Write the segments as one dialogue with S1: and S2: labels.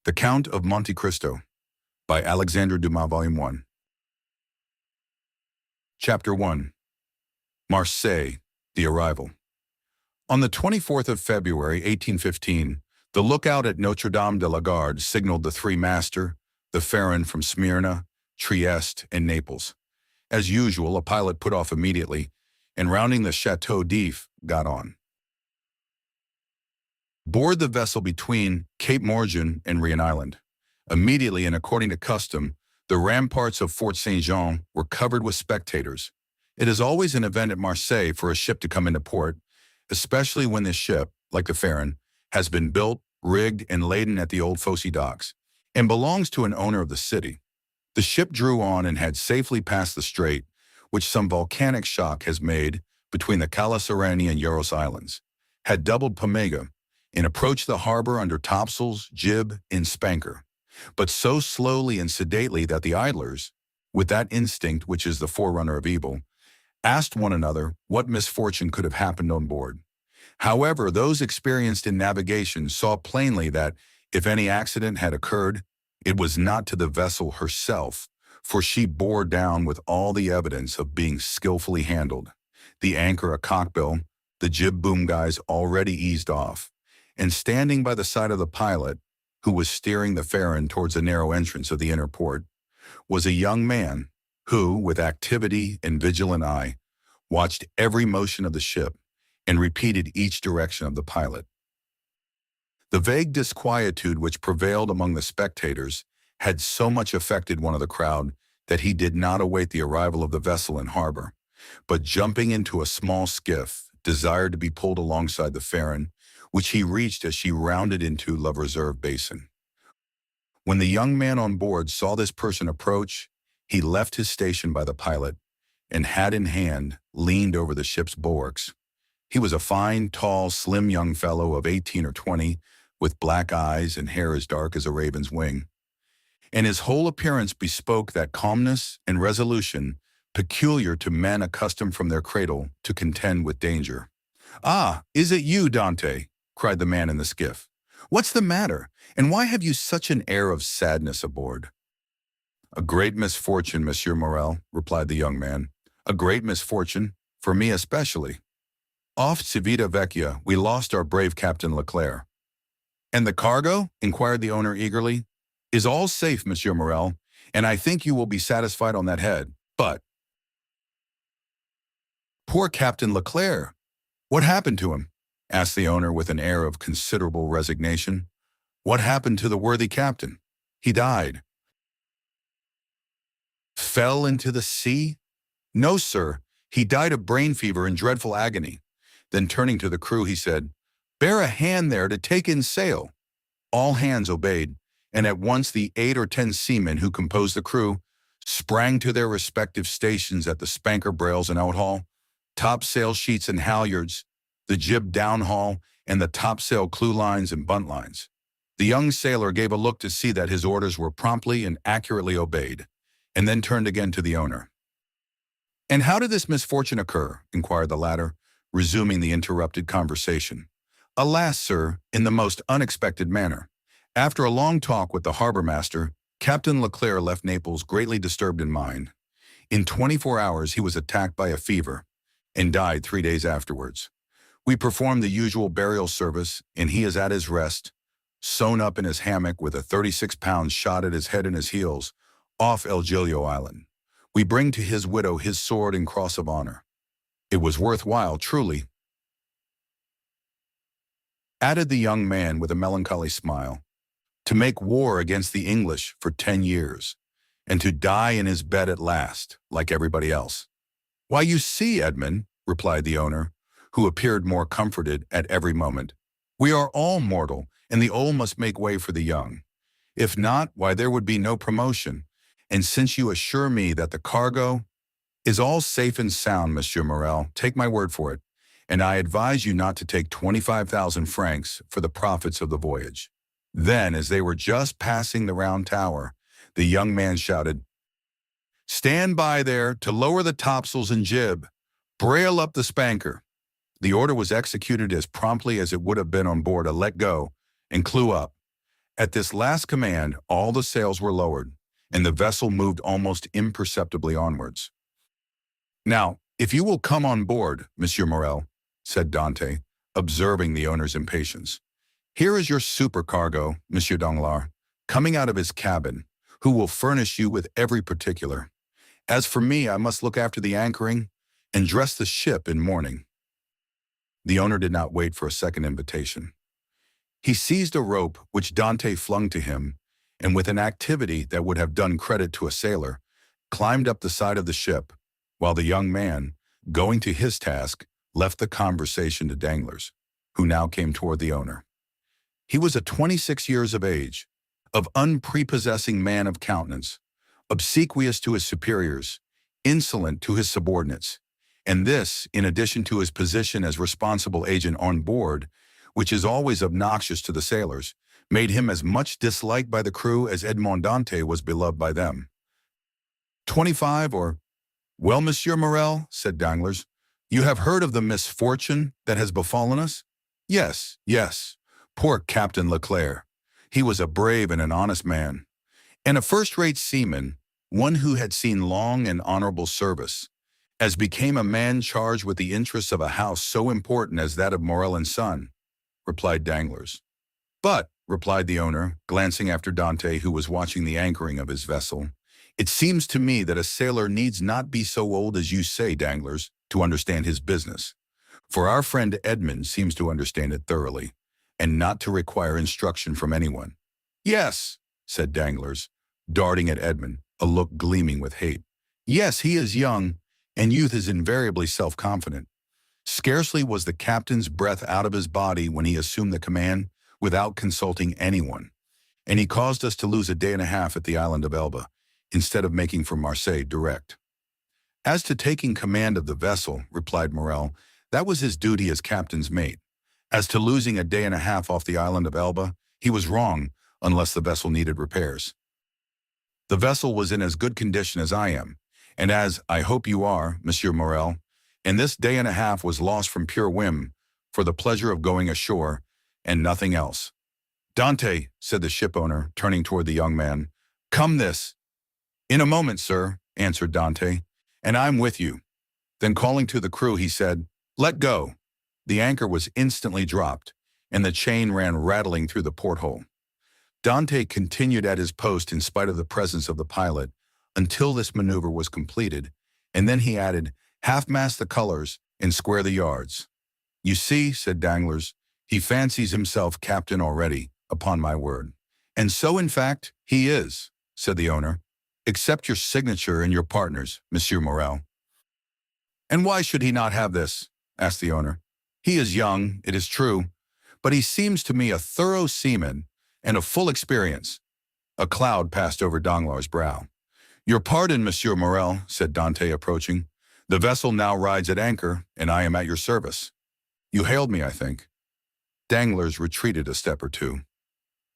S1: The Count of Monte Cristo by Alexandre Dumas, Volume 1. Chapter 1. Marseille, the Arrival. On the 24th of February, 1815, the lookout at Notre Dame de la Garde signaled the three-master, the Pharaon from Smyrna, Trieste, and Naples. As usual, a pilot put off immediately, and rounding the Château d'If, got on. Board the vessel between Cape Morgan and Rion Island. Immediately and according to custom, the ramparts of Fort Saint-Jean were covered with spectators. It is always an event at Marseille for a ship to come into port, especially when this ship, like the Pharaon, has been built, rigged, and laden at the old Fosse docks, and belongs to an owner of the city. The ship drew on and had safely passed the strait, which some volcanic shock has made between the Calaserani and Uros Islands, had doubled Pomega, and approached the harbor under topsails, jib, and spanker, but so slowly and sedately that the idlers, with that instinct which is the forerunner of evil, asked one another what misfortune could have happened on board. However, those experienced in navigation saw plainly that, if any accident had occurred, it was not to the vessel herself, for she bore down with all the evidence of being skillfully handled, the anchor a cockbill, the jib boom guys already eased off, and standing by the side of the pilot, who was steering the Pharaon towards the narrow entrance of the inner port, was a young man who, with activity and vigilant eye, watched every motion of the ship and repeated each direction of the pilot. The vague disquietude which prevailed among the spectators had so much affected one of the crowd that he did not await the arrival of the vessel in harbor, but jumping into a small skiff, desired to be pulled alongside the Pharaon, which he reached as she rounded into La Reserve Basin. When the young man on board saw this person approach, he left his station by the pilot, and hat in hand, leaned over the ship's bulwarks. He was a fine, tall, slim young fellow of 18 or 20, with black eyes and hair as dark as a raven's wing, and his whole appearance bespoke that calmness and resolution peculiar to men accustomed from their cradle to contend with danger. "Ah, is it you, Dante?" cried the man in the skiff. "What's the matter, and why have you such an air of sadness aboard?" "A great misfortune, Monsieur Morel," replied the young man. "A great misfortune, for me especially. Off Civita Vecchia, we lost our brave Captain Leclerc." "And the cargo?" inquired the owner eagerly. "Is all safe, Monsieur Morel, and I think you will be satisfied on that head. But poor Captain Leclerc, what happened to him?" asked the owner with an air of considerable resignation. "What happened to the worthy captain? He died." "Fell into the sea?" "No, sir. He died of brain fever and dreadful agony." Then turning to the crew, he said, "Bear a hand there to take in sail." All hands obeyed, and at once the 8 or 10 seamen who composed the crew sprang to their respective stations at the spanker brails and outhaul, topsail sheets and halyards, the jib downhaul, and the topsail clewlines and buntlines. The young sailor gave a look to see that his orders were promptly and accurately obeyed, and then turned again to the owner. "And how did this misfortune occur?" inquired the latter, resuming the interrupted conversation. "Alas, sir, in the most unexpected manner. After a long talk with the harbor master, Captain Leclerc left Naples greatly disturbed in mind. In 24 hours he was attacked by a fever, and died 3 days afterwards. We performed the usual burial service, and he is at his rest, sewn up in his hammock with a 36-pound shot at his head and his heels, off El Giglio Island. We bring to his widow his sword and cross of honor. It was worthwhile, truly," added the young man with a melancholy smile, "to make war against the English for 10 years, and to die in his bed at last, like everybody else." "Why, you see, Edmond," replied the owner, who appeared more comforted at every moment, "we are all mortal, and the old must make way for the young. If not, why there would be no promotion. And since you assure me that the cargo is all safe and sound, Monsieur Morel, take my word for it, and I advise you not to take 25,000 francs for the profits of the voyage." Then, as they were just passing the round tower, the young man shouted, "Stand by there to lower the topsails and jib. Brail up the spanker." The order was executed as promptly as it would have been on board a let go and clew up. At this last command, all the sails were lowered, and the vessel moved almost imperceptibly onwards. "Now, if you will come on board, Monsieur Morel," said Dante, observing the owner's impatience. "Here is your supercargo, Monsieur Danglars, coming out of his cabin, who will furnish you with every particular. As for me, I must look after the anchoring and dress the ship in mourning." The owner did not wait for a second invitation. He seized a rope which Dante flung to him, and with an activity that would have done credit to a sailor, climbed up the side of the ship, while the young man, going to his task, left the conversation to Danglars, who now came toward the owner. He was 26 years of age, of unprepossessing man of countenance, obsequious to his superiors, insolent to his subordinates, and this, in addition to his position as responsible agent on board, which is always obnoxious to the sailors, made him as much disliked by the crew as Edmond Dantès was beloved by them. 25 or... "Well, Monsieur Morel," said Danglars, "you have heard of the misfortune that has befallen us?" "Yes, yes. Poor Captain Leclerc. He was a brave and an honest man, and a first-rate seaman, one who had seen long and honorable service, as became a man charged with the interests of a house so important as that of Morel and Son," replied Danglars. "But," replied the owner, glancing after Dante, who was watching the anchoring of his vessel, "it seems to me that a sailor needs not be so old as you say, Danglars, to understand his business. For our friend Edmond seems to understand it thoroughly, and not to require instruction from anyone." "Yes," said Danglars, darting at Edmond, a look gleaming with hate. "Yes, he is young, and youth is invariably self-confident. Scarcely was the captain's breath out of his body when he assumed the command without consulting anyone, and he caused us to lose a day and a half at the island of Elba, instead of making for Marseille direct." "As to taking command of the vessel," replied Morel, "that was his duty as captain's mate. As to losing a day and a half off the island of Elba, he was wrong, unless the vessel needed repairs. The vessel was in as good condition as I am, and as I hope you are, Monsieur Morel, and this day and a half was lost from pure whim, for the pleasure of going ashore, and nothing else." "Dante," said the shipowner, turning toward the young man, "come this." "In a moment, sir," answered Dante, "and I'm with you." Then calling to the crew, he said, "Let go." The anchor was instantly dropped, and the chain ran rattling through the porthole. Dante continued at his post in spite of the presence of the pilot, until this maneuver was completed, and then he added, "Half-mast the colors and square the yards." "You see," said Danglars, "he fancies himself captain already, upon my word." "And so, in fact, he is," said the owner. "Accept your signature and your partner's, Monsieur Morel." "And why should he not have this?" asked the owner. "He is young, it is true, but he seems to me a thorough seaman and of full experience." A cloud passed over Danglars' brow. "Your pardon, Monsieur Morel," said Dante, approaching. "The vessel now rides at anchor, and I am at your service. You hailed me, I think." Danglars retreated a step or two.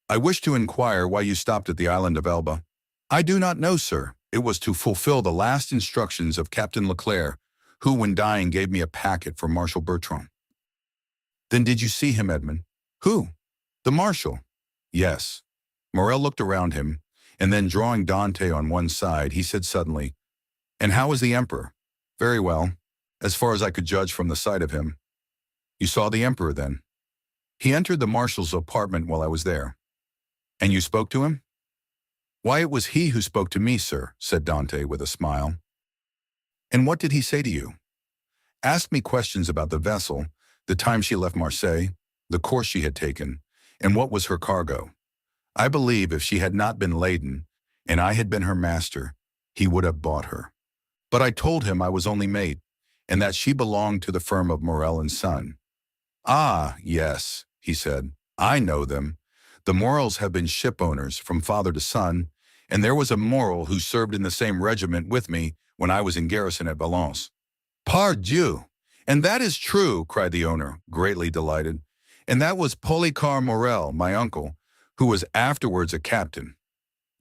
S1: "I wish to inquire why you stopped at the island of Elba." "I do not know, sir. It was to fulfill the last instructions of Captain Leclerc, who, when dying, gave me a packet for Marshal Bertrand." "Then did you see him, Edmond?" "Who?" "The Marshal." "Yes." Morel looked around him, and then drawing Dante on one side, he said suddenly, "And how is the Emperor?" "Very well, as far as I could judge from the sight of him." "You saw the Emperor, then?" "He entered the Marshal's apartment while I was there." "And you spoke to him?" "Why, it was he who spoke to me, sir," said Dante with a smile. "And what did he say to you?" "Asked me questions about the vessel, the time she left Marseille, the course she had taken, and what was her cargo. I believe if she had not been laden, and I had been her master, he would have bought her. But I told him I was only mate, and that she belonged to the firm of Morel and Son." "Ah, yes," he said, "I know them. The Morels have been ship owners from father to son, and there was a Morel who served in the same regiment with me when I was in garrison at Valence." "Pardieu! And that is true," cried the owner, greatly delighted. "And that was Policar Morel, my uncle, who was afterwards a captain.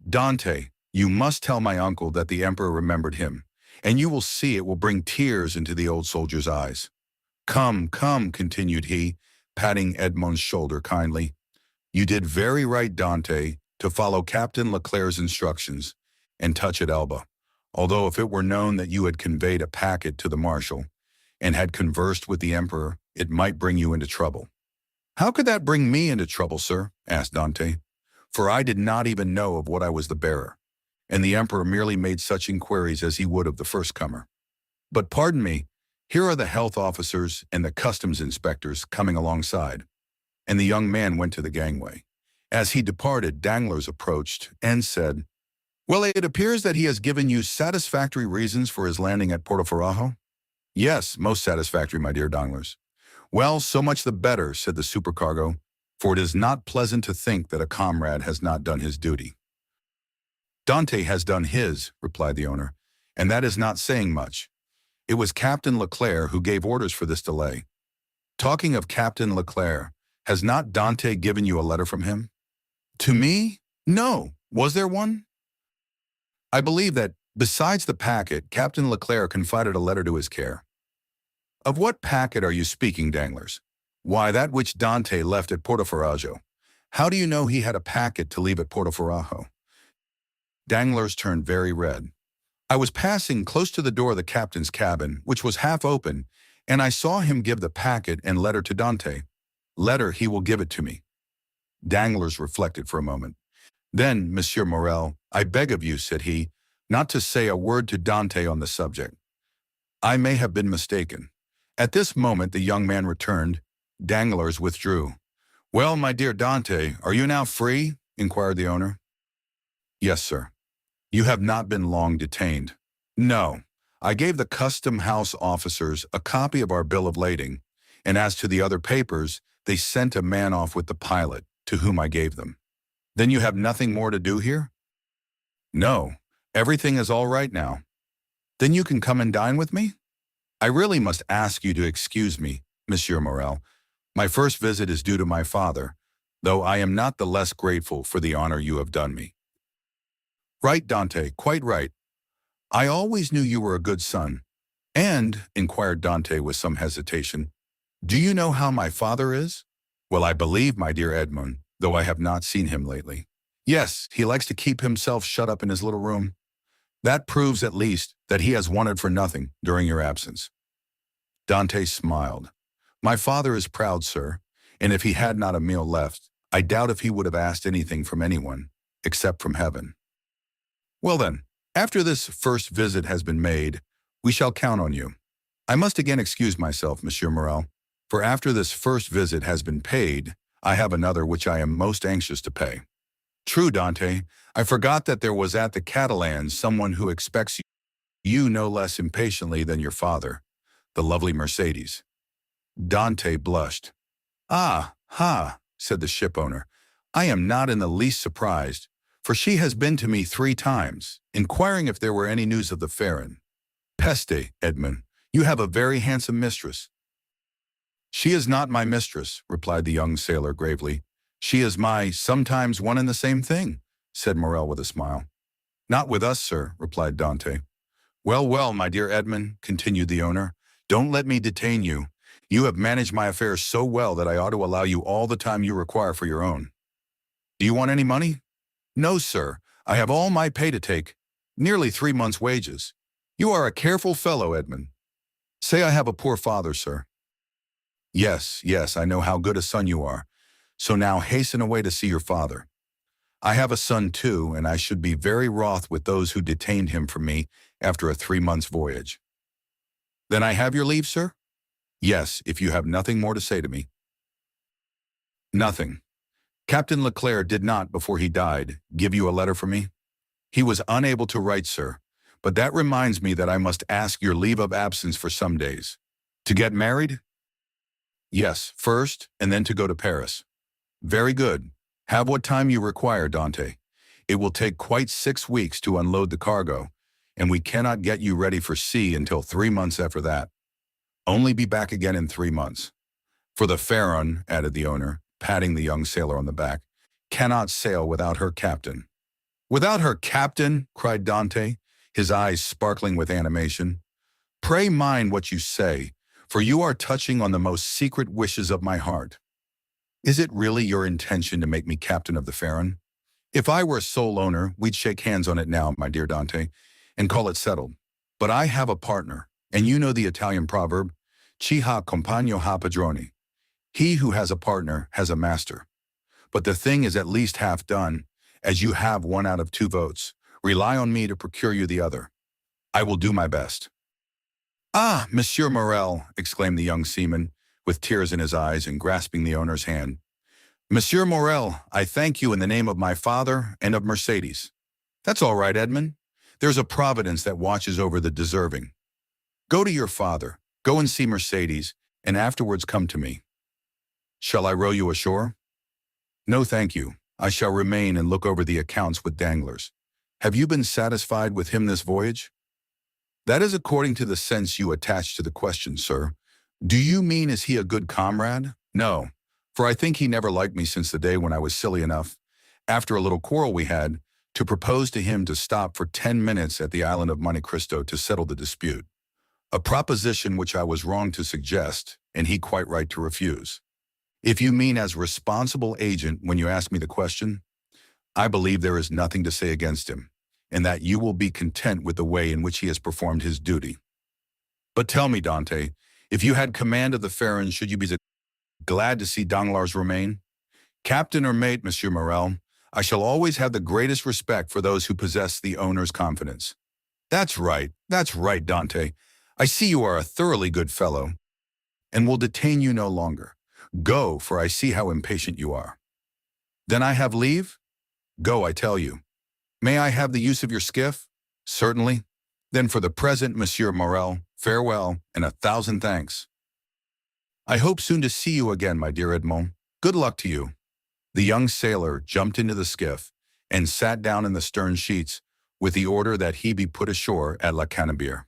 S1: Dante, you must tell my uncle that the Emperor remembered him, and you will see it will bring tears into the old soldier's eyes. Come, come," continued he, patting Edmond's shoulder kindly. You did very right, Dante, to follow Captain Leclerc's instructions and touch at Elba, although if it were known that you had conveyed a packet to the marshal and had conversed with the emperor, it might bring you into trouble. How could that bring me into trouble, sir? Asked Dante. For I did not even know of what I was the bearer, and the emperor merely made such inquiries as he would of the first comer. But pardon me, here are the health officers and the customs inspectors coming alongside. And the young man went to the gangway. As he departed, Danglars approached and said, "Well, it appears that he has given you satisfactory reasons for his landing at Portoferrajo?" "Yes, most satisfactory, my dear Danglars." "Well, so much the better," said the supercargo, "for it is not pleasant to think that a comrade has not done his duty." "Dante has done his," replied the owner, "and that is not saying much. It was Captain Leclerc who gave orders for this delay." "Talking of Captain Leclerc, has not Dante given you a letter from him?" "To me? No. Was there one?" "I believe that, besides the packet, Captain Leclerc confided a letter to his care." "Of what packet are you speaking, Danglars?" "Why, that which Dante left at Portoferrajo." "How do you know he had a packet to leave at Portoferrajo?" Danglars turned very red. "I was passing close to the door of the captain's cabin, which was half open, and I saw him give the packet and letter to Dante. Letter, he will give it to me." Danglars reflected for a moment. "Then, Monsieur Morel, I beg of you," said he, "not to say a word to Dante on the subject. I may have been mistaken." At this moment the young man returned. Danglars withdrew. "Well, my dear Dante, are you now free?" inquired the owner. "Yes, sir." "You have not been long detained?" "No. I gave the custom house officers a copy of our bill of lading, and as to the other papers, they sent a man off with the pilot, to whom I gave them." "Then you have nothing more to do here?" "No. Everything is all right now." "Then you can come and dine with me?" "I really must ask you to excuse me, Monsieur Morel. My first visit is due to my father, though I am not the less grateful for the honor you have done me." "Right, Dante, quite right. I always knew you were a good son." "And," inquired Dante with some hesitation, "do you know how my father is?" "Well, I believe, my dear Edmond, though I have not seen him lately." "Yes, he likes to keep himself shut up in his little room." "That proves, at least, that he has wanted for nothing during your absence." Dante smiled. "My father is proud, sir, and if he had not a meal left, I doubt if he would have asked anything from anyone, except from heaven." "Well then, after this first visit has been made, we shall count on you. I must again excuse myself, Monsieur Morel, for after this first visit has been paid, I have another which I am most anxious to pay." "True, Dante. I forgot that there was at the Catalans someone who expects you no less impatiently than your father, the lovely Mercédès." Dante blushed. "Ah, ha," said the shipowner. "I am not in the least surprised, for she has been to me 3 times, inquiring if there were any news of the Pharaon. Peste, Edmond, you have a very handsome mistress." "She is not my mistress," replied the young sailor gravely. "She is my sometimes one and the same thing," said Morel with a smile. "Not with us, sir," replied Dante. "Well, well, my dear Edmond," continued the owner, "don't let me detain you. You have managed my affairs so well that I ought to allow you all the time you require for your own. Do you want any money?" "No, sir. I have all my pay to take, nearly 3 months' wages." "You are a careful fellow, Edmond." "Say I have a poor father, sir." "Yes, yes, I know how good a son you are. So now hasten away to see your father. I have a son too, and I should be very wroth with those who detained him from me after a 3 months' voyage." "Then I have your leave, sir?" "Yes, if you have nothing more to say to me." "Nothing. Captain Leclerc did not, before he died, give you a letter for me?" "He was unable to write, sir. But that reminds me that I must ask your leave of absence for some days." "To get married?" "Yes, first, and then to go to Paris." "Very good. Have what time you require, Dante. It will take quite 6 weeks to unload the cargo, and we cannot get you ready for sea until 3 months after that. Only be back again in 3 months. For the Pharaon," added the owner, patting the young sailor on the back, "cannot sail without her captain." "Without her captain?" cried Dante, his eyes sparkling with animation. "Pray mind what you say, for you are touching on the most secret wishes of my heart." Is it really your intention to make me captain of the Pharaon? If I were a sole owner, we'd shake hands on it now, my dear Dante, and call it settled. But I have a partner, and you know the Italian proverb, chi ha compagno ha padrone. He who has a partner has a master. But the thing is at least half done, as you have 1 out of 2 votes. Rely on me to procure you the other. I will do my best. Ah, Monsieur Morel, exclaimed the young seaman, with tears in his eyes and grasping the owner's hand. Monsieur Morel, I thank you in the name of my father and of Mercédès. That's all right, Edmond. There's a providence that watches over the deserving. Go to your father, go and see Mercédès, and afterwards come to me. Shall I row you ashore? No, thank you. I shall remain and look over the accounts with Danglars. Have you been satisfied with him this voyage? That is according to the sense you attach to the question, sir. Do you mean is he a good comrade? No, for I think he never liked me since the day when I was silly enough, after a little quarrel we had, to propose to him to stop for 10 minutes at the island of Monte Cristo to settle the dispute. A proposition which I was wrong to suggest, and he quite right to refuse. If you mean as responsible agent when you ask me the question, I believe there is nothing to say against him, and that you will be content with the way in which he has performed his duty. But tell me, Dante, if you had command of the Pharaon, should you be glad to see Danglars remain? Captain or mate, Monsieur Morel, I shall always have the greatest respect for those who possess the owner's confidence. That's right, Dante. I see you are a thoroughly good fellow, and will detain you no longer. Go, for I see how impatient you are. Then I have leave? Go, I tell you. May I have the use of your skiff? Certainly. Then for the present, Monsieur Morel, farewell, and 1,000 thanks. I hope soon to see you again, my dear Edmond. Good luck to you. The young sailor jumped into the skiff and sat down in the stern sheets with the order that he be put ashore at La Canebière.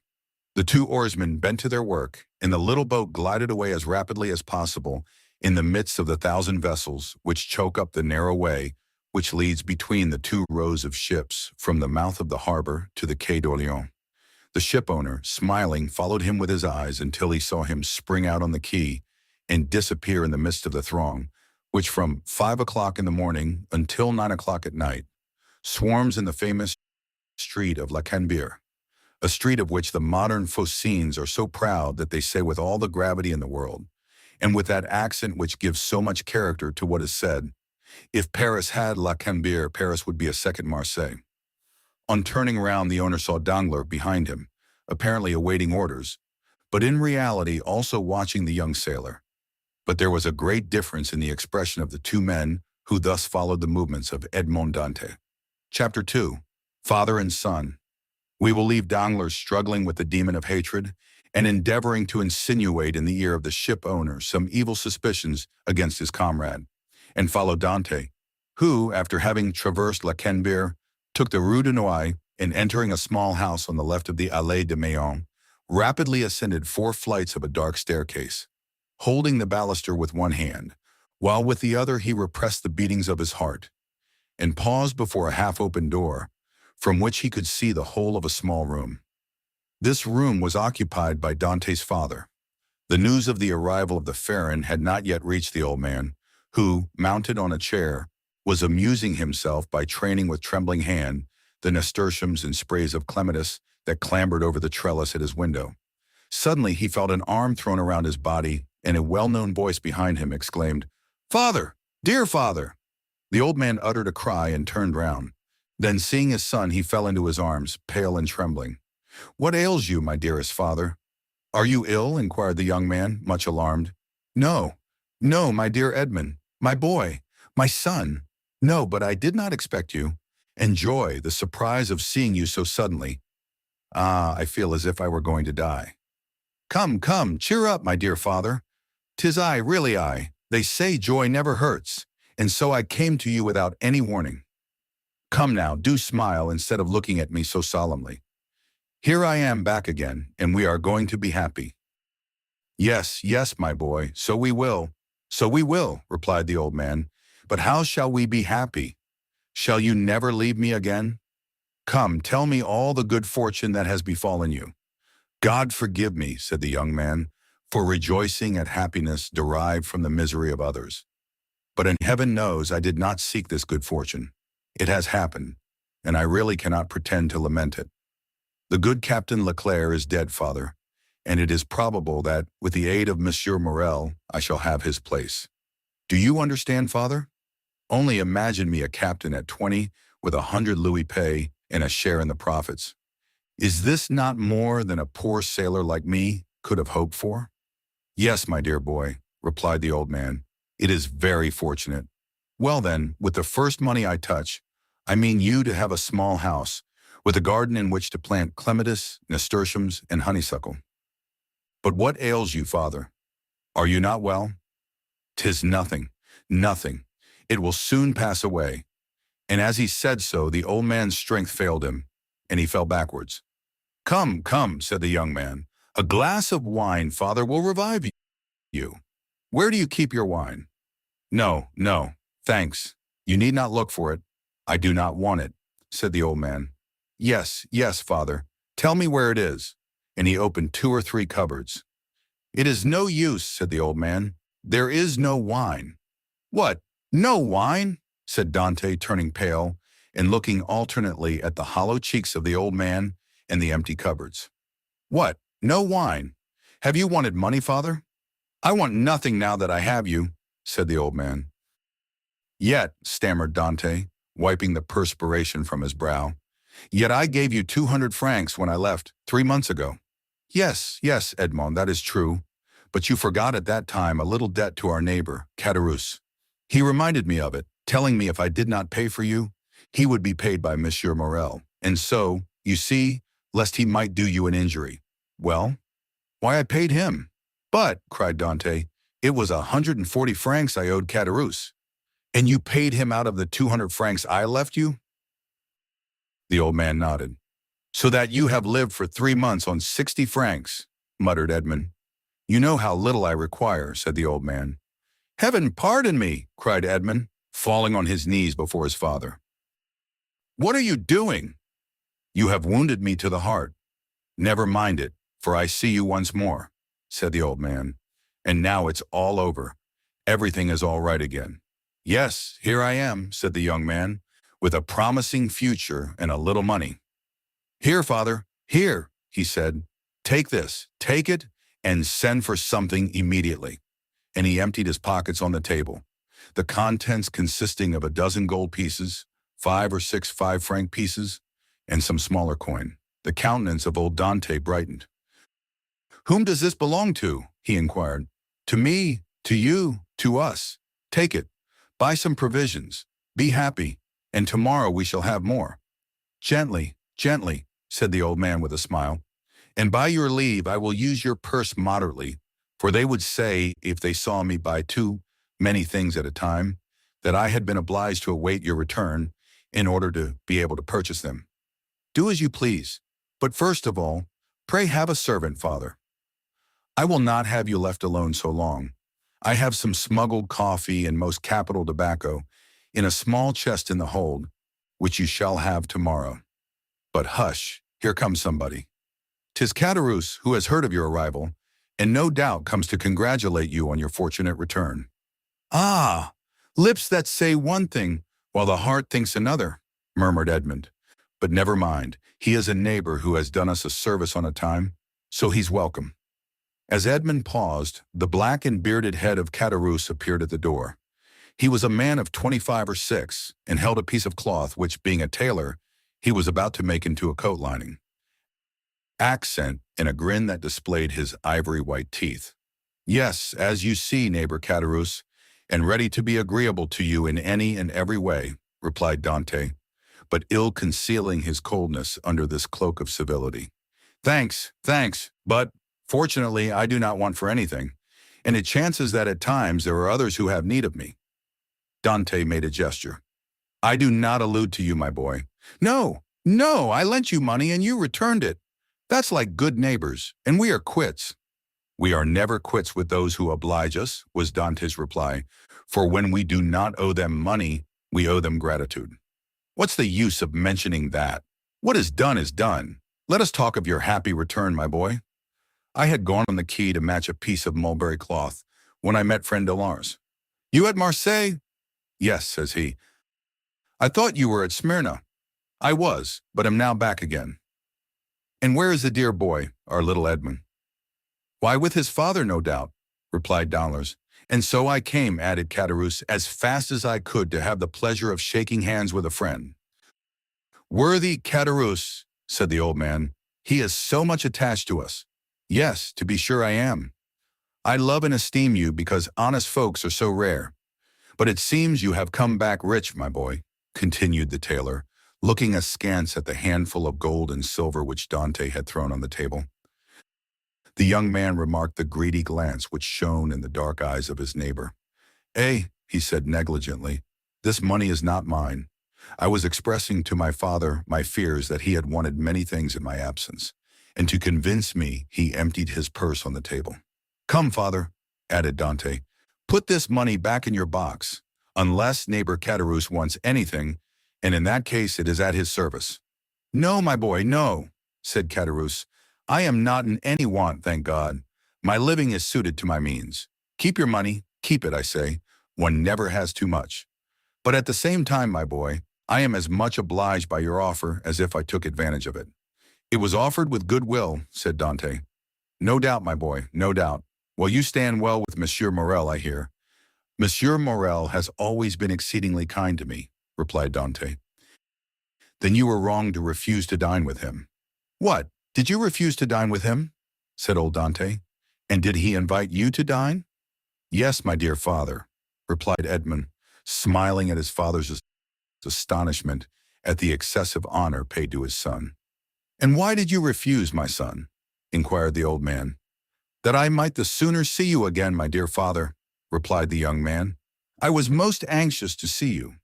S1: The 2 oarsmen bent to their work, and the little boat glided away as rapidly as possible in the midst of the 1,000 vessels which choke up the narrow way which leads between the 2 rows of ships from the mouth of the harbor to the Quai d'Orléans. The shipowner, smiling, followed him with his eyes until he saw him spring out on the quay and disappear in the midst of the throng, which from 5 o'clock in the morning until 9 o'clock at night swarms in the famous street of La Canebière, a street of which the modern Phocéens are so proud that they say with all the gravity in the world, and with that accent which gives so much character to what is said, if Paris had La Canebière, Paris would be a second Marseille. On turning round, the owner saw Danglars behind him, apparently awaiting orders, but in reality also watching the young sailor. But there was a great difference in the expression of the 2 men who thus followed the movements of Edmond Dantès. Chapter 2. Father and Son. We will leave Danglars struggling with the demon of hatred and endeavoring to insinuate in the ear of the ship owner some evil suspicions against his comrade, and follow Dante, who, after having traversed La Canebière, took the Rue de Noailles and entering a small house on the left of the Allée de Meilhan, rapidly ascended 4 flights of a dark staircase, holding the baluster with one hand, while with the other he repressed the beatings of his heart, and paused before a half-open door, from which he could see the whole of a small room. This room was occupied by Dante's father. The news of the arrival of the Pharaon had not yet reached the old man, who, mounted on a chair, was amusing himself by training with trembling hand the nasturtiums and sprays of clematis that clambered over the trellis at his window. Suddenly he felt an arm thrown around his body, and a well-known voice behind him exclaimed, "Father! Dear father!" The old man uttered a cry and turned round. Then, seeing his son, he fell into his arms, pale and trembling. "What ails you, my dearest father?" "Are you ill?" inquired the young man, much alarmed. "No, no, my dear Edmond, my boy, my son. No, but I did not expect you. Enjoy the surprise of seeing you so suddenly. Ah, I feel as if I were going to die." "Come, come, cheer up, my dear father. 'Tis I, really I. They say joy never hurts, and so I came to you without any warning. Come now, do smile instead of looking at me so solemnly. Here I am back again, and we are going to be happy." "Yes, yes, my boy, so we will, replied the old man. "But how shall we be happy? Shall you never leave me again? Come, tell me all the good fortune that has befallen you." "God forgive me," said the young man, "for rejoicing at happiness derived from the misery of others. But in heaven knows I did not seek this good fortune. It has happened, and I really cannot pretend to lament it. The good Captain Leclerc is dead, father, and it is probable that, with the aid of Monsieur Morel, I shall have his place. Do you understand, father? Only imagine me a captain at 20 with 100 louis pay and a share in the profits. Is this not more than a poor sailor like me could have hoped for? Yes, my dear boy, replied the old man. It is very fortunate. Well then, with the first money I touch, I mean you to have a small house, with a garden in which to plant clematis, nasturtiums, and honeysuckle. But what ails you, father? Are you not well? 'Tis nothing, nothing. It will soon pass away. And as he said so, the old man's strength failed him, and he fell backwards. Come, come, said the young man. A glass of wine, father, will revive you. Where do you keep your wine? No, no, thanks. You need not look for it. I do not want it, said the old man. Yes, yes, father. Tell me where it is. And he opened 2 or 3 cupboards. It is no use, said the old man. There is no wine. What? No wine? Said Dante, turning pale and looking alternately at the hollow cheeks of the old man and the empty cupboards. What? No wine? Have you wanted money, father? I want nothing now that I have you, said the old man. Yet, stammered Dante, wiping the perspiration from his brow, yet I gave you 200 francs when I left 3 months ago. Yes, yes, Edmond, that is true. But you forgot at that time a little debt to our neighbor, Caderousse. He reminded me of it, telling me if I did not pay for you, he would be paid by Monsieur Morel. And so, you see, lest he might do you an injury. Well, why I paid him. But, cried Dante, it was 140 francs I owed Caderousse. And you paid him out of the 200 francs I left you? The old man nodded. So that you have lived for 3 months on 60 francs, muttered Edmond. You know how little I require, said the old man. Heaven pardon me, cried Edmond, falling on his knees before his father. What are you doing? You have wounded me to the heart. Never mind it, for I see you once more, said the old man. And now it's all over. Everything is all right again. Yes, here I am, said the young man, with a promising future and a little money. Here, father, here, he said. Take this, take it, and send for something immediately. And he emptied his pockets on the table, the contents consisting of a dozen gold pieces, 5 or 6 5-franc pieces, and some smaller coin. The countenance of old Dante brightened. Whom does this belong to? He inquired. To me, to you, to us. Take it. Buy some provisions. Be happy, and tomorrow we shall have more. Gently, gently, said the old man with a smile. And by your leave I will use your purse moderately, for they would say, if they saw me buy too many things at a time, that I had been obliged to await your return in order to be able to purchase them. Do as you please, but first of all, pray have a servant, father. I will not have you left alone so long. I have some smuggled coffee and most capital tobacco in a small chest in the hold, which you shall have tomorrow. But hush, here comes somebody. 'Tis Caderousse, who has heard of your arrival, and no doubt comes to congratulate you on your fortunate return. Ah, lips that say one thing, while the heart thinks another, murmured Edmond. But never mind, he is a neighbor who has done us a service on a time, so he's welcome. As Edmond paused, the black and bearded head of Caderousse appeared at the door. He was a man of 25 or 6, and held a piece of cloth which, being a tailor, he was about to make into a coat lining. Accent in a grin that displayed his ivory-white teeth. Yes, as you see, neighbor Caderousse, and ready to be agreeable to you in any and every way, replied Dante, but ill concealing his coldness under this cloak of civility. Thanks, but fortunately I do not want for anything, and it chances that at times there are others who have need of me. Dante made a gesture. I do not allude to you, my boy. No, I lent you money and you returned it. That's like good neighbors, and we are quits. We are never quits with those who oblige us, was Dante's reply, for when we do not owe them money, we owe them gratitude. What's the use of mentioning that? What is done is done. Let us talk of your happy return, my boy. I had gone on the quay to match a piece of mulberry cloth when I met friend Delars. You at Marseille? Yes, says he. I thought you were at Smyrna. I was, but am now back again. And where is the dear boy, our little Edmond? Why, with his father, no doubt, replied Danglars. And so I came, added Caderousse, as fast as I could to have the pleasure of shaking hands with a friend. Worthy Caderousse, said the old man, he is so much attached to us. Yes, to be sure I am. I love and esteem you because honest folks are so rare. But it seems you have come back rich, my boy, continued the tailor, looking askance at the handful of gold and silver which Dante had thrown on the table. The young man remarked the greedy glance which shone in the dark eyes of his neighbor. He said negligently, this money is not mine. I was expressing to my father my fears that he had wanted many things in my absence, and to convince me he emptied his purse on the table. Come, father, added Dante, put this money back in your box, unless neighbor Caderousse wants anything, and in that case it is at his service. No, my boy, no, said Caderousse. I am not in any want, thank God. My living is suited to my means. Keep your money, keep it, I say. One never has too much. But at the same time, my boy, I am as much obliged by your offer as if I took advantage of it. It was offered with good will, said Dante. No doubt, my boy, no doubt. Well, you stand well with Monsieur Morrel, I hear. Monsieur Morrel has always been exceedingly kind to me, replied Dante. Then you were wrong to refuse to dine with him. What? Did you refuse to dine with him? Said old Dante. And did he invite you to dine? Yes, my dear father, replied Edmond, smiling at his father's astonishment at the excessive honor paid to his son. And why did you refuse, my son? Inquired the old man. That I might the sooner see you again, my dear father, replied the young man. I was most anxious to see you.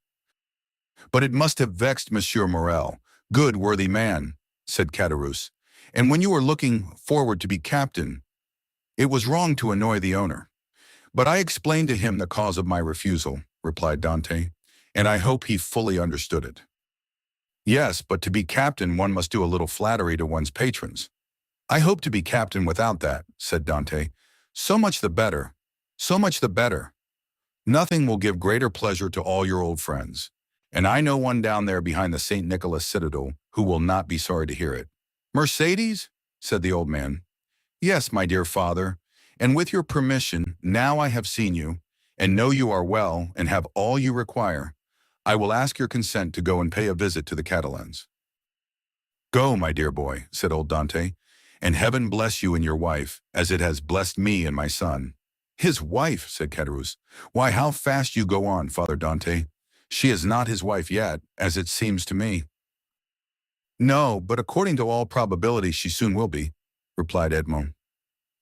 S1: But it must have vexed Monsieur Morrel. Good, worthy man, said Caderousse. And when you were looking forward to be captain, it was wrong to annoy the owner. But I explained to him the cause of my refusal, replied Dante, and I hope he fully understood it. Yes, but to be captain one must do a little flattery to one's patrons. I hope to be captain without that, said Dante. So much the better, so much the better. Nothing will give greater pleasure to all your old friends, and I know one down there behind the St. Nicholas Citadel who will not be sorry to hear it. Mercédès, said the old man. Yes, my dear father, and with your permission, now I have seen you, and know you are well and have all you require, I will ask your consent to go and pay a visit to the Catalans. Go, my dear boy, said old Dante, and heaven bless you and your wife, as it has blessed me and my son. His wife, said Caderousse. Why, how fast you go on, Father Dante. She is not his wife yet, as it seems to me. No, but according to all probability she soon will be, replied Edmond.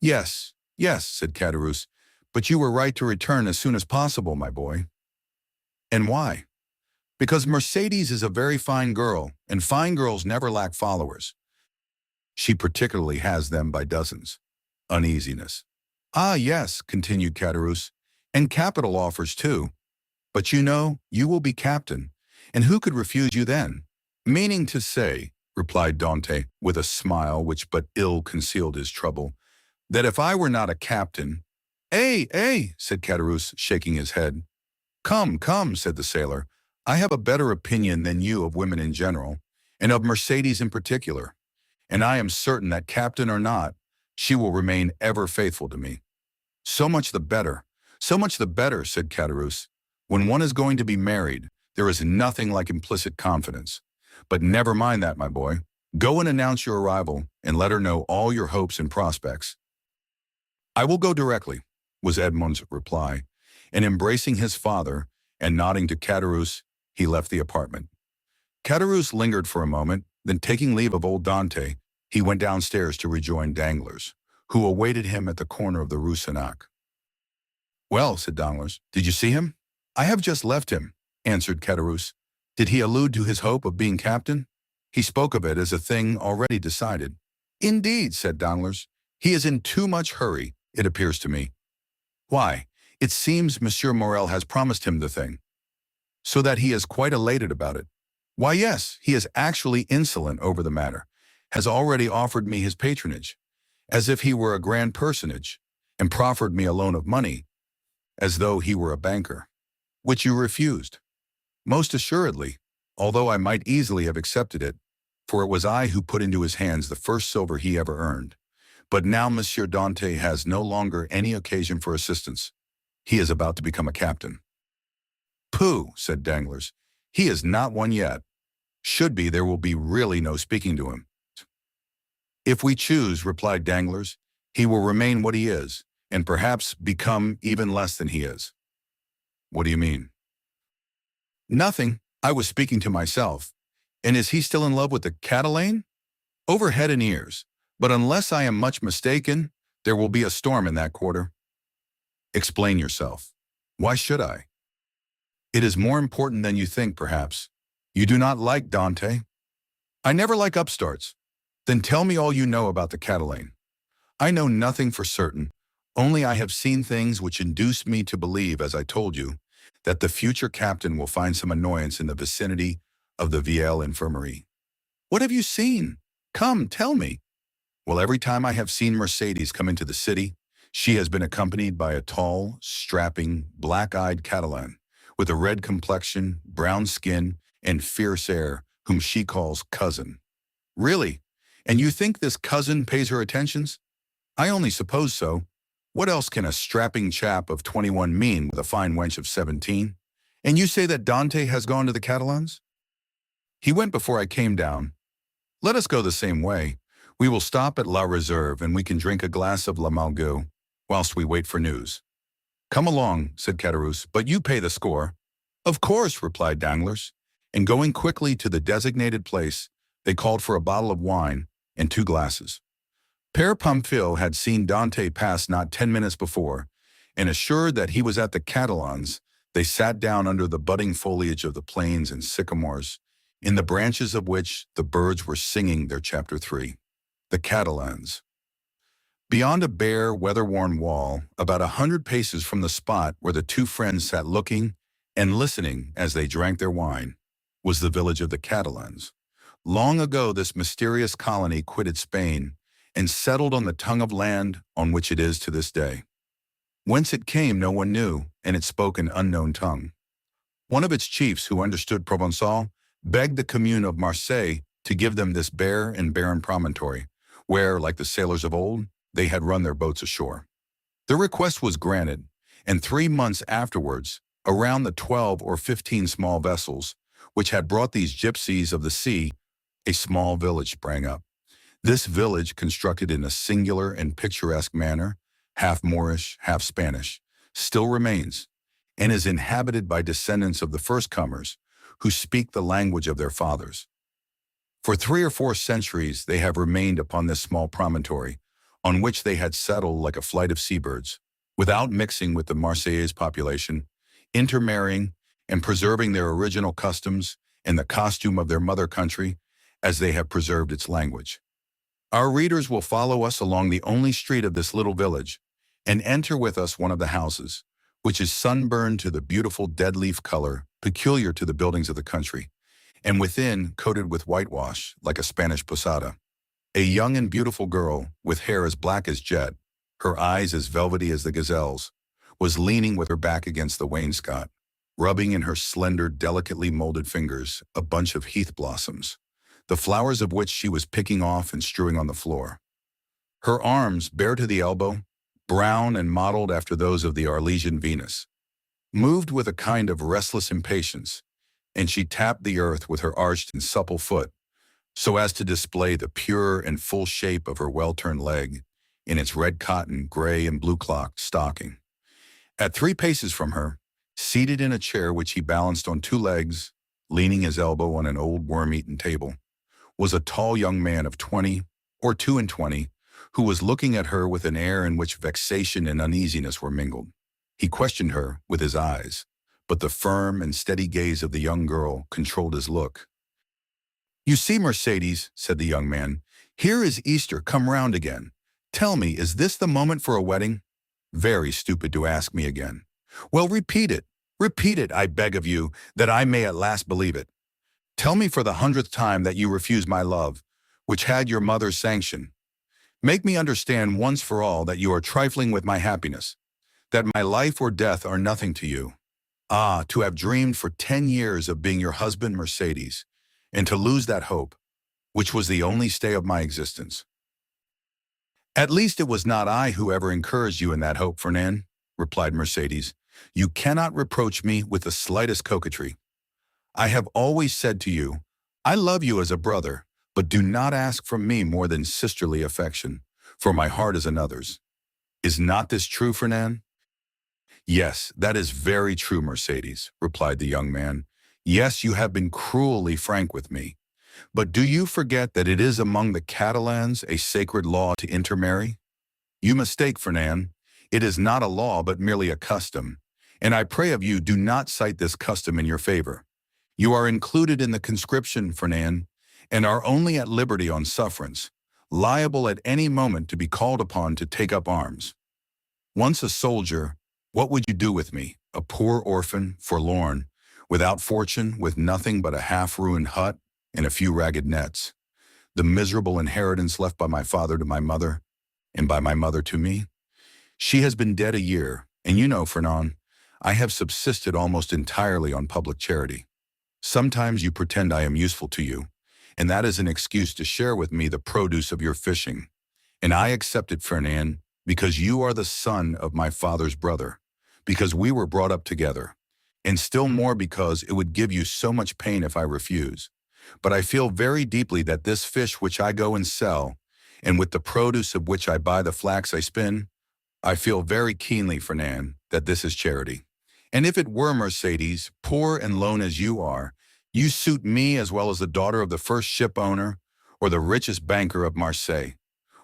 S1: Yes, yes, said Caderousse, but you were right to return as soon as possible, my boy. And why? Because Mercédès is a very fine girl, and fine girls never lack followers. She particularly has them by dozens. Uneasiness. Ah, yes, continued Caderousse, and capital offers too. But you know, you will be captain, and who could refuse you then? Meaning to say, replied Dante, with a smile which but ill concealed his trouble, that if I were not a captain— said Caderousse, shaking his head. Come, come, said the sailor, I have a better opinion than you of women in general, and of Mercédès in particular, and I am certain that captain or not, she will remain ever faithful to me. So much the better, said Caderousse. When one is going to be married, there is nothing like implicit confidence. But never mind that, my boy. Go and announce your arrival, and let her know all your hopes and prospects. I will go directly, was Edmond's reply, and embracing his father and nodding to Caderousse, he left the apartment. Caderousse lingered for a moment, then taking leave of old Dante, he went downstairs to rejoin Danglars, who awaited him at the corner of the Rue Senac. Well, said Danglars, did you see him? I have just left him, answered Caderousse. Did he allude to his hope of being captain? He spoke of it as a thing already decided. Indeed, said Danglars, he is in too much hurry, it appears to me. Why, it seems Monsieur Morrel has promised him the thing, so that he is quite elated about it. Why, yes, he is actually insolent over the matter, has already offered me his patronage, as if he were a grand personage, and proffered me a loan of money, as though he were a banker. which you refused. Most assuredly, although I might easily have accepted it, for it was I who put into his hands the first silver he ever earned. But now Monsieur Dantès has no longer any occasion for assistance. He is about to become a captain." "Pooh," said Danglars. "He is not one yet. Should be, there will be really no speaking to him." "If we choose," replied Danglars, "he will remain what he is, and perhaps become even less than he is." "What do you mean?" "Nothing. I was speaking to myself. And is he still in love with the Catalane?" "Over head and ears. But unless I am much mistaken, there will be a storm in that quarter." "Explain yourself." "Why should I?" "It is more important than you think, perhaps. You do not like Dante?" "I never like upstarts." "Then tell me all you know about the Catalane." "I know nothing for certain. Only I have seen things which induce me to believe, as I told you, that the future captain will find some annoyance in the vicinity of the Vieille Infirmary." "What have you seen? Come, tell me." "Well, every time I have seen Mercédès come into the city, she has been accompanied by a tall, strapping, black-eyed Catalan, with a red complexion, brown skin, and fierce air, whom she calls cousin." "Really? And you think this cousin pays her attentions?" "I only suppose so. What else can a strapping chap of 21 mean with a fine wench of 17? And you say that Dante has gone to the Catalans?" "He went before I came down." "Let us go the same way. We will stop at La Réserve, and we can drink a glass of La Malgueux whilst we wait for news." "Come along," said Caderousse, "but you pay the score." "Of course," replied Danglars, and going quickly to the designated place, they called for a bottle of wine and 2 glasses. Père Pamphile had seen Dante pass not 10 minutes before, and assured that he was at the Catalans, they sat down under the budding foliage of the planes and sycamores, in the branches of which the birds were singing their chapter 3. The Catalans. Beyond a bare, weather-worn wall, about 100 paces from the spot where the 2 friends sat looking and listening as they drank their wine, was the village of the Catalans. Long ago this mysterious colony quitted Spain and settled on the tongue of land on which it is to this day. Whence it came no one knew, and it spoke an unknown tongue. One of its chiefs, who understood Provençal, begged the commune of Marseille to give them this bare and barren promontory, where, like the sailors of old, they had run their boats ashore. The request was granted, and 3 months afterwards, around the 12 or 15 small vessels, which had brought these gypsies of the sea, a small village sprang up. This village, constructed in a singular and picturesque manner, half Moorish, half Spanish, still remains, and is inhabited by descendants of the first comers, who speak the language of their fathers. For 3 or 4 centuries they have remained upon this small promontory, on which they had settled like a flight of seabirds, without mixing with the Marseillaise population, intermarrying and preserving their original customs and the costume of their mother country, as they have preserved its language. Our readers will follow us along the only street of this little village, and enter with us one of the houses, which is sunburned to the beautiful dead-leaf color peculiar to the buildings of the country, and within coated with whitewash like a Spanish posada. A young and beautiful girl, with hair as black as jet, her eyes as velvety as the gazelle's, was leaning with her back against the wainscot, rubbing in her slender, delicately molded fingers a bunch of heath blossoms, the flowers of which she was picking off and strewing on the floor. Her arms, bare to the elbow, brown and modeled after those of the Arlesian Venus, moved with a kind of restless impatience, and she tapped the earth with her arched and supple foot, so as to display the pure and full shape of her well-turned leg in its red cotton, gray and blue-clocked stocking. At 3 paces from her, seated in a chair which he balanced on 2 legs, leaning his elbow on an old worm-eaten table, was a tall young man of 20 or 22, who was looking at her with an air in which vexation and uneasiness were mingled. He questioned her with his eyes, but the firm and steady gaze of the young girl controlled his look. "You see, Mercédès," said the young man, "here is Easter come round again. Tell me, is this the moment for a wedding?" "Very stupid to ask me again." "Well, repeat it, I beg of you, that I may at last believe it. Tell me for the 100th time that you refuse my love, which had your mother's sanction. Make me understand once for all that you are trifling with my happiness, that my life or death are nothing to you." Ah, to have dreamed for 10 years of being your husband, Mercédès, and to lose that hope, which was the only stay of my existence. At least it was not I who ever encouraged you in that hope, Fernand, replied Mercédès. You cannot reproach me with the slightest coquetry. I have always said to you, I love you as a brother, but do not ask from me more than sisterly affection, for my heart is another's. Is not this true, Fernand? Yes, that is very true, Mercédès, replied the young man. Yes, you have been cruelly frank with me. But do you forget that it is among the Catalans a sacred law to intermarry? You mistake, Fernand. It is not a law, but merely a custom. And I pray of you, do not cite this custom in your favor. You are included in the conscription, Fernand, and are only at liberty on sufferance, liable at any moment to be called upon to take up arms. Once a soldier, what would you do with me, a poor orphan, forlorn, without fortune, with nothing but a half-ruined hut and a few ragged nets, the miserable inheritance left by my father to my mother, and by my mother to me? She has been dead a year, and you know, Fernand, I have subsisted almost entirely on public charity. Sometimes you pretend I am useful to you, and that is an excuse to share with me the produce of your fishing. And I accept it, Fernand, because you are the son of my father's brother, because we were brought up together, and still more because it would give you so much pain if I refuse. But I feel very deeply that this fish which I go and sell, and with the produce of which I buy the flax I spin, I feel very keenly, Fernand, that this is charity. And if it were, Mercédès, poor and lone as you are, you suit me as well as the daughter of the first ship owner or the richest banker of Marseille.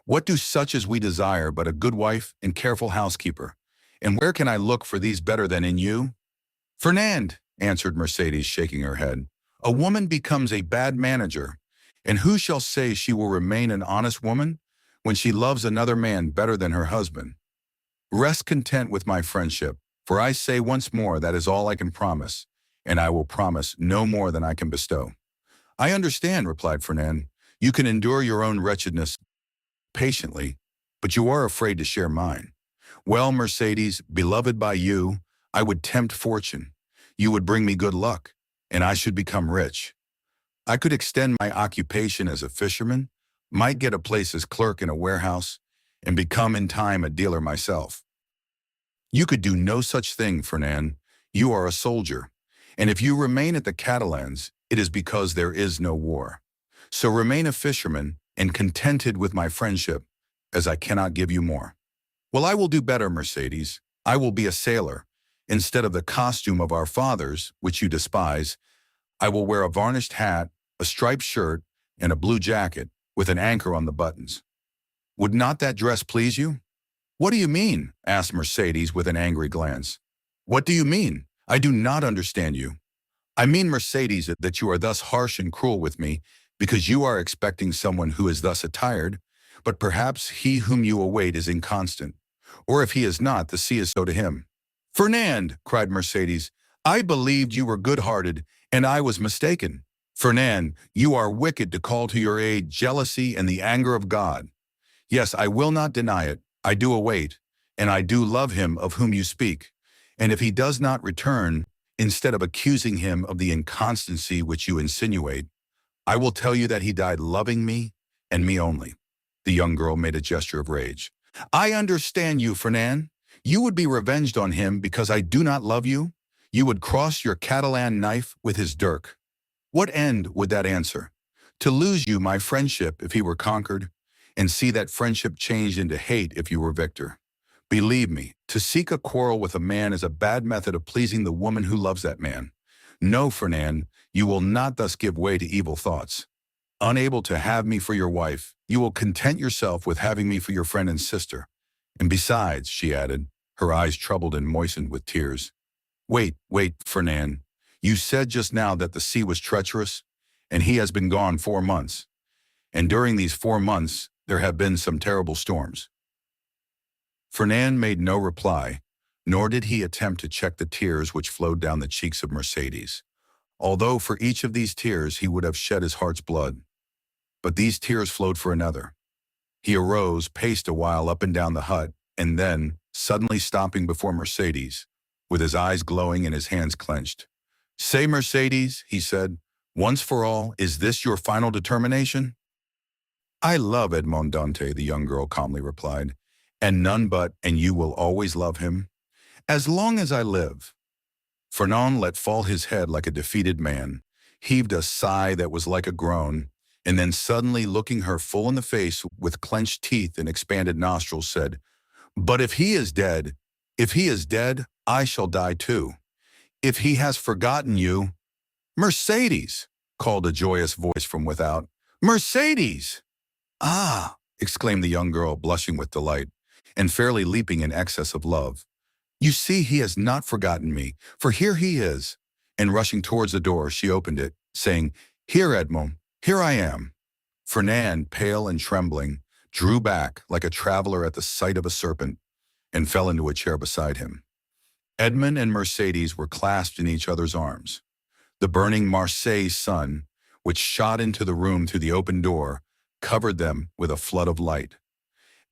S1: What do such as we desire but a good wife and careful housekeeper? And where can I look for these better than in you? Fernand, answered Mercédès, shaking her head, a woman becomes a bad manager, and who shall say she will remain an honest woman when she loves another man better than her husband? Rest content with my friendship, for I say once more that is all I can promise, and I will promise no more than I can bestow. I understand, replied Fernand. You can endure your own wretchedness patiently, but you are afraid to share mine. Well, Mercédès, beloved by you, I would tempt fortune. You would bring me good luck, and I should become rich. I could extend my occupation as a fisherman, might get a place as clerk in a warehouse, and become in time a dealer myself. You could do no such thing, Fernand. You are a soldier, and if you remain at the Catalans, it is because there is no war. So remain a fisherman and contented with my friendship, as I cannot give you more. Well, I will do better, Mercédès. I will be a sailor. Instead of the costume of our fathers, which you despise, I will wear a varnished hat, a striped shirt, and a blue jacket with an anchor on the buttons. Would not that dress please you? What do you mean? Asked Mercédès with an angry glance. What do you mean? I do not understand you. I mean, Mercédès, that you are thus harsh and cruel with me because you are expecting someone who is thus attired, but perhaps he whom you await is inconstant, or if he is not, the sea is so to him. Fernand, cried Mercédès, I believed you were good-hearted, and I was mistaken. Fernand, you are wicked to call to your aid jealousy and the anger of God. Yes, I will not deny it. I do await, and I do love him of whom you speak. And if he does not return, instead of accusing him of the inconstancy which you insinuate, I will tell you that he died loving me and me only. The young girl made a gesture of rage. I understand you, Fernand. You would be revenged on him because I do not love you. You would cross your Catalan knife with his dirk. What end would that answer? To lose you, my friendship, if he were conquered, and see that friendship changed into hate if you were victor. Believe me, to seek a quarrel with a man is a bad method of pleasing the woman who loves that man. No, Fernand, you will not thus give way to evil thoughts. Unable to have me for your wife, you will content yourself with having me for your friend and sister. And besides, she added, her eyes troubled and moistened with tears. Wait, Fernand. You said just now that the sea was treacherous, and he has been gone 4 months. And during these 4 months, there have been some terrible storms. Fernand made no reply, nor did he attempt to check the tears which flowed down the cheeks of Mercédès, although for each of these tears he would have shed his heart's blood. But these tears flowed for another. He arose, paced a while up and down the hut, and then, suddenly stopping before Mercédès, with his eyes glowing and his hands clenched. "Say, Mercédès," he said, "once for all, is this your final determination?" "I love Edmond Dantès," the young girl calmly replied, "and none but, and you will always love him, as long as I live." Fernand let fall his head like a defeated man, heaved a sigh that was like a groan, and then suddenly looking her full in the face with clenched teeth and expanded nostrils said, "But if he is dead, I shall die too. If he has forgotten you—" "Mercédès!" called a joyous voice from without. "Mercédès!" "Ah!" exclaimed the young girl, blushing with delight, and fairly leaping in excess of love. "You see, he has not forgotten me, for here he is." And rushing towards the door, she opened it, saying, "Here, Edmond, here I am." Fernand, pale and trembling, drew back like a traveler at the sight of a serpent, and fell into a chair beside him. Edmond and Mercédès were clasped in each other's arms. The burning Marseille sun, which shot into the room through the open door, covered them with a flood of light.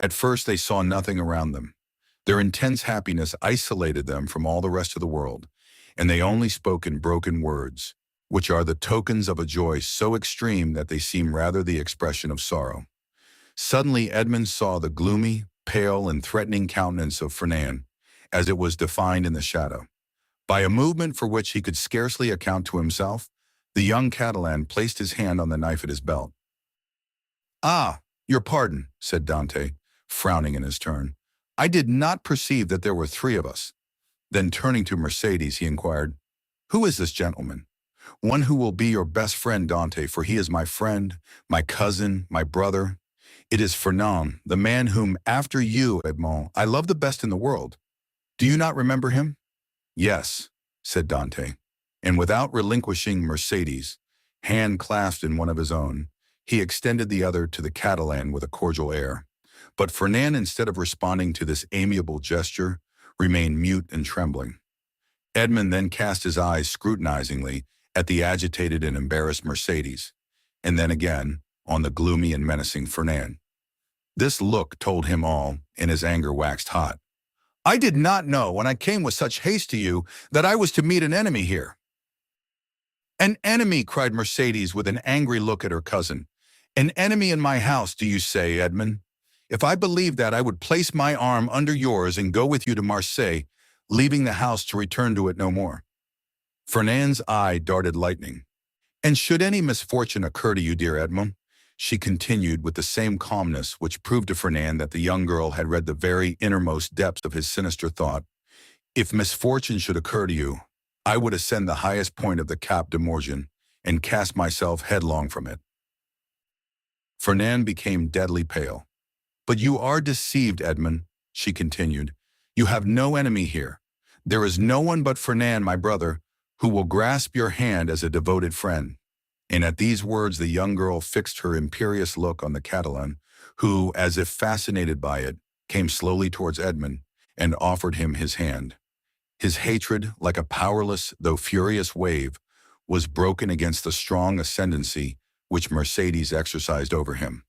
S1: At first they saw nothing around them. Their intense happiness isolated them from all the rest of the world, and they only spoke in broken words, which are the tokens of a joy so extreme that they seem rather the expression of sorrow. Suddenly Edmond saw the gloomy, pale, and threatening countenance of Fernand, as it was defined in the shadow. By a movement for which he could scarcely account to himself, the young Catalan placed his hand on the knife at his belt. "Ah, your pardon," said Dantès, frowning in his turn. "I did not perceive that there were three of us." Then turning to Mercédès, he inquired, "Who is this gentleman?" "One who will be your best friend, Dantès, for he is my friend, my cousin, my brother. It is Fernand, the man whom, after you, Edmond, I love the best in the world. Do you not remember him?" "Yes," said Dantès, and without relinquishing Mercédès, hand clasped in one of his own, he extended the other to the Catalan with a cordial air. But Fernand, instead of responding to this amiable gesture, remained mute and trembling. Edmond then cast his eyes scrutinizingly at the agitated and embarrassed Mercédès, and then again on the gloomy and menacing Fernand. This look told him all, and his anger waxed hot. "I did not know, when I came with such haste to you, that I was to meet an enemy here." "An enemy!" cried Mercédès with an angry look at her cousin. "An enemy in my house, do you say, Edmond? If I believed that, I would place my arm under yours and go with you to Marseille, leaving the house to return to it no more." Fernand's eye darted lightning. "And should any misfortune occur to you, dear Edmond," she continued with the same calmness which proved to Fernand that the young girl had read the very innermost depths of his sinister thought, "if misfortune should occur to you, I would ascend the highest point of the Cap de Morgan and cast myself headlong from it." Fernand became deadly pale. "But you are deceived, Edmond," she continued. "You have no enemy here. There is no one but Fernand, my brother, who will grasp your hand as a devoted friend." And at these words the young girl fixed her imperious look on the Catalan, who, as if fascinated by it, came slowly towards Edmond and offered him his hand. His hatred, like a powerless though furious wave, was broken against the strong ascendancy which Mercédès exercised over him.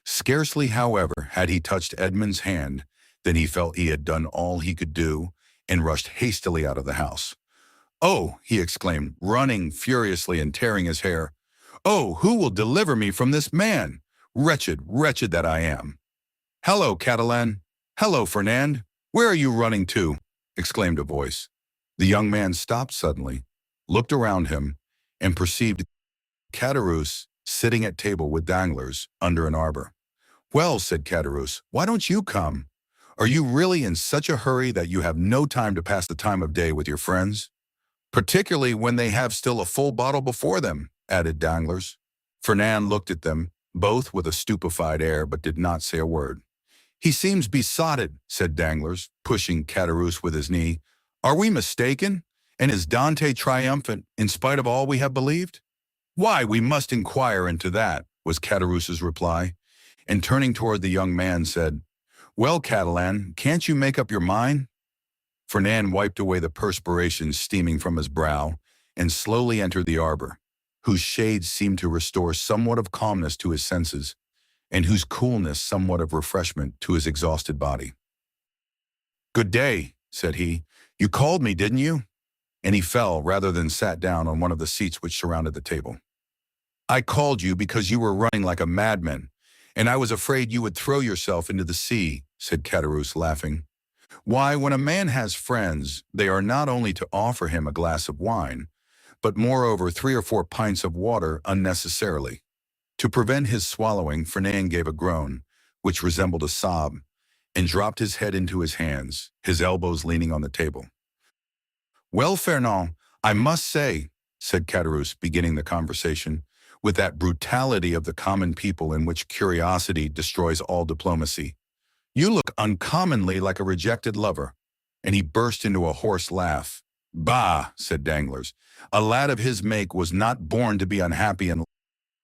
S1: Scarcely, however, had he touched Edmond's hand than he felt he had done all he could do, and rushed hastily out of the house. "Oh!" he exclaimed, running furiously and tearing his hair. "Oh, who will deliver me from this man? Wretched, wretched that I am!" "Hello, Catalan! Hello, Fernand! Where are you running to?" exclaimed a voice. The young man stopped suddenly, looked around him, and perceived Caderousse sitting at table with Danglars under an arbor. "Well," said Caderousse, "why don't you come? Are you really in such a hurry that you have no time to pass the time of day with your friends?" "Particularly when they have still a full bottle before them," added Danglars. Fernand looked at them, both with a stupefied air, but did not say a word. "He seems besotted," said Danglars, pushing Caderousse with his knee. "Are we mistaken? And is Dantès triumphant, in spite of all we have believed?" "Why, we must inquire into that," was Caderousse's reply, and turning toward the young man said, "Well, Catalan, can't you make up your mind?" Fernand wiped away the perspiration steaming from his brow and slowly entered the arbor, whose shades seemed to restore somewhat of calmness to his senses, and whose coolness somewhat of refreshment to his exhausted body. "Good day," said he. You called me, didn't you? And he fell rather than sat down on one of the seats which surrounded the table. I called you because you were running like a madman, and I was afraid you would throw yourself into the sea, said Caderousse, laughing. Why, when a man has friends, they are not only to offer him a glass of wine, but moreover 3 or 4 pints of water unnecessarily. To prevent his swallowing, Fernand gave a groan, which resembled a sob, and dropped his head into his hands, his elbows leaning on the table. Well, Fernand, I must say, said Caderousse, beginning the conversation, with that brutality of the common people in which curiosity destroys all diplomacy, you look uncommonly like a rejected lover. And he burst into a hoarse laugh. Bah, said Danglars, a lad of his make was not born to be unhappy in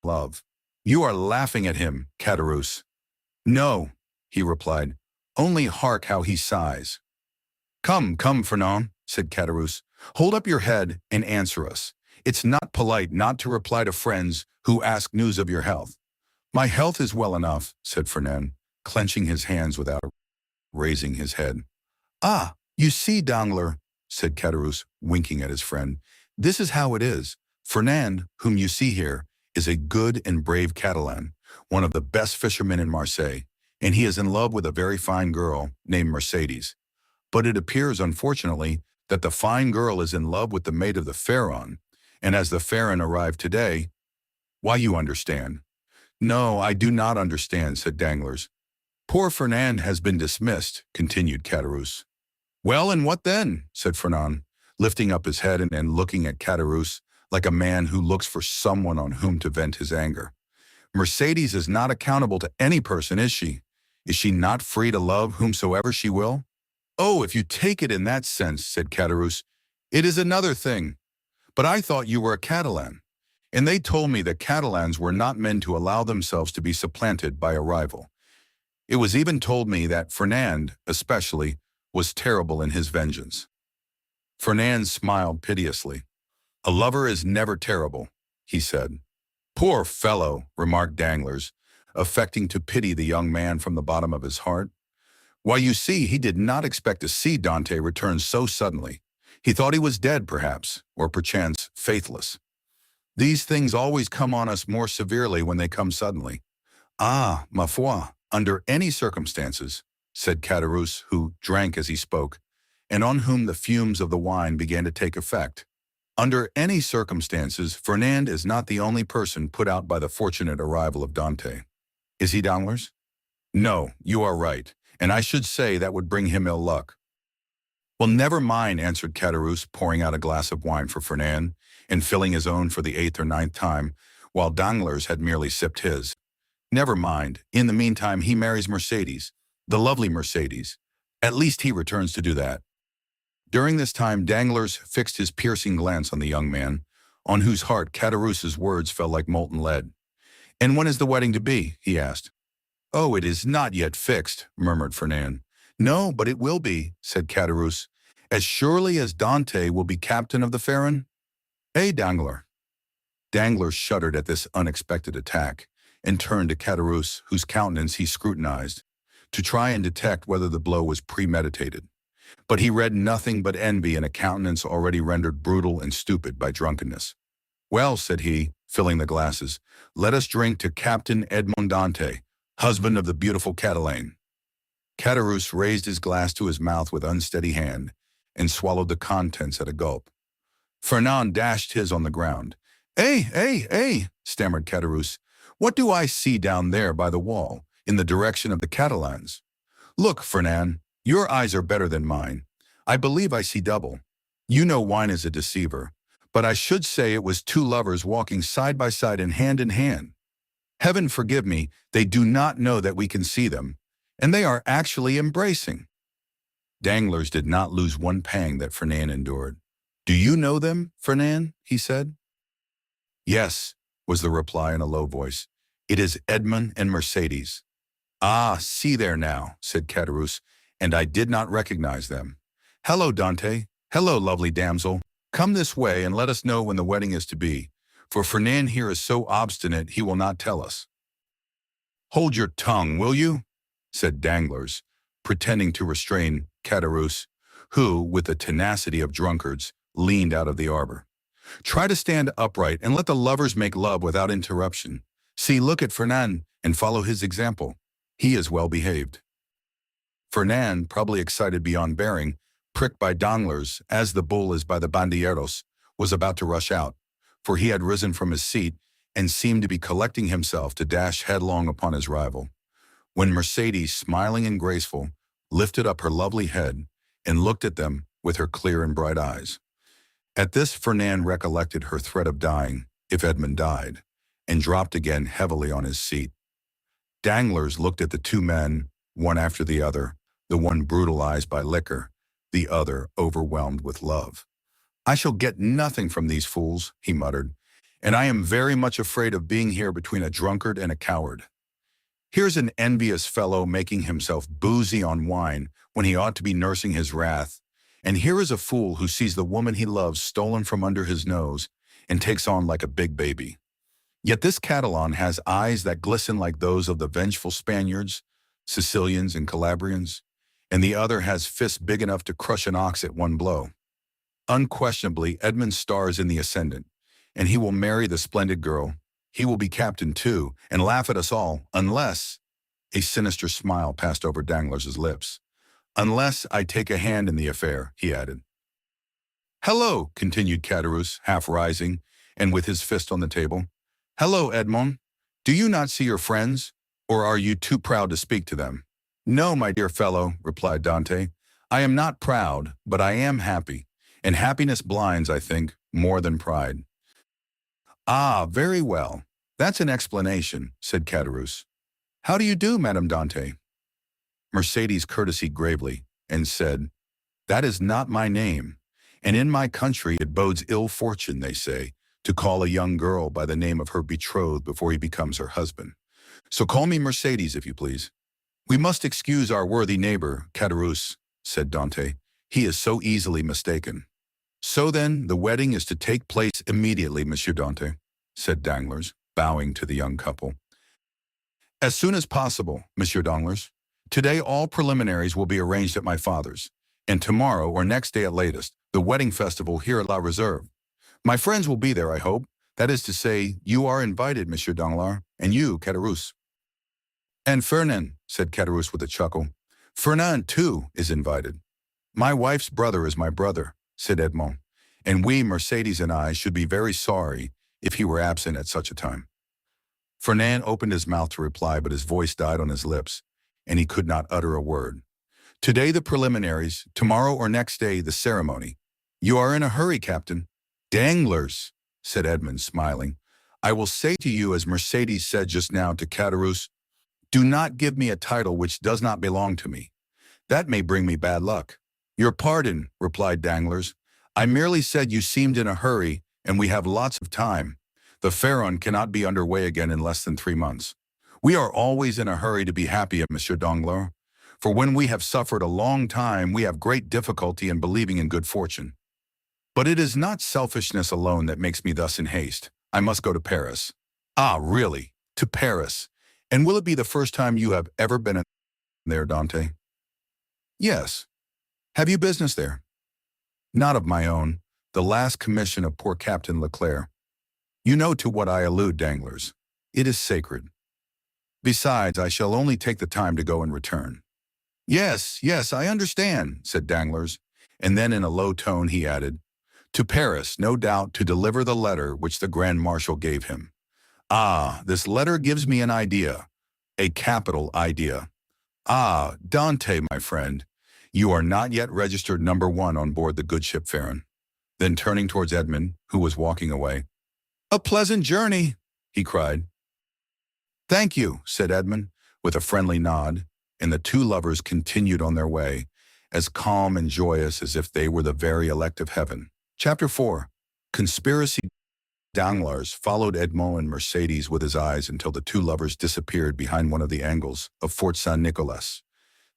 S1: love. You are laughing at him, Caderousse. No, he replied, only hark how he sighs. Come, come, Fernand, said Caderousse, hold up your head and answer us. It's not polite not to reply to friends who ask news of your health. My health is well enough, said Fernand, clenching his hands without raising his head. Ah, you see, Danglars, said Caderousse, winking at his friend, this is how it is. Fernand, whom you see here, is a good and brave Catalan, one of the best fishermen in Marseille, and he is in love with a very fine girl named Mercédès. But it appears, unfortunately, that the fine girl is in love with the mate of the Pharaon, and as the Pharaon arrived today, why, you understand. No, I do not understand, said Danglars. Poor Fernand has been dismissed, continued Caderousse. Well, and what then, said Fernand, lifting up his head and looking at Caderousse like a man who looks for someone on whom to vent his anger. Mercédès is not accountable to any person, is she? Is she not free to love whomsoever she will? Oh, if you take it in that sense, said Caderousse, it is another thing. But I thought you were a Catalan, and they told me that Catalans were not men to allow themselves to be supplanted by a rival. It was even told me that Fernand, especially, was terrible in his vengeance. Fernand smiled piteously. A lover is never terrible, he said. Poor fellow, remarked Danglars, affecting to pity the young man from the bottom of his heart. Why, you see, he did not expect to see Dante return so suddenly. He thought he was dead, perhaps, or perchance faithless. These things always come on us more severely when they come suddenly. Ah, ma foi, under any circumstances, said Caderousse, who drank as he spoke, and on whom the fumes of the wine began to take effect. Under any circumstances, Fernand is not the only person put out by the fortunate arrival of Dante. Is he, Danglars? No, you are right, and I should say that would bring him ill luck. Well, never mind, answered Caderousse, pouring out a glass of wine for Fernand, and filling his own for the 8th or 9th time, while Danglars had merely sipped his. Never mind. In the meantime, he marries Mercédès, the lovely Mercédès. At least he returns to do that. During this time, Danglars fixed his piercing glance on the young man, on whose heart Caderousse's words fell like molten lead. And when is the wedding to be? He asked. Oh, it is not yet fixed, murmured Fernand. No, but it will be, said Caderousse, as surely as Dante will be captain of the Pharaon. Eh, Danglars? Danglars shuddered at this unexpected attack, and turned to Caderousse, whose countenance he scrutinized, to try and detect whether the blow was premeditated. But he read nothing but envy in a countenance already rendered brutal and stupid by drunkenness. Well, said he, filling the glasses, let us drink to Captain Edmond Dantès, husband of the beautiful Catalane. Caderousse raised his glass to his mouth with unsteady hand, and swallowed the contents at a gulp. Fernand dashed his on the ground. Eh, stammered Caderousse. What do I see down there by the wall, in the direction of the Catalans? Look, Fernand, your eyes are better than mine. I believe I see double. You know wine is a deceiver, but I should say it was 2 lovers walking side by side and hand in hand. Heaven forgive me, they do not know that we can see them, and they are actually embracing. Danglars did not lose one pang that Fernand endured. Do you know them, Fernand? He said. Yes, was the reply in a low voice. It is Edmond and Mercédès. Ah, see there now, said Caderousse, and I did not recognize them. Hello, Dante. Hello, lovely damsel. Come this way and let us know when the wedding is to be, for Fernand here is so obstinate he will not tell us. Hold your tongue, will you? Said Danglars, pretending to restrain Caderousse, who, with the tenacity of drunkards, leaned out of the arbor. Try to stand upright and let the lovers make love without interruption. See, look at Fernand and follow his example. He is well behaved. Fernand, probably excited beyond bearing, pricked by Danglars as the bull is by the bandilleros, was about to rush out, for he had risen from his seat and seemed to be collecting himself to dash headlong upon his rival, when Mercédès, smiling and graceful, lifted up her lovely head and looked at them with her clear and bright eyes. At this Fernand recollected her threat of dying, if Edmond died, and dropped again heavily on his seat. Danglars looked at the two men, one after the other, the one brutalized by liquor, the other overwhelmed with love. "I shall get nothing from these fools," he muttered, "and I am very much afraid of being here between a drunkard and a coward. Here's an envious fellow making himself boozy on wine when he ought to be nursing his wrath, and here is a fool who sees the woman he loves stolen from under his nose and takes on like a big baby. Yet this Catalan has eyes that glisten like those of the vengeful Spaniards, Sicilians, and Calabrians, and the other has fists big enough to crush an ox at one blow. Unquestionably, Edmond's star is in the ascendant, and he will marry the splendid girl. He will be captain too, and laugh at us all, unless—" a sinister smile passed over Danglars' lips. "Unless I take a hand in the affair," he added. "Hello," continued Caderousse, half rising, and with his fist on the table. "Hello, Edmond. Do you not see your friends, or are you too proud to speak to them?" "No, my dear fellow," replied Dantès. "I am not proud, but I am happy, and happiness blinds, I think, more than pride." "Ah, very well. That's an explanation," said Caderousse. "How do you do, Madame Dantès?" Mercédès courtesied gravely, and said, "That is not my name, and in my country it bodes ill fortune, they say, to call a young girl by the name of her betrothed before he becomes her husband. So call me Mercédès, if you please." "We must excuse our worthy neighbor, Caderousse," said Dantès. "He is so easily mistaken." "So then, the wedding is to take place immediately, Monsieur Dantès," said Danglars, bowing to the young couple. "As soon as possible, Monsieur Danglars. Today all preliminaries will be arranged at my father's, and tomorrow or next day at latest, the wedding festival here at La Réserve. My friends will be there, I hope. That is to say, you are invited, Monsieur Danglars, and you, Caderousse." "And Fernand," said Caderousse with a chuckle. "Fernand, too, is invited." "My wife's brother is my brother," said Edmond, "and we, Mercédès and I, should be very sorry if he were absent at such a time." Fernand opened his mouth to reply, but his voice died on his lips, and he could not utter a word. "Today the preliminaries, tomorrow or next day the ceremony. You are in a hurry, Captain." "Danglars," said Edmond, smiling, "I will say to you as Mercédès said just now to Caderousse, do not give me a title which does not belong to me. That may bring me bad luck." "Your pardon," replied Danglars. "I merely said you seemed in a hurry, and we have lots of time. The Pharaon cannot be underway again in less than 3 months. We are always in a hurry to be happy, Monsieur Danglars, for when we have suffered a long time, we have great difficulty in believing in good fortune. But it is not selfishness alone that makes me thus in haste. I must go to Paris." "Ah, really? To Paris? And will it be the first time you have ever been there, Dantès?" "Yes. Have you business there?" "Not of my own. The last commission of poor Captain Leclerc. You know to what I allude, Danglars. It is sacred. Besides, I shall only take the time to go and return." Yes, I understand," said Danglars, and then in a low tone he added, "To Paris, no doubt, to deliver the letter which the Grand Marshal gave him. Ah, this letter gives me an idea, a capital idea. Ah, Dantès, my friend, you are not yet registered number 1 on board the good ship Pharaon." Then turning towards Edmond, who was walking away, "A pleasant journey," he cried. "Thank you," said Edmond, with a friendly nod, and the two lovers continued on their way, as calm and joyous as if they were the very elect of heaven. Chapter 4. Conspiracy. Danglars followed Edmond and Mercédès with his eyes until the two lovers disappeared behind one of the angles of Fort Saint-Nicolas.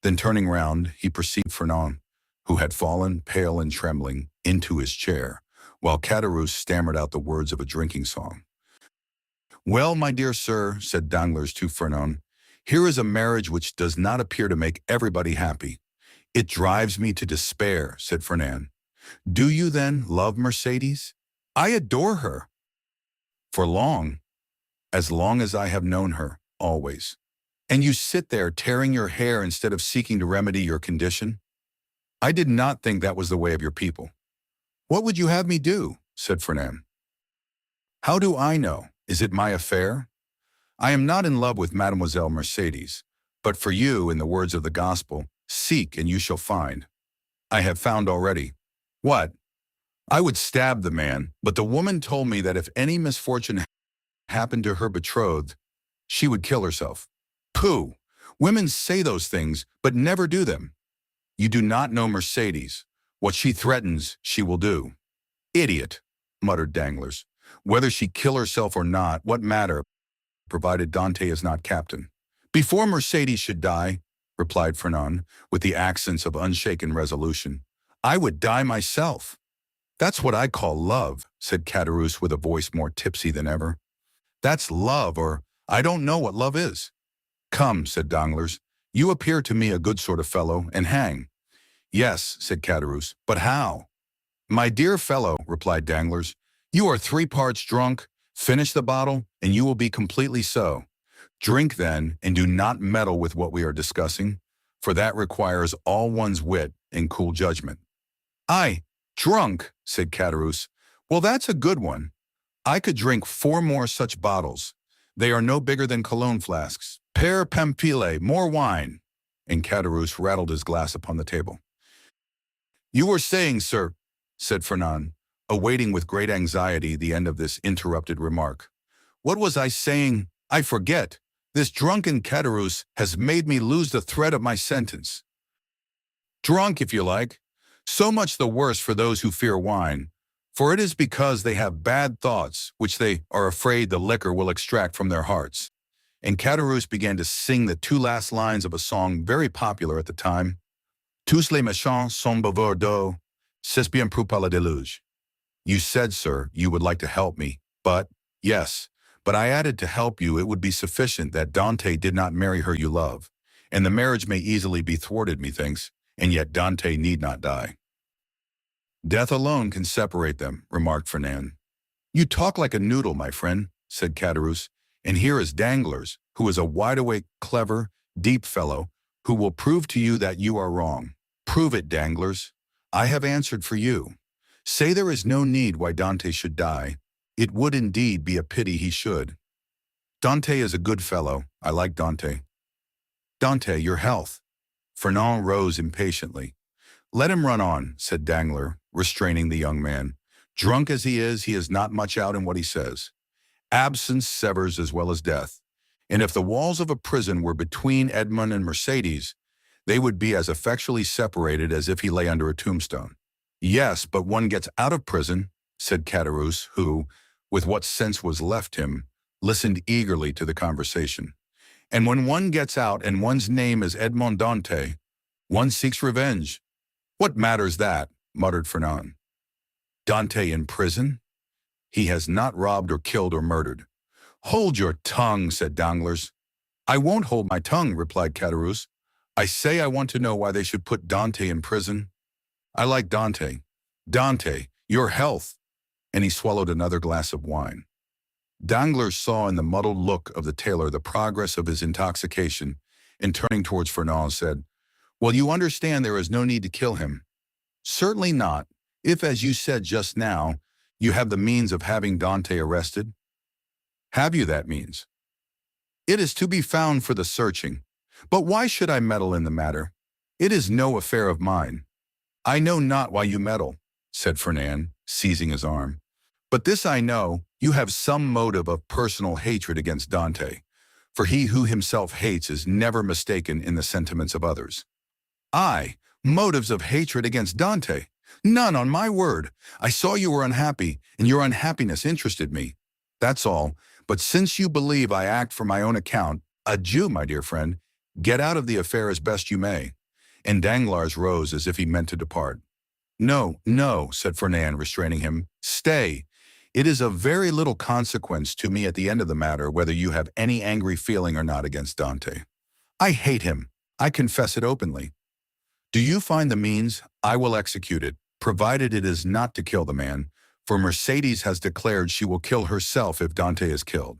S1: Then turning round, he perceived Fernand, who had fallen, pale and trembling, into his chair, while Caderousse stammered out the words of a drinking song. "Well, my dear sir," said Danglars to Fernand, "here is a marriage which does not appear to make everybody happy. It drives me to despair, said Fernand. Do you then love Mercédès? I adore her. For as long as I have known her, always. And you sit there tearing your hair instead of seeking to remedy your condition? I did not think that was the way of your people. What would you have me do? Said Fernand. How do I know? Is it my affair? I am not in love with Mademoiselle Mercédès, but for you, in the words of the gospel, seek and you shall find. I have found already. What? I would stab the man, but the woman told me that if any misfortune happened to her betrothed, she would kill herself. Pooh! Women say those things, but never do them. You do not know Mercédès. What she threatens, she will do. Idiot, muttered Danglars. Whether she kill herself or not, what matter, provided Dantès is not captain? Before Mercédès should die, replied Fernand, with the accents of unshaken resolution, I would die myself. That's what I call love, said Caderousse with a voice more tipsy than ever. That's love, or I don't know what love is. Come, said Danglars, you appear to me a good sort of fellow, and hang. Yes, said Caderousse, but how? My dear fellow, replied Danglars, you are 3 parts drunk. Finish the bottle, and you will be completely so. Drink then, and do not meddle with what we are discussing, for that requires all one's wit and cool judgment. I, drunk, said Caderousse. Well, that's a good one. I could drink 4 more such bottles. They are no bigger than cologne flasks. Père Pamphile, more wine. And Caderousse rattled his glass upon the table. You were saying, sir, said Fernand, awaiting with great anxiety the end of this interrupted remark. What was I saying? I forget. This drunken Caderousse has made me lose the thread of my sentence. Drunk, if you like. So much the worse for those who fear wine, for it is because they have bad thoughts which they are afraid the liquor will extract from their hearts. And Caderousse began to sing the 2 last lines of a song very popular at the time. Tous les méchants sont buveurs d'eau, c'est bien pour le déluge. You said, sir, you would like to help me, but, yes, but I added to help you it would be sufficient that Dantès did not marry her you love, and the marriage may easily be thwarted, methinks, and yet Dantès need not die. Death alone can separate them, remarked Fernand. You talk like a noodle, my friend, said Caderousse, and here is Danglars, who is a wide-awake, clever, deep fellow, who will prove to you that you are wrong. Prove it, Danglars. I have answered for you. Say there is no need why Dantès should die. It would indeed be a pity he should. Dantès is a good fellow. I like Dantès. Dantès, your health. Fernand rose impatiently. Let him run on, said Danglars, restraining the young man. Drunk as he is not much out in what he says. Absence severs as well as death. And if the walls of a prison were between Edmond and Mercédès, they would be as effectually separated as if he lay under a tombstone. Yes, but one gets out of prison, said Caderousse, who, with what sense was left him, listened eagerly to the conversation. And when one gets out and one's name is Edmond Dantès, one seeks revenge. What matters that? Muttered Fernand. Dantès in prison? He has not robbed or killed or murdered. Hold your tongue, said Danglars. I won't hold my tongue, replied Caderousse. I say I want to know why they should put Dantès in prison. I like Dantès. Dantès, your health. And he swallowed another glass of wine. Danglars saw in the muddled look of the tailor the progress of his intoxication, and turning towards Fernand said, Well, you understand there is no need to kill him. Certainly not, if, as you said just now, you have the means of having Dantès arrested. Have you that means? It is to be found for the searching. But why should I meddle in the matter? It is no affair of mine. I know not why you meddle, said Fernand, seizing his arm. But this I know, you have some motive of personal hatred against Dantès, for he who himself hates is never mistaken in the sentiments of others. I, motives of hatred against Dantès? None, on my word. I saw you were unhappy, and your unhappiness interested me. That's all. But since you believe I act for my own account, adieu, my dear friend. Get out of the affair as best you may. And Danglars rose as if he meant to depart. No, no, said Fernand, restraining him. Stay. It is of very little consequence to me at the end of the matter whether you have any angry feeling or not against Dantès. I hate him. I confess it openly. Do you find the means? I will execute it, provided it is not to kill the man, for Mercédès has declared she will kill herself if Dante is killed.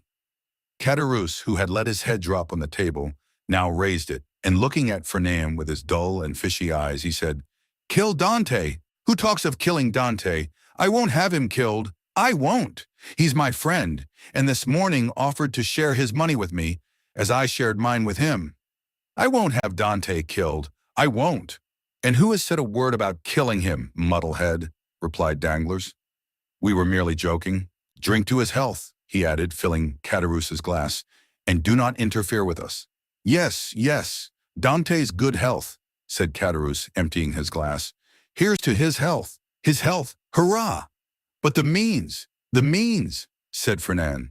S1: Caderousse, who had let his head drop on the table, now raised it, and looking at Fernand with his dull and fishy eyes, he said, "Kill Dante! Who talks of killing Dante? I won't have him killed. I won't. He's my friend, and this morning offered to share his money with me, as I shared mine with him. I won't have Dante killed. I won't." "And who has said a word about killing him, muddlehead?" replied Danglars. "We were merely joking. Drink to his health," he added, filling Caderousse's glass, "and do not interfere with us." "Yes, yes, Dante's good health," said Caderousse, emptying his glass. "Here's to his health, hurrah!" "But the means, said Fernand.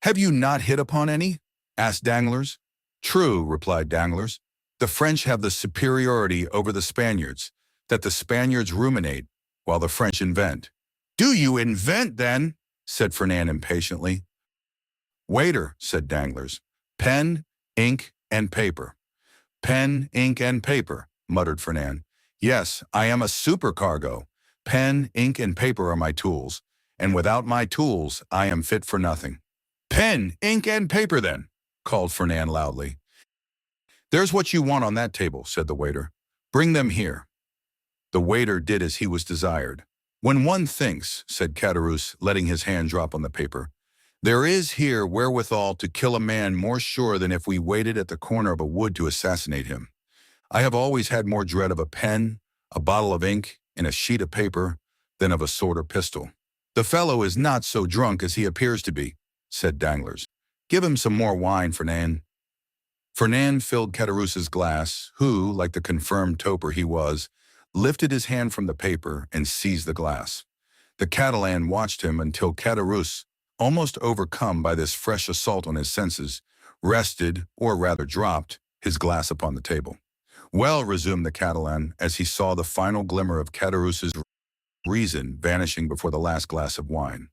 S1: "Have you not hit upon any?" asked Danglars. "True," replied Danglars. "The French have the superiority over the Spaniards, that the Spaniards ruminate, while the French invent." "Do you invent, then?" said Fernand impatiently. "Waiter," said Danglars, "pen, ink, and paper." "Pen, ink, and paper," muttered Fernand. "Yes, I am a supercargo. Pen, ink, and paper are my tools, and without my tools I am fit for nothing." "Pen, ink, and paper, then," called Fernand loudly. "There's what you want on that table," said the waiter. "Bring them here." The waiter did as he was desired. "When one thinks," said Caderousse, letting his hand drop on the paper, "there is here wherewithal to kill a man more sure than if we waited at the corner of a wood to assassinate him. I have always had more dread of a pen, a bottle of ink, and a sheet of paper than of a sword or pistol." "The fellow is not so drunk as he appears to be," said Danglars. "Give him some more wine, Fernand." Fernand filled Caderousse's glass, who, like the confirmed toper he was, lifted his hand from the paper and seized the glass. The Catalan watched him until Caderousse, almost overcome by this fresh assault on his senses, rested, or rather dropped, his glass upon the table. "Well," resumed the Catalan, as he saw the final glimmer of Caderousse's reason vanishing before the last glass of wine.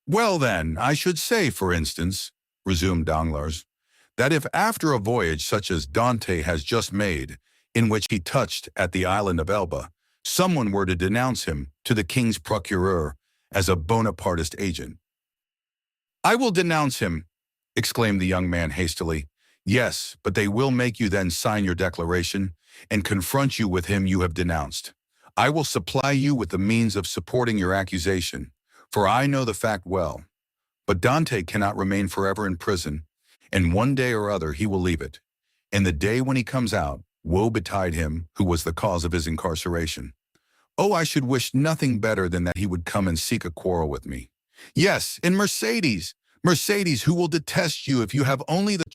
S1: "Well, then, I should say, for instance," resumed Danglars, "that if after a voyage such as Dante has just made, in which he touched at the island of Elba, someone were to denounce him to the king's procureur as a Bonapartist agent." "I will denounce him," exclaimed the young man hastily. "Yes, but they will make you then sign your declaration, and confront you with him you have denounced. I will supply you with the means of supporting your accusation, for I know the fact well. But Dante cannot remain forever in prison, and one day or other he will leave it. And the day when he comes out, woe betide him who was the cause of his incarceration. Oh, I should wish nothing better than that he would come and seek a quarrel with me. Yes, and Mercédès, who will detest you if you have only the—"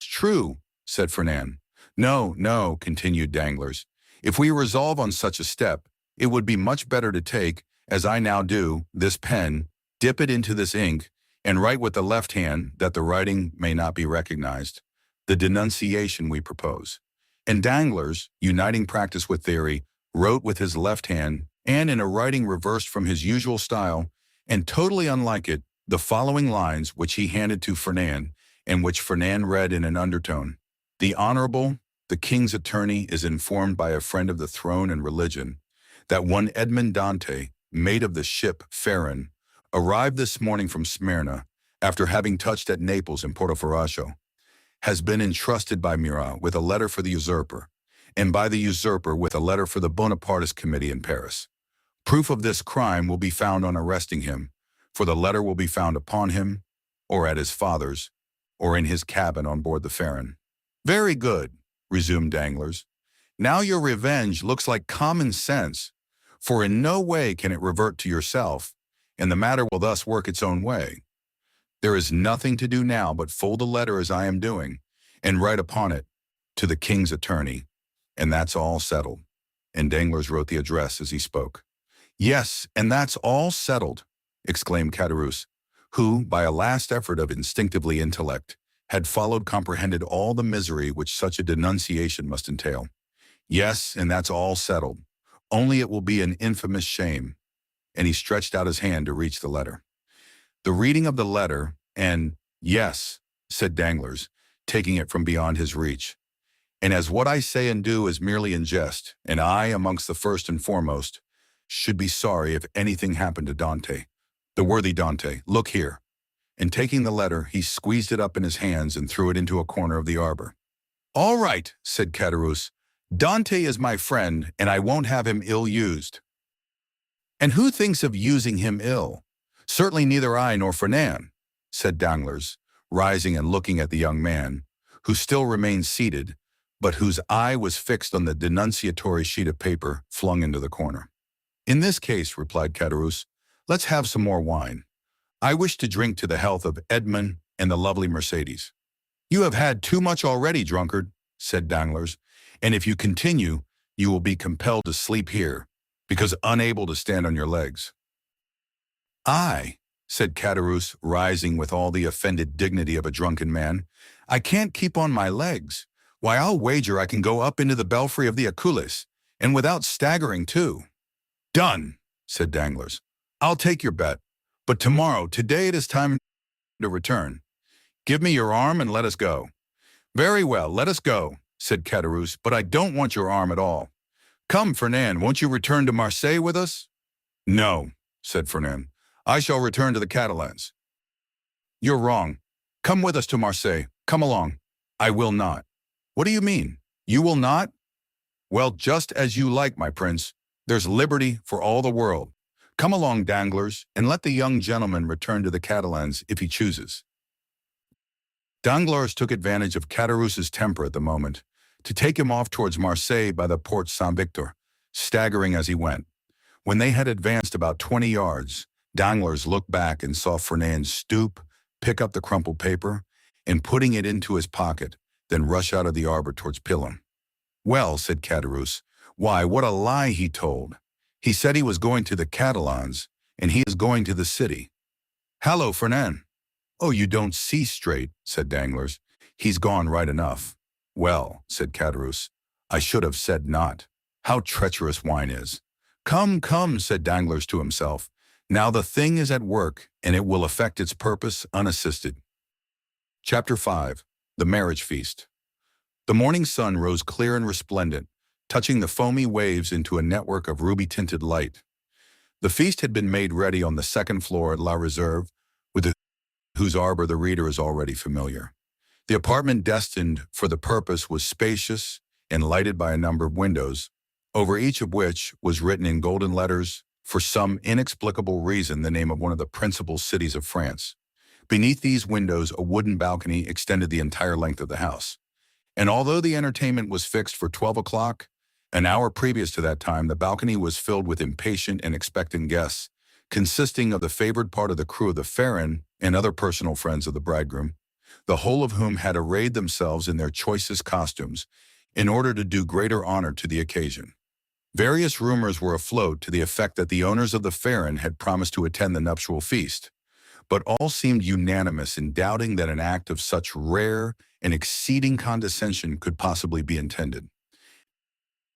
S1: "True," said Fernand. "No, no," continued Danglars. "If we resolve on such a step, it would be much better to take, as I now do, this pen, dip it into this ink, and write with the left hand, that the writing may not be recognized, the denunciation we propose." And Danglars, uniting practice with theory, wrote with his left hand, and in a writing reversed from his usual style, and totally unlike it, the following lines which he handed to Fernand, and which Fernand read in an undertone. "The Honorable, the King's Attorney, is informed by a friend of the throne and religion, that one Edmond Dantès, mate of the ship Farron, arrived this morning from Smyrna, after having touched at Naples and Portoferracio, has been entrusted by Murat with a letter for the usurper, and by the usurper with a letter for the Bonapartist committee in Paris. Proof of this crime will be found on arresting him, for the letter will be found upon him, or at his father's, or in his cabin on board the Farron." "Very good," resumed Danglars. "Now your revenge looks like common sense, for in no way can it revert to yourself, and the matter will thus work its own way. There is nothing to do now but fold the letter as I am doing, and write upon it, 'To the King's Attorney,' and that's all settled." And Danglars wrote the address as he spoke. "Yes, and that's all settled," exclaimed Caderousse, who, by a last effort of instinctively intellect, had comprehended all the misery which such a denunciation must entail. "Yes, and that's all settled. Only it will be an infamous shame." And he stretched out his hand to reach the letter. The reading of the letter, and "Yes," said Danglars, taking it from beyond his reach. And as what I say and do is merely in jest, and I, amongst the first and foremost, should be sorry if anything happened to Dante. The worthy Dante, look here. And taking the letter, he squeezed it up in his hands and threw it into a corner of the arbor. All right, said Caderousse. Dante is my friend, and I won't have him ill-used. And who thinks of using him ill? Certainly neither I nor Fernand, said Danglars, rising and looking at the young man, who still remained seated, but whose eye was fixed on the denunciatory sheet of paper flung into the corner. In this case, replied Caderousse, let's have some more wine. I wish to drink to the health of Edmond and the lovely Mercédès. You have had too much already, drunkard, said Danglars, and if you continue, you will be compelled to sleep here, because unable to stand on your legs. I, said Caderousse, rising with all the offended dignity of a drunken man, I can't keep on my legs. Why, I'll wager I can go up into the belfry of the Acules, and without staggering too. Done, said Danglars. I'll take your bet, but today it is time to return. Give me your arm and let us go. Very well, let us go, said Caderousse, but I don't want your arm at all. Come, Fernand, won't you return to Marseille with us? No, said Fernand. I shall return to the Catalans. You're wrong. Come with us to Marseille. Come along. I will not. What do you mean? You will not? Well, just as you like, my prince. There's liberty for all the world. Come along, Danglars, and let the young gentleman return to the Catalans if he chooses. Danglars took advantage of Caderousse's temper at the moment to take him off towards Marseille by the Porte Saint-Victor, staggering as he went. When they had advanced about 20 yards, Danglars looked back and saw Fernand stoop, pick up the crumpled paper, and putting it into his pocket, then rush out of the arbor towards Pilon. Well, said Caderousse, why, what a lie he told. He said he was going to the Catalans, and he is going to the city. Hallo, Fernand. Oh, you don't see straight, said Danglars. He's gone right enough. Well, said Caderousse, I should have said not. How treacherous wine is. Come, come, said Danglars to himself. Now the thing is at work, and it will effect its purpose unassisted. Chapter 5. The Marriage Feast. The morning sun rose clear and resplendent, touching the foamy waves into a network of ruby-tinted light. The feast had been made ready on the second floor at La Réserve, with whose arbor the reader is already familiar. The apartment destined for the purpose was spacious and lighted by a number of windows, over each of which was written in golden letters, for some inexplicable reason, the name of one of the principal cities of France. Beneath these windows, a wooden balcony extended the entire length of the house. And although the entertainment was fixed for 12 o'clock, an hour previous to that time, the balcony was filled with impatient and expectant guests, consisting of the favored part of the crew of the Pharaon and other personal friends of the bridegroom, the whole of whom had arrayed themselves in their choicest costumes in order to do greater honor to the occasion. Various rumors were afloat to the effect that the owners of the Pharaon had promised to attend the nuptial feast, but all seemed unanimous in doubting that an act of such rare and exceeding condescension could possibly be intended.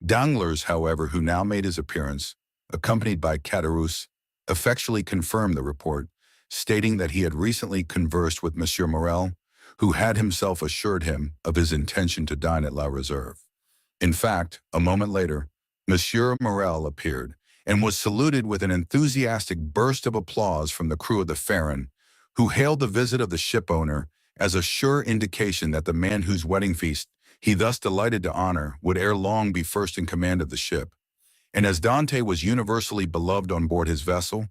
S1: Danglars, however, who now made his appearance, accompanied by Caderousse, effectually confirmed the report, stating that he had recently conversed with Monsieur Morel, who had himself assured him of his intention to dine at La Réserve. In fact, a moment later, Monsieur Morel appeared and was saluted with an enthusiastic burst of applause from the crew of the Pharaon, who hailed the visit of the ship-owner as a sure indication that the man whose wedding feast he thus delighted to honor would ere long be first in command of the ship. And as Dante was universally beloved on board his vessel,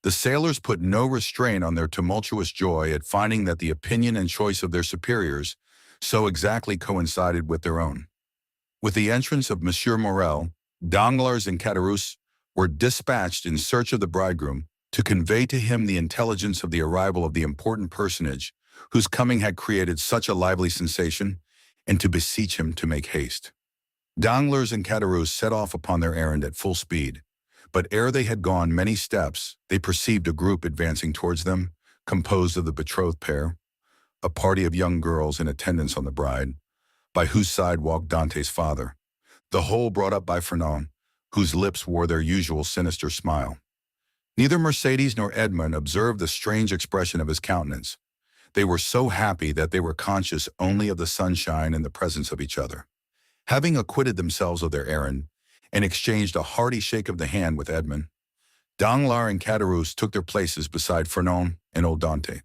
S1: the sailors put no restraint on their tumultuous joy at finding that the opinion and choice of their superiors so exactly coincided with their own. With the entrance of Monsieur Morel, Danglars and Caderousse were dispatched in search of the bridegroom to convey to him the intelligence of the arrival of the important personage whose coming had created such a lively sensation, and to beseech him to make haste. Danglars and Caderousse set off upon their errand at full speed, but ere they had gone many steps, they perceived a group advancing towards them, composed of the betrothed pair, a party of young girls in attendance on the bride, by whose side walked Dante's father, the whole brought up by Fernand, whose lips wore their usual sinister smile. Neither Mercédès nor Edmond observed the strange expression of his countenance. They were so happy that they were conscious only of the sunshine and the presence of each other. Having acquitted themselves of their errand and exchanged a hearty shake of the hand with Edmond, Danglars and Caderousse took their places beside Fernand and old Dante,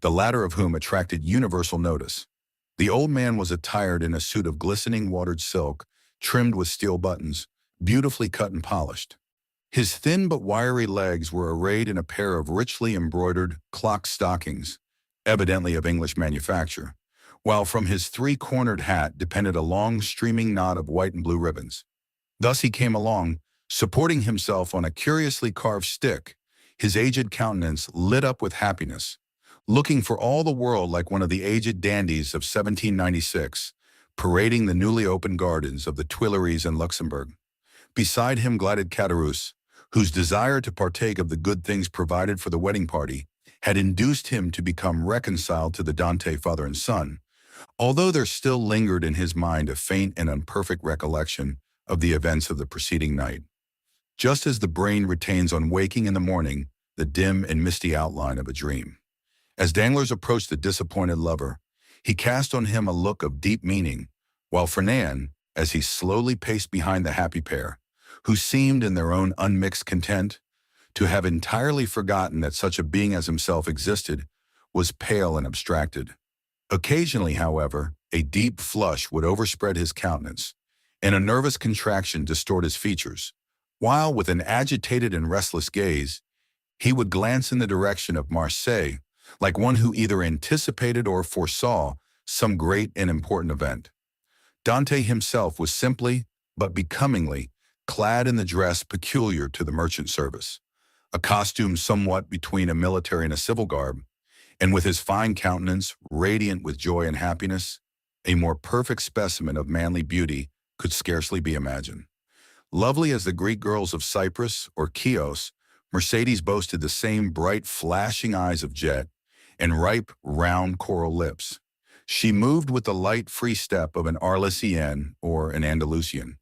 S1: the latter of whom attracted universal notice. The old man was attired in a suit of glistening watered silk, trimmed with steel buttons, beautifully cut and polished. His thin but wiry legs were arrayed in a pair of richly embroidered clock stockings, evidently of English manufacture, while from his three-cornered hat depended a long streaming knot of white and blue ribbons. Thus he came along, supporting himself on a curiously carved stick, his aged countenance lit up with happiness, looking for all the world like one of the aged dandies of 1796, parading the newly opened gardens of the Tuileries and Luxembourg. Beside him glided Caderousse, whose desire to partake of the good things provided for the wedding party had induced him to become reconciled to the Dante father and son, although there still lingered in his mind a faint and imperfect recollection of the events of the preceding night. Just as the brain retains on waking in the morning the dim and misty outline of a dream. As Danglars approached the disappointed lover, he cast on him a look of deep meaning, while Fernand, as he slowly paced behind the happy pair, who seemed in their own unmixed content to have entirely forgotten that such a being as himself existed, was pale and abstracted. Occasionally, however, a deep flush would overspread his countenance, and a nervous contraction distort his features, while with an agitated and restless gaze, he would glance in the direction of Marseilles, like one who either anticipated or foresaw some great and important event. Dante himself was simply, but becomingly, clad in the dress peculiar to the merchant service, a costume somewhat between a military and a civil garb, and with his fine countenance radiant with joy and happiness, a more perfect specimen of manly beauty could scarcely be imagined. Lovely as the Greek girls of Cyprus or Chios, Mercédès boasted the same bright, flashing eyes of jet and ripe, round coral lips. She moved with the light, free step of an Arlesienne or an Andalusian.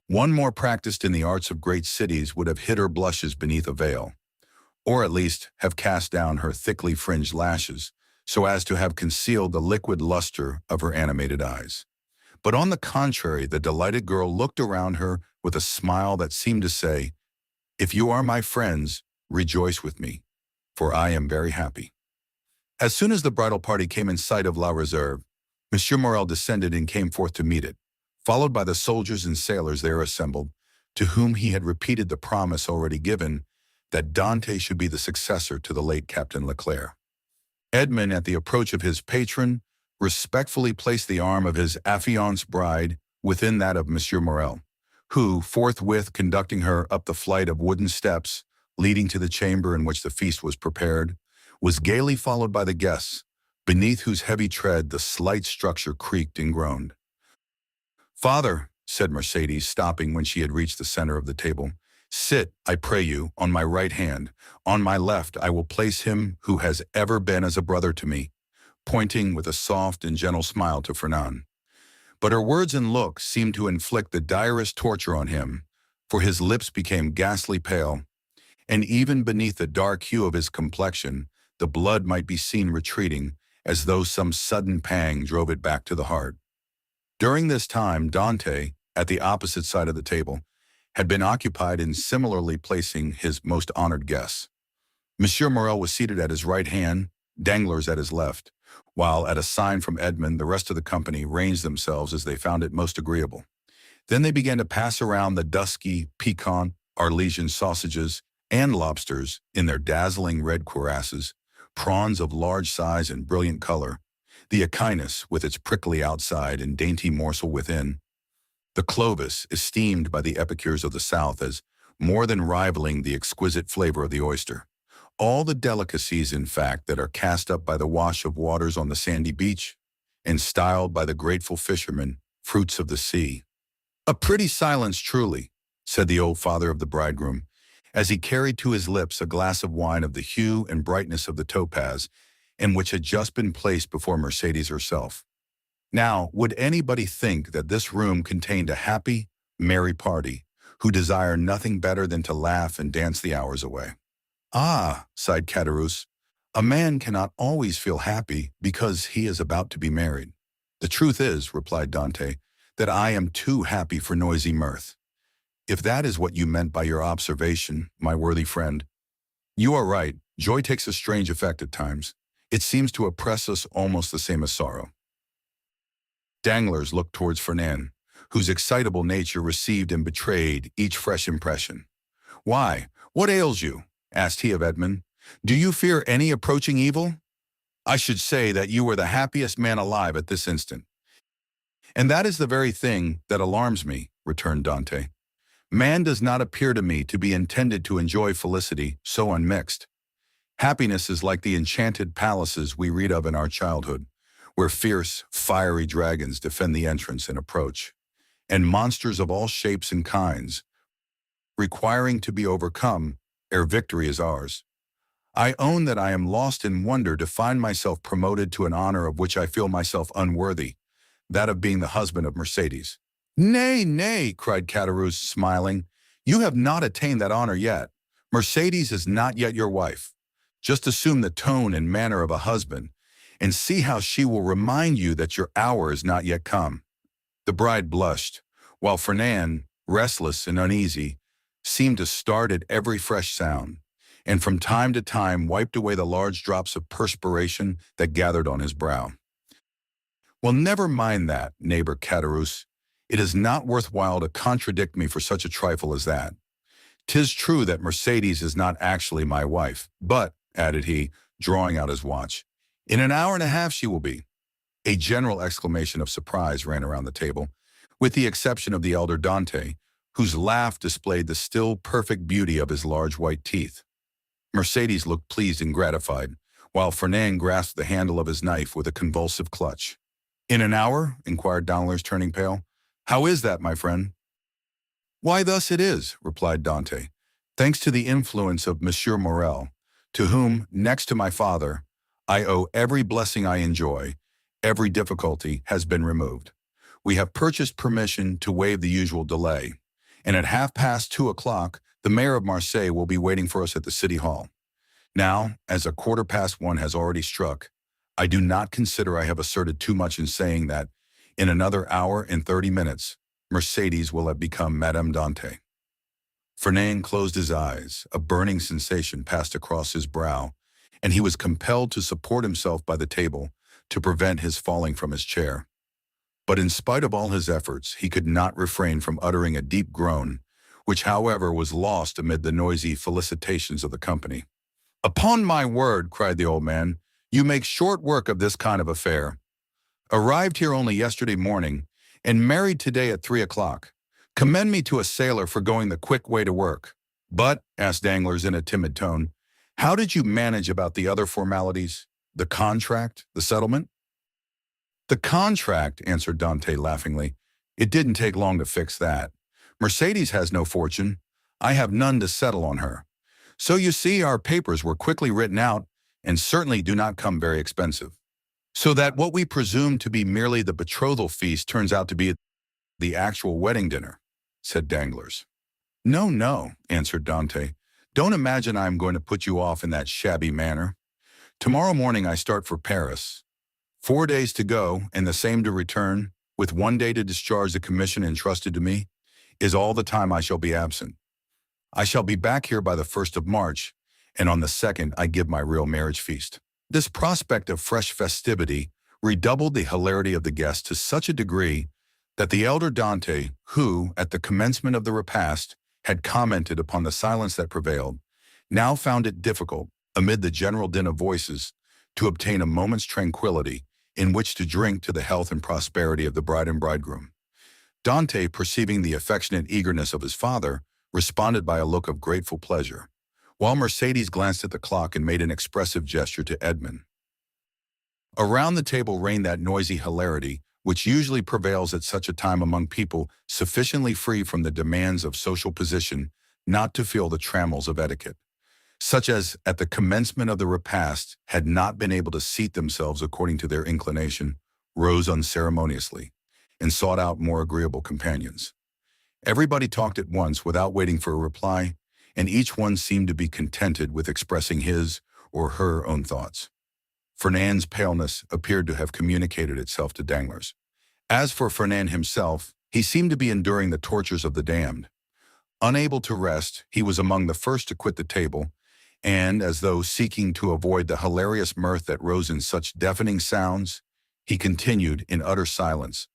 S1: One more practiced in the arts of great cities would have hid her blushes beneath a veil, or at least have cast down her thickly fringed lashes, so as to have concealed the liquid luster of her animated eyes. But on the contrary, the delighted girl looked around her with a smile that seemed to say, "If you are my friends, rejoice with me, for I am very happy." As soon as the bridal party came in sight of La Réserve, Monsieur Morrel descended and came forth to meet it, followed by the soldiers and sailors there assembled, to whom he had repeated the promise already given that Dante should be the successor to the late Captain Leclerc. Edmond, at the approach of his patron, respectfully placed the arm of his affianced bride within that of Monsieur Morrel, who, forthwith conducting her up the flight of wooden steps leading to the chamber in which the feast was prepared, was gaily followed by the guests, beneath whose heavy tread the slight structure creaked and groaned. "Father," said Mercédès, stopping when she had reached the center of the table, "sit, I pray you, on my right hand. On my left I will place him who has ever been as a brother to me," pointing with a soft and gentle smile to Fernand. But her words and look seemed to inflict the direst torture on him, for his lips became ghastly pale, and even beneath the dark hue of his complexion, the blood might be seen retreating, as though some sudden pang drove it back to the heart. During this time, Dante, at the opposite side of the table, had been occupied in similarly placing his most honored guests. Monsieur Morrel was seated at his right hand, Danglars at his left, while at a sign from Edmond the rest of the company ranged themselves as they found it most agreeable. Then they began to pass around the dusky, piquant, Arlesian sausages and lobsters in their dazzling red cuirasses, prawns of large size and brilliant color, the echinus with its prickly outside and dainty morsel within, the clovis, esteemed by the epicures of the South as more than rivaling the exquisite flavor of the oyster. All the delicacies, in fact, that are cast up by the wash of waters on the sandy beach and styled by the grateful fishermen fruits of the sea. "A pretty silence, truly," said the old father of the bridegroom, as he carried to his lips a glass of wine of the hue and brightness of the topaz, and which had just been placed before Mercédès herself. Now, would anybody think that this room contained a happy, merry party, who desire nothing better than to laugh and dance the hours away? "Ah," sighed Caderousse, "a man cannot always feel happy because he is about to be married." "The truth is," replied Dante, that I am too happy for noisy mirth. If that is what you meant by your observation, my worthy friend, you are right. Joy takes a strange effect at times. It seems to oppress us almost the same as sorrow. Danglars looked towards Fernand, whose excitable nature received and betrayed each fresh impression. "Why, what ails you?" asked he of Edmond. "Do you fear any approaching evil?" "I should say that you are the happiest man alive at this instant." "And that is the very thing that alarms me," returned Dante. "Man does not appear to me to be intended to enjoy felicity so unmixed. Happiness is like the enchanted palaces we read of in our childhood, where fierce, fiery dragons defend the entrance and approach, and monsters of all shapes and kinds, requiring to be overcome ere victory is ours. I own that I am lost in wonder to find myself promoted to an honor of which I feel myself unworthy, that of being the husband of Mercédès." "Nay, nay," cried Caderousse, smiling. "You have not attained that honor yet. Mercédès is not yet your wife. Just assume the tone and manner of a husband, and see how she will remind you that your hour is not yet come." The bride blushed, while Fernand, restless and uneasy, seemed to start at every fresh sound, and from time to time wiped away the large drops of perspiration that gathered on his brow. "Well, never mind that, neighbor Caderousse. It is not worthwhile to contradict me for such a trifle as that. 'Tis true that Mercédès is not actually my wife, but," added he, drawing out his watch, "in an hour and a half she will be." A general exclamation of surprise ran around the table, with the exception of the elder Dante, whose laugh displayed the still perfect beauty of his large white teeth. Mercédès looked pleased and gratified, while Fernand grasped the handle of his knife with a convulsive clutch. "In an hour?" inquired Danglars, turning pale. "How is that, my friend?" "Why, thus it is," replied Dante. "Thanks to the influence of Monsieur Morrel, to whom, next to my father, I owe every blessing I enjoy, every difficulty has been removed. We have purchased permission to waive the usual delay, and at 2:30 the mayor of Marseille will be waiting for us at the city hall. Now, as 1:15 has already struck, I do not consider I have asserted too much in saying that, in another hour and 30 minutes, Mercédès will have become Madame Dante." Fernand closed his eyes, a burning sensation passed across his brow, and he was compelled to support himself by the table to prevent his falling from his chair. But in spite of all his efforts, he could not refrain from uttering a deep groan, which, however, was lost amid the noisy felicitations of the company. "Upon my word," cried the old man, "you make short work of this kind of affair. Arrived here only yesterday morning, and married today at 3:00. Commend me to a sailor for going the quick way to work." "But," asked Danglars in a timid tone, "how did you manage about the other formalities? The contract, the settlement?" "The contract," answered Dante laughingly. "It didn't take long to fix that. Mercédès has no fortune. I have none to settle on her. So you see, our papers were quickly written out and certainly do not come very expensive. So that what we presume to be merely the betrothal feast turns out to be the actual wedding dinner," said Danglars. "No, no," answered Dante. "Don't imagine I am going to put you off in that shabby manner. Tomorrow morning I start for Paris. 4 days to go and the same to return, with 1 day to discharge the commission entrusted to me, is all the time I shall be absent. I shall be back here by the 1st of March, and on the 2nd I give my real marriage feast." This prospect of fresh festivity redoubled the hilarity of the guests to such a degree that the elder Dante, who, at the commencement of the repast, had commented upon the silence that prevailed, now found it difficult, amid the general din of voices, to obtain a moment's tranquility in which to drink to the health and prosperity of the bride and bridegroom. Dante, perceiving the affectionate eagerness of his father, responded by a look of grateful pleasure, while Mercédès glanced at the clock and made an expressive gesture to Edmond. Around the table reigned that noisy hilarity which usually prevails at such a time among people sufficiently free from the demands of social position not to feel the trammels of etiquette, such as at the commencement of the repast had not been able to seat themselves according to their inclination, rose unceremoniously, and sought out more agreeable companions. Everybody talked at once without waiting for a reply, and each one seemed to be contented with expressing his or her own thoughts. Fernand's paleness appeared to have communicated itself to Danglars. As for Fernand himself, he seemed to be enduring the tortures of the damned. Unable to rest, he was among the first to quit the table, and, as though seeking to avoid the hilarious mirth that rose in such deafening sounds, he continued, in utter silence,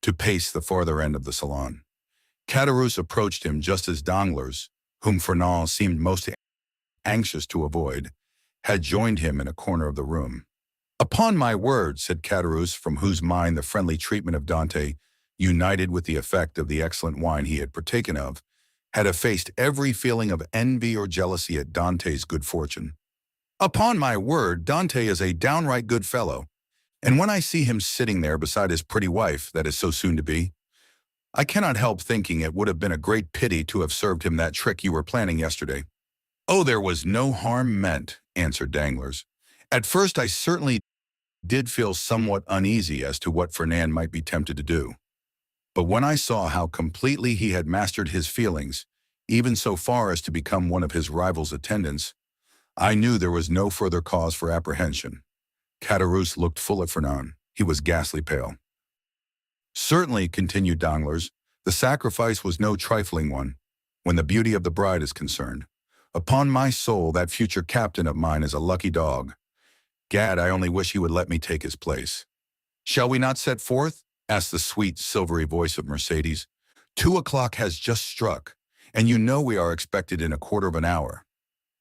S1: to pace the farther end of the salon. Caderousse approached him just as Danglars, whom Fernand seemed most anxious to avoid, had joined him in a corner of the room. "Upon my word," said Caderousse, from whose mind the friendly treatment of Dante, united with the effect of the excellent wine he had partaken of, had effaced every feeling of envy or jealousy at Dante's good fortune. "Upon my word, Dante is a downright good fellow, and when I see him sitting there beside his pretty wife, that is so soon to be, I cannot help thinking it would have been a great pity to have served him that trick you were planning yesterday." "Oh, there was no harm meant," answered Danglars. "At first I certainly did feel somewhat uneasy as to what Fernand might be tempted to do. But when I saw how completely he had mastered his feelings, even so far as to become one of his rival's attendants, I knew there was no further cause for apprehension." Caderousse looked full at Fernand. He was ghastly pale. "Certainly," continued Danglars, "the sacrifice was no trifling one, when the beauty of the bride is concerned. Upon my soul, that future captain of mine is a lucky dog. Gad, I only wish he would let me take his place." "Shall we not set forth?" asked the sweet, silvery voice of Mercédès. "2 o'clock has just struck, and you know we are expected in a quarter of an hour."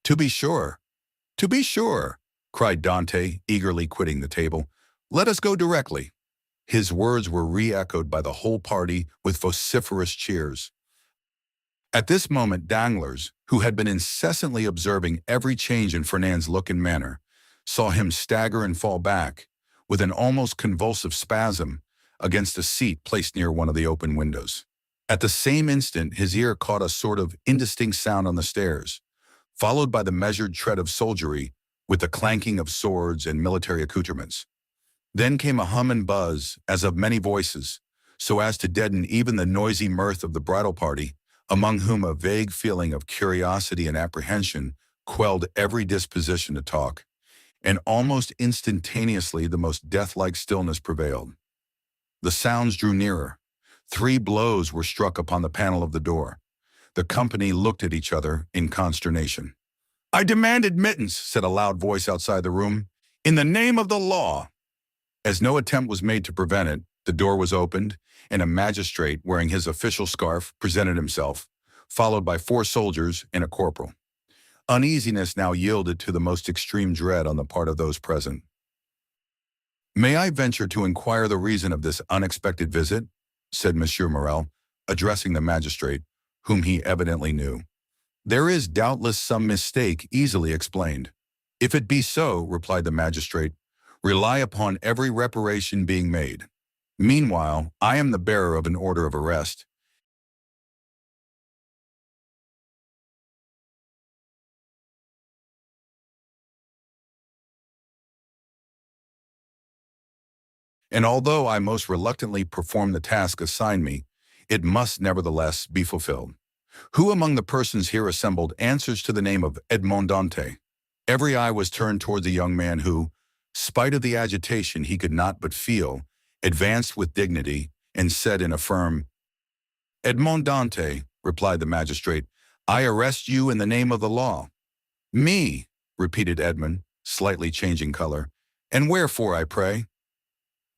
S1: "To be sure, to be sure," cried Dante, eagerly quitting the table. "Let us go directly." His words were re-echoed by the whole party with vociferous cheers. At this moment Danglars, who had been incessantly observing every change in Fernand's look and manner, saw him stagger and fall back, with an almost convulsive spasm, against a seat placed near one of the open windows. At the same instant his ear caught a sort of indistinct sound on the stairs, followed by the measured tread of soldiery, with the clanking of swords and military accoutrements. Then came a hum and buzz, as of many voices, so as to deaden even the noisy mirth of the bridal party, among whom a vague feeling of curiosity and apprehension quelled every disposition to talk, and almost instantaneously the most death-like stillness prevailed. The sounds drew nearer. 3 blows were struck upon the panel of the door. The company looked at each other in consternation. "I demand admittance," said a loud voice outside the room, "in the name of the law." As no attempt was made to prevent it, the door was opened, and a magistrate wearing his official scarf presented himself, followed by 4 soldiers and a corporal. Uneasiness now yielded to the most extreme dread on the part of those present. "May I venture to inquire the reason of this unexpected visit?" said Monsieur Morel, addressing the magistrate, whom he evidently knew. "There is doubtless some mistake easily explained." "If it be so," replied the magistrate, "rely upon every reparation being made. Meanwhile, I am the bearer of an order of arrest, and although I most reluctantly perform the task assigned me, it must nevertheless be fulfilled. Who among the persons here assembled answers to the name of Edmond Dantès?" Every eye was turned toward the young man who, spite of the agitation he could not but feel, advanced with dignity and said in a firm, "Edmond Dantès," replied the magistrate, "I arrest you in the name of the law." "Me," repeated Edmond, slightly changing color. "And wherefore, I pray?"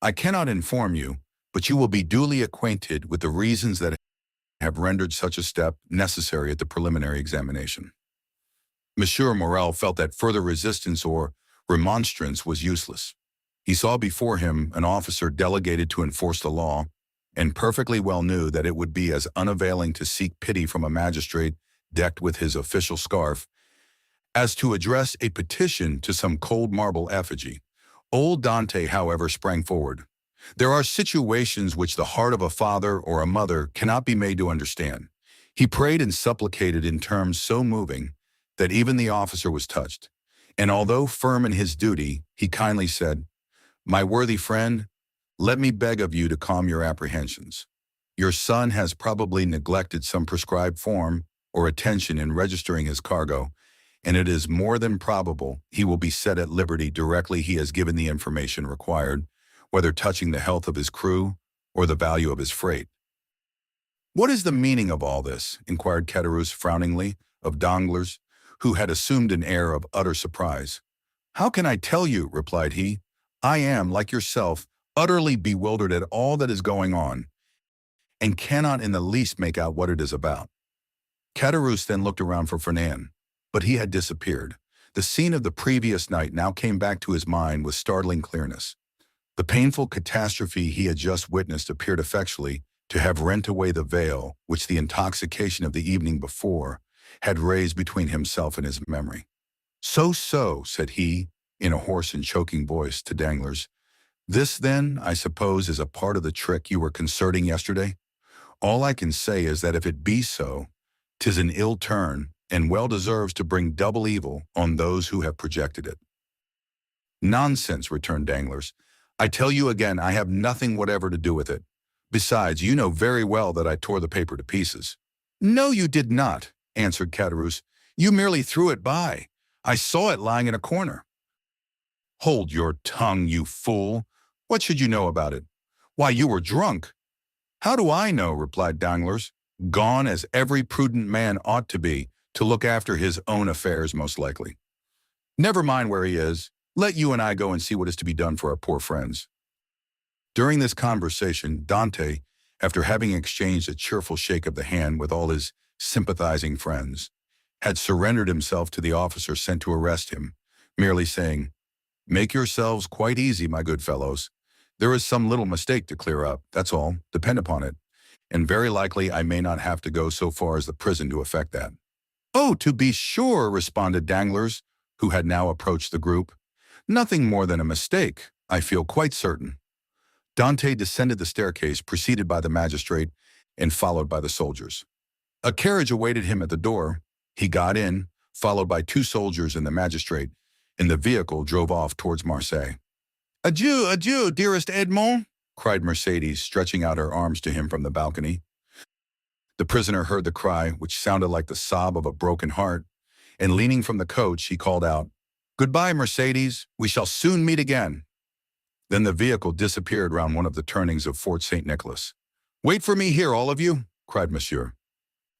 S1: "I cannot inform you, but you will be duly acquainted with the reasons that have rendered such a step necessary at the preliminary examination." Monsieur Morel felt that further resistance or remonstrance was useless. He saw before him an officer delegated to enforce the law, and perfectly well knew that it would be as unavailing to seek pity from a magistrate decked with his official scarf as to address a petition to some cold marble effigy. Old Dante, however, sprang forward. There are situations which the heart of a father or a mother cannot be made to understand. He prayed and supplicated in terms so moving that even the officer was touched, and although firm in his duty, he kindly said, "My worthy friend, let me beg of you to calm your apprehensions. Your son has probably neglected some prescribed form or attention in registering his cargo, and it is more than probable he will be set at liberty directly he has given the information required, whether touching the health of his crew or the value of his freight. "What is the meaning of all this?" inquired Caderousse frowningly of Danglars, who had assumed an air of utter surprise. "How can I tell you?" replied he. "I am, like yourself, utterly bewildered at all that is going on, and cannot in the least make out what it is about." Caderousse then looked around for Fernand, but he had disappeared. The scene of the previous night now came back to his mind with startling clearness. The painful catastrophe he had just witnessed appeared effectually to have rent away the veil which the intoxication of the evening before had raised between himself and his memory. So, said he, in a hoarse and choking voice to Danglars. "This, then, I suppose, is a part of the trick you were concerting yesterday? All I can say is that if it be so, 'tis an ill turn, and well deserves to bring double evil on those who have projected it." "Nonsense," returned Danglars. "I tell you again, I have nothing whatever to do with it. Besides, you know very well that I tore the paper to pieces." "No, you did not," answered Caderousse. "You merely threw it by. I saw it lying in a corner." "Hold your tongue, you fool! What should you know about it? Why, you were drunk." "How do I know?" replied Danglars. "Gone, as every prudent man ought to be, to look after his own affairs, most likely. Never mind where he is. Let you and I go and see what is to be done for our poor friends." During this conversation, Dantès, after having exchanged a cheerful shake of the hand with all his sympathizing friends, had surrendered himself to the officer sent to arrest him, merely saying, "Make yourselves quite easy, my good fellows. There is some little mistake to clear up, that's all, depend upon it, and very likely I may not have to go so far as the prison to effect that." "Oh, to be sure," responded Danglars, who had now approached the group. "Nothing more than a mistake, I feel quite certain." Dantès descended the staircase, preceded by the magistrate and followed by the soldiers. A carriage awaited him at the door. He got in, followed by 2 soldiers and the magistrate, and the vehicle drove off towards Marseilles. "Adieu, adieu, dearest Edmond!" cried Mercédès, stretching out her arms to him from the balcony. The prisoner heard the cry, which sounded like the sob of a broken heart, and leaning from the coach, he called out, "Goodbye, Mercédès, we shall soon meet again." Then the vehicle disappeared round one of the turnings of Fort St. Nicholas. "Wait for me here, all of you," cried Monsieur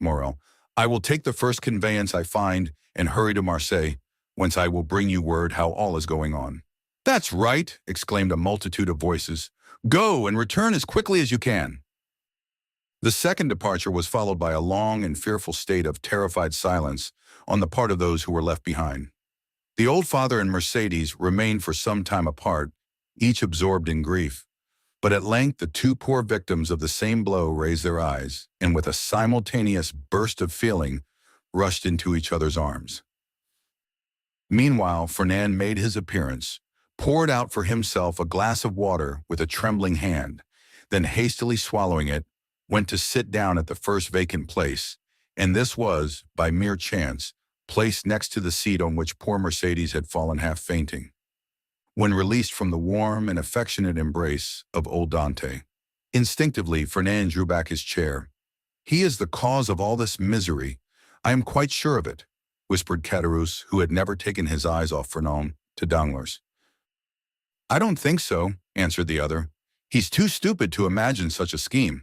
S1: Morrel. "I will take the first conveyance I find and hurry to Marseilles, whence I will bring you word how all is going on." "That's right," exclaimed a multitude of voices. "Go and return as quickly as you can." The second departure was followed by a long and fearful state of terrified silence on the part of those who were left behind. The old father and Mercédès remained for some time apart, each absorbed in grief. But at length the 2 poor victims of the same blow raised their eyes, and with a simultaneous burst of feeling, rushed into each other's arms. Meanwhile, Fernand made his appearance, poured out for himself a glass of water with a trembling hand, then hastily swallowing it, went to sit down at the first vacant place, and this was, by mere chance, placed next to the seat on which poor Mercédès had fallen half fainting, when released from the warm and affectionate embrace of old Dantès. Instinctively, Fernand drew back his chair. "He is the cause of all this misery. I am quite sure of it," whispered Caderousse, who had never taken his eyes off Fernand, to Danglars. "I don't think so," answered the other. "He's too stupid to imagine such a scheme.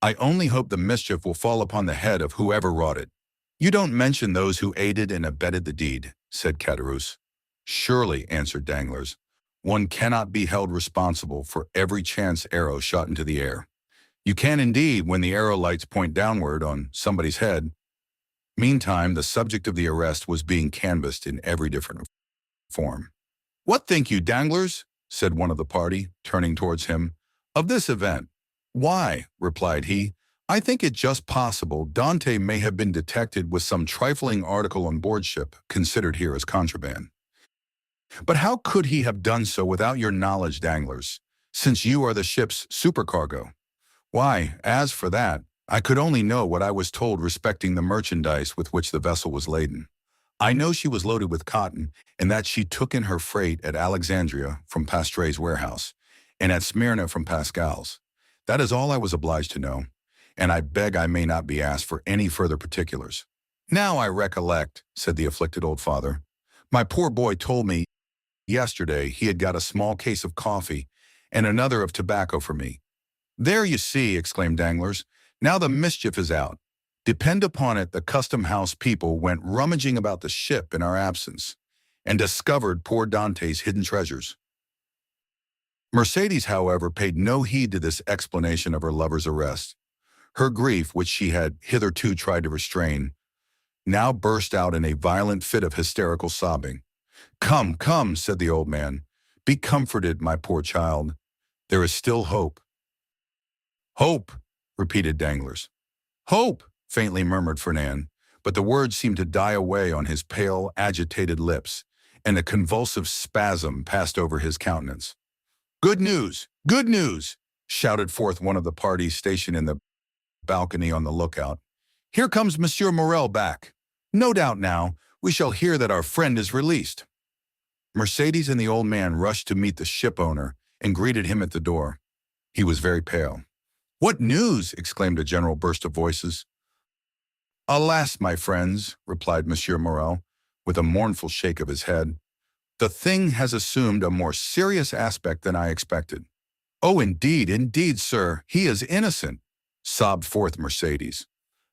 S1: I only hope the mischief will fall upon the head of whoever wrought it." "You don't mention those who aided and abetted the deed," said Caderousse. "Surely," answered Danglars, "one cannot be held responsible for every chance arrow shot into the air. You can indeed when the arrow lights point downward on somebody's head." Meantime, the subject of the arrest was being canvassed in every different form. "What think you, Danglars?" said one of the party, turning towards him, "of this event?" "Why," replied he, "I think it just possible Dantès may have been detected with some trifling article on board ship, considered here as contraband." "But how could he have done so without your knowledge, Danglars, since you are the ship's supercargo?" "Why, as for that, I could only know what I was told respecting the merchandise with which the vessel was laden. I know she was loaded with cotton, and that she took in her freight at Alexandria from Pastret's warehouse, and at Smyrna from Pascal's. That is all I was obliged to know, and I beg I may not be asked for any further particulars." "Now I recollect," said the afflicted old father. "My poor boy told me yesterday he had got a small case of coffee and another of tobacco for me. "There you see," exclaimed Danglars. "Now the mischief is out. Depend upon it the custom house people went rummaging about the ship in our absence, and discovered poor Dante's hidden treasures." Mercédès, however, paid no heed to this explanation of her lover's arrest. Her grief, which she had hitherto tried to restrain, now burst out in a violent fit of hysterical sobbing. "Come, come," said the old man. "Be comforted, my poor child. There is still hope." "Hope," repeated Danglars. "Hope," faintly murmured Fernand, but the words seemed to die away on his pale, agitated lips, and a convulsive spasm passed over his countenance. "Good news! Good news!" shouted forth one of the party stationed in the balcony on the lookout. "Here comes Monsieur Morrel back. No doubt now we shall hear that our friend is released." Mercédès and the old man rushed to meet the ship owner and greeted him at the door. He was very pale. "What news?" exclaimed a general burst of voices. "Alas, my friends," replied Monsieur Morrel, with a mournful shake of his head, "the thing has assumed a more serious aspect than I expected." "Oh, indeed, indeed, sir, he is innocent," sobbed forth Mercédès.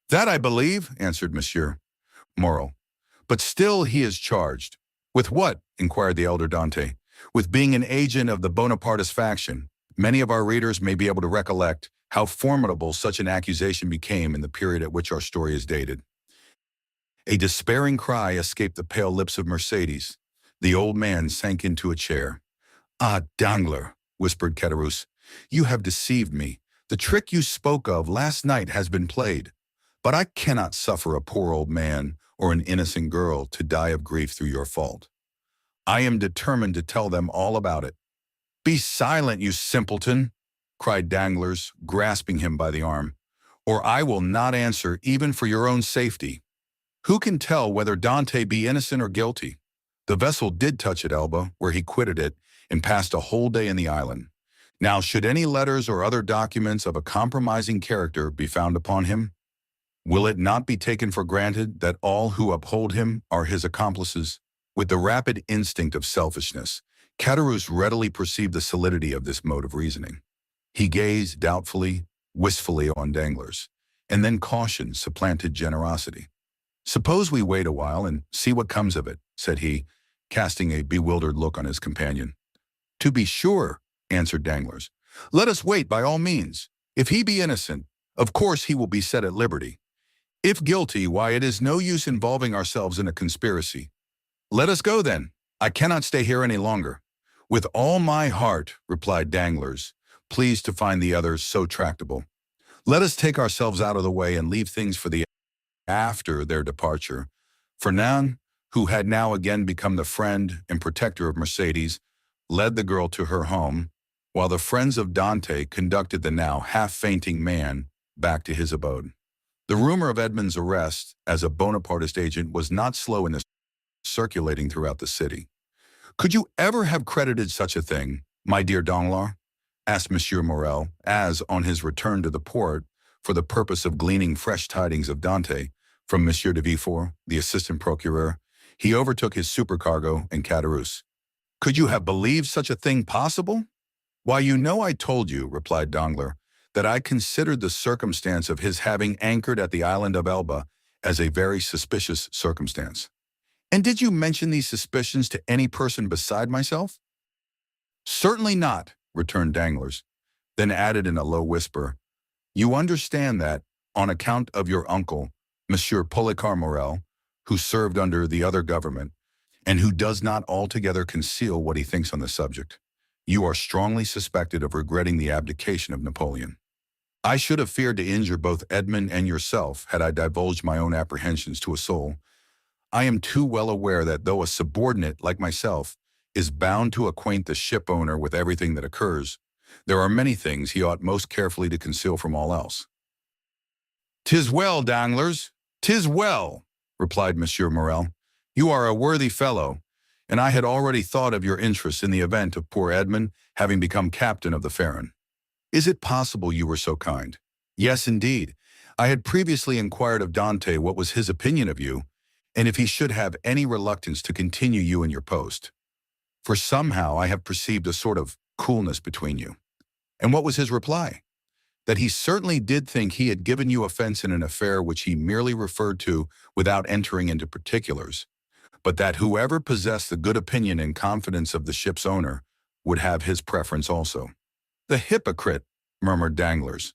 S1: "That I believe," answered Monsieur Morrel. "But still he is charged." "With what?" inquired the elder Dante. "With being an agent of the Bonapartist faction. Many of our readers may be able to recollect how formidable such an accusation became in the period at which our story is dated." A despairing cry escaped the pale lips of Mercédès. The old man sank into a chair. "Ah, Danglars," whispered Caderousse, "you have deceived me. The trick you spoke of last night has been played. But I cannot suffer a poor old man or an innocent girl to die of grief through your fault. I am determined to tell them all about it." "Be silent, you simpleton!" cried Danglars, grasping him by the arm, "or I will not answer even for your own safety. Who can tell whether Dante be innocent or guilty? The vessel did touch at Elba, where he quitted it, and passed a whole day in the island. Now, should any letters or other documents of a compromising character be found upon him, will it not be taken for granted that all who uphold him are his accomplices?" With the rapid instinct of selfishness, Caderousse readily perceived the solidity of this mode of reasoning. He gazed doubtfully, wistfully on Danglars, and then caution supplanted generosity. "Suppose we wait a while and see what comes of it," said he, casting a bewildered look on his companion. "To be sure," answered Danglars. "Let us wait by all means. If he be innocent, of course he will be set at liberty. If guilty, why, it is no use involving ourselves in a conspiracy. Let us go, then. I cannot stay here any longer." "With all my heart," replied Danglars, pleased to find the others so tractable. "Let us take ourselves out of the way and leave things for the after their departure." Fernand, who had now again become the friend and protector of Mercédès, led the girl to her home, while the friends of Dante conducted the now half-fainting man back to his abode. The rumor of Edmond's arrest as a Bonapartist agent was not slow in circulating throughout the city. "Could you ever have credited such a thing, my dear Danglars?" asked Monsieur Morrel, as, on his return to the port, for the purpose of gleaning fresh tidings of Dante, from Monsieur de Villefort, the assistant procureur, he overtook his supercargo and Caderousse. "Could you have believed such a thing possible?" "Why, you know I told you," replied Danglars, "that I considered the circumstance of his having anchored at the island of Elba as a very suspicious circumstance." "And did you mention these suspicions to any person beside myself?" "Certainly not," returned Danglars, then added in a low whisper, "You understand that, on account of your uncle, Monsieur Policar Morel, who served under the other government, and who does not altogether conceal what he thinks on the subject, you are strongly suspected of regretting the abdication of Napoleon. I should have feared to injure both Edmond and yourself had I divulged my own apprehensions to a soul. I am too well aware that though a subordinate like myself is bound to acquaint the ship owner with everything that occurs, there are many things he ought most carefully to conceal from all else." "'Tis well, Danglars, 'tis well," replied Monsieur Morrel. "You are a worthy fellow, and I had already thought of your interest in the event of poor Edmond having become captain of the Pharaon. Is it possible you were so kind?" "Yes, indeed. I had previously inquired of Dante what was his opinion of you, and if he should have any reluctance to continue you in your post. For somehow I have perceived a sort of coolness between you." "And what was his reply?" that he certainly did think he had given you offense in an affair which he merely referred to without entering into particulars, but that whoever possessed the good opinion and confidence of the ship's owner would have his preference also. The hypocrite, murmured Danglars.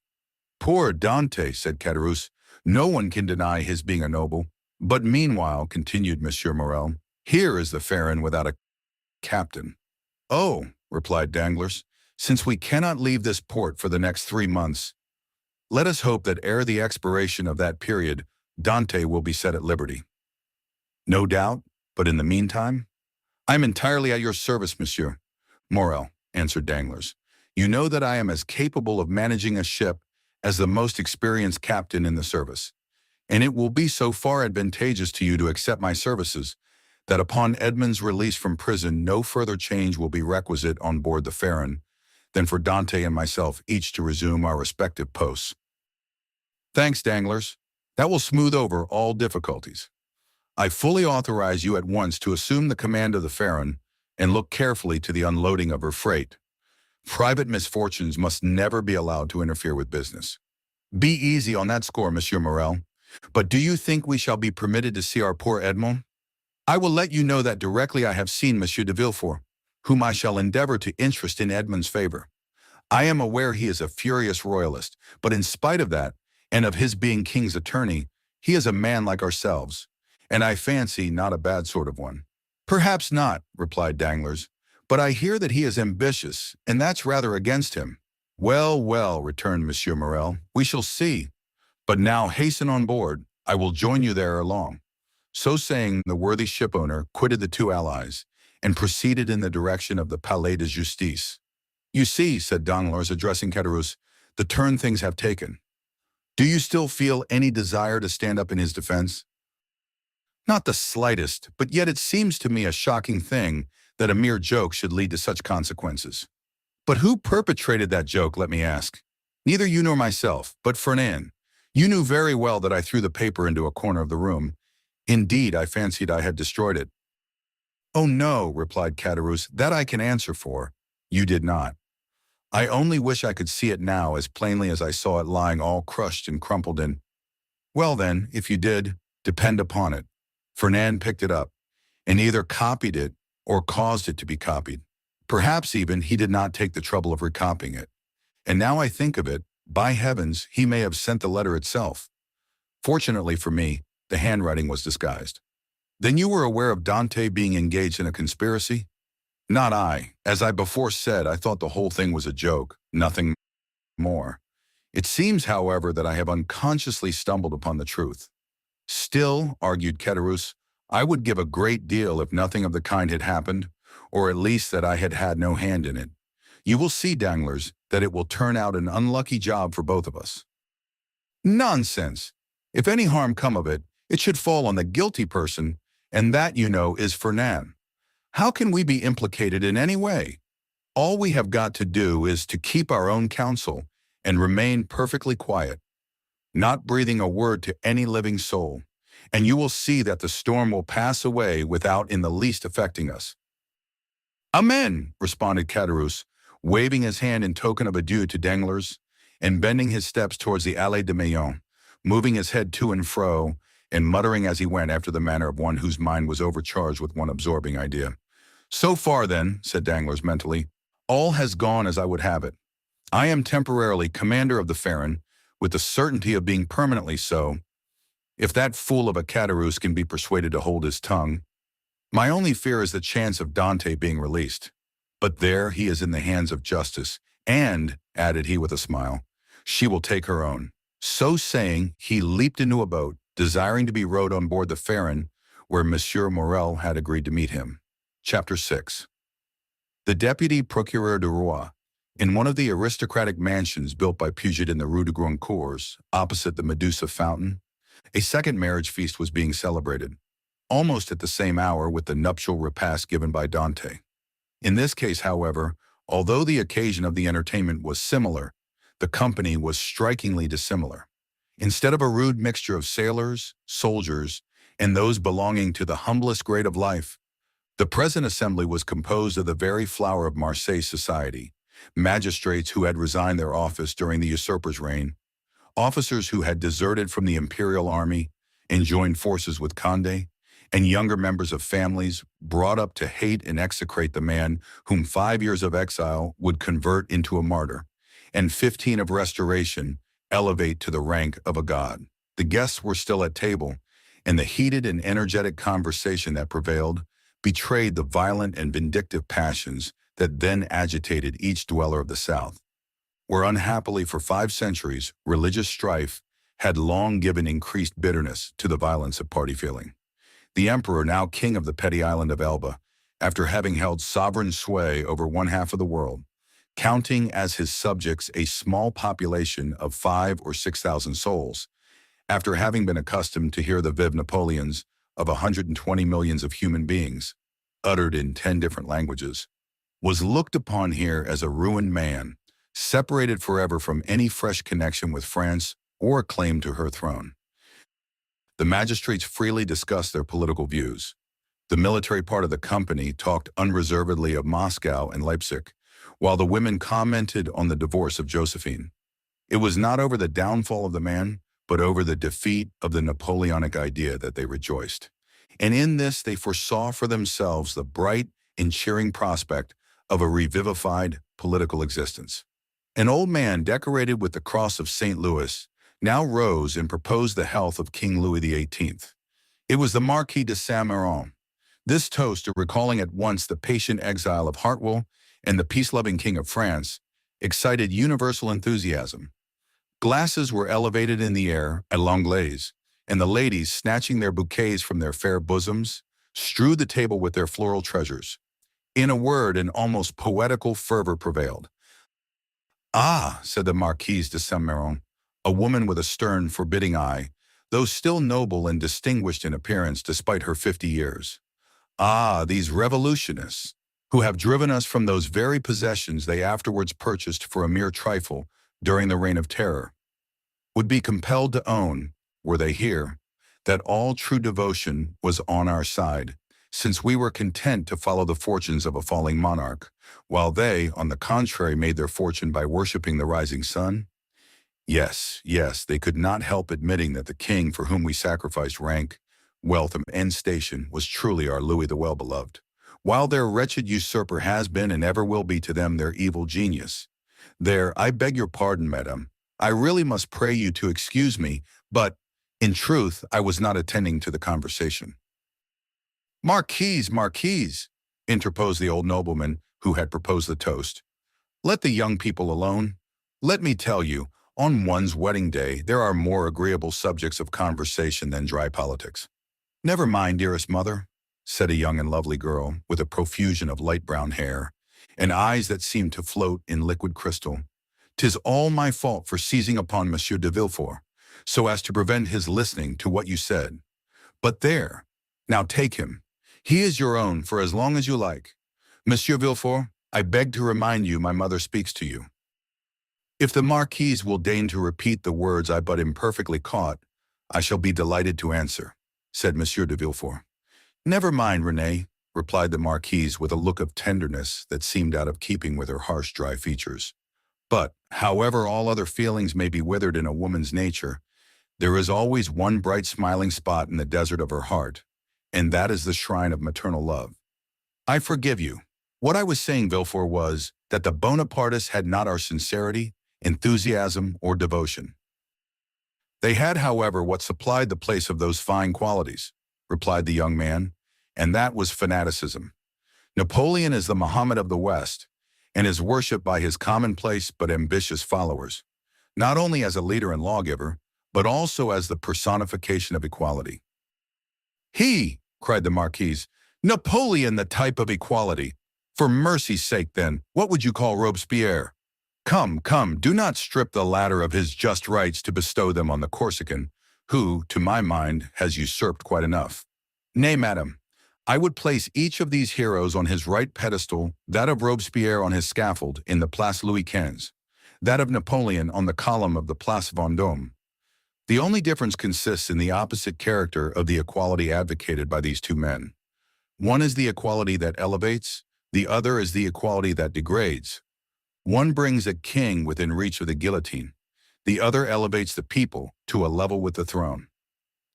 S1: Poor Dante, said Caderousse. No one can deny his being a noble. But meanwhile, continued Monsieur Morrel, here is the Pharaon without a captain. Oh, replied Danglars, since we cannot leave this port for the next 3 months, let us hope that ere the expiration of that period, Dante will be set at liberty. No doubt, but in the meantime, I am entirely at your service, Monsieur Morrel, answered Danglars. You know that I am as capable of managing a ship as the most experienced captain in the service, and it will be so far advantageous to you to accept my services that upon Edmond's release from prison no further change will be requisite on board the Pharaon than for Dante and myself each to resume our respective posts. Thanks, Danglars. That will smooth over all difficulties. I fully authorize you at once to assume the command of the Pharaon and look carefully to the unloading of her freight. Private misfortunes must never be allowed to interfere with business. Be easy on that score, Monsieur Morrel. But do you think we shall be permitted to see our poor Edmond? I will let you know that directly I have seen Monsieur de Villefort, whom I shall endeavor to interest in Edmond's favor. I am aware he is a furious royalist, but in spite of that, and of his being king's attorney, he is a man like ourselves, and I fancy not a bad sort of one. Perhaps not, replied Danglars, but I hear that he is ambitious, and that's rather against him. Well, well, returned Monsieur Morrel, we shall see. But now hasten on board. I will join you there ere long. So saying, the worthy shipowner quitted the two allies and proceeded in the direction of the Palais de Justice. You see, said Danglars, addressing Caderousse, the turn things have taken. Do you still feel any desire to stand up in his defense? Not the slightest, but yet it seems to me a shocking thing that a mere joke should lead to such consequences. But who perpetrated that joke, let me ask? Neither you nor myself, but Fernand. You knew very well that I threw the paper into a corner of the room. Indeed, I fancied I had destroyed it. Oh no, replied Caderousse, that I can answer for. You did not. I only wish I could see it now as plainly as I saw it lying all crushed and crumpled in. Well then, if you did, depend upon it, Fernand picked it up, and either copied it or caused it to be copied. Perhaps even he did not take the trouble of recopying it. And now I think of it, by heavens, he may have sent the letter itself. Fortunately for me, the handwriting was disguised. Then you were aware of Dante being engaged in a conspiracy? Not I. As I before said, I thought the whole thing was a joke, nothing more. It seems, however, that I have unconsciously stumbled upon the truth. Still, argued Caderousse, I would give a great deal if nothing of the kind had happened, or at least that I had had no hand in it. You will see, Danglars, that it will turn out an unlucky job for both of us. Nonsense! If any harm come of it, it should fall on the guilty person, and that, you know, is Fernand. How can we be implicated in any way? All we have got to do is to keep our own counsel and remain perfectly quiet, not breathing a word to any living soul, and you will see that the storm will pass away without in the least affecting us. Amen, responded Caderousse, waving his hand in token of adieu to Danglars, and bending his steps towards the Allée de Meilhan, moving his head to and fro, and muttering as he went after the manner of one whose mind was overcharged with one absorbing idea. So far, then, said Danglars mentally, all has gone as I would have it. I am temporarily commander of the Pharaon, with the certainty of being permanently so, if that fool of a Caderousse can be persuaded to hold his tongue. My only fear is the chance of Dante being released. But there he is in the hands of justice, and, added he with a smile, she will take her own. So saying, he leaped into a boat, desiring to be rowed on board the Pharaon, where Monsieur Morrel had agreed to meet him. Chapter 6. The Deputy Procureur du Roi, in one of the aristocratic mansions built by Puget in the Rue de Grandcours, opposite the Medusa Fountain, a second marriage feast was being celebrated, almost at the same hour with the nuptial repast given by Dante. In this case, however, although the occasion of the entertainment was similar, the company was strikingly dissimilar. Instead of a rude mixture of sailors, soldiers, and those belonging to the humblest grade of life, the present assembly was composed of the very flower of Marseille society, magistrates who had resigned their office during the usurper's reign, officers who had deserted from the imperial army and joined forces with Condé, and younger members of families brought up to hate and execrate the man whom 5 years of exile would convert into a martyr, and 15 of restoration elevate to the rank of a god. The guests were still at table, and the heated and energetic conversation that prevailed betrayed the violent and vindictive passions that then agitated each dweller of the South, where unhappily for 5 centuries religious strife had long given increased bitterness to the violence of party feeling. The emperor, now king of the petty island of Elba, after having held sovereign sway over 1/2 of the world, counting as his subjects a small population of 5 or 6,000 souls, after having been accustomed to hear the vive Napoleons of 120 millions of human beings, uttered in 10 different languages, was looked upon here as a ruined man, separated forever from any fresh connection with France or claim to her throne. The magistrates freely discussed their political views. The military part of the company talked unreservedly of Moscow and Leipzig, while the women commented on the divorce of Josephine. It was not over the downfall of the man, but over the defeat of the Napoleonic idea that they rejoiced. And in this they foresaw for themselves the bright and cheering prospect of a revivified political existence. An old man decorated with the cross of St. Louis now rose and proposed the health of King Louis XVIII. It was the Marquis de Saint-Méran. This toast, recalling at once the patient exile of Hartwell and the peace-loving King of France, excited universal enthusiasm. Glasses were elevated in the air at l'anglaise, and the ladies, snatching their bouquets from their fair bosoms, strewed the table with their floral treasures. In a word, an almost poetical fervor prevailed. "Ah," said the Marquise de Saint-Méran, a woman with a stern, forbidding eye, though still noble and distinguished in appearance despite her 50 years. "Ah, these revolutionists, who have driven us from those very possessions they afterwards purchased for a mere trifle during the Reign of Terror, would be compelled to own, were they here, that all true devotion was on our side, since we were content to follow the fortunes of a falling monarch, while they, on the contrary, made their fortune by worshipping the rising sun. Yes, yes, they could not help admitting that the king for whom we sacrificed rank, wealth, and station was truly our Louis the Well-Beloved, while their wretched usurper has been and ever will be to them their evil genius. There, I beg your pardon, madame. I really must pray you to excuse me, but, in truth, I was not attending to the conversation." "Marquise, Marquise," interposed the old nobleman who had proposed the toast, "let the young people alone. Let me tell you, on one's wedding day there are more agreeable subjects of conversation than dry politics." "Never mind, dearest mother," said a young and lovely girl with a profusion of light brown hair and eyes that seemed to float in liquid crystal. "'Tis all my fault for seizing upon Monsieur de Villefort, so as to prevent his listening to what you said. But there, now take him. He is your own for as long as you like. Monsieur Villefort, I beg to remind you my mother speaks to you." "If the Marquise will deign to repeat the words I but imperfectly caught, I shall be delighted to answer," said Monsieur de Villefort. "Never mind, Renée," replied the Marquise with a look of tenderness that seemed out of keeping with her harsh, dry features. "But, however all other feelings may be withered in a woman's nature, there is always one bright smiling spot in the desert of her heart, and that is the shrine of maternal love. I forgive you. What I was saying, Villefort, was that the Bonapartists had not our sincerity, enthusiasm, or devotion." "They had, however, what supplied the place of those fine qualities," replied the young man, "and that was fanaticism. Napoleon is the Muhammad of the West, and is worshipped by his commonplace but ambitious followers, not only as a leader and lawgiver, but also as the personification of equality." "He!" cried the Marquise. "Napoleon, the type of equality! For mercy's sake, then, what would you call Robespierre? Come, come, do not strip the latter of his just rights to bestow them on the Corsican, who, to my mind, has usurped quite enough. Nay, madam, I would place each of these heroes on his right pedestal, that of Robespierre on his scaffold in the Place Louis XV, that of Napoleon on the column of the Place Vendôme. The only difference consists in the opposite character of the equality advocated by these two men. One is the equality that elevates, the other is the equality that degrades. One brings a king within reach of the guillotine. The other elevates the people to a level with the throne.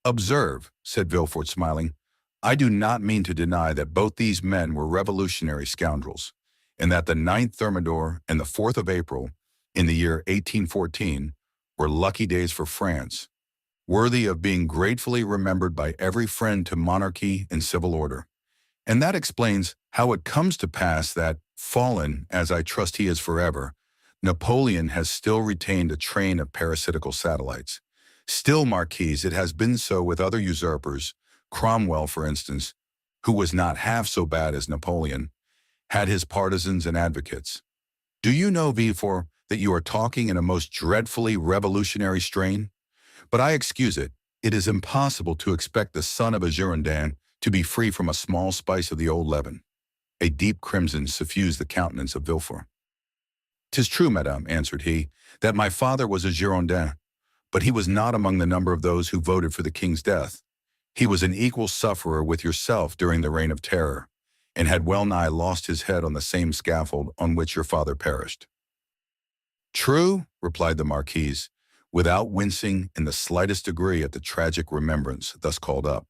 S1: Observe, said Villefort, smiling, I do not mean to deny that both these men were revolutionary scoundrels, and that the 9th Thermidor and the 4th of April, in the year 1814, were lucky days for France, worthy of being gratefully remembered by every friend to monarchy and civil order. And that explains how it comes to pass that, fallen, as I trust he is forever, Napoleon has still retained a train of parasitical satellites. Still, Marquise, it has been so with other usurpers. Cromwell, for instance, who was not half so bad as Napoleon, had his partisans and advocates. Do you know, Villefort, that you are talking in a most dreadfully revolutionary strain? But I excuse it. It is impossible to expect the son of a Girondin to be free from a small spice of the old leaven. A deep crimson suffused the countenance of Villefort. "'Tis true, madame," answered he, "that my father was a Girondin, but he was not among the number of those who voted for the king's death. He was an equal sufferer with yourself during the Reign of Terror, and had well nigh lost his head on the same scaffold on which your father perished." "True," replied the Marquise, without wincing in the slightest degree at the tragic remembrance thus called up.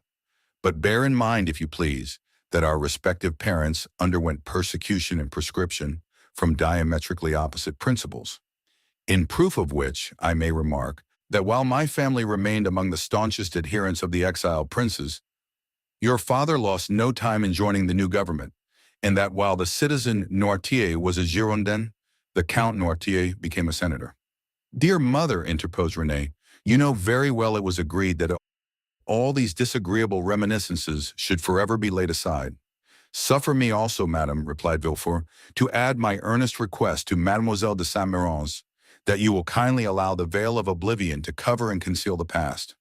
S1: "But bear in mind, if you please, that our respective parents underwent persecution and proscription from diametrically opposite principles. In proof of which, I may remark, that while my family remained among the staunchest adherents of the exiled princes, your father lost no time in joining the new government, and that while the citizen Noirtier was a Girondin, the Count Noirtier became a senator." "Dear mother," interposed René, "you know very well it was agreed that all these disagreeable reminiscences should forever be laid aside." "Suffer me also, madame," replied Villefort, "to add my earnest request to Mademoiselle de Saint-Méran's, that you will kindly allow the veil of oblivion to cover and conceal the past.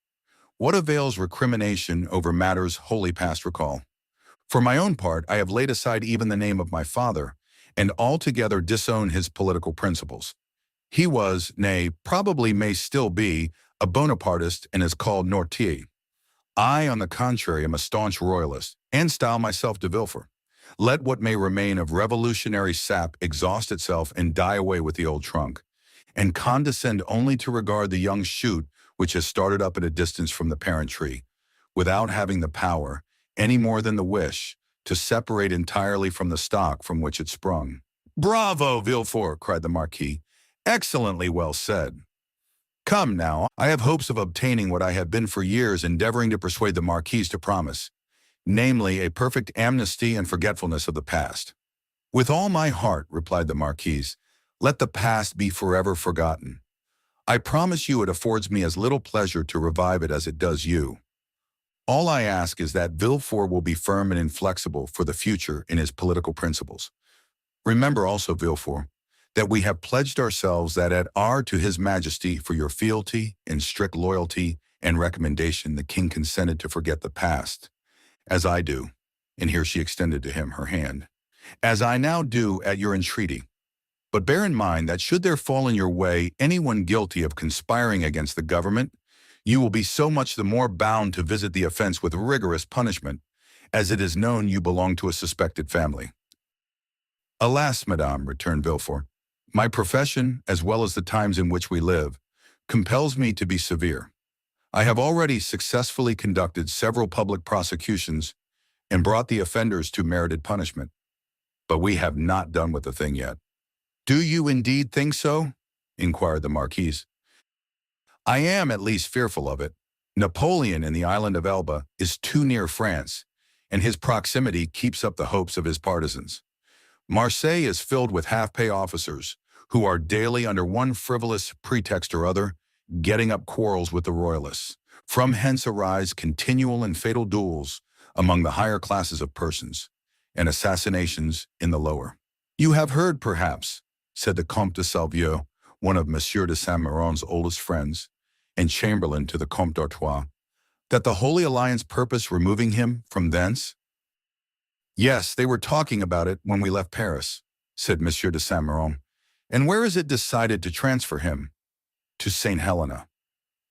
S1: What avails recrimination over matters wholly past recall? For my own part, I have laid aside even the name of my father, and altogether disown his political principles. He was, nay, probably may still be, a Bonapartist and is called Noirtier. I, on the contrary, am a staunch royalist, and style myself de Villefort. Let what may remain of revolutionary sap exhaust itself and die away with the old trunk, and condescend only to regard the young shoot which has started up at a distance from the parent tree, without having the power, any more than the wish, to separate entirely from the stock from which it sprung." "Bravo, Villefort!" cried the Marquis. "Excellently well said. Come now, I have hopes of obtaining what I have been for years endeavoring to persuade the Marquise to promise, namely a perfect amnesty and forgetfulness of the past." "With all my heart," replied the Marquise, "let the past be forever forgotten. I promise you it affords me as little pleasure to revive it as it does you. All I ask is that Villefort will be firm and inflexible for the future in his political principles. Remember also, Villefort, that we have pledged ourselves that at our to his majesty for your fealty and strict loyalty and recommendation the king consented to forget the past, as I do," and here she extended to him her hand, "as I now do at your entreaty. But bear in mind that should there fall in your way anyone guilty of conspiring against the government, you will be so much the more bound to visit the offense with rigorous punishment, as it is known you belong to a suspected family." "Alas, madame," returned Villefort, "my profession, as well as the times in which we live, compels me to be severe. I have already successfully conducted several public prosecutions and brought the offenders to merited punishment. But we have not done with the thing yet." "Do you indeed think so?" inquired the Marquise. "I am at least fearful of it. Napoleon in the island of Elba is too near France, and his proximity keeps up the hopes of his partisans. Marseille is filled with half-pay officers, who are daily under one frivolous pretext or other, getting up quarrels with the royalists. From hence arise continual and fatal duels among the higher classes of persons, and assassinations in the lower. You have heard, perhaps," said the Comte de Salvieux, one of Monsieur de Saint-Méran's oldest friends, and chamberlain to the Comte d'Artois, "that the Holy Alliance purpose removing him from thence?" "Yes, they were talking about it when we left Paris," said Monsieur de Saint-Méran. "And where is it decided to transfer him?" "To St. Helena."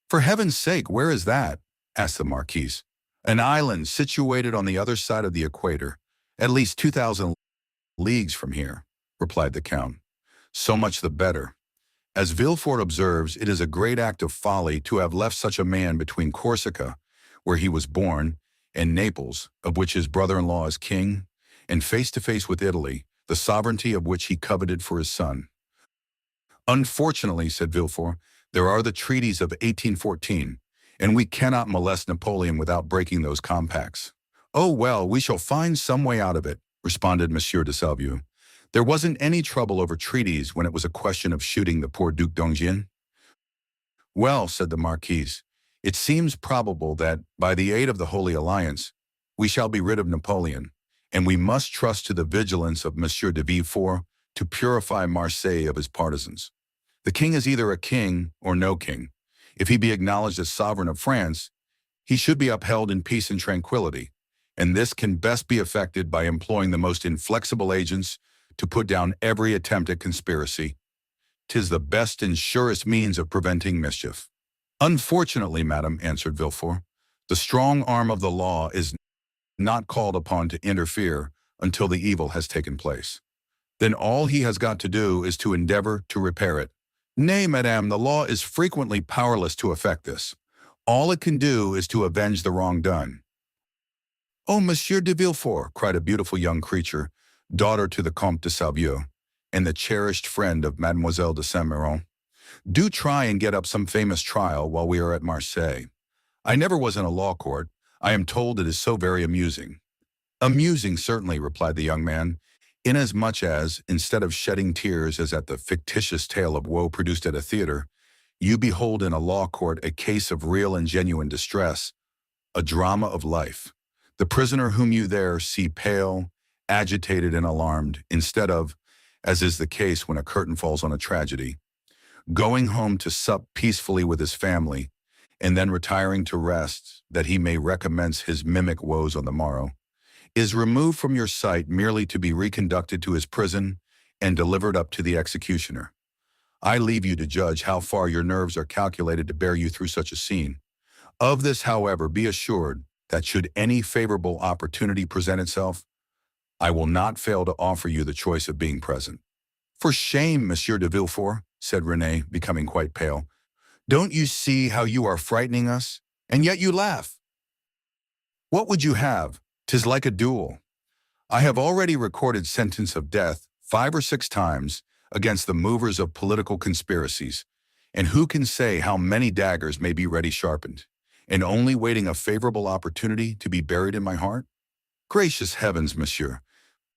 S1: "For heaven's sake, where is that?" asked the Marquise. "An island situated on the other side of the equator, at least 2,000 leagues from here," replied the Count. So much the better. As Villefort observes, it is a great act of folly to have left such a man between Corsica, where he was born, and Naples, of which his brother-in-law is king, and face to face with Italy, the sovereignty of which he coveted for his son. Unfortunately, said Villefort, there are the treaties of 1814, and we cannot molest Napoleon without breaking those compacts. Oh well, we shall find some way out of it, responded Monsieur de Salvieux. There wasn't any trouble over treaties when it was a question of shooting the poor Duc d'Enghien. Well, said the Marquise, it seems probable that, by the aid of the Holy Alliance, we shall be rid of Napoleon, and we must trust to the vigilance of Monsieur de Villefort to purify Marseille of his partisans. The king is either a king or no king. If he be acknowledged as sovereign of France, he should be upheld in peace and tranquility, and this can best be effected by employing the most inflexible agents to put down every attempt at conspiracy. 'Tis the best and surest means of preventing mischief. Unfortunately, madam, answered Villefort, the strong arm of the law is not called upon to interfere until the evil has taken place. Then all he has got to do is to endeavor to repair it. Nay, madame, the law is frequently powerless to effect this. All it can do is to avenge the wrong done. Oh, Monsieur de Villefort, cried a beautiful young creature, daughter to the Comte de Salvieux, and the cherished friend of Mademoiselle de Saint-Méran, do try and get up some famous trial while we are at Marseille. I never was in a law court. I am told it is so very amusing. Amusing, certainly, replied the young man, inasmuch as, instead of shedding tears as at the fictitious tale of woe produced at a theater, you behold in a law court a case of real and genuine distress, a drama of life. The prisoner whom you there see pale, agitated and alarmed, instead of, as is the case when a curtain falls on a tragedy, going home to sup peacefully with his family, and then retiring to rest that he may recommence his mimic woes on the morrow, is removed from your sight merely to be reconducted to his prison and delivered up to the executioner. I leave you to judge how far your nerves are calculated to bear you through such a scene. Of this, however, be assured that should any favorable opportunity present itself, I will not fail to offer you the choice of being present. For shame, Monsieur de Villefort, said Renée, becoming quite pale. Don't you see how you are frightening us? And yet you laugh. What would you have? 'Tis like a duel. I have already recorded sentence of death 5 or 6 times against the movers of political conspiracies, and who can say how many daggers may be ready sharpened, and only waiting a favorable opportunity to be buried in my heart? Gracious heavens, monsieur.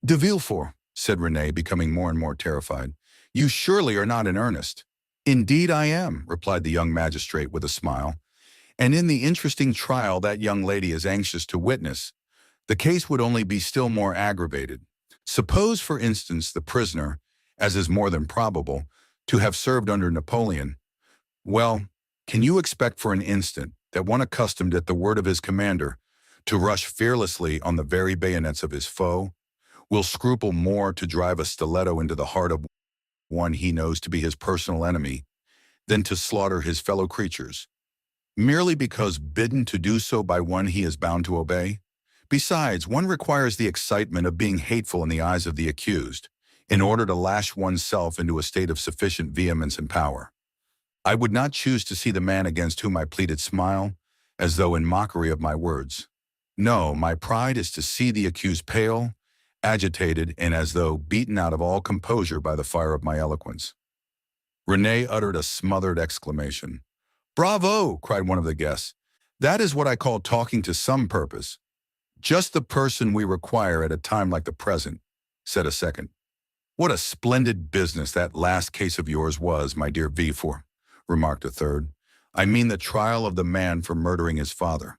S1: De Villefort, said Renée, becoming more and more terrified, you surely are not in earnest. Indeed I am, replied the young magistrate with a smile, and in the interesting trial that young lady is anxious to witness, the case would only be still more aggravated. Suppose, for instance, the prisoner, as is more than probable, to have served under Napoleon. Well, can you expect for an instant that one accustomed at the word of his commander to rush fearlessly on the very bayonets of his foe will scruple more to drive a stiletto into the heart of one he knows to be his personal enemy than to slaughter his fellow creatures, merely because bidden to do so by one he is bound to obey? Besides, one requires the excitement of being hateful in the eyes of the accused, in order to lash oneself into a state of sufficient vehemence and power. I would not choose to see the man against whom I pleaded smile, as though in mockery of my words. No, my pride is to see the accused pale, agitated, and as though beaten out of all composure by the fire of my eloquence. Renée uttered a smothered exclamation. Bravo, cried one of the guests. That is what I call talking to some purpose. Just the person we require at a time like the present, said a second. What a splendid business that last case of yours was, my dear Villefort, remarked a third. I mean the trial of the man for murdering his father.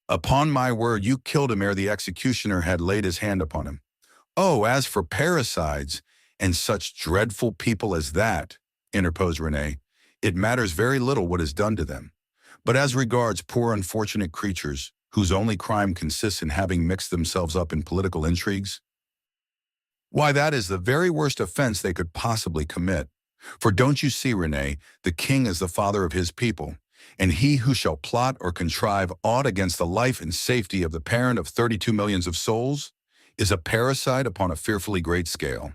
S1: Upon my word, you killed him ere the executioner had laid his hand upon him. Oh, as for parricides, and such dreadful people as that, interposed Renée, it matters very little what is done to them. But as regards poor unfortunate creatures, whose only crime consists in having mixed themselves up in political intrigues, why, that is the very worst offense they could possibly commit. For don't you see, Renée, the king is the father of his people, and he who shall plot or contrive aught against the life and safety of the parent of 32 millions of souls is a parricide upon a fearfully great scale.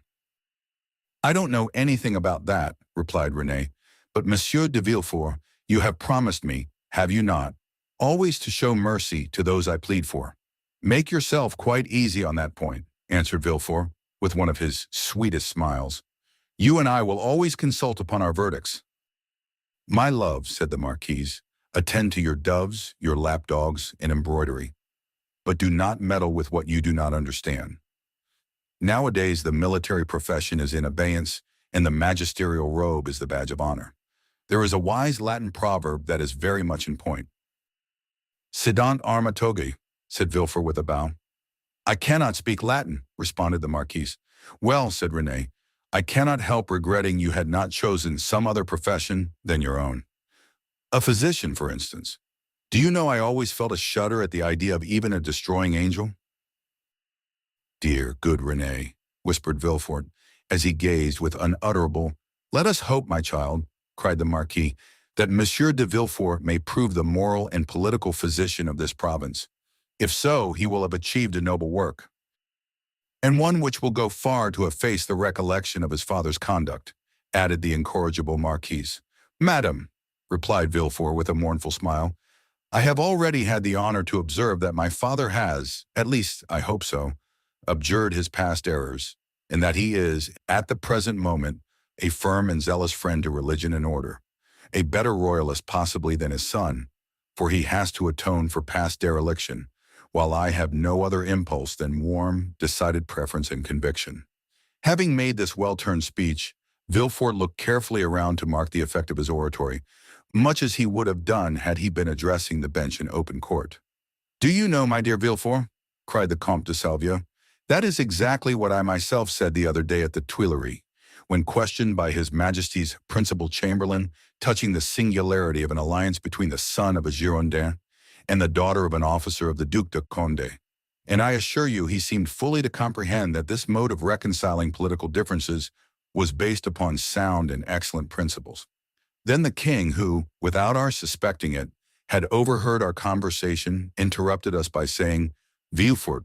S1: I don't know anything about that, replied Renee, but Monsieur de Villefort, you have promised me, have you not, always to show mercy to those I plead for. Make yourself quite easy on that point, answered Villefort, with one of his sweetest smiles. You and I will always consult upon our verdicts. My love, said the Marquise, attend to your doves, your lapdogs, and embroidery, but do not meddle with what you do not understand. Nowadays, the military profession is in abeyance, and the magisterial robe is the badge of honor. There is a wise Latin proverb that is very much in point. Sedant arma togae, said Villefort with a bow. I cannot speak Latin, responded the Marquise. Well, said Renee, I cannot help regretting you had not chosen some other profession than your own. A physician, for instance. Do you know I always felt a shudder at the idea of even a destroying angel? Dear, good Renee, whispered Villefort, as he gazed with unutterable, let us hope, my child, cried the Marquis, that Monsieur de Villefort may prove the moral and political physician of this province. If so, he will have achieved a noble work, and one which will go far to efface the recollection of his father's conduct, added the incorrigible Marquise. Madam, replied Villefort with a mournful smile, I have already had the honor to observe that my father has, at least I hope so, abjured his past errors, and that he is, at the present moment, a firm and zealous friend to religion and order, a better royalist possibly than his son, for he has to atone for past dereliction, while I have no other impulse than warm, decided preference and conviction. Having made this well-turned speech, Villefort looked carefully around to mark the effect of his oratory, much as he would have done had he been addressing the bench in open court. Do you know, my dear Villefort, cried the Comte de Salvieux, that is exactly what I myself said the other day at the Tuileries, when questioned by His Majesty's principal chamberlain touching the singularity of an alliance between the son of a Girondin and the daughter of an officer of the Duc de Condé. And I assure you he seemed fully to comprehend that this mode of reconciling political differences was based upon sound and excellent principles. Then the king, who, without our suspecting it, had overheard our conversation, interrupted us by saying, Villefort,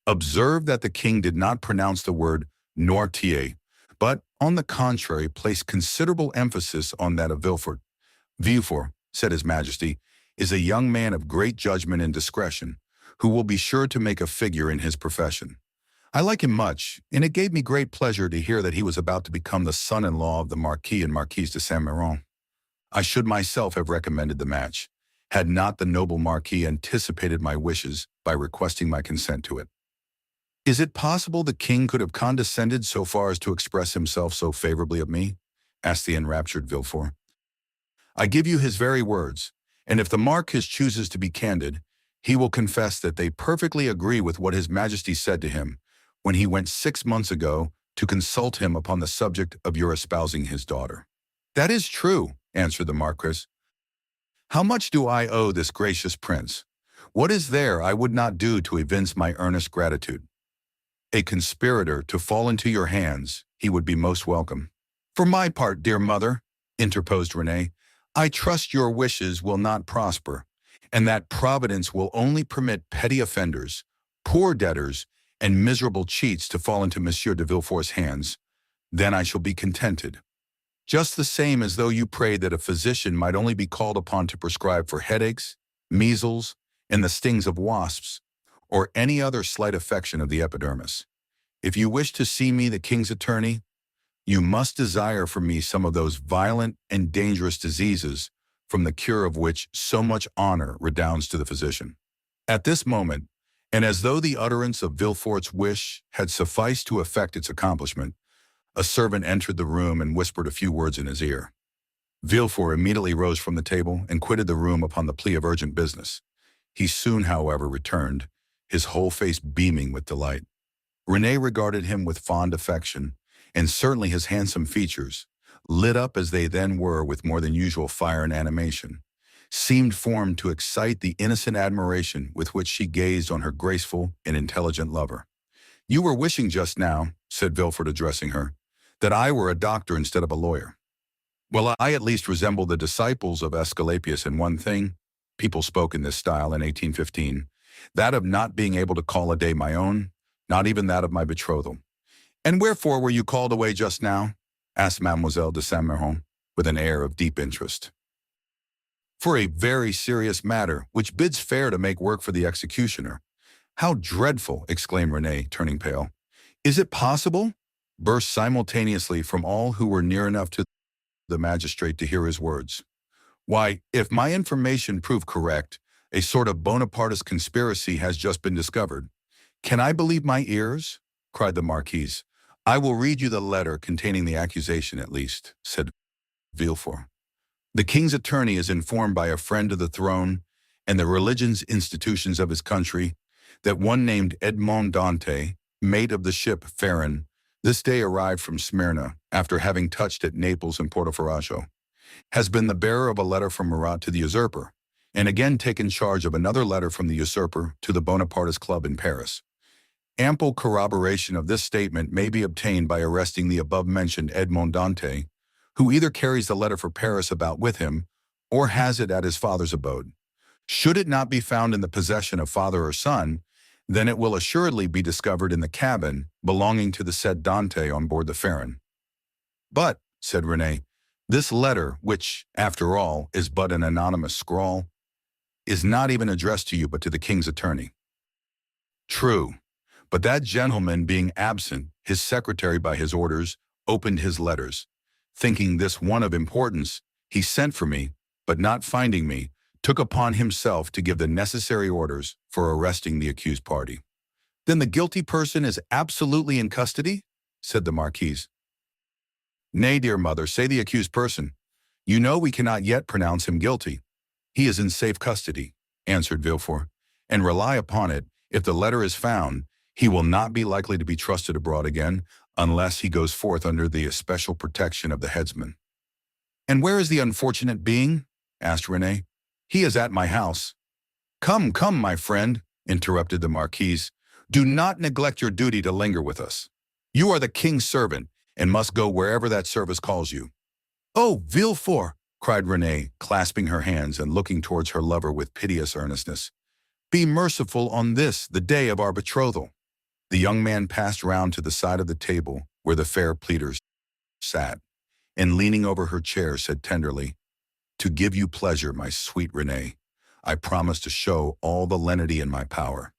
S1: observe that the king did not pronounce the word Noirtier, but, on the contrary, placed considerable emphasis on that of Villefort. Villefort, said His Majesty, is a young man of great judgment and discretion, who will be sure to make a figure in his profession. I like him much, and it gave me great pleasure to hear that he was about to become the son-in-law of the Marquis and Marquise de Saint-Méran. I should myself have recommended the match, had not the noble Marquis anticipated my wishes by requesting my consent to it. Is it possible the king could have condescended so far as to express himself so favorably of me? Asked the enraptured Villefort. I give you his very words, and if the Marquis chooses to be candid, he will confess that they perfectly agree with what His Majesty said to him when he went 6 months ago to consult him upon the subject of your espousing his daughter. That is true, answered the Marquis. How much do I owe this gracious prince? What is there I would not do to evince my earnest gratitude? A conspirator to fall into your hands, he would be most welcome. For my part, dear mother, interposed Renee, I trust your wishes will not prosper, and that Providence will only permit petty offenders, poor debtors, and miserable cheats to fall into Monsieur de Villefort's hands. Then I shall be contented. Just the same as though you prayed that a physician might only be called upon to prescribe for headaches, measles, and the stings of wasps, or any other slight affection of the epidermis. If you wish to see me the king's attorney, you must desire from me some of those violent and dangerous diseases from the cure of which so much honor redounds to the physician. At this moment, and as though the utterance of Villefort's wish had sufficed to effect its accomplishment, a servant entered the room and whispered a few words in his ear. Villefort immediately rose from the table and quitted the room upon the plea of urgent business. He soon, however, returned, his whole face beaming with delight. Renee regarded him with fond affection, and certainly his handsome features, lit up as they then were with more than usual fire and animation, seemed formed to excite the innocent admiration with which she gazed on her graceful and intelligent lover. You were wishing just now, said Villefort, addressing her, that I were a doctor instead of a lawyer. Well, I at least resemble the disciples of Aesculapius in one thing. People spoke in this style in 1815, that of not being able to call a day my own, not even that of my betrothal. And wherefore were you called away just now? asked Mademoiselle de Saint-Méran with an air of deep interest. For a very serious matter, which bids fair to make work for the executioner. How dreadful! Exclaimed Renee, turning pale. Is it possible? Burst simultaneously from all who were near enough to the magistrate to hear his words. Why, if my information prove correct, a sort of Bonapartist conspiracy has just been discovered. Can I believe my ears? Cried the Marquise. I will read you the letter containing the accusation at least, said Villefort. The king's attorney is informed by a friend of the throne and the religious institutions of his country that one named Edmond Dantès, mate of the ship Pharaon, this day arrived from Smyrna after having touched at Naples and Portoferraggio, has been the bearer of a letter from Murat to the usurper, and again taken charge of another letter from the usurper to the Bonapartist club in Paris. Ample corroboration of this statement may be obtained by arresting the above-mentioned Edmond Dantès, who either carries the letter for Paris about with him or has it at his father's abode. Should it not be found in the possession of father or son, then it will assuredly be discovered in the cabin belonging to the said Dantès on board the Pharaon. But, said Renee, this letter, which, after all, is but an anonymous scrawl, is not even addressed to you but to the king's attorney. True, but that gentleman being absent, his secretary by his orders opened his letters. Thinking this one of importance, he sent for me, but not finding me, took upon himself to give the necessary orders for arresting the accused party. Then the guilty person is absolutely in custody? Said the Marquise. Nay, dear mother, say the accused person. You know we cannot yet pronounce him guilty. He is in safe custody, answered Villefort, and rely upon it, if the letter is found, he will not be likely to be trusted abroad again, unless he goes forth under the especial protection of the headsman. And where is the unfortunate being? Asked Renee. He is at my house. Come, come, my friend, interrupted the Marquise. Do not neglect your duty to linger with us. You are the king's servant, and must go wherever that service calls you. Oh, Villefort, cried Renee, clasping her hands and looking towards her lover with piteous earnestness. Be merciful on this, the day of our betrothal. The young man passed round to the side of the table where the fair pleader sat, and leaning over her chair said tenderly, To give you pleasure, my sweet Renee, I promise to show all the lenity in my power.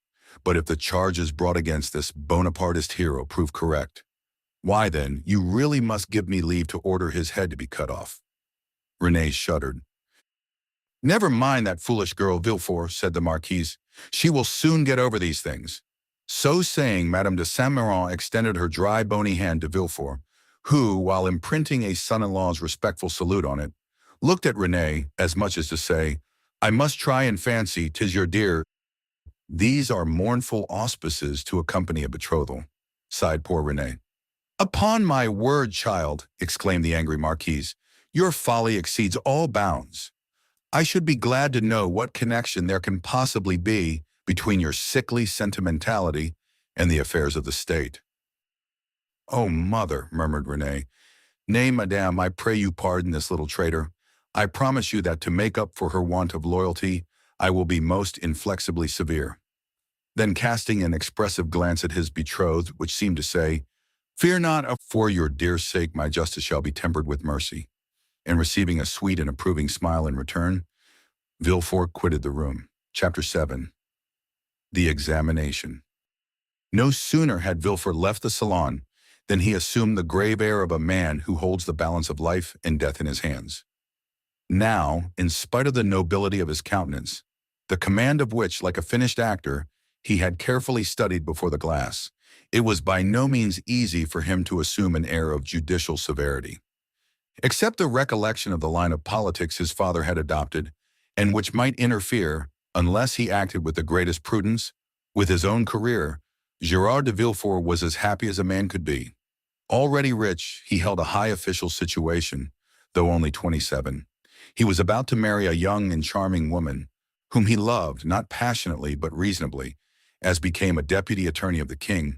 S1: But if the charges brought against this Bonapartist hero prove correct, why then, you really must give me leave to order his head to be cut off. Renee shuddered. Never mind that foolish girl, Villefort, said the Marquise. She will soon get over these things. So saying, Madame de Saint-Méran extended her dry, bony hand to Villefort, who, while imprinting a son-in-law's respectful salute on it, looked at Renee as much as to say, I must try and fancy 'tis your dear. These are mournful auspices to accompany a betrothal, sighed poor Renee. Upon my word, child, exclaimed the angry Marquise, your folly exceeds all bounds. I should be glad to know what connection there can possibly be between your sickly sentimentality and the affairs of the state. Oh, mother, murmured Renee. Nay, madame, I pray you pardon this little traitor. I promise you that to make up for her want of loyalty, I will be most inflexibly severe. Then casting an expressive glance at his betrothed, which seemed to say, Fear not, for your dear sake my justice shall be tempered with mercy, and receiving a sweet and approving smile in return, Villefort quitted the room. Chapter 7. The Examination. No sooner had Villefort left the salon than he assumed the grave air of a man who holds the balance of life and death in his hands. Now, in spite of the nobility of his countenance, the command of which, like a finished actor, he had carefully studied before the glass, it was by no means easy for him to assume an air of judicial severity. Except the recollection of the line of politics his father had adopted, and which might interfere, unless he acted with the greatest prudence, with his own career, Gérard de Villefort was as happy as a man could be. Already rich, he held a high official situation, though only 27. He was about to marry a young and charming woman, whom he loved, not passionately but reasonably, as became a deputy attorney of the king,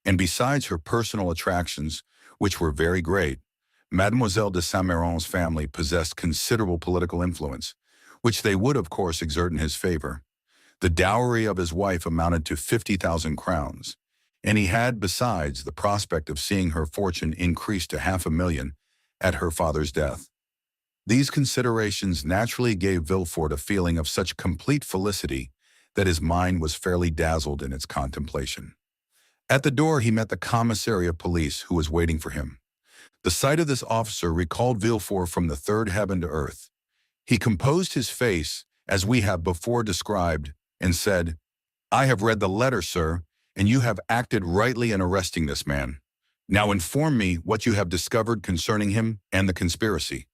S1: and besides her personal attractions, which were very great, Mademoiselle de Saint-Méran's family possessed considerable political influence, which they would of course exert in his favor. The dowry of his wife amounted to 50,000 crowns, and he had, besides, the prospect of seeing her fortune increase to 500,000 at her father's death. These considerations naturally gave Villefort a feeling of such complete felicity that his mind was fairly dazzled in its contemplation. At the door he met the commissary of police who was waiting for him. The sight of this officer recalled Villefort from the third heaven to earth. He composed his face, as we have before described, and said, "I have read the letter, sir, and you have acted rightly in arresting this man. Now inform me what you have discovered concerning him and the conspiracy."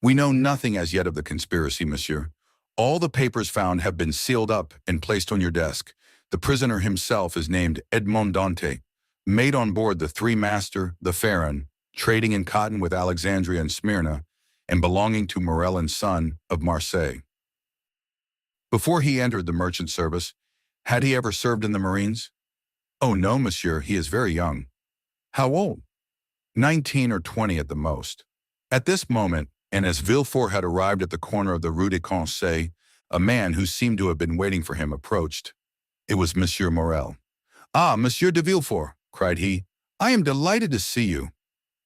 S1: "We know nothing as yet of the conspiracy, monsieur. All the papers found have been sealed up and placed on your desk. The prisoner himself is named Edmond Dantès, mate on board the Three-Master, the Pharaon, trading in cotton with Alexandria and Smyrna, and belonging to Morel and Son of Marseille. Before he entered the merchant service, had he ever served in the Marines?" "Oh no, monsieur, he is very young." "How old?" 19 or 20 at the most." At this moment, and as Villefort had arrived at the corner of the Rue des Conseils, a man who seemed to have been waiting for him approached. It was Monsieur Morel. "Ah, Monsieur de Villefort," cried he, "I am delighted to see you.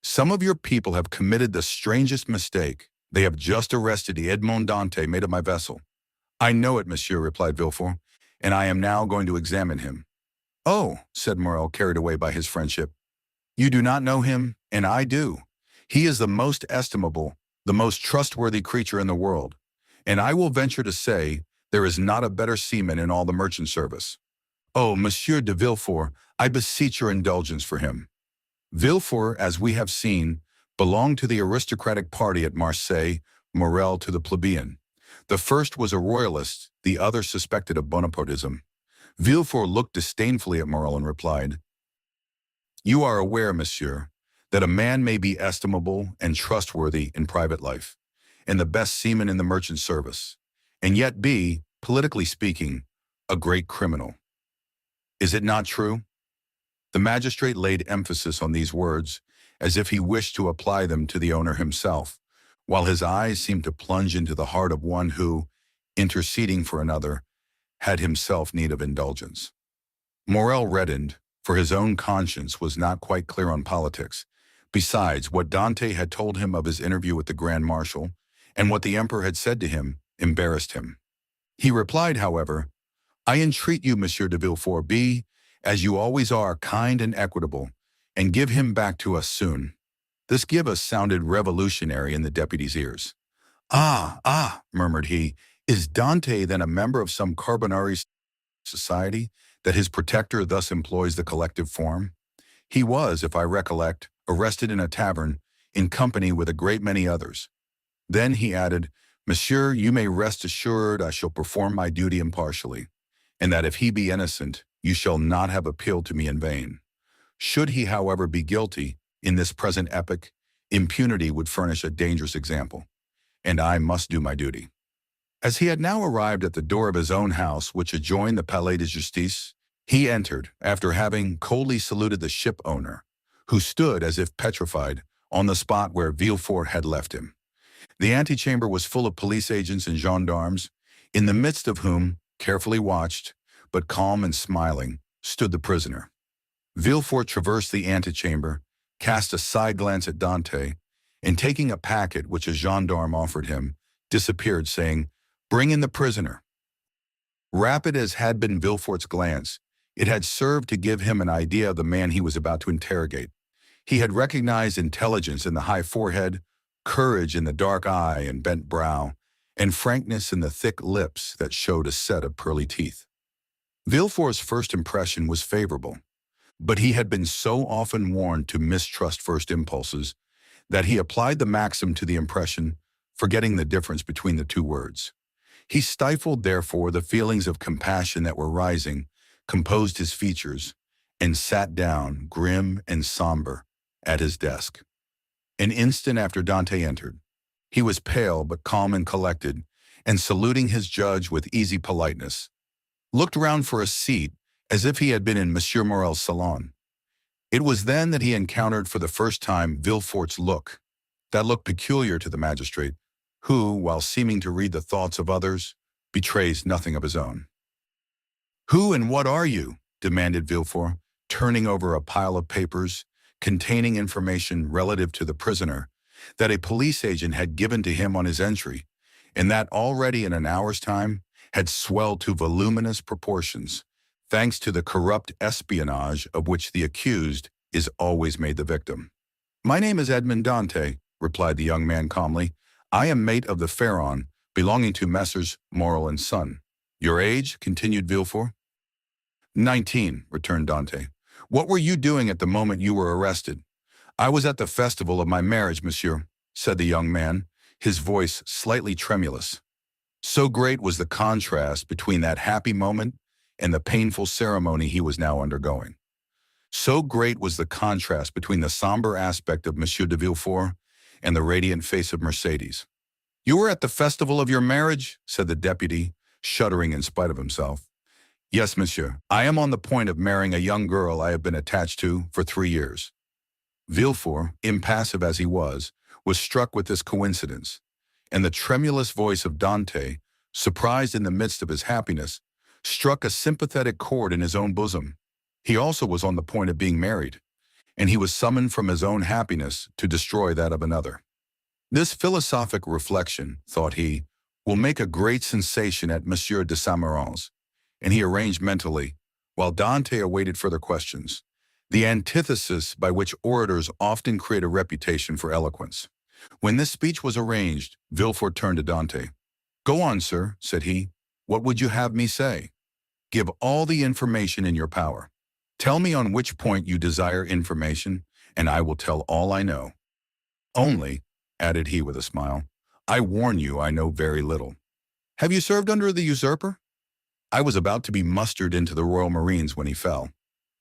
S1: Some of your people have committed the strangest mistake. They have just arrested the Edmond Dantès, mate of my vessel." "I know it, monsieur," replied Villefort, "and I am now going to examine him." "Oh," said Morel, carried away by his friendship, "you do not know him, and I do. He is the most estimable, the most trustworthy creature in the world, and I will venture to say there is not a better seaman in all the merchant service. Oh, Monsieur de Villefort, I beseech your indulgence for him." Villefort, as we have seen, belonged to the aristocratic party at Marseille, Morel to the plebeian. The first was a royalist, the other suspected of Bonapartism. Villefort looked disdainfully at Morel and replied, "You are aware, monsieur, that a man may be estimable and trustworthy in private life, and the best seaman in the merchant service, and yet be, politically speaking, a great criminal. Is it not true?" The magistrate laid emphasis on these words, as if he wished to apply them to the owner himself, while his eyes seemed to plunge into the heart of one who, interceding for another, had himself need of indulgence. Morel reddened, for his own conscience was not quite clear on politics. Besides, what Dantès had told him of his interview with the Grand Marshal, and what the Emperor had said to him, embarrassed him. He replied, however, "I entreat you, Monsieur de Villefort, be, as you always are, kind and equitable, and give him back to us soon." This "give us" sounded revolutionary in the deputy's ears. Ah, murmured he, "is Dantès then a member of some Carbonari society, that his protector thus employs the collective form? He was, if I recollect, arrested in a tavern, in company with a great many others." Then he added, "Monsieur, you may rest assured I shall perform my duty impartially, and that if he be innocent, you shall not have appealed to me in vain. Should he, however, be guilty, in this present epoch, impunity would furnish a dangerous example, and I must do my duty." As he had now arrived at the door of his own house, which adjoined the Palais de Justice, he entered, after having coldly saluted the ship owner, who stood, as if petrified, on the spot where Villefort had left him. The antechamber was full of police agents and gendarmes, in the midst of whom, carefully watched, but calm and smiling, stood the prisoner. Villefort traversed the antechamber, cast a side glance at Dantès, and taking a packet which a gendarme offered him, disappeared, saying, "Bring in the prisoner." Rapid as had been Villefort's glance, it had served to give him an idea of the man he was about to interrogate. He had recognized intelligence in the high forehead, courage in the dark eye and bent brow, and frankness in the thick lips that showed a set of pearly teeth. Villefort's first impression was favorable, but he had been so often warned to mistrust first impulses that he applied the maxim to the impression, forgetting the difference between the two words. He stifled, therefore, the feelings of compassion that were rising, composed his features, and sat down, grim and somber, at his desk. An instant after Dantès entered. He was pale but calm and collected, and saluting his judge with easy politeness, looked round for a seat as if he had been in Monsieur Morel's salon. It was then that he encountered for the first time Villefort's look, that look peculiar to the magistrate, who, while seeming to read the thoughts of others, betrays nothing of his own. "Who and what are you?" demanded Villefort, turning over a pile of papers, containing information relative to the prisoner that a police agent had given to him on his entry, and that already in an hour's time had swelled to voluminous proportions, thanks to the corrupt espionage of which the accused is always made the victim. "My name is Edmond Dantès," replied the young man calmly. "I am mate of the Pharaon, belonging to Messrs. Morel and Son." "Your age?" continued Villefort. 19, returned Dantès. "What were you doing at the moment you were arrested?" "I was at the festival of my marriage, monsieur," said the young man, his voice slightly tremulous. So great was the contrast between that happy moment and the painful ceremony he was now undergoing. So great was the contrast between the somber aspect of Monsieur de Villefort and the radiant face of Mercédès. "You were at the festival of your marriage?" said the deputy, shuddering in spite of himself. "Yes, monsieur. I am on the point of marrying a young girl I have been attached to for 3 years." Villefort, impassive as he was struck with this coincidence, and the tremulous voice of Dantès, surprised in the midst of his happiness, struck a sympathetic chord in his own bosom. He also was on the point of being married, and he was summoned from his own happiness to destroy that of another. "This philosophic reflection," thought he, "will make a great sensation at Monsieur de Saint-Méran's," and he arranged mentally, while Dantès awaited further questions, the antithesis by which orators often create a reputation for eloquence. When this speech was arranged, Villefort turned to Dantès. "Go on, sir," said he. "What would you have me say?" "Give all the information in your power. Tell me on which point you desire information, and I will tell all I know. Only," added he with a smile, "I warn you I know very little." "Have you served under the usurper?" "I was about to be mustered into the Royal Marines when he fell."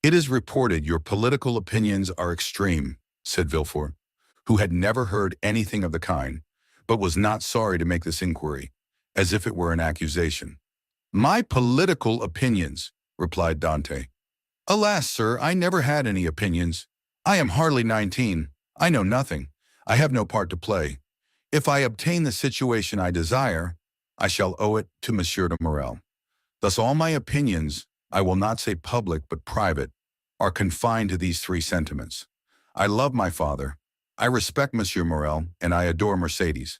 S1: "It is reported your political opinions are extreme," said Villefort, who had never heard anything of the kind, but was not sorry to make this inquiry, as if it were an accusation. "My political opinions," replied Dantès. "Alas, sir, I never had any opinions. I am hardly 19. I know nothing. I have no part to play. If I obtain the situation I desire, I shall owe it to Monsieur de Morel. Thus all my opinions, I will not say public but private, are confined to these 3 sentiments. I love my father, I respect Monsieur Morel, and I adore Mercédès.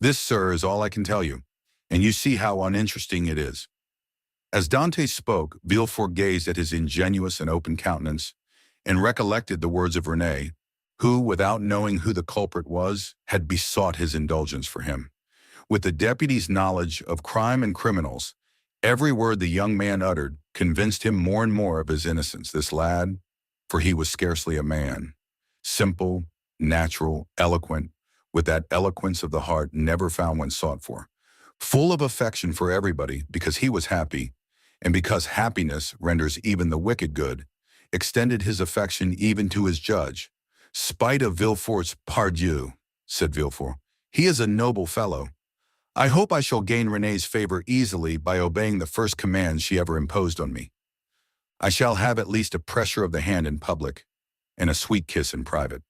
S1: This, sir, is all I can tell you, and you see how uninteresting it is." As Dantès spoke, Villefort gazed at his ingenuous and open countenance, and recollected the words of Renée, who, without knowing who the culprit was, had besought his indulgence for him. With the deputy's knowledge of crime and criminals, every word the young man uttered convinced him more and more of his innocence. This lad, for he was scarcely a man, simple, natural, eloquent, with that eloquence of the heart never found when sought for, full of affection for everybody because he was happy, and because happiness renders even the wicked good, extended his affection even to his judge. "Spite of Villefort's pardieu," said Villefort, "he is a noble fellow. I hope I shall gain Renée's favor easily by obeying the first command she ever imposed on me. I shall have at least a pressure of the hand in public, and a sweet kiss in private."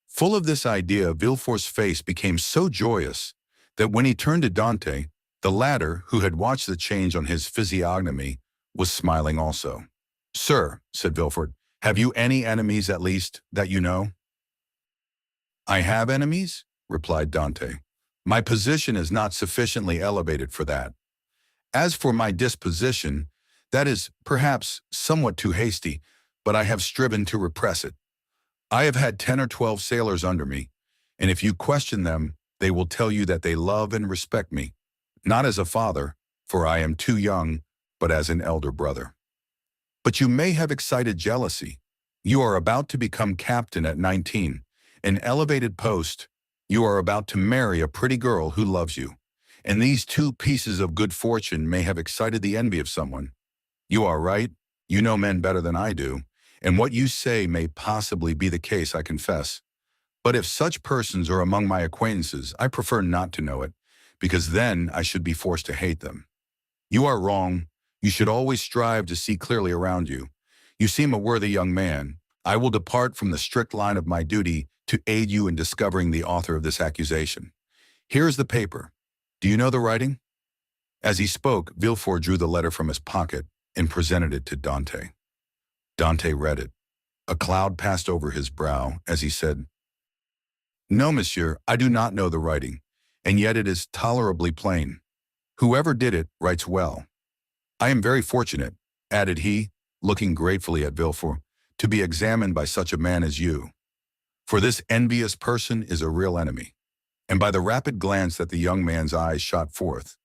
S1: Full of this idea, Villefort's face became so joyous that when he turned to Dantès, the latter, who had watched the change on his physiognomy, was smiling also. "Sir," said Villefort, "have you any enemies at least that you know?" "I have enemies?" replied Dantès. "My position is not sufficiently elevated for that. As for my disposition, that is perhaps somewhat too hasty, but I have striven to repress it. I have had 10 or 12 sailors under me, and if you question them, they will tell you that they love and respect me, not as a father, for I am too young, but as an elder brother. But you may have excited jealousy. You are about to become captain at 19, an elevated post. You are about to marry a pretty girl who loves you, and these 2 pieces of good fortune may have excited the envy of someone. You are right, you know men better than I do, and what you say may possibly be the case, I confess. But if such persons are among my acquaintances, I prefer not to know it, because then I should be forced to hate them. You are wrong. You should always strive to see clearly around you. You seem a worthy young man. I will depart from the strict line of my duty to aid you in discovering the author of this accusation. Here is the paper. Do you know the writing?" As he spoke, Villefort drew the letter from his pocket and presented it to Dantès. Dantès read it. A cloud passed over his brow as he said, "No, monsieur, I do not know the writing, and yet it is tolerably plain. Whoever did it writes well. I am very fortunate," added he, looking gratefully at Villefort, "to be examined by such a man as you. For this envious person is a real enemy." And by the rapid glance that the young man's eyes shot forth,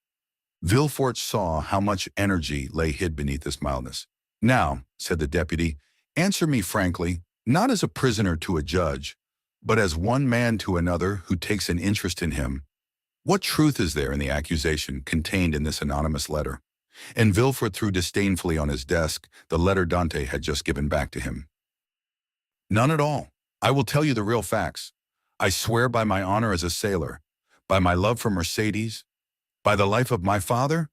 S1: Villefort saw how much energy lay hid beneath this mildness. "Now," said the deputy, "answer me frankly, not as a prisoner to a judge, but as one man to another who takes an interest in him. What truth is there in the accusation contained in this anonymous letter?" And Villefort threw disdainfully on his desk the letter Dante had just given back to him. "None at all. I will tell you the real facts. I swear by my honor as a sailor, by my love for Mercédès, by the life of my father."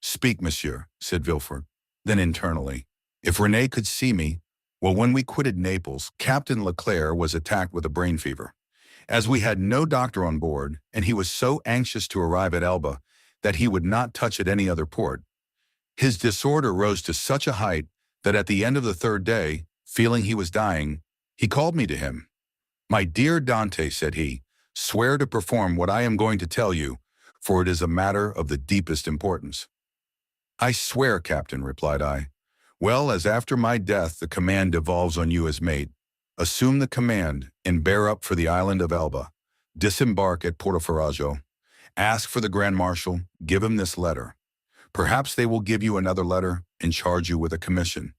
S1: "Speak, monsieur," said Villefort. Then internally, "If René could see me, well, when we quitted Naples, Captain Leclerc was attacked with a brain fever. As we had no doctor on board, and he was so anxious to arrive at Elba that he would not touch at any other port, his disorder rose to such a height that at the end of the third day, feeling he was dying, he called me to him. 'My dear Dante,' said he, 'swear to perform what I am going to tell you, for it is a matter of the deepest importance.' 'I swear, Captain,' replied I. 'Well, as after my death the command devolves on you as mate, assume the command and bear up for the island of Elba. Disembark at Portoferraggio. Ask for the Grand Marshal, give him this letter. Perhaps they will give you another letter and charge you with a commission.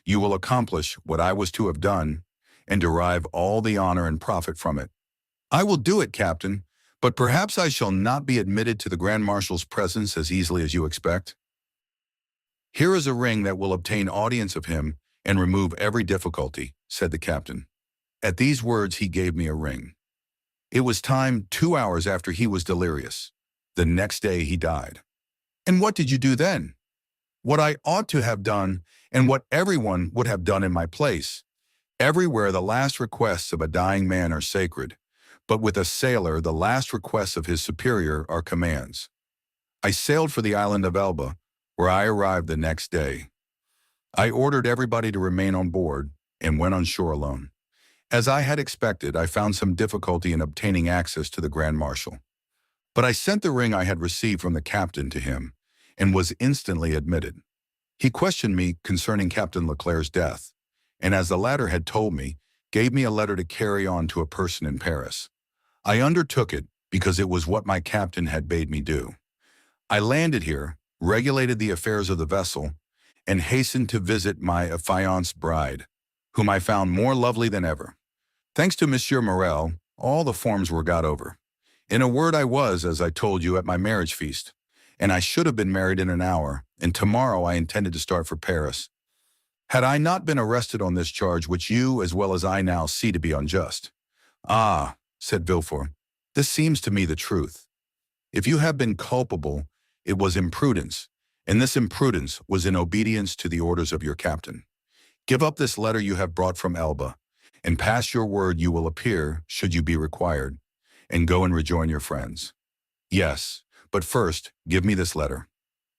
S1: You will accomplish what I was to have done and derive all the honor and profit from it.' 'I will do it, Captain, but perhaps I shall not be admitted to the Grand Marshal's presence as easily as you expect.' 'Here is a ring that will obtain audience of him and remove every difficulty,' said the captain. At these words he gave me a ring. It was timed 2 hours after he was delirious. The next day he died. And what did you do then? What I ought to have done, and what everyone would have done in my place. Everywhere the last requests of a dying man are sacred, but with a sailor the last requests of his superior are commands. I sailed for the island of Elba, where I arrived the next day. I ordered everybody to remain on board and went on shore alone. As I had expected, I found some difficulty in obtaining access to the Grand Marshal. But I sent the ring I had received from the captain to him, and was instantly admitted. He questioned me concerning Captain Leclerc's death, and as the latter had told me, gave me a letter to carry on to a person in Paris. I undertook it because it was what my captain had bade me do. I landed here, regulated the affairs of the vessel, and hastened to visit my affianced bride, whom I found more lovely than ever. Thanks to Monsieur Morel, all the forms were got over. In a word, I was, as I told you, at my marriage feast, and I should have been married in an hour, and tomorrow I intended to start for Paris. Had I not been arrested on this charge, which you, as well as I now, see to be unjust." "Ah," said Villefort, "this seems to me the truth. If you have been culpable, it was imprudence, and this imprudence was in obedience to the orders of your captain. Give up this letter you have brought from Elba, and pass your word you will appear, should you be required, and go and rejoin your friends. Yes, but first, give me this letter.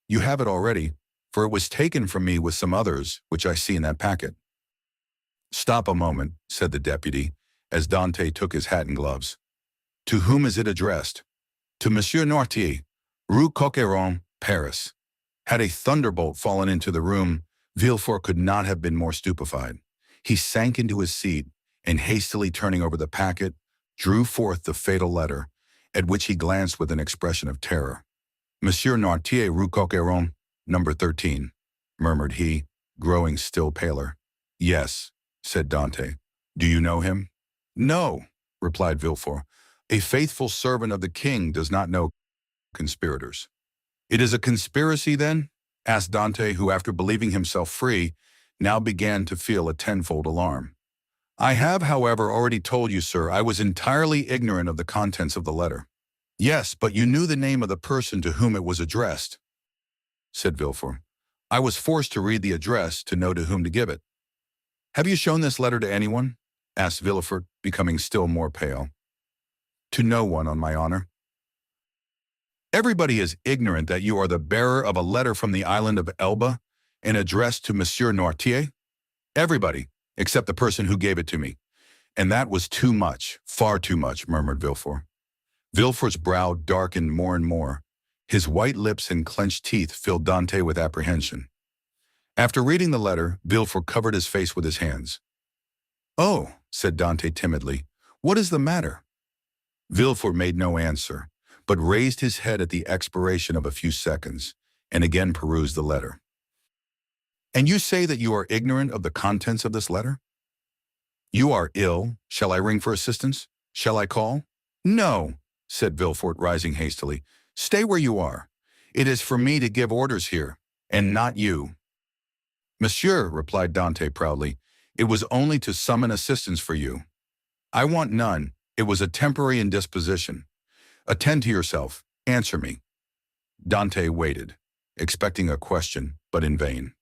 S1: You have it already, for it was taken from me with some others which I see in that packet." "Stop a moment," said the deputy, as Dante took his hat and gloves. "To whom is it addressed?" "To Monsieur Noirtier, Rue Coq-Héron, Paris." Had a thunderbolt fallen into the room, Villefort could not have been more stupefied. He sank into his seat, and hastily turning over the packet, drew forth the fatal letter, at which he glanced with an expression of terror. "Monsieur Noirtier, Rue Coq-Héron, number 13, murmured he, growing still paler. "Yes," said Dante. "Do you know him?" "No," replied Villefort. "A faithful servant of the king does not know conspirators." "It is a conspiracy, then?" asked Dante, who, after believing himself free, now began to feel a tenfold alarm. "I have, however, already told you, sir, I was entirely ignorant of the contents of the letter." "Yes, but you knew the name of the person to whom it was addressed," said Villefort. "I was forced to read the address to know to whom to give it." "Have you shown this letter to anyone?" asked Villefort, becoming still more pale. "To no one, on my honor." "Everybody is ignorant that you are the bearer of a letter from the island of Elba and addressed to Monsieur Noirtier?" "Everybody. except the person who gave it to me. And that was too much, far too much, murmured Villefort. Villefort's brow darkened more and more. His white lips and clenched teeth filled Dantès with apprehension. After reading the letter, Villefort covered his face with his hands. "Oh," said Dantès timidly, "what is the matter?" Villefort made no answer, but raised his head at the expiration of a few seconds, and again perused the letter. "And you say that you are ignorant of the contents of this letter? You are ill. Shall I ring for assistance? Shall I call?" "No," said Villefort, rising hastily. "Stay where you are. It is for me to give orders here, and not you." "Monsieur," replied Dantès proudly, "it was only to summon assistance for you. I want none. It was a temporary indisposition. Attend to yourself. Answer me." Dantès waited, expecting a question, but in vain.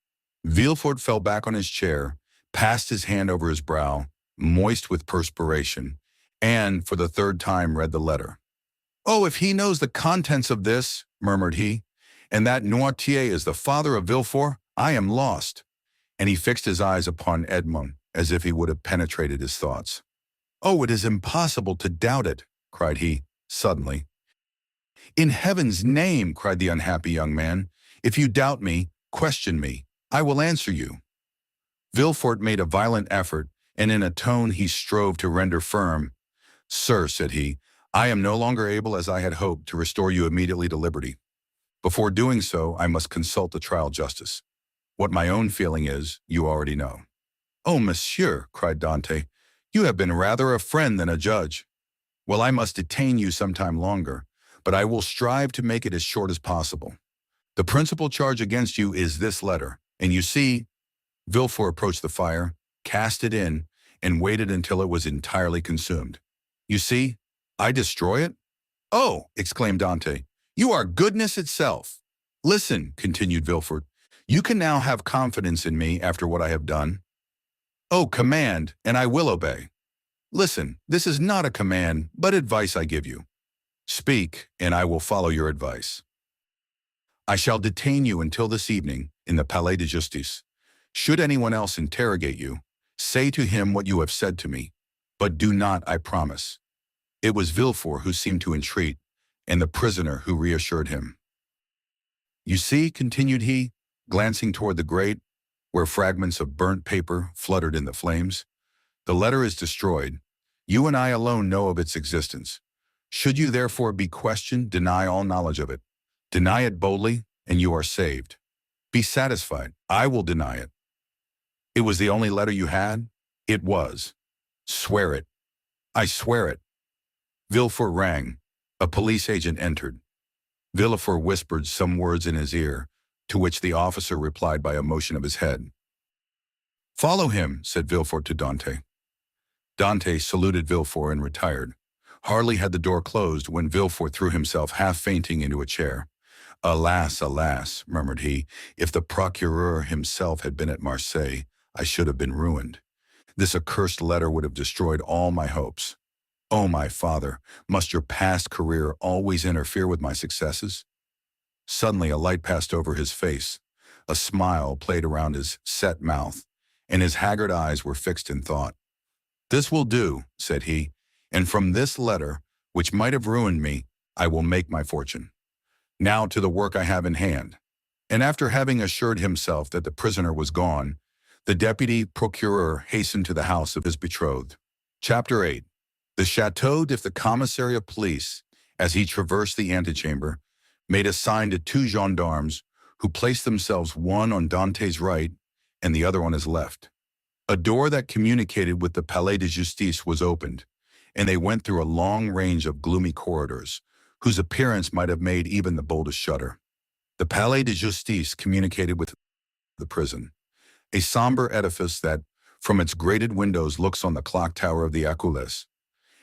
S1: Villefort fell back on his chair, passed his hand over his brow, moist with perspiration, and, for the third time, read the letter. "Oh, if he knows the contents of this," murmured he, "and that Noirtier is the father of Villefort, I am lost." And he fixed his eyes upon Edmond, as if he would have penetrated his thoughts. "Oh, it is impossible to doubt it," cried he, suddenly. "In heaven's name," cried the unhappy young man, "if you doubt me, question me. I will answer you." Villefort made a violent effort, and in a tone he strove to render firm. "Sir," said he, "I am no longer able, as I had hoped, to restore you immediately to liberty. Before doing so, I must consult the trial justice. What my own feeling is, you already know." "Oh, monsieur," cried Dantès, "you have been rather a friend than a judge. Well, I must detain you some time longer, but I will strive to make it as short as possible. The principal charge against you is this letter, and you see—" Villefort approached the fire, cast it in, and waited until it was entirely consumed. "You see, I destroy it?" "Oh," exclaimed Dantès, "you are goodness itself." "Listen," continued Villefort, "you can now have confidence in me after what I have done." "Oh, command, and I will obey." "Listen, this is not a command, but advice I give you." "Speak, and I will follow your advice." "I shall detain you until this evening in the Palais de Justice. Should anyone else interrogate you, say to him what you have said to me, but do not, I promise." It was Villefort who seemed to entreat, and the prisoner who reassured him. "You see," continued he, glancing toward the grate, where fragments of burnt paper fluttered in the flames, "the letter is destroyed. You and I alone know of its existence. Should you therefore be questioned, deny all knowledge of it. Deny it boldly, and you are saved. Be satisfied. I will deny it. It was the only letter you had? It was. Swear it." "I swear it." Villefort rang. A police agent entered. Villefort whispered some words in his ear, to which the officer replied by a motion of his head. "Follow him," said Villefort to Dantès. Dantès saluted Villefort and retired. Hardly had the door closed when Villefort threw himself half-fainting into a chair. "Alas, alas," murmured he, "if the procureur himself had been at Marseilles, I should have been ruined. This accursed letter would have destroyed all my hopes. Oh, my father, must your past career always interfere with my successes?" Suddenly a light passed over his face. A smile played around his set mouth, and his haggard eyes were fixed in thought. "This will do," said he, "and from this letter, which might have ruined me, I will make my fortune. Now to the work I have in hand." And after having assured himself that the prisoner was gone, the deputy procureur hastened to the house of his betrothed. Chapter 8. The Château the commissary of police, as he traversed the antechamber, made a sign to two gendarmes, who placed themselves one on Dantès' right and the other on his left. A door that communicated with the Palais de Justice was opened, and they went through a long range of gloomy corridors, whose appearance might have made even the boldest shudder. The Palais de Justice communicated with the prison, a somber edifice that, from its grated windows, looks on the clock tower of the Accoules.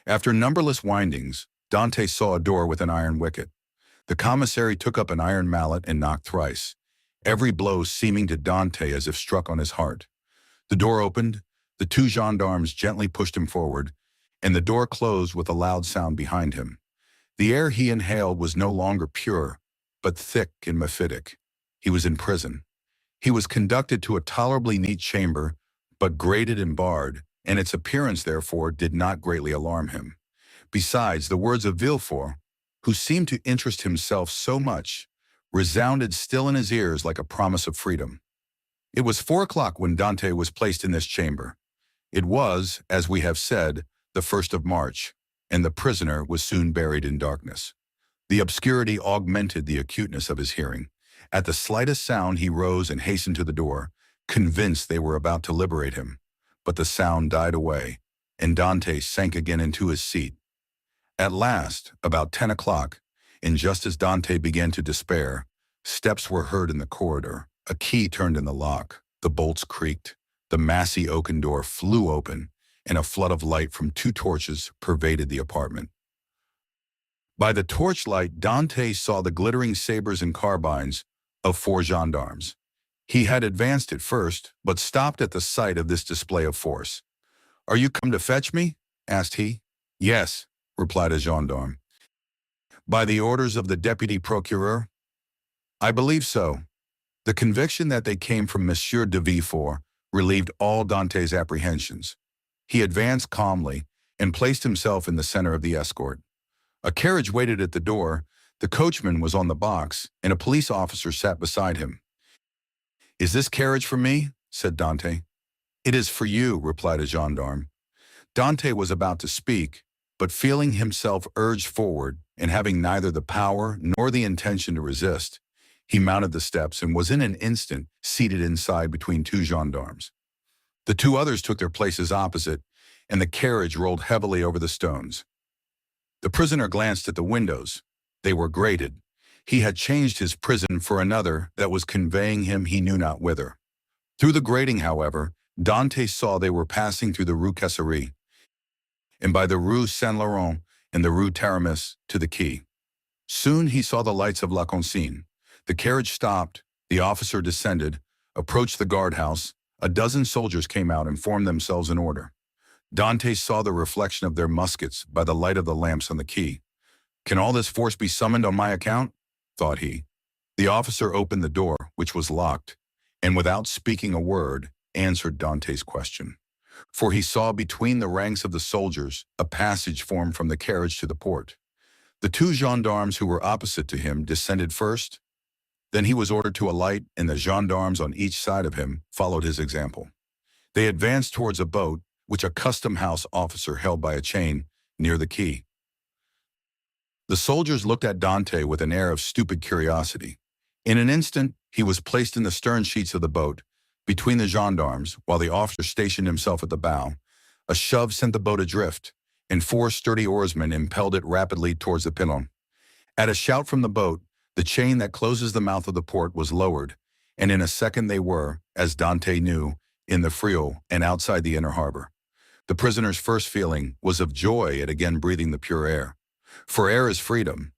S1: After numberless windings, Dantès saw a door with an iron wicket. The commissary took up an iron mallet and knocked thrice, every blow seeming to Dantès as if struck on his heart. The door opened, the two gendarmes gently pushed him forward, and the door closed with a loud sound behind him. The air he inhaled was no longer pure, but thick and mephitic. He was in prison. He was conducted to a tolerably neat chamber, but grated and barred, and its appearance, therefore, did not greatly alarm him. Besides, the words of Villefort, who seemed to interest himself so much, resounded still in his ears like a promise of freedom. It was 4 o'clock when Dante was placed in this chamber. It was, as we have said, the 1st of March, and the prisoner was soon buried in darkness. The obscurity augmented the acuteness of his hearing. At the slightest sound he rose and hastened to the door, convinced they were about to liberate him. But the sound died away, and Dante sank again into his seat. At last, about 10 o'clock, and just as Dante began to despair, steps were heard in the corridor. A key turned in the lock, the bolts creaked, the massy oaken door flew open, and a flood of light from 2 torches pervaded the apartment. By the torchlight, Dante saw the glittering sabers and carbines of 4 gendarmes. He had advanced at first, but stopped at the sight of this display of force. "Are you come to fetch me?" asked he. "Yes," replied a gendarme. "By the orders of the deputy procureur?" "I believe so." The conviction that they came from Monsieur de Villefort relieved all Dante's apprehensions. He advanced calmly and placed himself in the center of the escort. A carriage waited at the door, the coachman was on the box, and a police officer sat beside him. "Is this carriage for me?" said Dante. "It is for you," replied a gendarme. Dante was about to speak, but feeling himself urged forward, and having neither the power nor the intention to resist, he mounted the steps and was in an instant seated inside between 2 gendarmes. The 2 others took their places opposite, and the carriage rolled heavily over the stones. The prisoner glanced at the windows. They were grated. He had changed his prison for another that was conveying him he knew not whither. Through the grating, however, Dante saw they were passing through the Rue Caisserie, and by the Rue Saint-Laurent and the Rue Taramis to the quay. Soon he saw the lights of La Consigne. The carriage stopped, the officer descended, approached the guardhouse. A dozen soldiers came out and formed themselves in order. Dante saw the reflection of their muskets by the light of the lamps on the quay. "Can all this force be summoned on my account?" thought he. The officer opened the door, which was locked, and without speaking a word, answered Dante's question. For he saw between the ranks of the soldiers a passage formed from the carriage to the port. The 2 gendarmes who were opposite to him descended first. Then he was ordered to alight, and the gendarmes on each side of him followed his example. They advanced towards a boat, which a custom-house officer held by a chain near the quay. The soldiers looked at Dante with an air of stupid curiosity. In an instant, he was placed in the stern sheets of the boat, between the gendarmes, while the officer stationed himself at the bow. A shove sent the boat adrift, and 4 sturdy oarsmen impelled it rapidly towards the pilon. At a shout from the boat, the chain that closes the mouth of the port was lowered, and in a second they were, as Dante knew, in the Friul and outside the inner harbor. The prisoner's first feeling was of joy at again breathing the pure air. For air is freedom.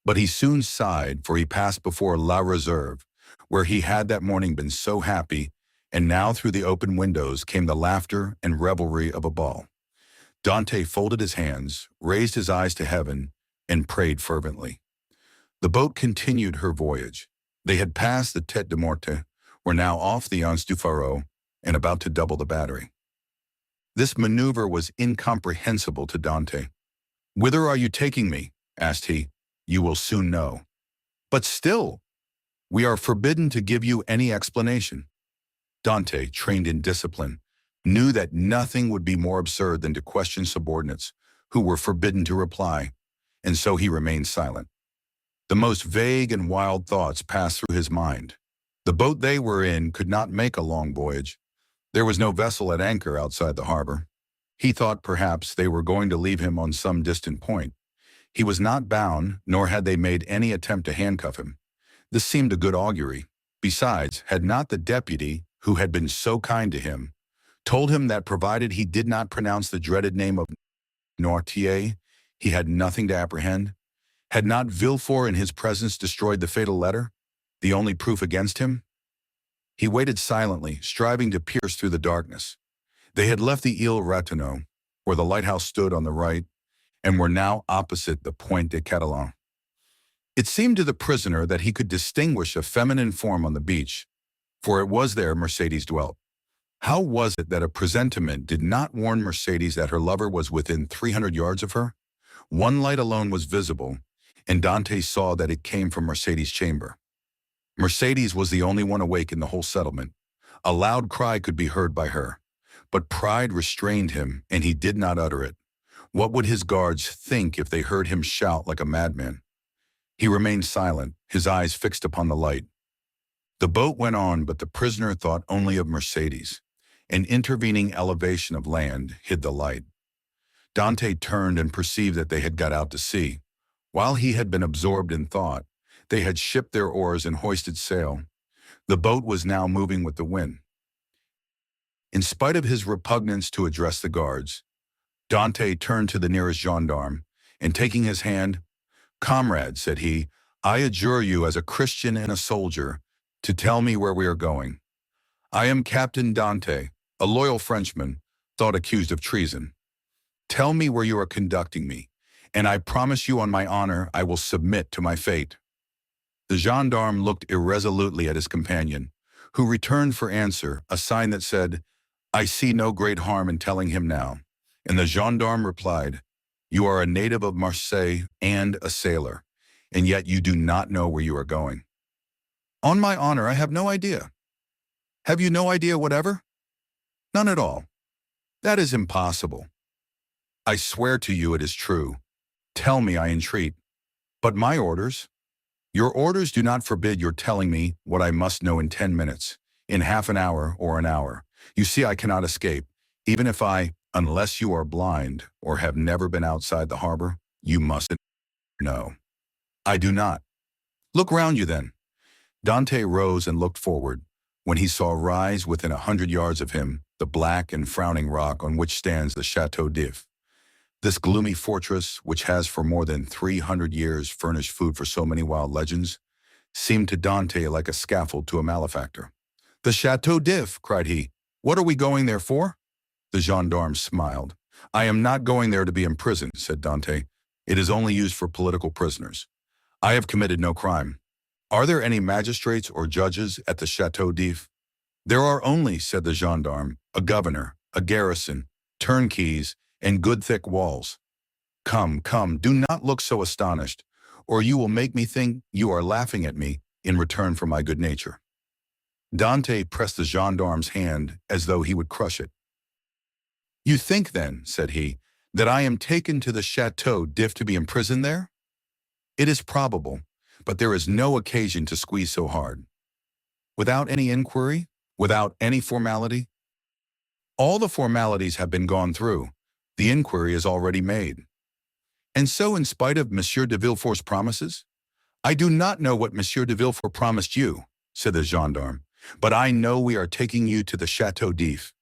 S1: But he soon sighed, for he passed before La Réserve, where he had that morning been so happy, and now through the open windows came the laughter and revelry of a ball. Dante folded his hands, raised his eyes to heaven, and prayed fervently. The boat continued her voyage. They had passed the Tête de Morte, were now off the Anse du Pharo, and about to double the battery. This maneuver was incomprehensible to Dante. "Whither are you taking me?" asked he. "You will soon know." "But still, we are forbidden to give you any explanation." Dante, trained in discipline, knew that nothing would be more absurd than to question subordinates who were forbidden to reply, and so he remained silent. The most vague and wild thoughts passed through his mind. The boat they were in could not make a long voyage. There was no vessel at anchor outside the harbor. He thought perhaps they were going to leave him on some distant point. He was not bound, nor had they made any attempt to handcuff him. This seemed a good augury. Besides, had not the deputy, who had been so kind to him, told him that provided he did not pronounce the dreaded name of Noirtier, he had nothing to apprehend? Had not Villefort in his presence destroyed the fatal letter, the only proof against him? He waited silently, striving to pierce through the darkness. They had left the Ile Ratonneau, where the lighthouse stood on the right, and were now opposite the Pointe de Catalan. It seemed to the prisoner that he could distinguish a feminine form on the beach, for it was there Mercédès dwelt. How was it that a presentiment did not warn Mercédès that her lover was within 300 yards of her? One light alone was visible, and Dantès saw that it came from Mercédès' chamber. Mercédès was the only one awake in the whole settlement. A loud cry could be heard by her, but pride restrained him, and he did not utter it. What would his guards think if they heard him shout like a madman? He remained silent, his eyes fixed upon the light. The boat went on, but the prisoner thought only of Mercédès. An intervening elevation of land hid the light. Dantès turned and perceived that they had got out to sea. While he had been absorbed in thought, they had shipped their oars and hoisted sail. The boat was now moving with the wind. In spite of his repugnance to address the guards, Dantès turned to the nearest gendarme, and taking his hand, "Comrade," said he, "I adjure you as a Christian and a soldier to tell me where we are going. I am Captain Dantès, a loyal Frenchman, thought accused of treason. Tell me where you are conducting me, and I promise you on my honor I will submit to my fate." The gendarme looked irresolutely at his companion, who returned for answer a sign that said, "I see no great harm in telling him now." And the gendarme replied, "You are a native of Marseille and a sailor, and yet you do not know where you are going." "On my honor, I have no idea." "Have you no idea whatever?" "None at all." "That is impossible." "I swear to you it is true. Tell me, I entreat." "But my orders?" "Your orders do not forbid your telling me what I must know in 10 minutes, in half an hour or an hour. You see, I cannot escape, even if unless you are blind or have never been outside the harbor, you must know." "I do not." "Look round you then." Dantès rose and looked forward, when he saw rise within 100 yards of him the black and frowning rock on which stands the Château d'If. This gloomy fortress, which has for more than 300 years furnished food for so many wild legends, seemed to Dantès like a scaffold to a malefactor. "The Château d'If!" cried he. "What are we going there for?" The gendarme smiled. "I am not going there to be imprisoned," said Dantès. "It is only used for political prisoners. I have committed no crime." "Are there any magistrates or judges at the Château d'If?" "There are only," said the gendarme, "a governor, a garrison, turnkeys, and good thick walls." "Come, come, do not look so astonished, or you will make me think you are laughing at me in return for my good nature." Dantès pressed the gendarme's hand as though he would crush it. "You think, then," said he, "that I am taken to the Château d'If to be imprisoned there? It is probable, but there is no occasion to squeeze so hard. Without any inquiry? Without any formality?" "All the formalities have been gone through. The inquiry is already made." "And so in spite of Monsieur de Villefort's promises?" "I do not know what Monsieur de Villefort promised you," said the gendarme, "but I know we are taking you to the Château d'If."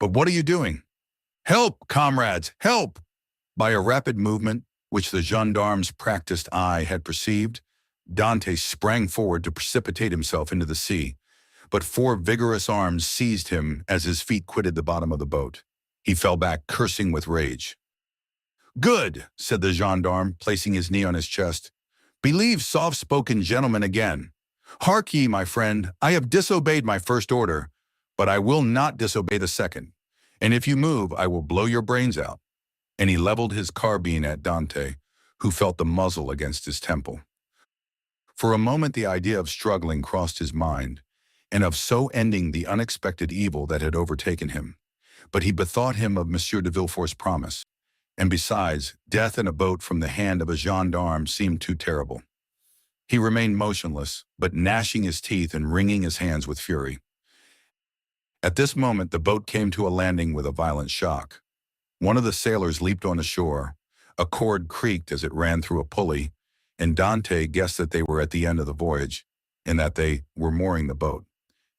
S1: "But what are you doing?" "Help, comrades, help!" By a rapid movement, which the gendarme's practiced eye had perceived, Dantès sprang forward to precipitate himself into the sea, but 4 vigorous arms seized him as his feet quitted the bottom of the boat. He fell back, cursing with rage. "Good," said the gendarme, placing his knee on his chest. "Believe soft-spoken gentlemen again. Hark ye, my friend, I have disobeyed my first order, but I will not disobey the second. And if you move, I will blow your brains out." And he leveled his carbine at Dantès, who felt the muzzle against his temple. For a moment the idea of struggling crossed his mind, and of so ending the unexpected evil that had overtaken him. But he bethought him of Monsieur de Villefort's promise, and besides, death in a boat from the hand of a gendarme seemed too terrible. He remained motionless, but gnashing his teeth and wringing his hands with fury. At this moment the boat came to a landing with a violent shock. One of the sailors leaped on the shore. A cord creaked as it ran through a pulley, and Dantès guessed that they were at the end of the voyage, and that they were mooring the boat.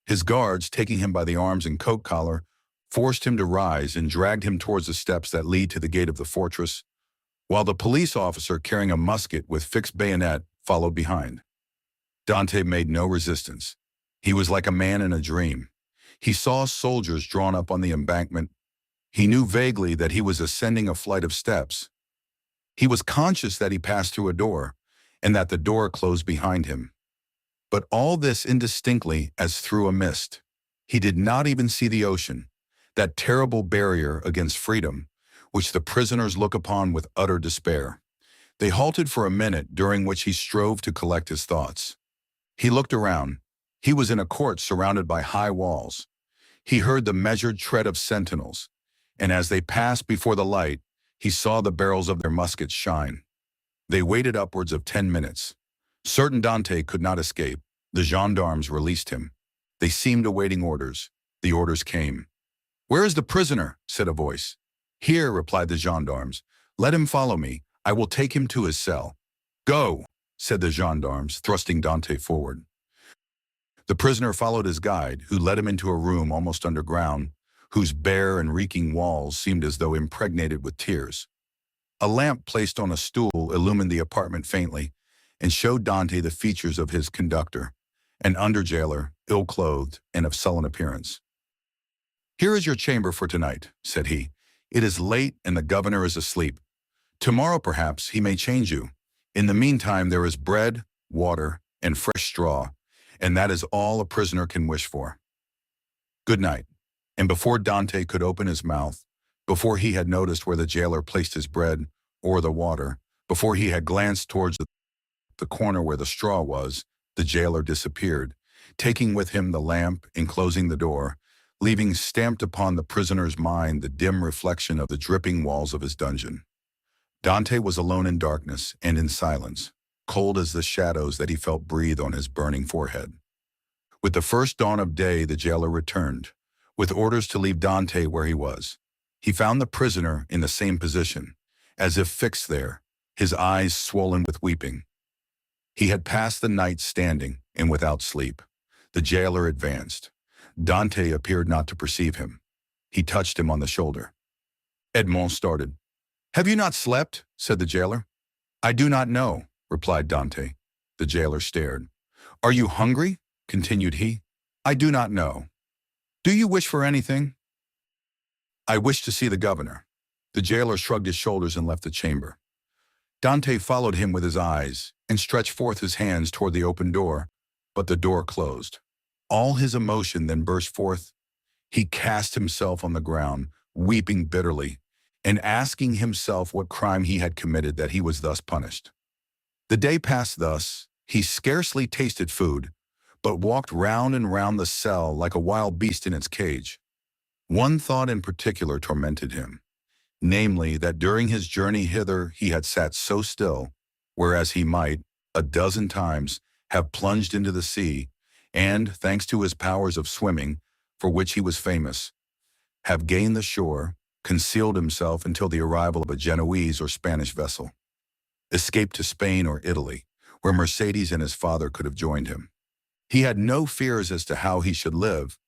S1: His guards, taking him by the arms and coat collar, forced him to rise and dragged him towards the steps that lead to the gate of the fortress, while the police officer carrying a musket with fixed bayonet followed behind. Dantès made no resistance. He was like a man in a dream. He saw soldiers drawn up on the embankment. He knew vaguely that he was ascending a flight of steps. He was conscious that he passed through a door, and that the door closed behind him. But all this indistinctly as through a mist. He did not even see the ocean, that terrible barrier against freedom, which the prisoners look upon with utter despair. They halted for a minute, during which he strove to collect his thoughts. He looked around. He was in a court surrounded by high walls. He heard the measured tread of sentinels, and as they passed before the light, he saw the barrels of their muskets shine. They waited upwards of 10 minutes. Certain Dante could not escape. The gendarmes released him. They seemed awaiting orders. The orders came. "Where is the prisoner?" said a voice. "Here," replied the gendarmes. "Let him follow me. I will take him to his cell." "Go," said the gendarmes, thrusting Dante forward. The prisoner followed his guide, who led him into a room almost underground, whose bare and reeking walls seemed as though impregnated with tears. A lamp placed on a stool illumined the apartment faintly and showed Dante the features of his conductor, an under-jailer, ill-clothed and of sullen appearance. "Here is your chamber for tonight," said he. "It is late and the governor is asleep. Tomorrow, perhaps, he may change you. In the meantime, there is bread, water, and fresh straw, and that is all a prisoner can wish for. Good night." And before Dante could open his mouth, before he had noticed where the jailer placed his bread or the water, before he had glanced towards the corner where the straw was, the jailer disappeared, taking with him the lamp and closing the door, leaving stamped upon the prisoner's mind the dim reflection of the dripping walls of his dungeon. Dante was alone in darkness and in silence, cold as the shadows that he felt breathe on his burning forehead. With the first dawn of day, the jailer returned, with orders to leave Dante where he was. He found the prisoner in the same position, as if fixed there, his eyes swollen with weeping. He had passed the night standing and without sleep. The jailer advanced. Dante appeared not to perceive him. He touched him on the shoulder. Edmond started. "Have you not slept?" said the jailer. "I do not know," replied Dante. The jailer stared. "Are you hungry?" continued he. "I do not know." "Do you wish for anything?" "I wish to see the governor." The jailer shrugged his shoulders and left the chamber. Dante followed him with his eyes and stretched forth his hands toward the open door, but the door closed. All his emotion then burst forth. He cast himself on the ground, weeping bitterly, and asking himself what crime he had committed that he was thus punished. The day passed thus. He scarcely tasted food, but walked round and round the cell like a wild beast in its cage. One thought in particular tormented him, namely that during his journey hither he had sat so still, whereas he might, a dozen times, have plunged into the sea, and, thanks to his powers of swimming, for which he was famous, have gained the shore, concealed himself until the arrival of a Genoese or Spanish vessel, escaped to Spain or Italy, where Mercédès and his father could have joined him. He had no fears as to how he should live.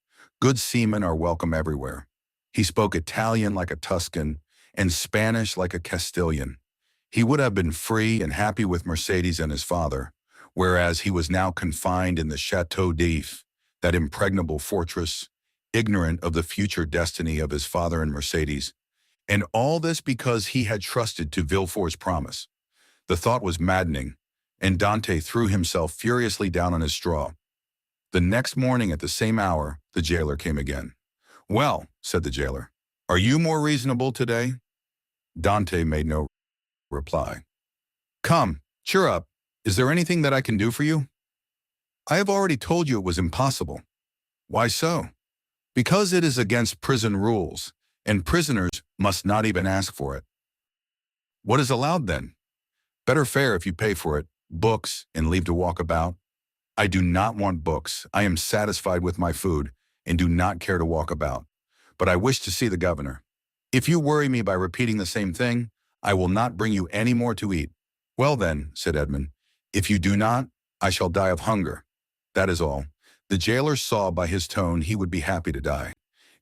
S1: Good seamen are welcome everywhere. He spoke Italian like a Tuscan and Spanish like a Castilian. He would have been free and happy with Mercédès and his father, whereas he was now confined in the Château d'If, that impregnable fortress, ignorant of the future destiny of his father and Mercédès, and all this because he had trusted to Villefort's promise. The thought was maddening, and Dante threw himself furiously down on his straw. The next morning at the same hour, the jailer came again. "Well," said the jailer, "are you more reasonable today?" Dante made no reply. "Come, cheer up. Is there anything that I can do for you?" "I have already told you it was impossible." "Why so?" "Because it is against prison rules, and prisoners must not even ask for it." "What is allowed then?" "Better fare if you pay for it, books, and leave to walk about." "I do not want books. I am satisfied with my food, and do not care to walk about. But I wish to see the governor. If you worry me by repeating the same thing, I will not bring you any more to eat." "Well then," said Edmond, "if you do not, I shall die of hunger. That is all." The jailer saw by his tone he would be happy to die,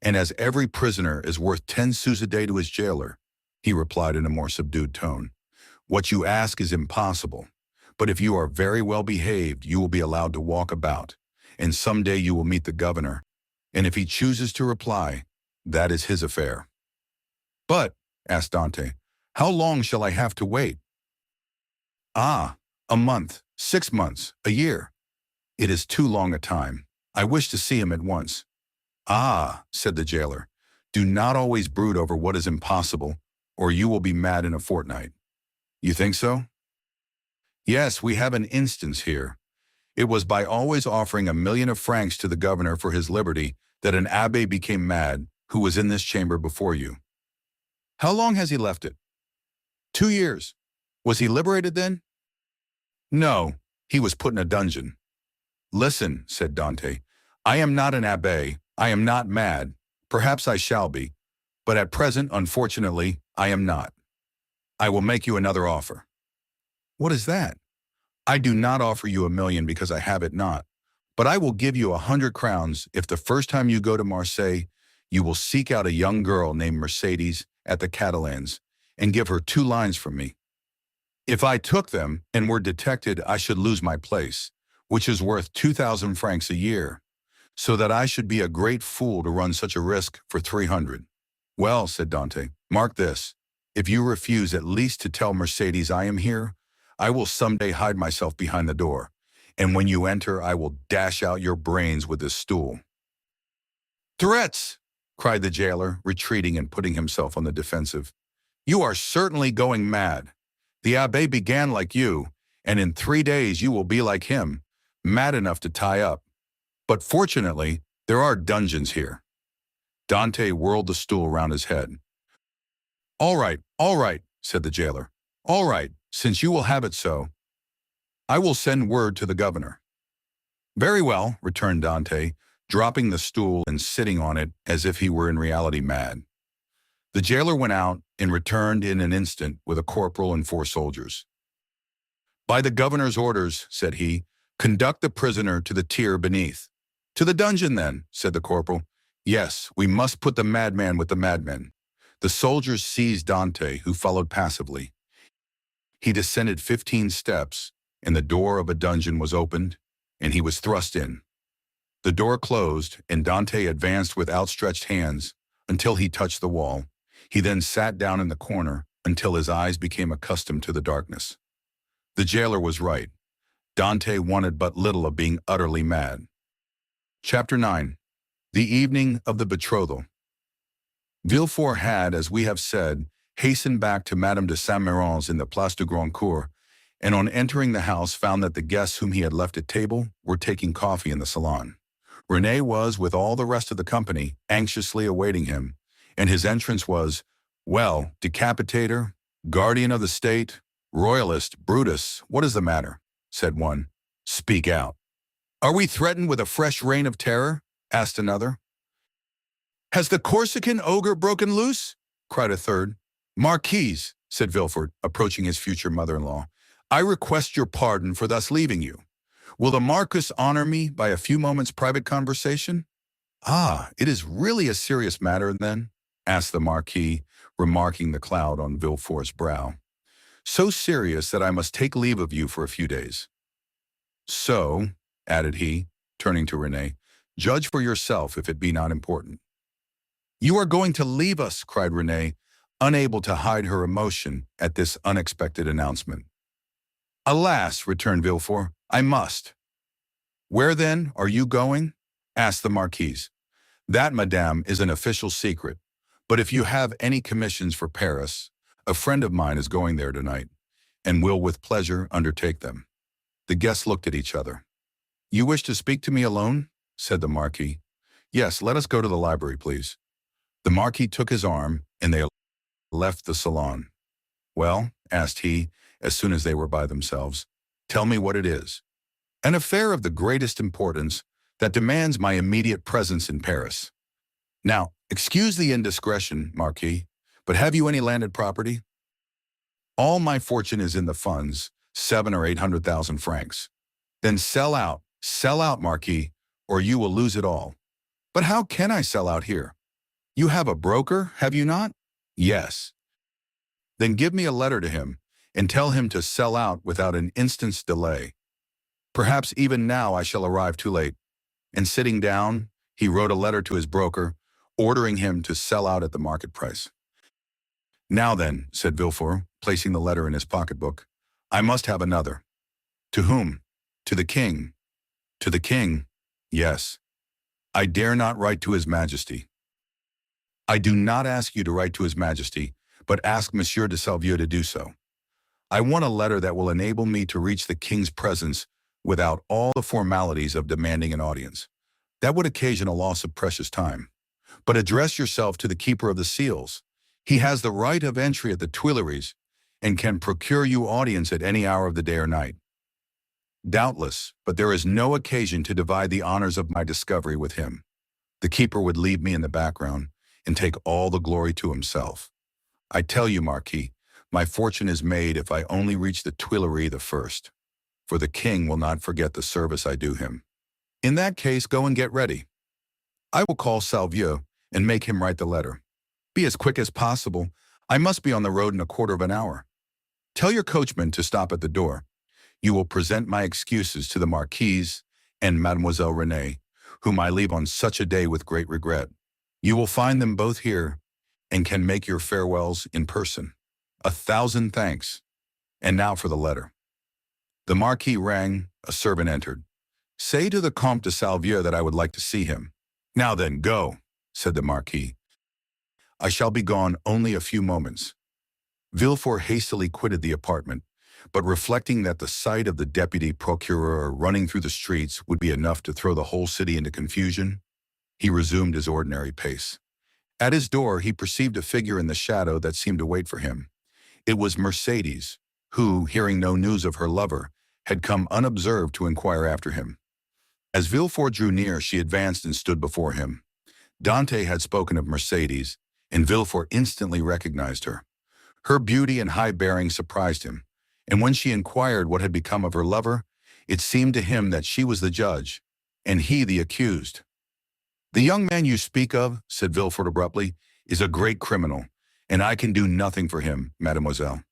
S1: and as every prisoner is worth 10 sous a day to his jailer, he replied in a more subdued tone, "What you ask is impossible, but if you are very well behaved, you will be allowed to walk about, and someday you will meet the governor, and if he chooses to reply, that is his affair." "But," asked Dante, "how long shall I have to wait?" "Ah, a month, 6 months, a year. It is too long a time. I wish to see him at once." Ah, said the jailer, do not always brood over what is impossible, or you will be mad in a fortnight. You think so? Yes, we have an instance here. It was by always offering 1,000,000 of francs to the governor for his liberty that an abbé became mad, who was in this chamber before you. How long has he left it? 2 years. Was he liberated then? No, he was put in a dungeon. Listen, said Dante, I am not an abbé, I am not mad, perhaps I shall be, but at present, unfortunately, I am not. I will make you another offer. What is that? I do not offer you 1,000,000 because I have it not, but I will give you 100 crowns if the first time you go to Marseille, you will seek out a young girl named Mercédès at the Catalans and give her 2 lines from me. If I took them and were detected, I should lose my place, which is worth 2,000 francs a year, so that I should be a great fool to run such a risk for 300. Well, said Dante, mark this. If you refuse at least to tell Mercédès I am here, I will someday hide myself behind the door, and when you enter, I will dash out your brains with this stool. Threats, cried the jailer, retreating and putting himself on the defensive. You are certainly going mad. The abbé began like you, and in 3 days you will be like him, mad enough to tie up. But fortunately, there are dungeons here. Dante whirled the stool round his head. All right, said the jailer. All right, since you will have it so, I will send word to the governor. Very well, returned Dante, dropping the stool and sitting on it as if he were in reality mad. The jailer went out and returned in an instant with a corporal and 4 soldiers. By the governor's orders, said he, conduct the prisoner to the tier beneath. To the dungeon, then, said the corporal. Yes, we must put the madman with the madmen. The soldiers seized Dante, who followed passively. He descended 15 steps, and the door of a dungeon was opened, and he was thrust in. The door closed, and Dante advanced with outstretched hands until he touched the wall. He then sat down in the corner until his eyes became accustomed to the darkness. The jailer was right. Dante wanted but little of being utterly mad. Chapter 9. The evening of the betrothal. Villefort had, as we have said, hastened back to Madame de Saint-Méran's in the Place du Grand Cour, and on entering the house found that the guests whom he had left at table were taking coffee in the salon. René was, with all the rest of the company, anxiously awaiting him, and his entrance was, well, decapitator, guardian of the state, royalist, Brutus, what is the matter? Said one. Speak out. Are we threatened with a fresh reign of terror? Asked another. Has the Corsican ogre broken loose? Cried a third. Marquise, said Villefort, approaching his future mother-in-law, I request your pardon for thus leaving you. Will the Marquis honor me by a few moments' private conversation? Ah, it is really a serious matter, then? Asked the Marquis, remarking the cloud on Villefort's brow. So serious that I must take leave of you for a few days. So, added he, turning to René, judge for yourself if it be not important. You are going to leave us, cried René, unable to hide her emotion at this unexpected announcement. Alas, returned Villefort, I must. Where, then, are you going? Asked the Marquise. That, madame, is an official secret, but if you have any commissions for Paris, a friend of mine is going there tonight, and will with pleasure undertake them. The guests looked at each other. You wish to speak to me alone? Said the Marquis. Yes, let us go to the library, please. The Marquis took his arm, and they left the salon. Well, asked he, as soon as they were by themselves, tell me what it is. An affair of the greatest importance that demands my immediate presence in Paris. Now, excuse the indiscretion, Marquis, but have you any landed property? All my fortune is in the funds, 700,000 or 800,000 francs. Then sell out, Marquis, or you will lose it all. But how can I sell out here? You have a broker, have you not? Yes. Then give me a letter to him, and tell him to sell out without an instant's delay. Perhaps even now I shall arrive too late. And sitting down, he wrote a letter to his broker, ordering him to sell out at the market price. Now then, said Villefort, placing the letter in his pocketbook, I must have another. To whom? To the king. To the king? Yes. I dare not write to His Majesty. I do not ask you to write to His Majesty, but ask Monsieur de Salvieux to do so. I want a letter that will enable me to reach the king's presence without all the formalities of demanding an audience. That would occasion a loss of precious time. But address yourself to the keeper of the seals. He has the right of entry at the Tuileries and can procure you audience at any hour of the day or night. Doubtless, but there is no occasion to divide the honors of my discovery with him. The keeper would leave me in the background and take all the glory to himself. I tell you, Marquis, my fortune is made if I only reach the Tuileries the first, for the king will not forget the service I do him. In that case, go and get ready. I will call Salvieux and make him write the letter. Be as quick as possible. I must be on the road in a quarter of an hour. Tell your coachman to stop at the door. You will present my excuses to the Marquise and Mademoiselle Renée, whom I leave on such a day with great regret. You will find them both here and can make your farewells in person. 1,000 thanks. And now for the letter. The Marquis rang, a servant entered. Say to the Comte de Salvieux that I would like to see him. Now then, go, said the Marquis. I shall be gone only a few moments. Villefort hastily quitted the apartment, but reflecting that the sight of the deputy procureur running through the streets would be enough to throw the whole city into confusion, he resumed his ordinary pace. At his door, he perceived a figure in the shadow that seemed to wait for him. It was Mercédès, who, hearing no news of her lover, had come unobserved to inquire after him. As Villefort drew near, she advanced and stood before him. Dantès had spoken of Mercédès, and Villefort instantly recognized her. Her beauty and high bearing surprised him, and when she inquired what had become of her lover, it seemed to him that she was the judge, and he the accused. The young man you speak of, said Villefort abruptly, is a great criminal, and I can do nothing for him, mademoiselle.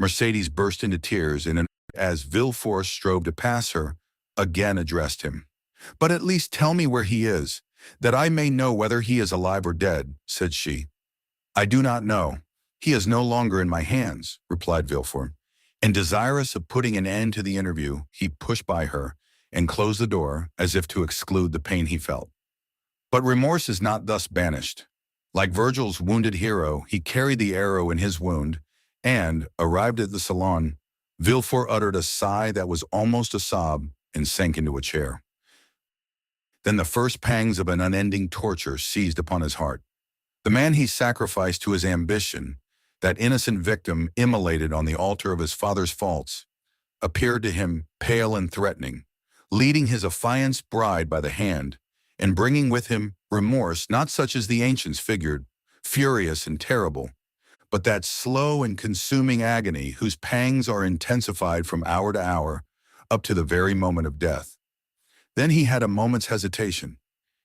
S1: Mercédès burst into tears, and as Villefort strove to pass her, again addressed him. But at least tell me where he is, that I may know whether he is alive or dead, said she. I do not know. He is no longer in my hands, replied Villefort, and desirous of putting an end to the interview, he pushed by her and closed the door as if to exclude the pain he felt. But remorse is not thus banished. Like Virgil's wounded hero, he carried the arrow in his wound, and, arrived at the salon, Villefort uttered a sigh that was almost a sob and sank into a chair. Then the first pangs of an unending torture seized upon his heart. The man he sacrificed to his ambition, that innocent victim immolated on the altar of his father's faults, appeared to him pale and threatening, leading his affianced bride by the hand, and bringing with him remorse not such as the ancients figured, furious and terrible, but that slow and consuming agony whose pangs are intensified from hour to hour, up to the very moment of death. Then he had a moment's hesitation.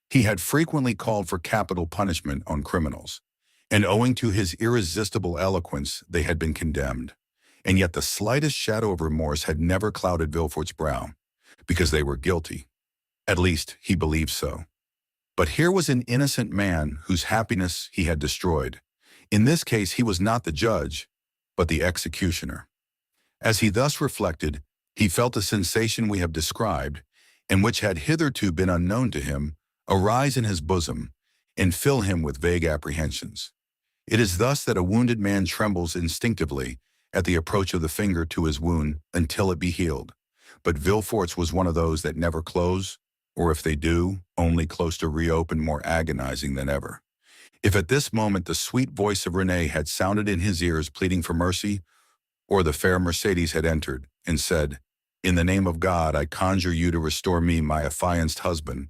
S1: He had frequently called for capital punishment on criminals, and owing to his irresistible eloquence, they had been condemned. And yet the slightest shadow of remorse had never clouded Villefort's brow, because they were guilty. At least, he believed so. But here was an innocent man whose happiness he had destroyed. In this case, he was not the judge, but the executioner. As he thus reflected, he felt a sensation we have described, and which had hitherto been unknown to him, arise in his bosom and fill him with vague apprehensions. It is thus that a wounded man trembles instinctively at the approach of the finger to his wound until it be healed. But Villefort's was one of those that never close, or if they do, only close to reopen, more agonizing than ever. If at this moment the sweet voice of Renée had sounded in his ears pleading for mercy, or the fair Mercédès had entered and said, "In the name of God, I conjure you to restore me my affianced husband,"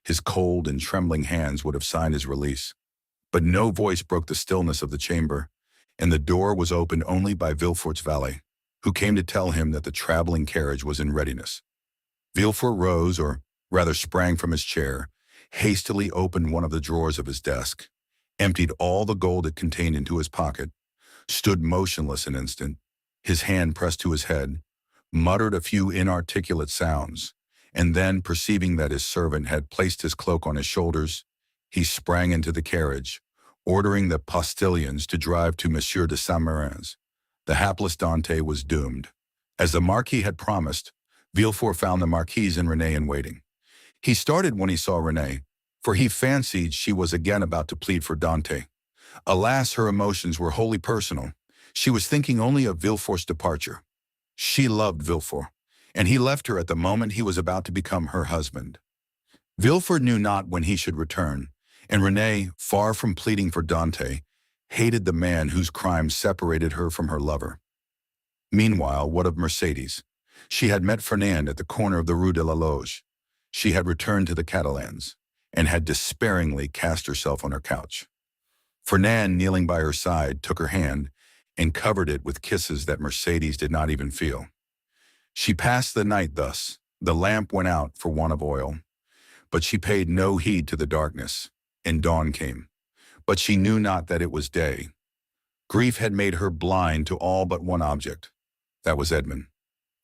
S1: his cold and trembling hands would have signed his release. But no voice broke the stillness of the chamber, and the door was opened only by Villefort's valet, who came to tell him that the traveling carriage was in readiness. Villefort rose, or rather sprang from his chair, hastily opened one of the drawers of his desk, emptied all the gold it contained into his pocket, stood motionless an instant, his hand pressed to his head, muttered a few inarticulate sounds, and then, perceiving that his servant had placed his cloak on his shoulders, he sprang into the carriage, ordering the postilions to drive to Monsieur de Saint-Mérin's. The hapless Dantès was doomed. As the Marquis had promised, Villefort found the Marquise and Renée in waiting. He started when he saw Renée, for he fancied she was again about to plead for Dante. Alas, her emotions were wholly personal. She was thinking only of Villefort's departure. She loved Villefort, and he left her at the moment he was about to become her husband. Villefort knew not when he should return, and Renée, far from pleading for Dante, hated the man whose crime separated her from her lover. Meanwhile, what of Mercédès? She had met Fernand at the corner of the Rue de la Loge. She had returned to the Catalans, and had despairingly cast herself on her couch. Fernand, kneeling by her side, took her hand and covered it with kisses that Mercédès did not even feel. She passed the night thus. The lamp went out for want of oil, but she paid no heed to the darkness, and dawn came. But she knew not that it was day. Grief had made her blind to all but one object. That was Edmond.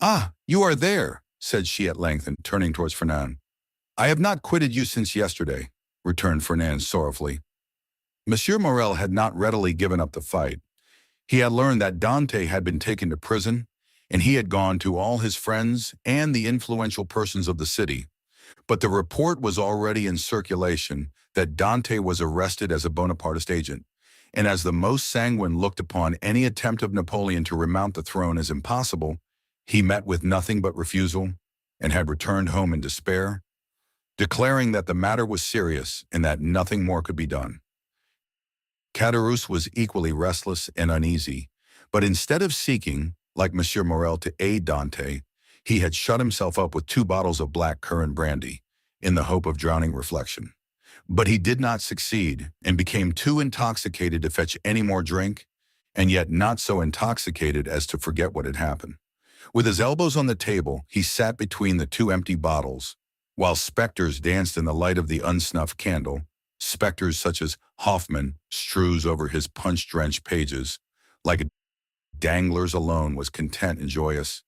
S1: "Ah, you are there," said she at length, and turning towards Fernand. "I have not quitted you since yesterday," returned Fernand sorrowfully. Monsieur Morel had not readily given up the fight. He had learned that Dante had been taken to prison, and he had gone to all his friends and the influential persons of the city. But the report was already in circulation that Dante was arrested as a Bonapartist agent, and as the most sanguine looked upon any attempt of Napoleon to remount the throne as impossible, he met with nothing but refusal, and had returned home in despair, declaring that the matter was serious and that nothing more could be done. Caderousse was equally restless and uneasy, but instead of seeking, like Monsieur Morel, to aid Dante, he had shut himself up with 2 bottles of black currant brandy, in the hope of drowning reflection. But he did not succeed, and became too intoxicated to fetch any more drink, and yet not so intoxicated as to forget what had happened. With his elbows on the table, he sat between the 2 empty bottles, while specters danced in the light of the unsnuffed candle, specters such as Hoffmann strews over his punch-drenched pages. Like a Danglars alone was content and joyous.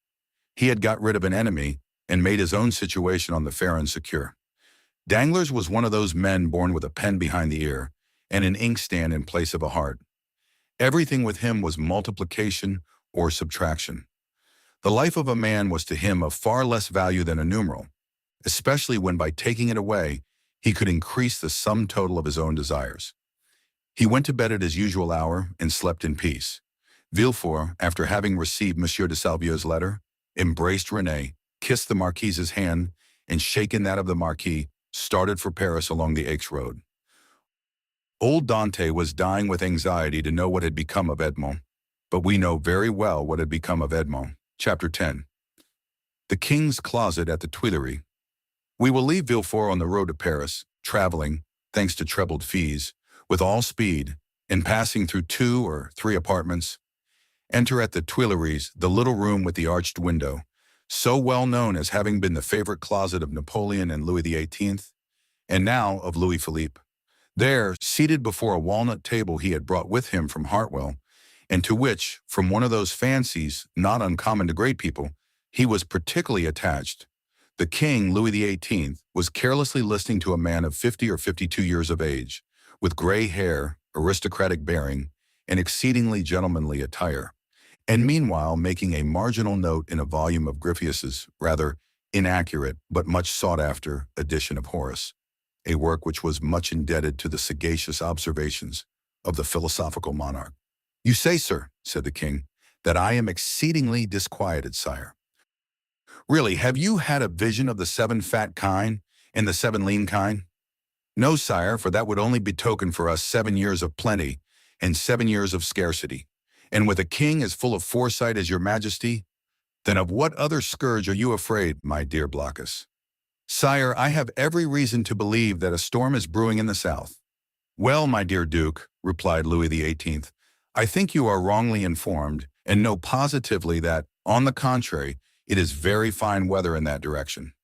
S1: He had got rid of an enemy, and made his own situation on the fair and secure. Danglars was one of those men born with a pen behind the ear, and an inkstand in place of a heart. Everything with him was multiplication or subtraction. The life of a man was to him of far less value than a numeral, especially when by taking it away, he could increase the sum total of his own desires. He went to bed at his usual hour and slept in peace. Villefort, after having received Monsieur de Salvieux's letter, embraced Renée, kissed the Marquise's hand, and shaking that of the Marquis, started for Paris along the Aix road. Old Dante was dying with anxiety to know what had become of Edmond, but we know very well what had become of Edmond. Chapter 10. The King's Closet at the Tuileries. We will leave Villefort on the road to Paris, traveling, thanks to trebled fees, with all speed, and passing through 2 or 3 apartments. Enter at the Tuileries the little room with the arched window, so well known as having been the favorite closet of Napoleon and Louis XVIII, and now of Louis Philippe. There, seated before a walnut table he had brought with him from Hartwell, and to which, from one of those fancies not uncommon to great people, he was particularly attached, the King, Louis XVIII, was carelessly listening to a man of 50 or 52 years of age, with gray hair, aristocratic bearing, and exceedingly gentlemanly attire, and meanwhile making a marginal note in a volume of Griffius's rather inaccurate but much sought-after edition of Horace, a work which was much indebted to the sagacious observations of the philosophical monarch. "You say, sir," said the king, "that I am exceedingly disquieted, sire. Really, have you had a vision of the 7 fat kine and the 7 lean kine?" "No, sire, for that would only betoken for us 7 years of plenty and 7 years of scarcity. And with a king as full of foresight as your majesty, then of what other scourge are you afraid, my dear Blockus?" "Sire, I have every reason to believe that a storm is brewing in the south." "Well, my dear Duke," replied Louis XVIII, "I think you are wrongly informed, and know positively that, on the contrary, it is very fine weather in that direction."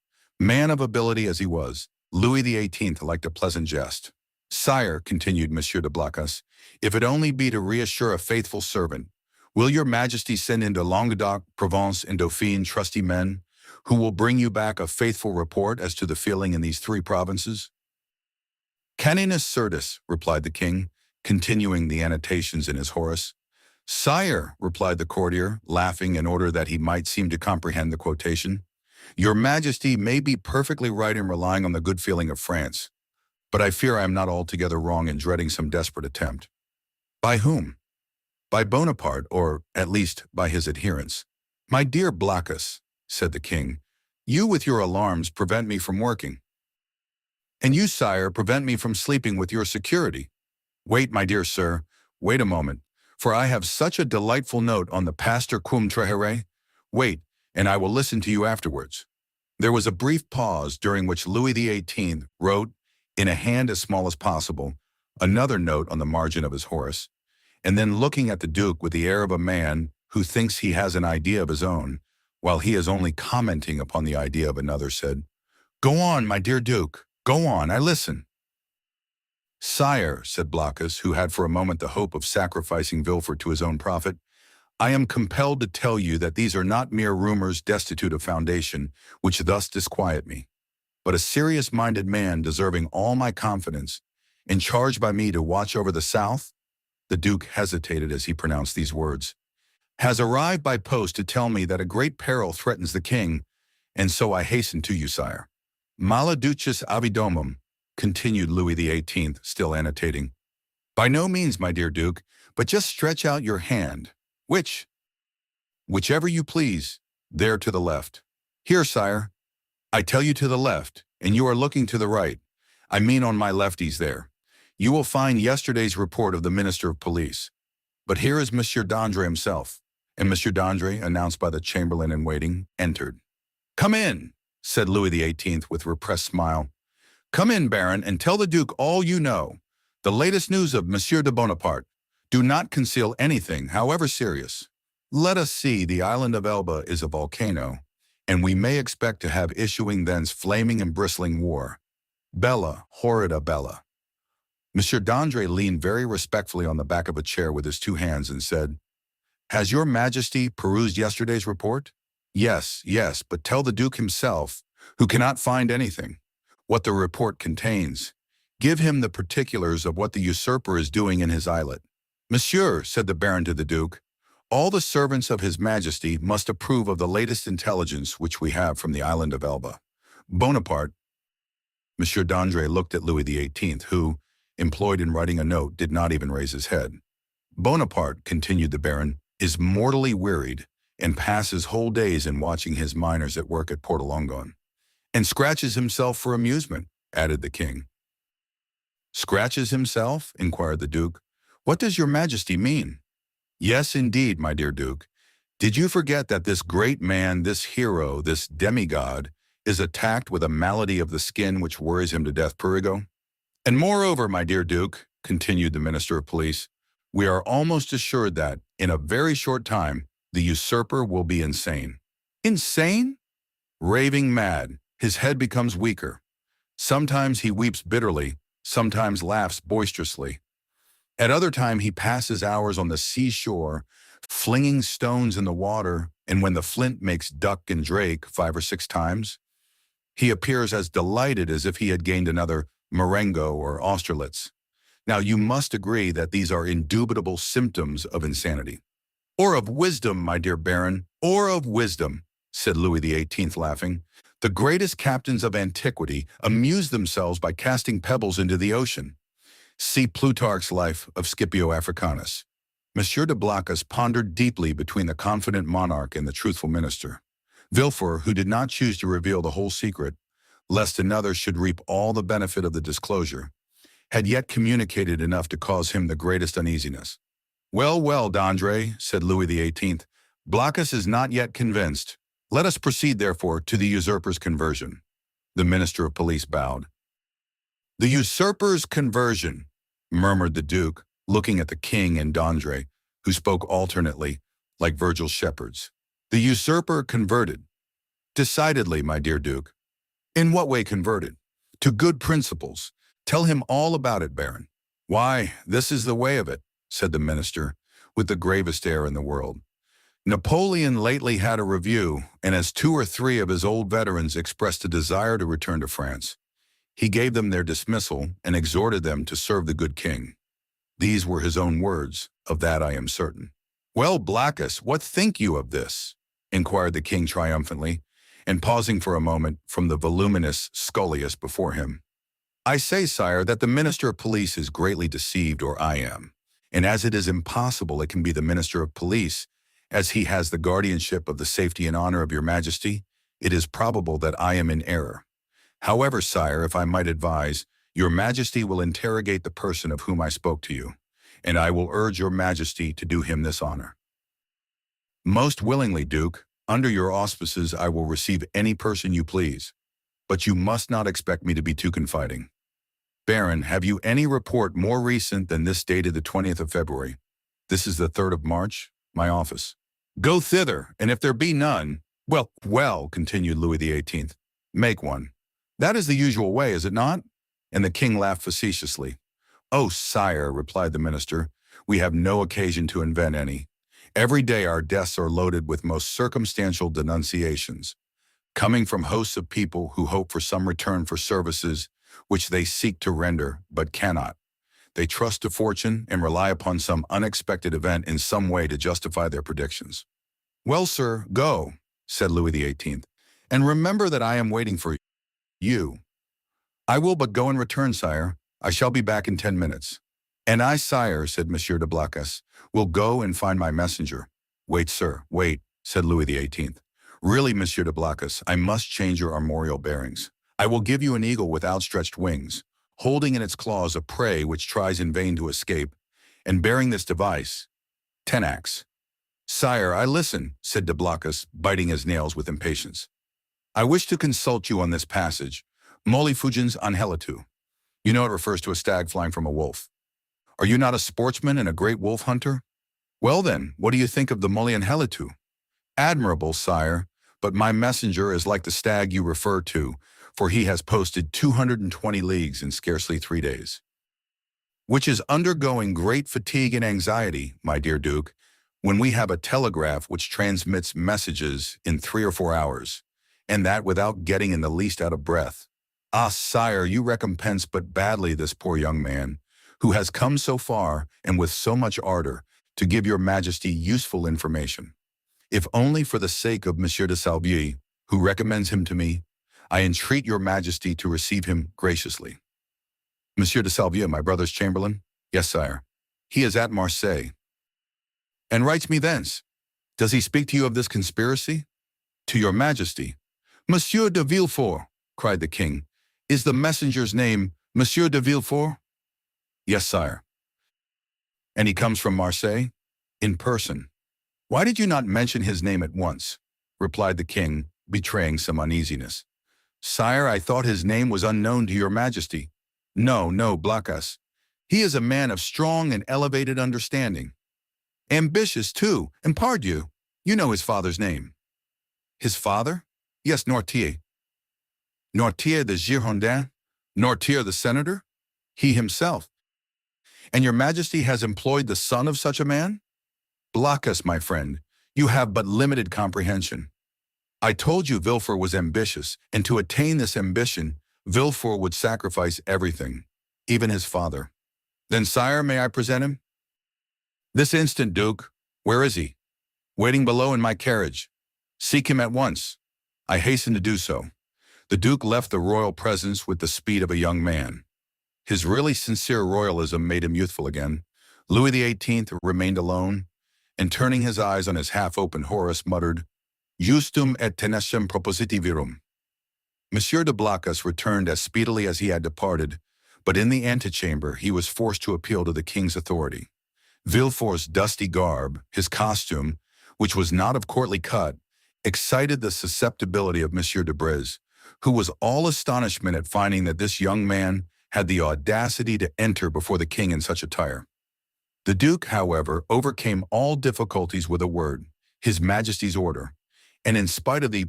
S1: Man of ability as he was, Louis XVIII liked a pleasant jest. "Sire," continued Monsieur de Blacas, "if it only be to reassure a faithful servant, will your majesty send into Languedoc, Provence, and Dauphine trusty men, who will bring you back a faithful report as to the feeling in these 3 provinces?" "Caninus certus," replied the king, continuing the annotations in his Horace. "Sire," replied the courtier, laughing in order that he might seem to comprehend the quotation, Your Majesty may be perfectly right in relying on the good feeling of France, but I fear I am not altogether wrong in dreading some desperate attempt. By whom? By Bonaparte, or at least by his adherents. My dear Blacas, said the king, you with your alarms prevent me from working. And you, sire, prevent me from sleeping with your security. Wait, my dear sir, wait a moment, for I have such a delightful note on the pastor cum trahere. Wait, and I will listen to you afterwards. There was a brief pause during which Louis XVIII wrote, in a hand as small as possible, another note on the margin of his Horace, and then looking at the Duke with the air of a man who thinks he has an idea of his own, while he is only commenting upon the idea of another, said, Go on, my dear Duke, go on, I listen. Sire, said Blacas, who had for a moment the hope of sacrificing Villefort to his own profit, I am compelled to tell you that these are not mere rumors destitute of foundation, which thus disquiet me, but a serious-minded man deserving all my confidence, and charged by me to watch over the South, the Duke hesitated as he pronounced these words, has arrived by post to tell me that a great peril threatens the king, and so I hasten to you, sire. Maladucis avidomum, continued Louis XVIII, still annotating. By no means, my dear Duke, but just stretch out your hand. Which? Whichever you please, there to the left. Here, sire. I tell you to the left, and you are looking to the right. I mean on my lefties there. You will find yesterday's report of the Minister of Police. But here is Monsieur d'André himself, and Monsieur d'André, announced by the chamberlain-in-waiting, entered. Come in, said Louis XVIII with repressed smile. Come in, Baron, and tell the Duke all you know. The latest news of Monsieur de Bonaparte. Do not conceal anything, however serious. Let us see, the island of Elba is a volcano, and we may expect to have issuing thence flaming and bristling war. Bella, horrida bella. Monsieur d'André leaned very respectfully on the back of a chair with his two hands and said, Has your Majesty perused yesterday's report? Yes, yes, but tell the Duke himself, who cannot find anything, what the report contains. Give him the particulars of what the usurper is doing in his islet. Monsieur, said the Baron to the Duke, all the servants of His Majesty must approve of the latest intelligence which we have from the island of Elba. Bonaparte. Monsieur d'André looked at Louis XVIII, who, employed in writing a note, did not even raise his head. Bonaparte, continued the Baron, is mortally wearied and passes whole days in watching his miners at work at Portalongon, and scratches himself for amusement, added the king. Scratches himself? Inquired the Duke. What does your Majesty mean? Yes, indeed, my dear Duke. Did you forget that this great man, this hero, this demigod, is attacked with a malady of the skin which worries him to death, Perigo? And moreover, my dear Duke, continued the Minister of Police, we are almost assured that, in a very short time, the usurper will be insane. Insane? Raving mad. His head becomes weaker. Sometimes he weeps bitterly, sometimes laughs boisterously. At other time he passes hours on the seashore, flinging stones in the water, and when the flint makes duck and drake 5 or 6 times, he appears as delighted as if he had gained another Marengo or Austerlitz. Now you must agree that these are indubitable symptoms of insanity. Or of wisdom, my dear Baron, or of wisdom, said Louis XVIII, laughing. The greatest captains of antiquity amused themselves by casting pebbles into the ocean. See Plutarch's Life of Scipio Africanus. Monsieur de Blacas pondered deeply between the confident monarch and the truthful minister. Villefort, who did not choose to reveal the whole secret, lest another should reap all the benefit of the disclosure, had yet communicated enough to cause him the greatest uneasiness. Well, well, d'André, said Louis XVIII, Blacas is not yet convinced. Let us proceed, therefore, to the usurper's conversion. The Minister of Police bowed. The usurper's conversion, murmured the Duke, looking at the king and d'André, who spoke alternately, like Virgil's shepherds. The usurper converted. Decidedly, my dear Duke. In what way converted? To good principles. Tell him all about it, Baron. Why, this is the way of it, said the minister, with the gravest air in the world. Napoleon lately had a review, and as 2 or 3 of his old veterans expressed a desire to return to France, he gave them their dismissal and exhorted them to serve the good king. These were his own words, of that I am certain. Well, Blacas, what think you of this? Inquired the king triumphantly, and pausing for a moment from the voluminous scholiast before him. "I say, sire, that the Minister of Police is greatly deceived, or I am. And as it is impossible it can be the Minister of Police, as he has the guardianship of the safety and honor of your Majesty, it is probable that I am in error. However, sire, if I might advise, your Majesty will interrogate the person of whom I spoke to you, and I will urge your Majesty to do him this honor." "Most willingly, Duke. Under your auspices I will receive any person you please. But you must not expect me to be too confiding. Baron, have you any report more recent than this dated the 20th of February? This is the 3rd of March, my office." "Go thither, and if there be none—" Well, continued Louis XVIII, "make one. That is the usual way, is it not?" And the king laughed facetiously. "Oh, sire," replied the minister, "we have no occasion to invent any. Every day our desks are loaded with most circumstantial denunciations, coming from hosts of people who hope for some return for services which they seek to render but cannot. They trust to fortune and rely upon some unexpected event in some way to justify their predictions." "Well, sir, go," said Louis XVIII, "and remember that I am waiting for you." "I will but go and return, sire. I shall be back in 10 minutes. "And I, sire," said Monsieur de Blacas, "will go and find my messenger." "Wait, sir, wait," said Louis XVIII. "Really, Monsieur de Blacas, I must change your armorial bearings. I will give you an eagle with outstretched wings, holding in its claws a prey which tries in vain to escape, and bearing this device, Tenax." "Sire, I listen," said de Blacas, biting his nails with impatience. "I wish to consult you on this passage, Molli fugens angelitu. You know it refers to a stag flying from a wolf. Are you not a sportsman and a great wolf hunter? Well then, what do you think of the Molli angelitu?" "Admirable, sire, but my messenger is like the stag you refer to, for he has posted 220 leagues in scarcely 3 days." "Which is undergoing great fatigue and anxiety, my dear Duke, when we have a telegraph which transmits messages in 3 or 4 hours, and that without getting in the least out of breath. Ah, sire, you recompense but badly this poor young man, who has come so far and with so much ardor to give your Majesty useful information. If only for the sake of Monsieur de Salvieux, who recommends him to me, I entreat your Majesty to receive him graciously." "Monsieur de Salvieux, my brother's chamberlain?" "Yes, sire. He is at Marseilles." "And writes me thence. Does he speak to you of this conspiracy?" "To your Majesty." "Monsieur de Villefort," cried the king. "Is the messenger's name Monsieur de Villefort?" "Yes, sire." "And he comes from Marseilles?" "In person." "Why did you not mention his name at once?" replied the king, betraying some uneasiness. "Sire, I thought his name was unknown to your Majesty." No, Blacas. He is a man of strong and elevated understanding. Ambitious, too, and pardieu, you know his father's name." "His father?" "Yes, Noirtier." "Noirtier the Girondin? Noirtier the senator?" "He himself." "And your Majesty has employed the son of such a man?" "Blacas, my friend, you have but limited comprehension. I told you Villefort was ambitious, and to attain this ambition, Villefort would sacrifice everything, even his father." "Then, sire, may I present him?" "This instant, Duke. Where is he?" "Waiting below in my carriage." "Seek him at once." I hastened to do so. The Duke left the royal presence with the speed of a young man. His really sincere royalism made him youthful again. Louis XVIII remained alone, and turning his eyes on his half-open Horace, muttered, "Justum et tenacem propositi virum." Monsieur de Blacas returned as speedily as he had departed, but in the antechamber he was forced to appeal to the king's authority. Villefort's dusty garb, his costume, which was not of courtly cut, excited the susceptibility of Monsieur de Brézé, who was all astonishment at finding that this young man had the audacity to enter before the king in such attire. The Duke, however, overcame all difficulties with a word, His Majesty's order, and in spite of the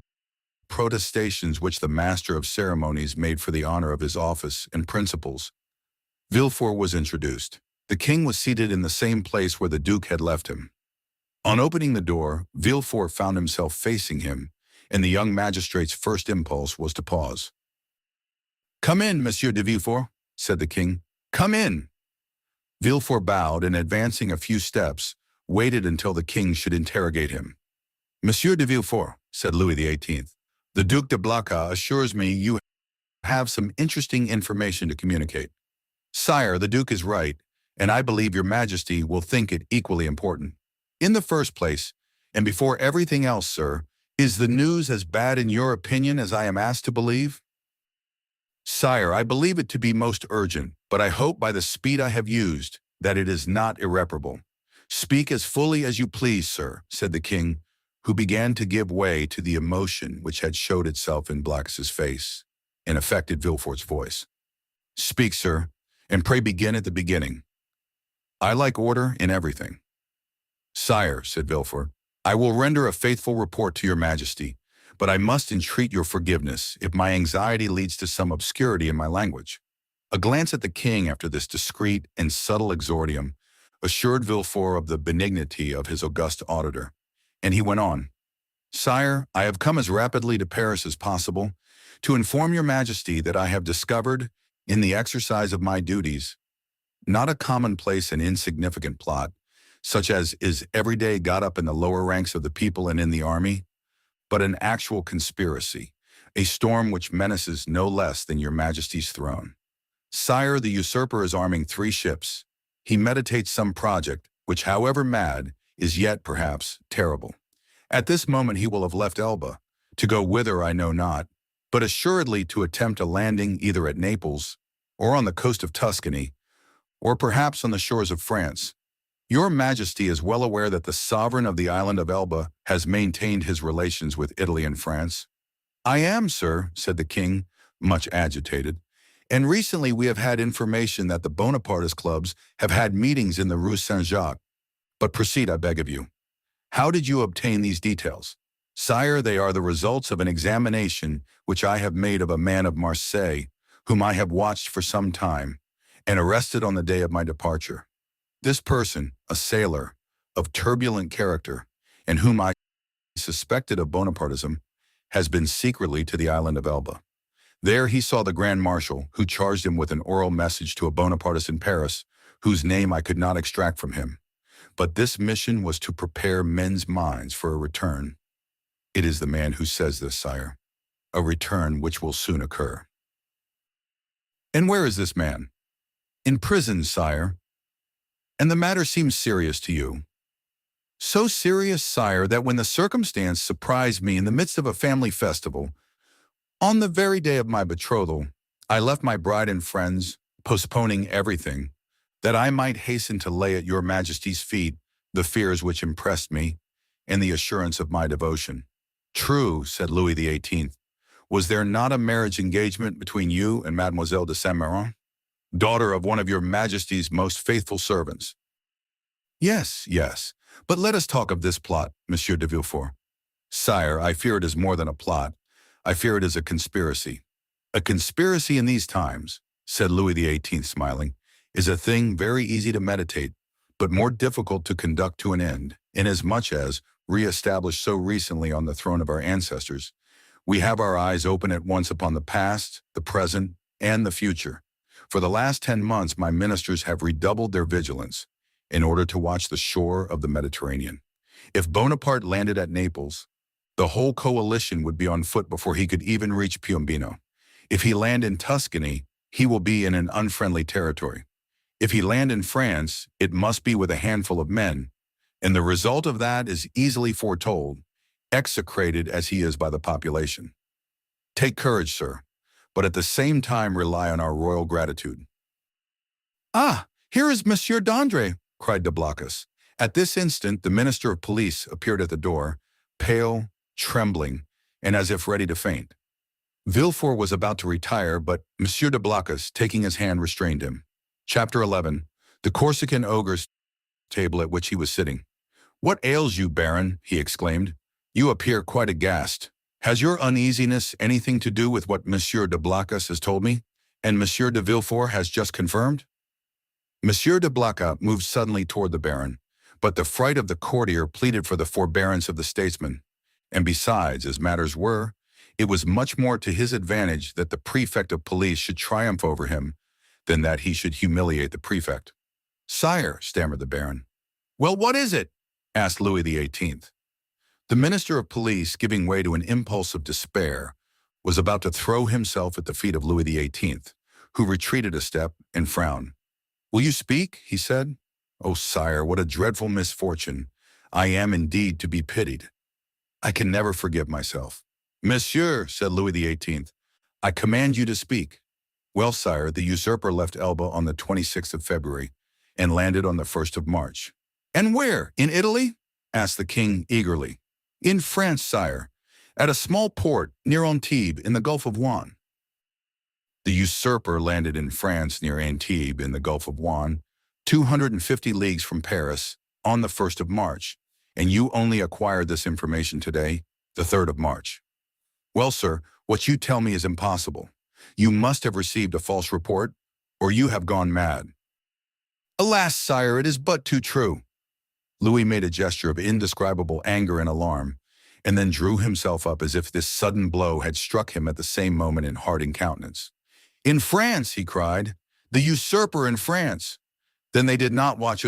S1: protestations which the master of ceremonies made for the honor of his office and principles, Villefort was introduced. The king was seated in the same place where the Duke had left him. On opening the door, Villefort found himself facing him, and the young magistrate's first impulse was to pause. "Come in, Monsieur de Villefort," said the king. "Come in." Villefort bowed and, advancing a few steps, waited until the king should interrogate him. "Monsieur de Villefort," said Louis XVIII, The Duc de Blacas assures me you have some interesting information to communicate. Sire, the Duke is right, and I believe your Majesty will think it equally important. In the first place, and before everything else, sir, is the news as bad in your opinion as I am asked to believe? Sire, I believe it to be most urgent, but I hope by the speed I have used that it is not irreparable. Speak as fully as you please, sir, said the king, who began to give way to the emotion which had showed itself in Blacas's face and affected Villefort's voice. Speak, sir, and pray begin at the beginning. I like order in everything. Sire, said Villefort, I will render a faithful report to your Majesty, but I must entreat your forgiveness if my anxiety leads to some obscurity in my language. A glance at the king after this discreet and subtle exordium assured Villefort of the benignity of his august auditor, and he went on, Sire, I have come as rapidly to Paris as possible to inform your Majesty that I have discovered, in the exercise of my duties, not a commonplace and insignificant plot, such as is every day got up in the lower ranks of the people and in the army, but an actual conspiracy, a storm which menaces no less than your Majesty's throne. Sire, the usurper is arming 3 ships. He meditates some project, which, however mad, is yet, perhaps, terrible. At this moment he will have left Elba, to go whither I know not, but assuredly to attempt a landing either at Naples, or on the coast of Tuscany, or perhaps on the shores of France. Your Majesty is well aware that the sovereign of the island of Elba has maintained his relations with Italy and France. I am, sir, said the king, much agitated, and recently we have had information that the Bonapartist clubs have had meetings in the Rue Saint-Jacques. But proceed, I beg of you. How did you obtain these details? Sire, they are the results of an examination which I have made of a man of Marseille, whom I have watched for some time, and arrested on the day of my departure. This person, a sailor, of turbulent character, and whom I suspected of Bonapartism, has been secretly to the island of Elba. There he saw the Grand Marshal, who charged him with an oral message to a Bonapartist in Paris, whose name I could not extract from him. But this mission was to prepare men's minds for a return. It is the man who says this, sire, a return which will soon occur. And where is this man? In prison, sire. And the matter seems serious to you. So serious, sire, that when the circumstance surprised me in the midst of a family festival, on the very day of my betrothal, I left my bride and friends, postponing everything, that I might hasten to lay at your Majesty's feet the fears which impressed me and the assurance of my devotion. True, said Louis XVIII. Was there not a marriage engagement between you and Mademoiselle de Saint-Méran, daughter of one of your Majesty's most faithful servants? Yes, yes, but let us talk of this plot, Monsieur de Villefort. Sire, I fear it is more than a plot. I fear it is a conspiracy. A conspiracy in these times, said Louis XVIII, smiling, is a thing very easy to meditate, but more difficult to conduct to an end, inasmuch as, re-established so recently on the throne of our ancestors, we have our eyes open at once upon the past, the present, and the future. For the last 10 months, my ministers have redoubled their vigilance in order to watch the shore of the Mediterranean. If Bonaparte landed at Naples, the whole coalition would be on foot before he could even reach Piombino. If he land in Tuscany, he will be in an unfriendly territory. If he land in France, it must be with a handful of men, and the result of that is easily foretold, execrated as he is by the population. Take courage, sir, but at the same time rely on our royal gratitude. Ah, here is Monsieur d'André, cried de Blacas. At this instant, the Minister of Police appeared at the door, pale, trembling, and as if ready to faint. Villefort was about to retire, but Monsieur de Blacas, taking his hand, restrained him. Chapter 11. The Corsican ogre's table at which he was sitting. What ails you, Baron? He exclaimed. You appear quite aghast. Has your uneasiness anything to do with what Monsieur de Blacas has told me, and Monsieur de Villefort has just confirmed? Monsieur de Blacas moved suddenly toward the Baron, but the fright of the courtier pleaded for the forbearance of the statesman. And besides, as matters were, it was much more to his advantage that the prefect of police should triumph over him than that he should humiliate the prefect. Sire, stammered the Baron. Well, what is it? Asked Louis XVIII. The Minister of Police, giving way to an impulse of despair, was about to throw himself at the feet of Louis XVIII, who retreated a step and frowned. "Will you speak?" he said. "Oh, sire, what a dreadful misfortune. I am indeed to be pitied. I can never forgive myself." "Monsieur," said Louis XVIII, "I command you to speak." "Well, sire, the usurper left Elba on the 26th of February and landed on the 1st of March. "And where? In Italy?" asked the king eagerly. "In France, sire, at a small port near Antibes in the Gulf of Juan." The usurper landed in France near Antibes in the Gulf of Juan, 250 leagues from Paris, on the 1st of March, and you only acquired this information today, the 3rd of March. "Well, sir, what you tell me is impossible. You must have received a false report, or you have gone mad." "Alas, sire, it is but too true." Louis made a gesture of indescribable anger and alarm, and then drew himself up as if this sudden blow had struck him at the same moment in heart and countenance. "In France," he cried, "the usurper in France! Then they did not watch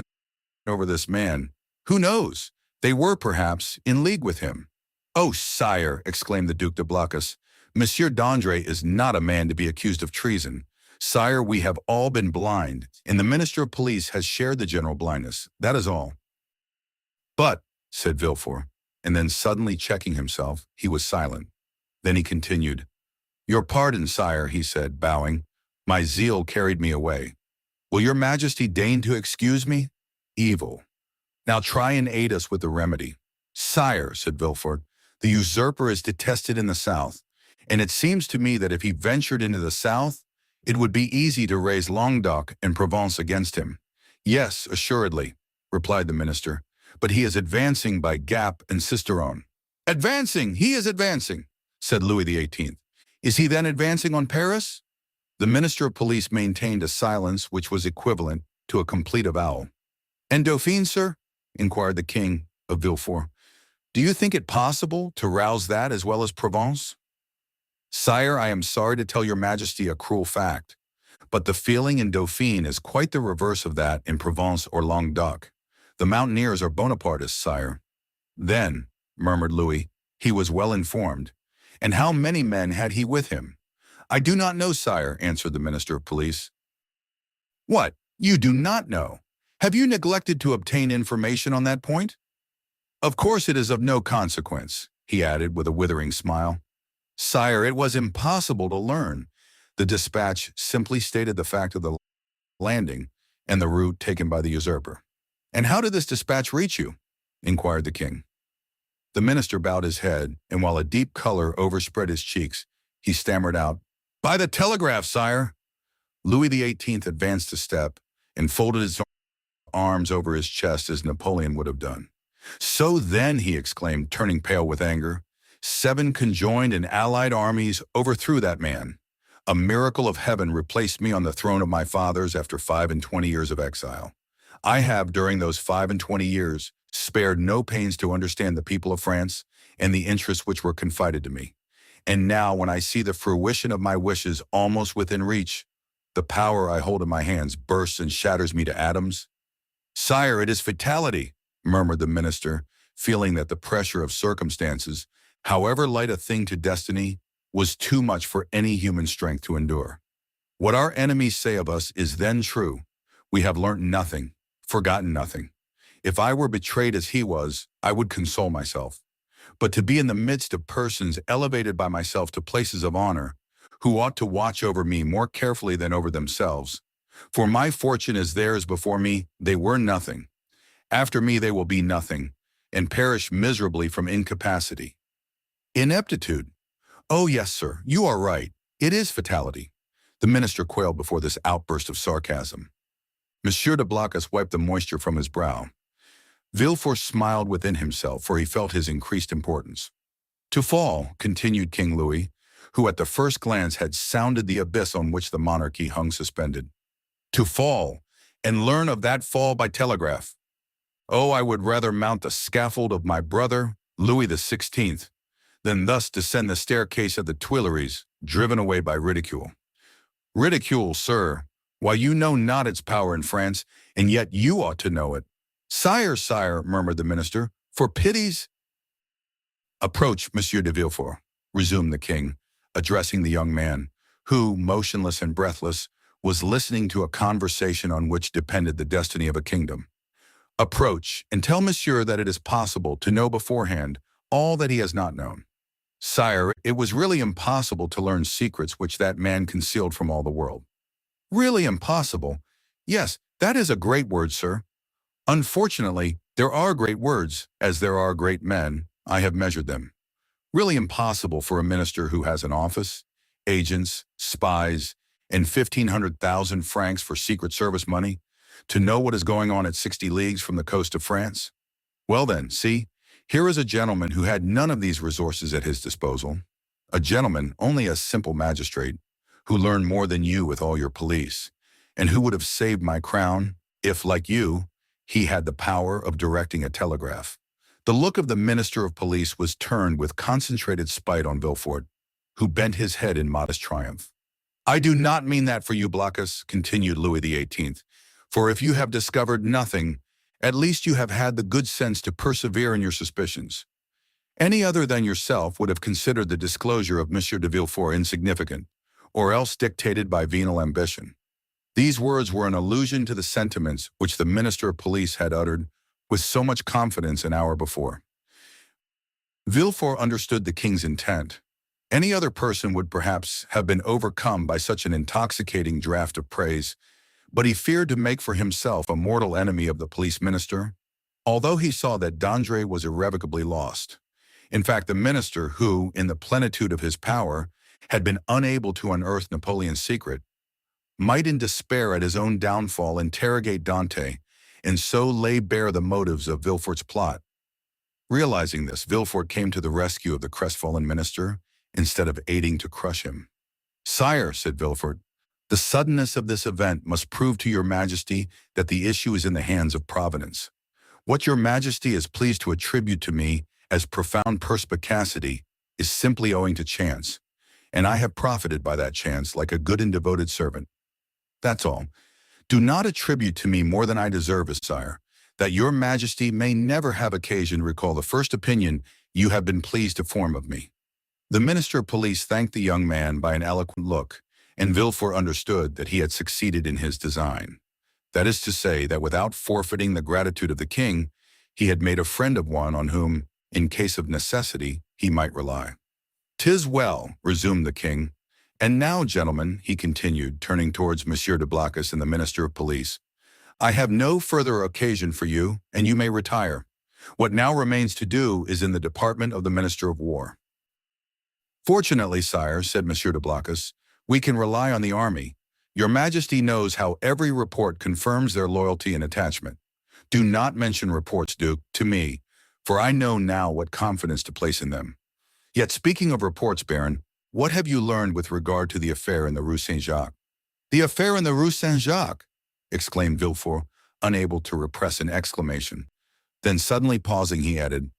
S1: over this man. Who knows? They were, perhaps, in league with him." "Oh, sire," exclaimed the Duc de Blacas, "Monsieur d'André is not a man to be accused of treason. Sire, we have all been blind, and the Minister of Police has shared the general blindness. That is all." "But," said Villefort, and then suddenly checking himself, he was silent. Then he continued. "Your pardon, sire," he said, bowing. "My zeal carried me away. Will your majesty deign to excuse me? Evil. Now try and aid us with the remedy." "Sire," said Villefort, "the usurper is detested in the south, and it seems to me that if he ventured into the south, it would be easy to raise Languedoc and Provence against him." "Yes, assuredly," replied the minister, "but he is advancing by Gap and Sisteron." "Advancing! He is advancing!" said Louis XVIII. "Is he then advancing on Paris?" The Minister of Police maintained a silence which was equivalent to a complete avowal. "And Dauphine, sir?" inquired the king of Villefort. "Do you think it possible to rouse that as well as Provence?" "Sire, I am sorry to tell your majesty a cruel fact, but the feeling in Dauphine is quite the reverse of that in Provence or Languedoc. The mountaineers are Bonapartists, sire." "Then," murmured Louis, "he was well informed. And how many men had he with him?" "I do not know, sire," answered the Minister of Police. "What? You do not know? Have you neglected to obtain information on that point?" "Of course it is of no consequence," he added with a withering smile. "Sire, it was impossible to learn. The dispatch simply stated the fact of the landing and the route taken by the usurper." "And how did this dispatch reach you?" inquired the king. The minister bowed his head, and while a deep color overspread his cheeks, he stammered out, "By the telegraph, sire." Louis XVIII advanced a step and folded his arms over his chest as Napoleon would have done. "So then," he exclaimed, turning pale with anger, 7 conjoined and allied armies overthrew that man. A miracle of heaven replaced me on the throne of my fathers after 25 years of exile. I have, during those 25 years, spared no pains to understand the people of France and the interests which were confided to me. And now, when I see the fruition of my wishes almost within reach, the power I hold in my hands bursts and shatters me to atoms." "Sire, it is fatality," murmured the minister, feeling that the pressure of circumstances, however light a thing to destiny, was too much for any human strength to endure. "What our enemies say of us is then true. We have learnt nothing, forgotten nothing. If I were betrayed as he was, I would console myself. But to be in the midst of persons elevated by myself to places of honor, who ought to watch over me more carefully than over themselves. For my fortune is theirs before me, they were nothing. After me they will be nothing, and perish miserably from incapacity. Ineptitude. Oh yes, sir, you are right. It is fatality." The minister quailed before this outburst of sarcasm. Monsieur de Blacas wiped the moisture from his brow. Villefort smiled within himself, for he felt his increased importance. "To fall," continued King Louis, who at the first glance had sounded the abyss on which the monarchy hung suspended. "To fall, and learn of that fall by telegraph. Oh, I would rather mount the scaffold of my brother, Louis XVI, than thus descend the staircase of the Tuileries, driven away by ridicule." "Ridicule, sir! Why, you know not its power in France, and yet you ought to know it." "Sire, sire," murmured the minister, "for pity's Approach, Monsieur de Villefort, resumed the king, addressing the young man, who, motionless and breathless, was listening to a conversation on which depended the destiny of a kingdom. Approach, and tell Monsieur that it is possible to know beforehand all that he has not known. Sire, it was really impossible to learn secrets which that man concealed from all the world. Really impossible? Yes, that is a great word, sir. Unfortunately, there are great words, as there are great men. I have measured them. Really impossible for a minister who has an office, agents, spies, and 1,500,000 francs for Secret Service money to know what is going on at 60 leagues from the coast of France? Well then, see, here is a gentleman who had none of these resources at his disposal. A gentleman, only a simple magistrate, who learned more than you with all your police, and who would have saved my crown if, like you, he had the power of directing a telegraph. The look of the minister of police was turned with concentrated spite on Villefort, who bent his head in modest triumph. I do not mean that for you, Blockus, continued Louis XVIII, for if you have discovered nothing, at least you have had the good sense to persevere in your suspicions. Any other than yourself would have considered the disclosure of Monsieur de Villefort insignificant, or else dictated by venal ambition. These words were an allusion to the sentiments which the minister of police had uttered with so much confidence an hour before. Villefort understood the king's intent. Any other person would perhaps have been overcome by such an intoxicating draught of praise, but he feared to make for himself a mortal enemy of the police minister, although he saw that Dandré was irrevocably lost. In fact, the minister who, in the plenitude of his power, had been unable to unearth Napoleon's secret, might in despair at his own downfall interrogate Dante, and so lay bare the motives of Villefort's plot. Realizing this, Villefort came to the rescue of the crestfallen minister, instead of aiding to crush him. Sire, said Villefort, the suddenness of this event must prove to your majesty that the issue is in the hands of Providence. What your majesty is pleased to attribute to me as profound perspicacity is simply owing to chance, and I have profited by that chance like a good and devoted servant. That's all. Do not attribute to me more than I deserve, sire, that your majesty may never have occasion to recall the first opinion you have been pleased to form of me. The minister of police thanked the young man by an eloquent look, and Villefort understood that he had succeeded in his design. That is to say, that without forfeiting the gratitude of the king, he had made a friend of one on whom, in case of necessity, he might rely. "'Tis well," resumed the king. "And now, gentlemen," he continued, turning towards Monsieur de Blockus and the minister of police, "I have no further occasion for you, and you may retire. What now remains to do is in the department of the Minister of War." "Fortunately, sire," said Monsieur de Blockus, "we can rely on the army. Your majesty knows how every report confirms their loyalty and attachment. Do not mention reports, Duke, to me, for I know now what confidence to place in them. Yet speaking of reports, Baron, what have you learned with regard to the affair in the Rue Saint-Jacques?" "The affair in the Rue Saint-Jacques!" exclaimed Villefort, unable to repress an exclamation. Then suddenly pausing, he added,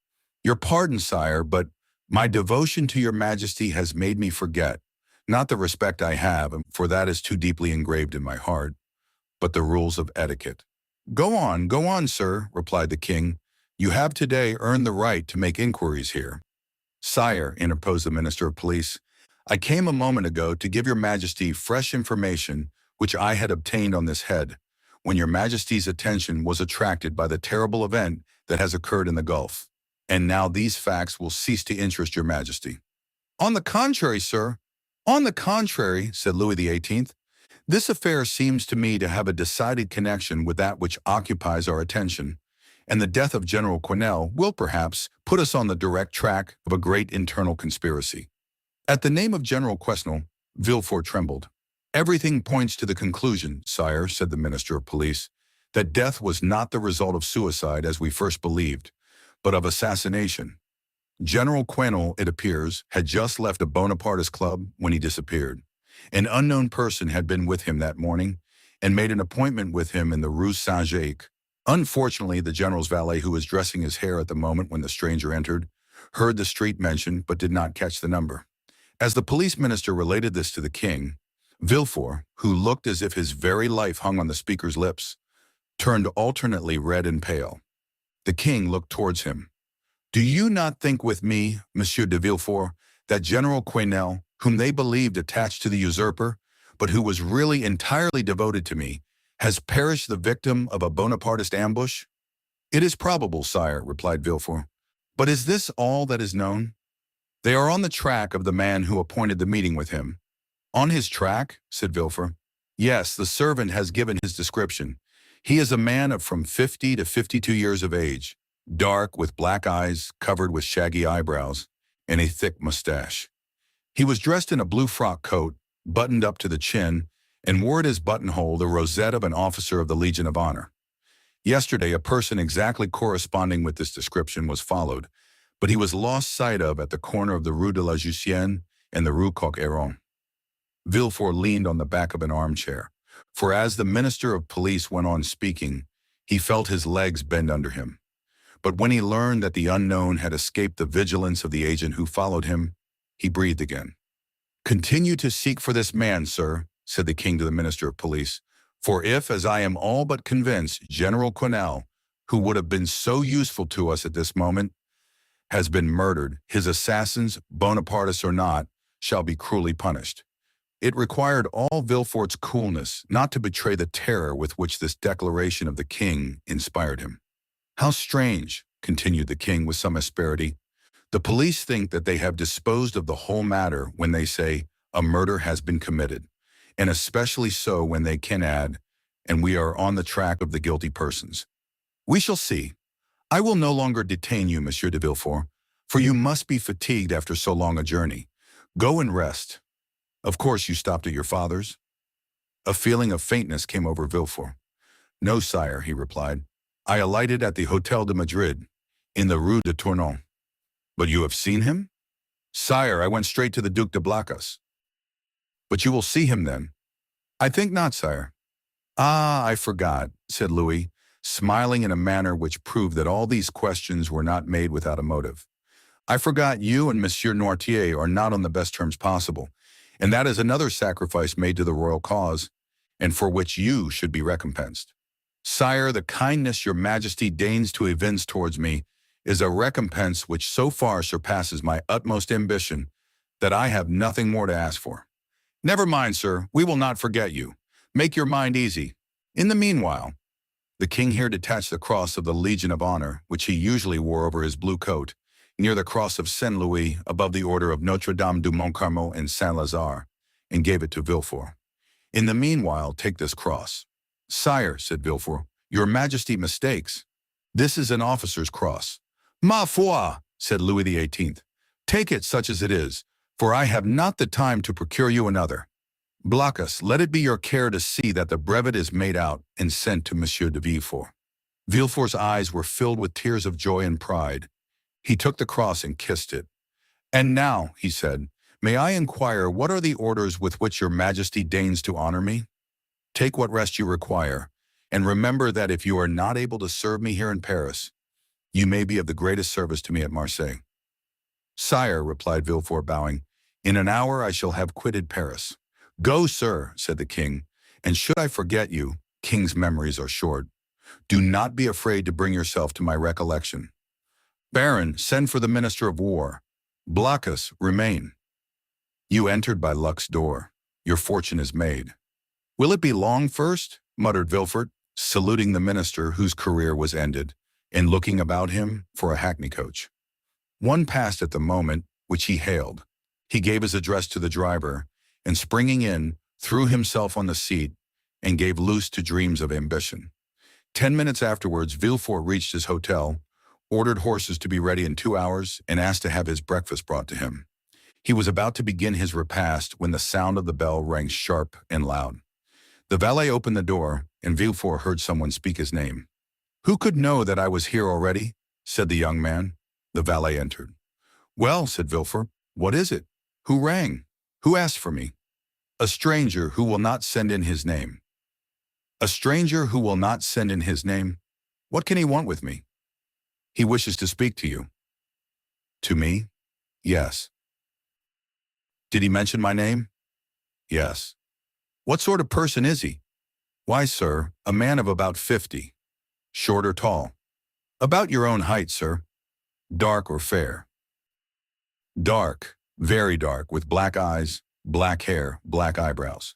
S1: "Your pardon, sire, but my devotion to your majesty has made me forget, not the respect I have, for that is too deeply engraved in my heart, but the rules of etiquette." Go on, sir," replied the king. "You have today earned the right to make inquiries here." "Sire," interposed the minister of police, "I came a moment ago to give your majesty fresh information which I had obtained on this head, when your majesty's attention was attracted by the terrible event that has occurred in the Gulf. And now these facts will cease to interest your majesty." "On the contrary, sir, on the contrary," said Louis XVIII, "this affair seems to me to have a decided connection with that which occupies our attention, and the death of General Quesnel will perhaps put us on the direct track of a great internal conspiracy." At the name of General Quesnel, Villefort trembled. "Everything points to the conclusion, sire," said the minister of police, "that death was not the result of suicide as we first believed, but of assassination. General Quesnel, it appears, had just left a Bonapartist club when he disappeared. An unknown person had been with him that morning and made an appointment with him in the Rue Saint-Jacques. Unfortunately, the general's valet, who was dressing his hair at the moment when the stranger entered, heard the street mentioned but did not catch the number. As the police minister related this to the king, Villefort, who looked as if his very life hung on the speaker's lips, turned alternately red and pale. The king looked towards him. Do you not think with me, Monsieur de Villefort, that General Quesnel, whom they believed attached to the usurper, but who was really entirely devoted to me, has perished the victim of a Bonapartist ambush? It is probable, sire, replied Villefort. But is this all that is known? They are on the track of the man who appointed the meeting with him. On his track? Said Villefort. Yes, the servant has given his description. He is a man of from 50 to 52 years of age, dark with black eyes covered with shaggy eyebrows, and a thick mustache. He was dressed in a blue frock coat, buttoned up to the chin, and wore at his buttonhole the rosette of an officer of the Legion of Honor. Yesterday, a person exactly corresponding with this description was followed, but he was lost sight of at the corner of the Rue de la Jussienne and the Rue Coq-Héron. Villefort leaned on the back of an armchair, for as the Minister of Police went on speaking, he felt his legs bend under him. But when he learned that the unknown had escaped the vigilance of the agent who followed him, he breathed again. "Continue to seek for this man, sir," said the king to the Minister of Police, "for if, as I am all but convinced, General Quesnel, who would have been so useful to us at this moment, has been murdered, his assassins, Bonapartists or not, shall be cruelly punished." It required all Villefort's coolness not to betray the terror with which this declaration of the king inspired him. "How strange," continued the king with some asperity. "The police think that they have disposed of the whole matter when they say a murder has been committed, and especially so when they can add, and we are on the track of the guilty persons. We shall see. I will no longer detain you, Monsieur de Villefort, for you must be fatigued after so long a journey. Go and rest. Of course you stopped at your father's?" A feeling of faintness came over Villefort. "No, sire," he replied. "I alighted at the Hôtel de Madrid, in the Rue de Tournon." "But you have seen him?" "Sire, I went straight to the Duc de Blacas." "But you will see him then?" "I think not, sire." "Ah, I forgot," said Louis, smiling in a manner which proved that all these questions were not made without a motive. "I forgot you and Monsieur Noirtier are not on the best terms possible, and that is another sacrifice made to the royal cause, and for which you should be recompensed. Sire, the kindness your majesty deigns to evince towards me is a recompense which so far surpasses my utmost ambition that I have nothing more to ask for. Never mind, sir, we will not forget you. Make your mind easy. In the meanwhile," the king here detached the cross of the Legion of Honor, which he usually wore over his blue coat, near the cross of Saint Louis above the order of Notre Dame du Mont Carmel and Saint Lazare, and gave it to Villefort. "In the meanwhile, take this cross." "Sire," said Villefort, "your majesty mistakes. This is an officer's cross." "Ma foi," said Louis XVIII, "take it such as it is, for I have not the time to procure you another. Blacas, let it be your care to see that the brevet is made out and sent to Monsieur de Villefort." Villefort's eyes were filled with tears of joy and pride. He took the cross and kissed it. "And now," he said, "may I inquire what are the orders with which your majesty deigns to honor me? Take what rest you require, and remember that if you are not able to serve me here in Paris, you may be of the greatest service to me at Marseilles." "Sire," replied Villefort, bowing, "in an hour I shall have quitted Paris." "Go, sir," said the king, "and should I forget you, king's memories are short, do not be afraid to bring yourself to my recollection. Baron, send for the Minister of War. Blacas, remain. You entered by luck's door. Your fortune is made." "Will it be long first?" muttered Villefort, saluting the minister whose career was ended, and looking about him for a hackney coach. One passed at the moment, which he hailed. He gave his address to the driver, and springing in, threw himself on the seat, and gave loose to dreams of ambition. 10 minutes afterwards, Villefort reached his hotel, ordered horses to be ready in 2 hours, and asked to have his breakfast brought to him. He was about to begin his repast when the sound of the bell rang sharp and loud. The valet opened the door, and Villefort heard someone speak his name. "Who could know that I was here already?" said the young man. The valet entered. "Well," said Villefort, "what is it? Who rang? Who asked for me?" "A stranger who will not send in his name." "A stranger who will not send in his name? What can he want with me?" "He wishes to speak to you." "To me?" "Yes." "Did he mention my name?" "Yes." "What sort of person is he?" "Why, sir, a man of about 50. "Short or tall?" "About your own height, sir." Dark or fair? Dark, very dark, with black eyes, black hair, black eyebrows.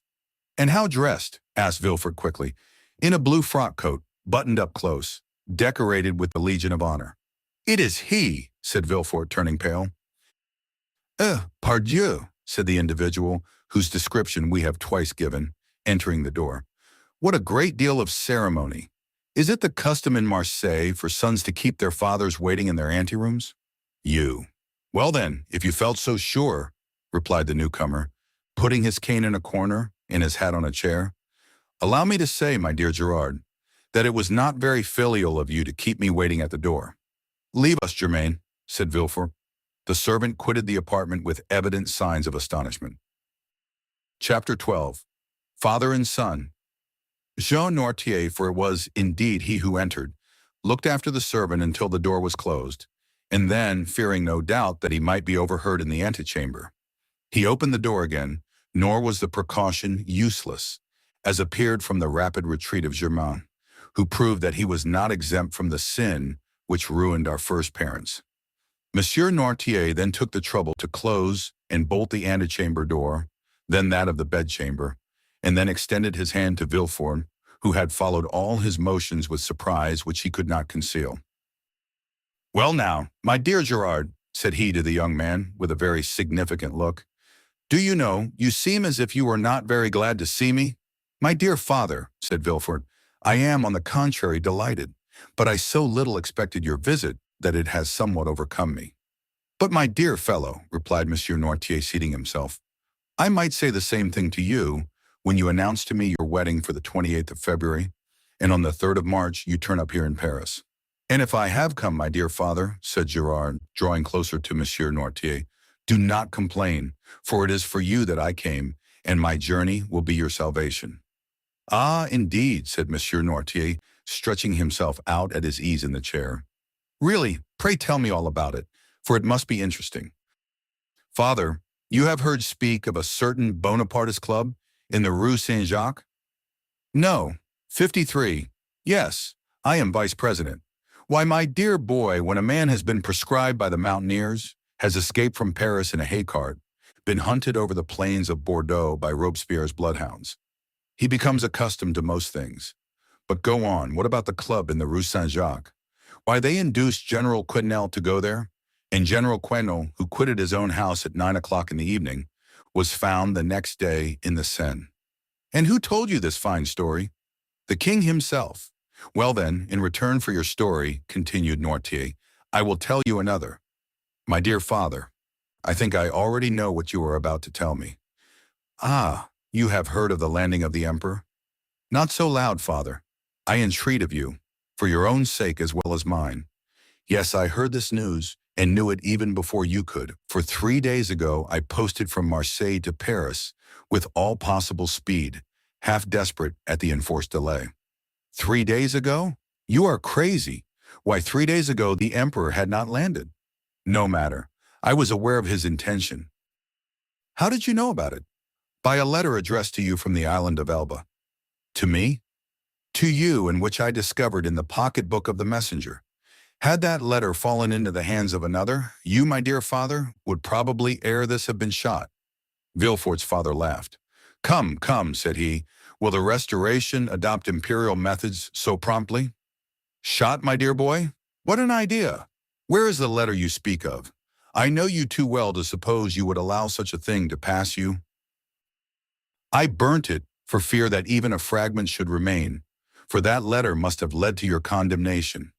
S1: And how dressed? Asked Villefort quickly. In a blue frock coat, buttoned up close, decorated with the Legion of Honor. It is he, said Villefort, turning pale. Pardieu, said the individual, whose description we have twice given, entering the door. What a great deal of ceremony. Is it the custom in Marseille for sons to keep their fathers waiting in their anterooms? You. Well then, if you felt so sure, replied the newcomer, putting his cane in a corner and his hat on a chair. Allow me to say, my dear Gerard, that it was not very filial of you to keep me waiting at the door. Leave us, Germain, said Villefort. The servant quitted the apartment with evident signs of astonishment. Chapter 12. Father and Son. Jean Noirtier, for it was indeed he who entered, looked after the servant until the door was closed, and then, fearing no doubt that he might be overheard in the antechamber, he opened the door again, nor was the precaution useless, as appeared from the rapid retreat of Germain, who proved that he was not exempt from the sin which ruined our first parents. Monsieur Noirtier then took the trouble to close and bolt the antechamber door, then that of the bedchamber, and then extended his hand to Villefort, who had followed all his motions with surprise which he could not conceal. Well now, my dear Gerard, said he to the young man, with a very significant look, do you know, you seem as if you were not very glad to see me? My dear father, said Villefort, I am, on the contrary, delighted, but I so little expected your visit that it has somewhat overcome me. But my dear fellow, replied Monsieur Noirtier, seating himself, I might say the same thing to you when you announced to me your wedding for the 28th of February, and on the 3rd of March you turn up here in Paris. And if I have come, my dear father, said Gerard, drawing closer to Monsieur Noirtier, do not complain, for it is for you that I came, and my journey will be your salvation. Ah, indeed, said Monsieur Noirtier, stretching himself out at his ease in the chair. Really, pray tell me all about it, for it must be interesting. Father, you have heard speak of a certain Bonapartist club in the Rue Saint-Jacques? No, 53. Yes, I am vice president. Why, my dear boy, when a man has been proscribed by the mountaineers, has escaped from Paris in a hay cart, been hunted over the plains of Bordeaux by Robespierre's bloodhounds, he becomes accustomed to most things. But go on, what about the club in the Rue Saint-Jacques? Why, they induced General Quesnel to go there, and General Quesnel, who quitted his own house at 9 o'clock in the evening, was found the next day in the Seine. And who told you this fine story? The king himself. Well then, in return for your story, continued Noirtier, I will tell you another. My dear father, I think I already know what you are about to tell me. Ah, you have heard of the landing of the emperor? Not so loud, father. I entreat of you, for your own sake as well as mine. Yes, I heard this news, and knew it even before you could, for 3 days ago I posted from Marseille to Paris with all possible speed, half desperate at the enforced delay. 3 days ago? You are crazy. Why, 3 days ago the emperor had not landed. No matter. I was aware of his intention. How did you know about it? By a letter addressed to you from the island of Elba. To me? To you, in which I discovered in the pocketbook of the messenger. Had that letter fallen into the hands of another, you, my dear father, would probably ere this have been shot. Villefort's father laughed. Come, come, said he, will the Restoration adopt imperial methods so promptly? Shot, my dear boy? What an idea! Where is the letter you speak of? I know you too well to suppose you would allow such a thing to pass you. I burnt it for fear that even a fragment should remain, for that letter must have led to your condemnation.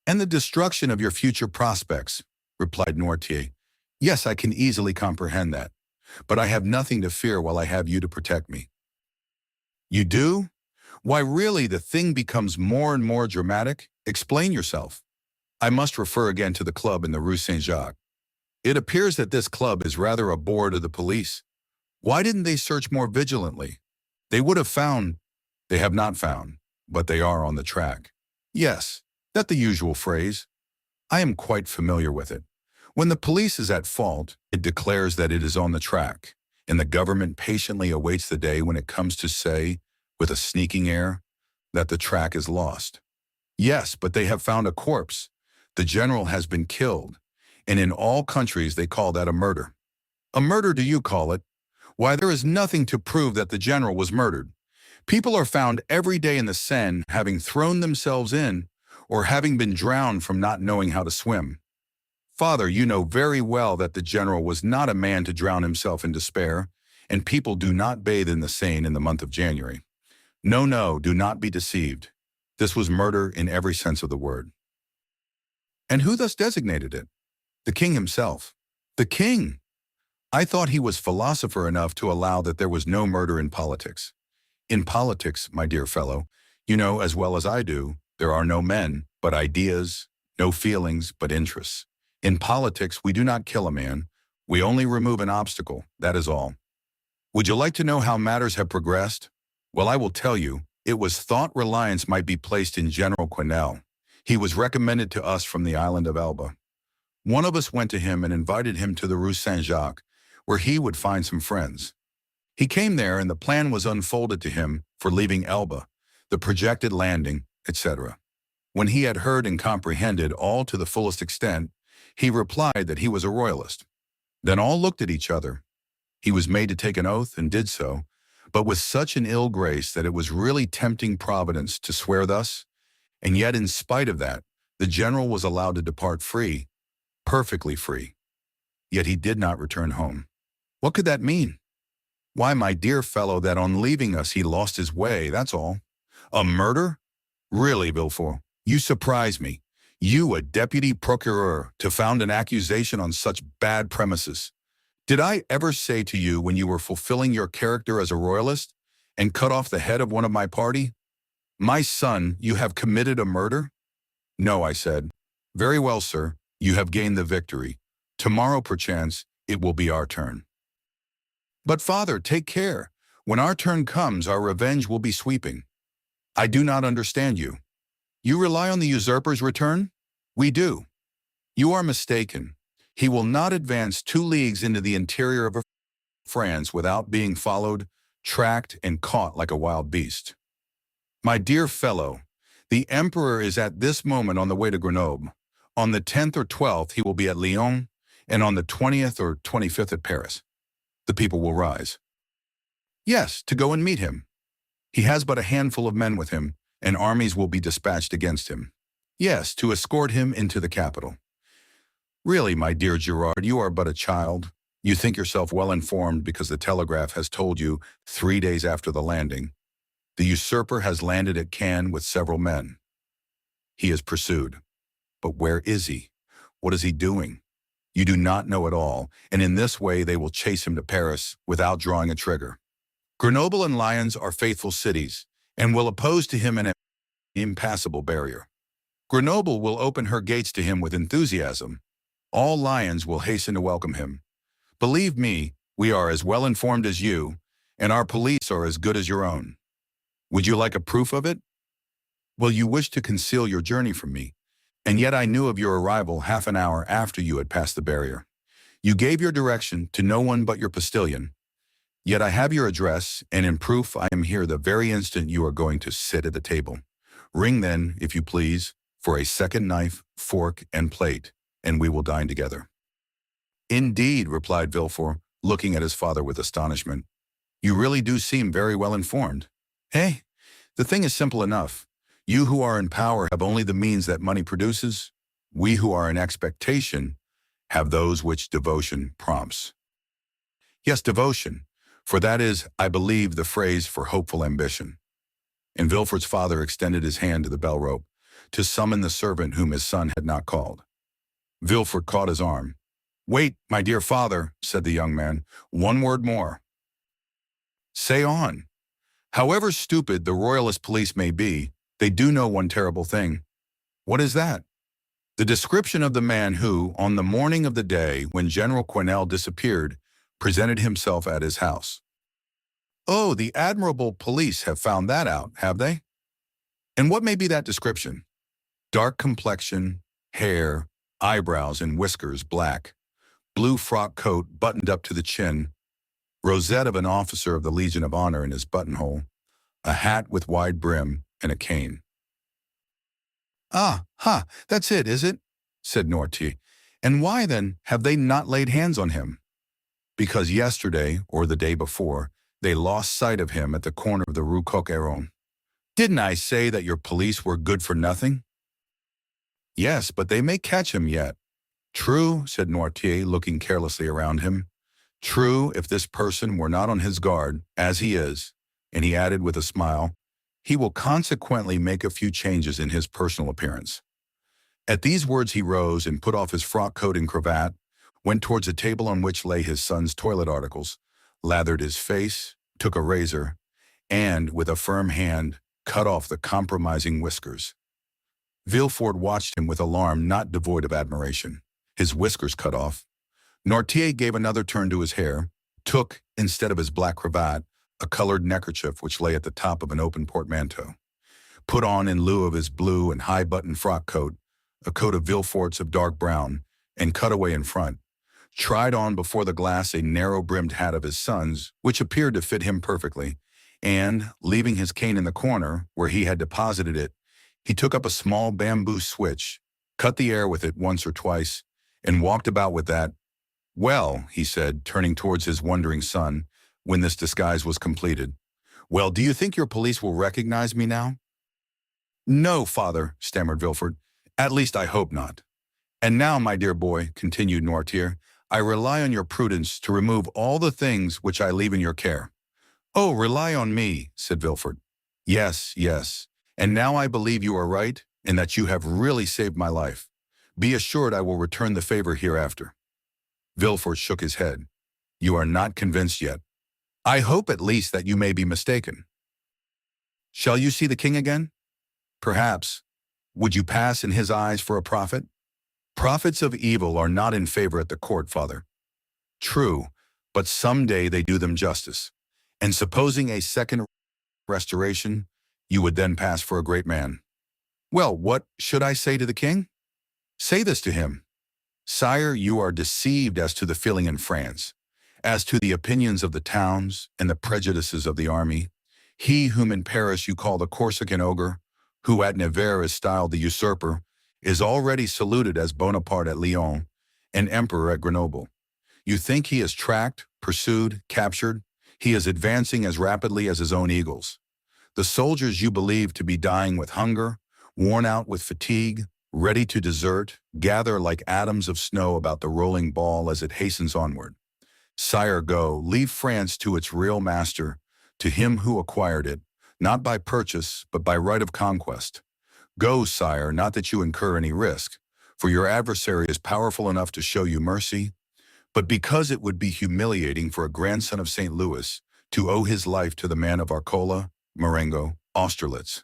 S1: And the destruction of your future prospects, replied Noirtier. Yes, I can easily comprehend that, but I have nothing to fear while I have you to protect me. You do? Why, really, the thing becomes more and more dramatic. Explain yourself. I must refer again to the club in the Rue Saint-Jacques. It appears that this club is rather a bore to the police. Why didn't they search more vigilantly? They would have found. They have not found, but they are on the track. Yes, that's the usual phrase. I am quite familiar with it. When the police is at fault, it declares that it is on the track, and the government patiently awaits the day when it comes to say, with a sneaking air, that the track is lost. Yes, but they have found a corpse. The general has been killed, and in all countries they call that a murder. A murder do you call it? Why, there is nothing to prove that the general was murdered. People are found every day in the Seine having thrown themselves in or having been drowned from not knowing how to swim. Father, you know very well that the general was not a man to drown himself in despair, and people do not bathe in the Seine in the month of January. No, no, do not be deceived. This was murder in every sense of the word. And who thus designated it? The king himself. The king! I thought he was philosopher enough to allow that there was no murder in politics. In politics, my dear fellow, you know as well as I do, there are no men, but ideas, no feelings, but interests. In politics, we do not kill a man. We only remove an obstacle, that is all. Would you like to know how matters have progressed? Well, I will tell you. It was thought reliance might be placed in General Quesnel. He was recommended to us from the island of Elba. One of us went to him and invited him to the Rue Saint-Jacques, where he would find some friends. He came there and the plan was unfolded to him for leaving Elba, the projected landing, etc. When he had heard and comprehended all to the fullest extent, he replied that he was a royalist. Then all looked at each other. He was made to take an oath and did so, but with such an ill grace that it was really tempting Providence to swear thus, and yet in spite of that, the general was allowed to depart free, perfectly free. Yet he did not return home. What could that mean? Why, my dear fellow, that on leaving us he lost his way, that's all. A murder? Really, Villefort, you surprise me. You, a deputy procureur, to found an accusation on such bad premises. Did I ever say to you when you were fulfilling your character as a royalist and cut off the head of one of my party, "My son, you have committed a murder"? No, I said. Very well, sir, you have gained the victory. Tomorrow, perchance, it will be our turn. But father, take care. When our turn comes, our revenge will be sweeping. I do not understand you. You rely on the usurper's return? We do. You are mistaken. He will not advance 2 leagues into the interior of France without being followed, tracked, and caught like a wild beast. My dear fellow, the emperor is at this moment on the way to Grenoble. On the 10th or 12th, he will be at Lyon, and on the 20th or 25th at Paris. The people will rise. Yes, to go and meet him. He has but a handful of men with him, and armies will be dispatched against him. Yes, to escort him into the capital. Really, my dear Gerard, you are but a child. You think yourself well informed because the telegraph has told you 3 days after the landing. The usurper has landed at Cannes with several men. He is pursued. But where is he? What is he doing? You do not know at all, and in this way they will chase him to Paris without drawing a trigger. Grenoble and Lyons are faithful cities, and will oppose to him an impassable barrier. Grenoble will open her gates to him with enthusiasm. All Lyons will hasten to welcome him. Believe me, we are as well informed as you, and our police are as good as your own. Would you like a proof of it? Well, you wish to conceal your journey from me, and yet I knew of your arrival half an hour after you had passed the barrier. You gave your direction to no one but your postilion. Yet I have your address, and in proof I am here the very instant you are going to sit at the table. Ring then, if you please, for a second knife, fork, and plate, and we will dine together. Indeed, replied Villefort, looking at his father with astonishment. You really do seem very well informed. Hey, the thing is simple enough. You who are in power have only the means that money produces. We who are in expectation have those which devotion prompts. Yes, devotion, for that is, I believe, the phrase for hopeful ambition. And Villefort's father extended his hand to the bell rope to summon the servant whom his son had not called. Villefort caught his arm. Wait, my dear father, said the young man, one word more. Say on. However stupid the royalist police may be, they do know one terrible thing. What is that? The description of the man who, on the morning of the day when General Quesnel disappeared, presented himself at his house. Oh, the admirable police have found that out, have they? And what may be that description? Dark complexion, hair, eyebrows and whiskers black, blue frock coat buttoned up to the chin, rosette of an officer of the Legion of Honor in his buttonhole, a hat with wide brim, and a cane. Ah, ha, that's it, is it? said Noirtier. And why, then, have they not laid hands on him? Because yesterday, or the day before, they lost sight of him at the corner of the Rue Coq-Héron. Didn't I say that your police were good for nothing? Yes, but they may catch him yet. True, said Noirtier, looking carelessly around him. True, if this person were not on his guard, as he is, and he added with a smile, he will consequently make a few changes in his personal appearance. At these words he rose and put off his frock coat and cravat, went towards a table on which lay his son's toilet articles, lathered his face, took a razor, and, with a firm hand, cut off the compromising whiskers. Villefort watched him with alarm not devoid of admiration. His whiskers cut off. Noirtier gave another turn to his hair, took, instead of his black cravat, a colored neckerchief which lay at the top of an open portmanteau, put on in lieu of his blue and high-buttoned frock coat, a coat of Villefort's of dark brown, and cut away in front, tried on before the glass a narrow-brimmed hat of his son's, which appeared to fit him perfectly, and, leaving his cane in the corner, where he had deposited it, he took up a small bamboo switch, cut the air with it once or twice, and walked about with that. Well, he said, turning towards his wondering son, when this disguise was completed. Well, do you think your police will recognize me now? No, father, stammered Villefort. At least I hope not. And now, my dear boy, continued Noirtier, I rely on your prudence to remove all the things which I leave in your care. Oh, rely on me, said Villefort. Yes, yes. And now I believe you are right, and that you have really saved my life. Be assured I will return the favor hereafter. Villefort shook his head. You are not convinced yet. I hope at least that you may be mistaken. Shall you see the king again? Perhaps. Would you pass in his eyes for a prophet? Prophets of evil are not in favor at the court, father. True, but some day they do them justice. And supposing a second restoration, you would then pass for a great man. Well, what should I say to the king? Say this to him. Sire, you are deceived as to the feeling in France, as to the opinions of the towns and the prejudices of the army. He whom in Paris you call the Corsican ogre, who at Nevers is styled the usurper, is already saluted as Bonaparte at Lyon and emperor at Grenoble. You think he is tracked, pursued, captured? He is advancing as rapidly as his own eagles. The soldiers you believe to be dying with hunger, worn out with fatigue, ready to desert, gather like atoms of snow about the rolling ball as it hastens onward. Sire, go, leave France to its real master, to him who acquired it, not by purchase, but by right of conquest. Go, sire, not that you incur any risk, for your adversary is powerful enough to show you mercy, but because it would be humiliating for a grandson of St. Louis to owe his life to the man of Arcola, Marengo, Austerlitz.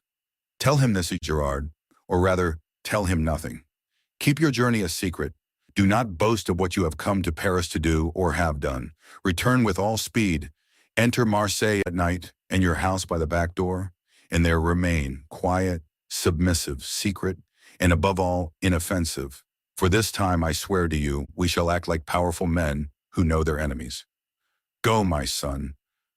S1: Tell him this, Gerard, or rather, tell him nothing. Keep your journey a secret. Do not boast of what you have come to Paris to do or have done. Return with all speed. Enter Marseille at night and your house by the back door, and there remain, quiet, submissive, secret, and above all, inoffensive. For this time, I swear to you, we shall act like powerful men who know their enemies. Go, my son.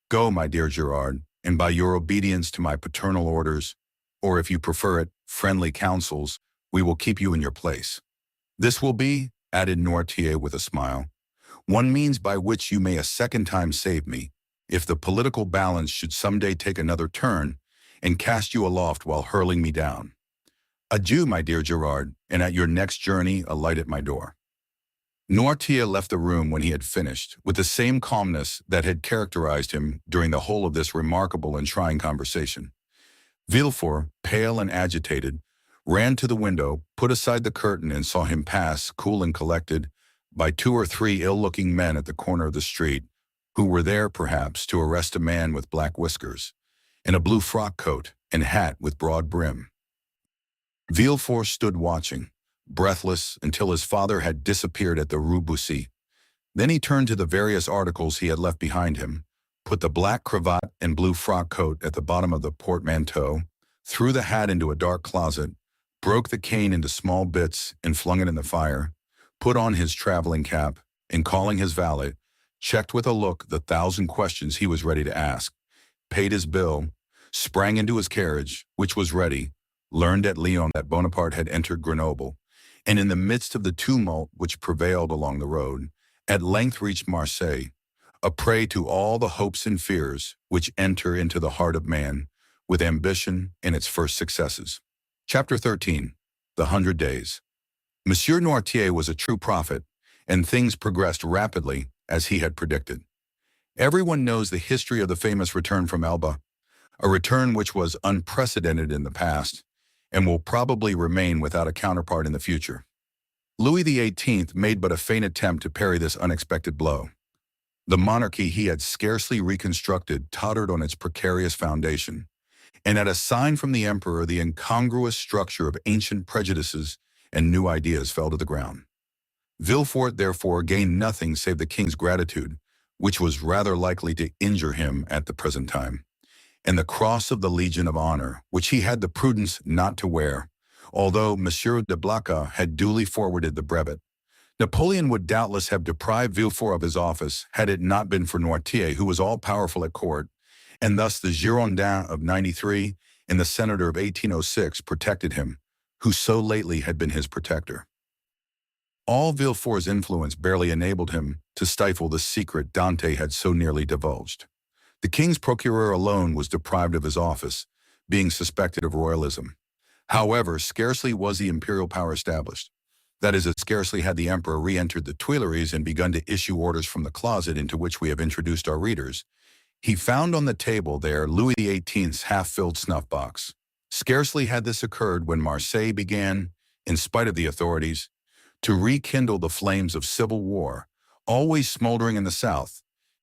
S1: Go, my dear Gerard, and by your obedience to my paternal orders, or if you prefer it, friendly counsels, we will keep you in your place. This will be, added Noirtier with a smile, one means by which you may a second time save me, if the political balance should someday take another turn and cast you aloft while hurling me down. Adieu, my dear Gerard, and at your next journey alight at my door. Noirtier left the room when he had finished, with the same calmness that had characterized him during the whole of this remarkable and trying conversation. Villefort, pale and agitated, ran to the window, put aside the curtain, and saw him pass, cool and collected, by 2 or 3 ill-looking men at the corner of the street, who were there, perhaps, to arrest a man with black whiskers, in a blue frock coat and hat with broad brim. Villefort stood watching, breathless, until his father had disappeared at the Rue Bussy. Then he turned to the various articles he had left behind him, put the black cravat and blue frock coat at the bottom of the portmanteau, threw the hat into a dark closet, broke the cane into small bits and flung it in the fire, put on his traveling cap, and calling his valet, checked with a look the 1,000 questions he was ready to ask, paid his bill, sprang into his carriage, which was ready, learned at Lyon that Bonaparte had entered Grenoble, and in the midst of the tumult which prevailed along the road, at length reached Marseilles, a prey to all the hopes and fears which enter into the heart of man with ambition in its first successes. Chapter 13. The 100 Days. Monsieur Noirtier was a true prophet, and things progressed rapidly as he had predicted. Everyone knows the history of the famous return from Elba, a return which was unprecedented in the past and will probably remain without a counterpart in the future. Louis XVIII made but a faint attempt to parry this unexpected blow. The monarchy he had scarcely reconstructed tottered on its precarious foundation, and at a sign from the emperor, the incongruous structure of ancient prejudices and new ideas fell to the ground. Villefort, therefore, gained nothing save the king's gratitude, which was rather likely to injure him at the present time, and the cross of the Legion of Honor, which he had the prudence not to wear, although Monsieur de Blacas had duly forwarded the brevet. Napoleon would doubtless have deprived Villefort of his office had it not been for Noirtier, who was all-powerful at court, and thus the Girondin of '93 and the Senator of 1806 protected him, who so lately had been his protector. All Villefort's influence barely enabled him to stifle the secret Dante had so nearly divulged. The king's procureur alone was deprived of his office, being suspected of royalism. However, scarcely was the imperial power established. That is, scarcely had the emperor re-entered the Tuileries and begun to issue orders from the closet into which we have introduced our readers. He found on the table there Louis XVIII's half-filled snuff box. Scarcely had this occurred when Marseille began, in spite of the authorities, to rekindle the flames of civil war, always smoldering in the south,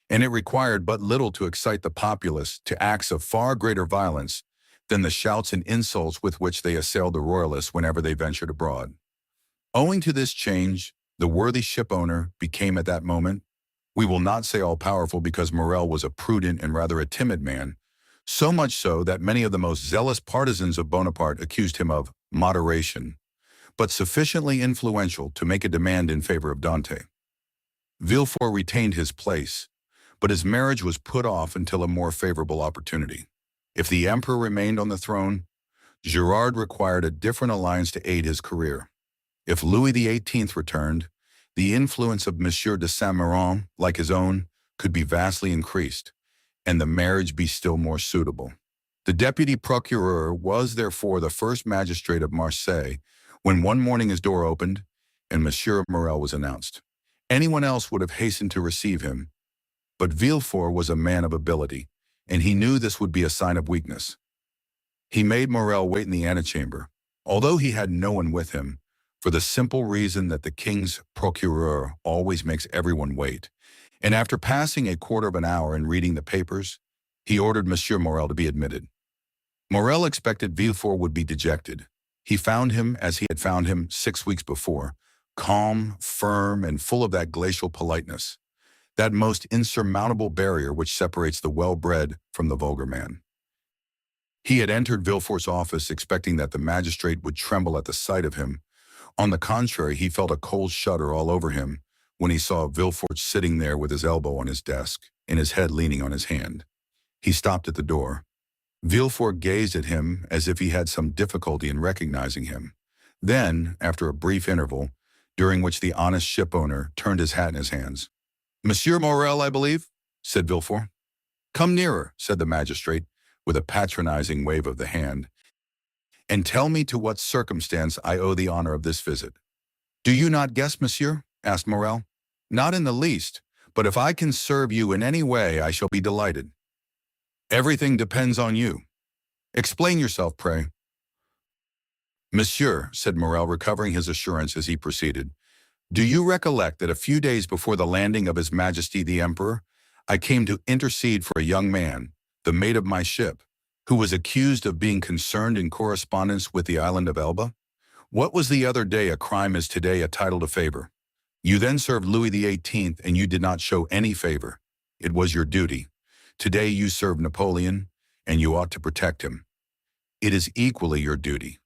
S1: and it required but little to excite the populace to acts of far greater violence than the shouts and insults with which they assailed the royalists whenever they ventured abroad. Owing to this change, the worthy shipowner became at that moment, we will not say all-powerful because Morel was a prudent and rather a timid man, so much so that many of the most zealous partisans of Bonaparte accused him of moderation, but sufficiently influential to make a demand in favor of Dante. Villefort retained his place, but his marriage was put off until a more favorable opportunity. If the emperor remained on the throne, Girard required a different alliance to aid his career. If Louis XVIII returned, the influence of Monsieur de Saint-Méran, like his own, could be vastly increased, and the marriage be still more suitable. The deputy procureur was therefore the first magistrate of Marseille when one morning his door opened and Monsieur Morel was announced. Anyone else would have hastened to receive him, but Villefort was a man of ability, and he knew this would be a sign of weakness. He made Morel wait in the antechamber, although he had no one with him, for the simple reason that the king's procureur always makes everyone wait, and after passing a quarter of an hour and reading the papers, he ordered Monsieur Morel to be admitted. Morel expected Villefort would be dejected. He found him as he had found him 6 weeks before, calm, firm, and full of that glacial politeness, that most insurmountable barrier which separates the well-bred from the vulgar man. He had entered Villefort's office expecting that the magistrate would tremble at the sight of him. On the contrary, he felt a cold shudder all over him when he saw Villefort sitting there with his elbow on his desk and his head leaning on his hand. He stopped at the door. Villefort gazed at him as if he had some difficulty in recognizing him. Then, after a brief interval, during which the honest shipowner turned his hat in his hands, "Monsieur Morel, I believe?" said Villefort. "Come nearer," said the magistrate, with a patronizing wave of the hand, "and tell me to what circumstance I owe the honor of this visit." "Do you not guess, monsieur?" asked Morel. "Not in the least, but if I can serve you in any way, I shall be delighted." "Everything depends on you. Explain yourself, pray." "Monsieur," said Morel, recovering his assurance as he proceeded, "do you recollect that a few days before the landing of His Majesty the Emperor, I came to intercede for a young man, the mate of my ship, who was accused of being concerned in correspondence with the island of Elba? What was the other day a crime is today a title to favor. You then served Louis XVIII, and you did not show any favor. It was your duty. Today you serve Napoleon, and you ought to protect him. It is equally your duty.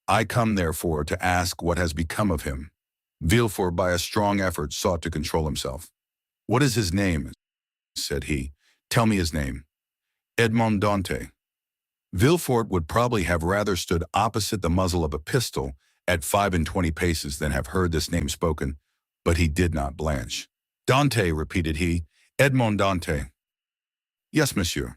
S1: I come, therefore, to ask what has become of him." Villefort, by a strong effort, sought to control himself. "What is his name?" said he. "Tell me his name." "Edmond Dantès." Villefort would probably have rather stood opposite the muzzle of a pistol at 25 paces than have heard this name spoken, but he did not blanch. Dante, repeated he, Edmond Dantès. Yes, monsieur.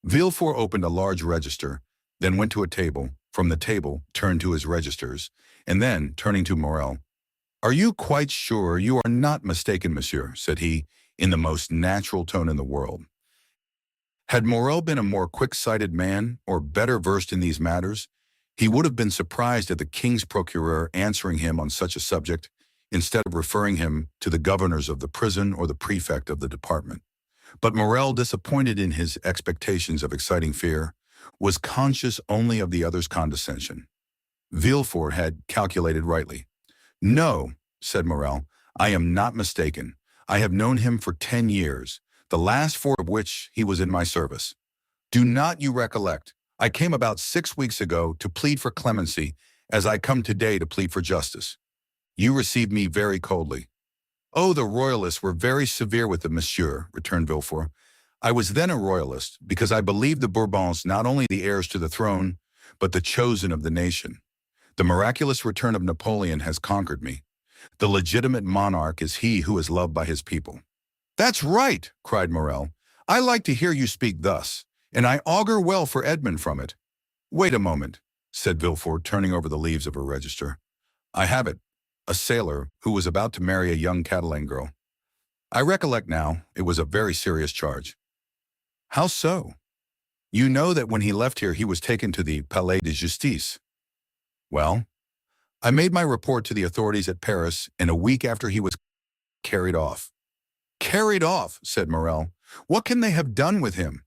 S1: Villefort opened a large register, then went to a table, from the table turned to his registers, and then, turning to Morel, "Are you quite sure you are not mistaken, monsieur?" said he, in the most natural tone in the world. Had Morel been a more quick-sighted man, or better versed in these matters, he would have been surprised at the king's procureur answering him on such a subject, instead of referring him to the governors of the prison or the prefect of the department. But Morel, disappointed in his expectations of exciting fear, was conscious only of the other's condescension. Villefort had calculated rightly. "No," said Morel, "I am not mistaken. I have known him for 10 years, the last 4 of which he was in my service. Do not you recollect? I came about 6 weeks ago to plead for clemency, as I come today to plead for justice. You received me very coldly." "Oh, the royalists were very severe with the monsieur," returned Villefort. "I was then a royalist, because I believed the Bourbons not only the heirs to the throne, but the chosen of the nation. The miraculous return of Napoleon has conquered me. The legitimate monarch is he who is loved by his people." "That's right," cried Morel. "I like to hear you speak thus, and I augur well for Edmond from it." "Wait a moment," said Villefort, turning over the leaves of a register. "I have it. A sailor who was about to marry a young Catalan girl. I recollect now, it was a very serious charge." "How so?" "You know that when he left here he was taken to the Palais de Justice." "Well?" "I made my report to the authorities at Paris, and a week after he was carried off." "Carried off," said Morel. "What can they have done with him?"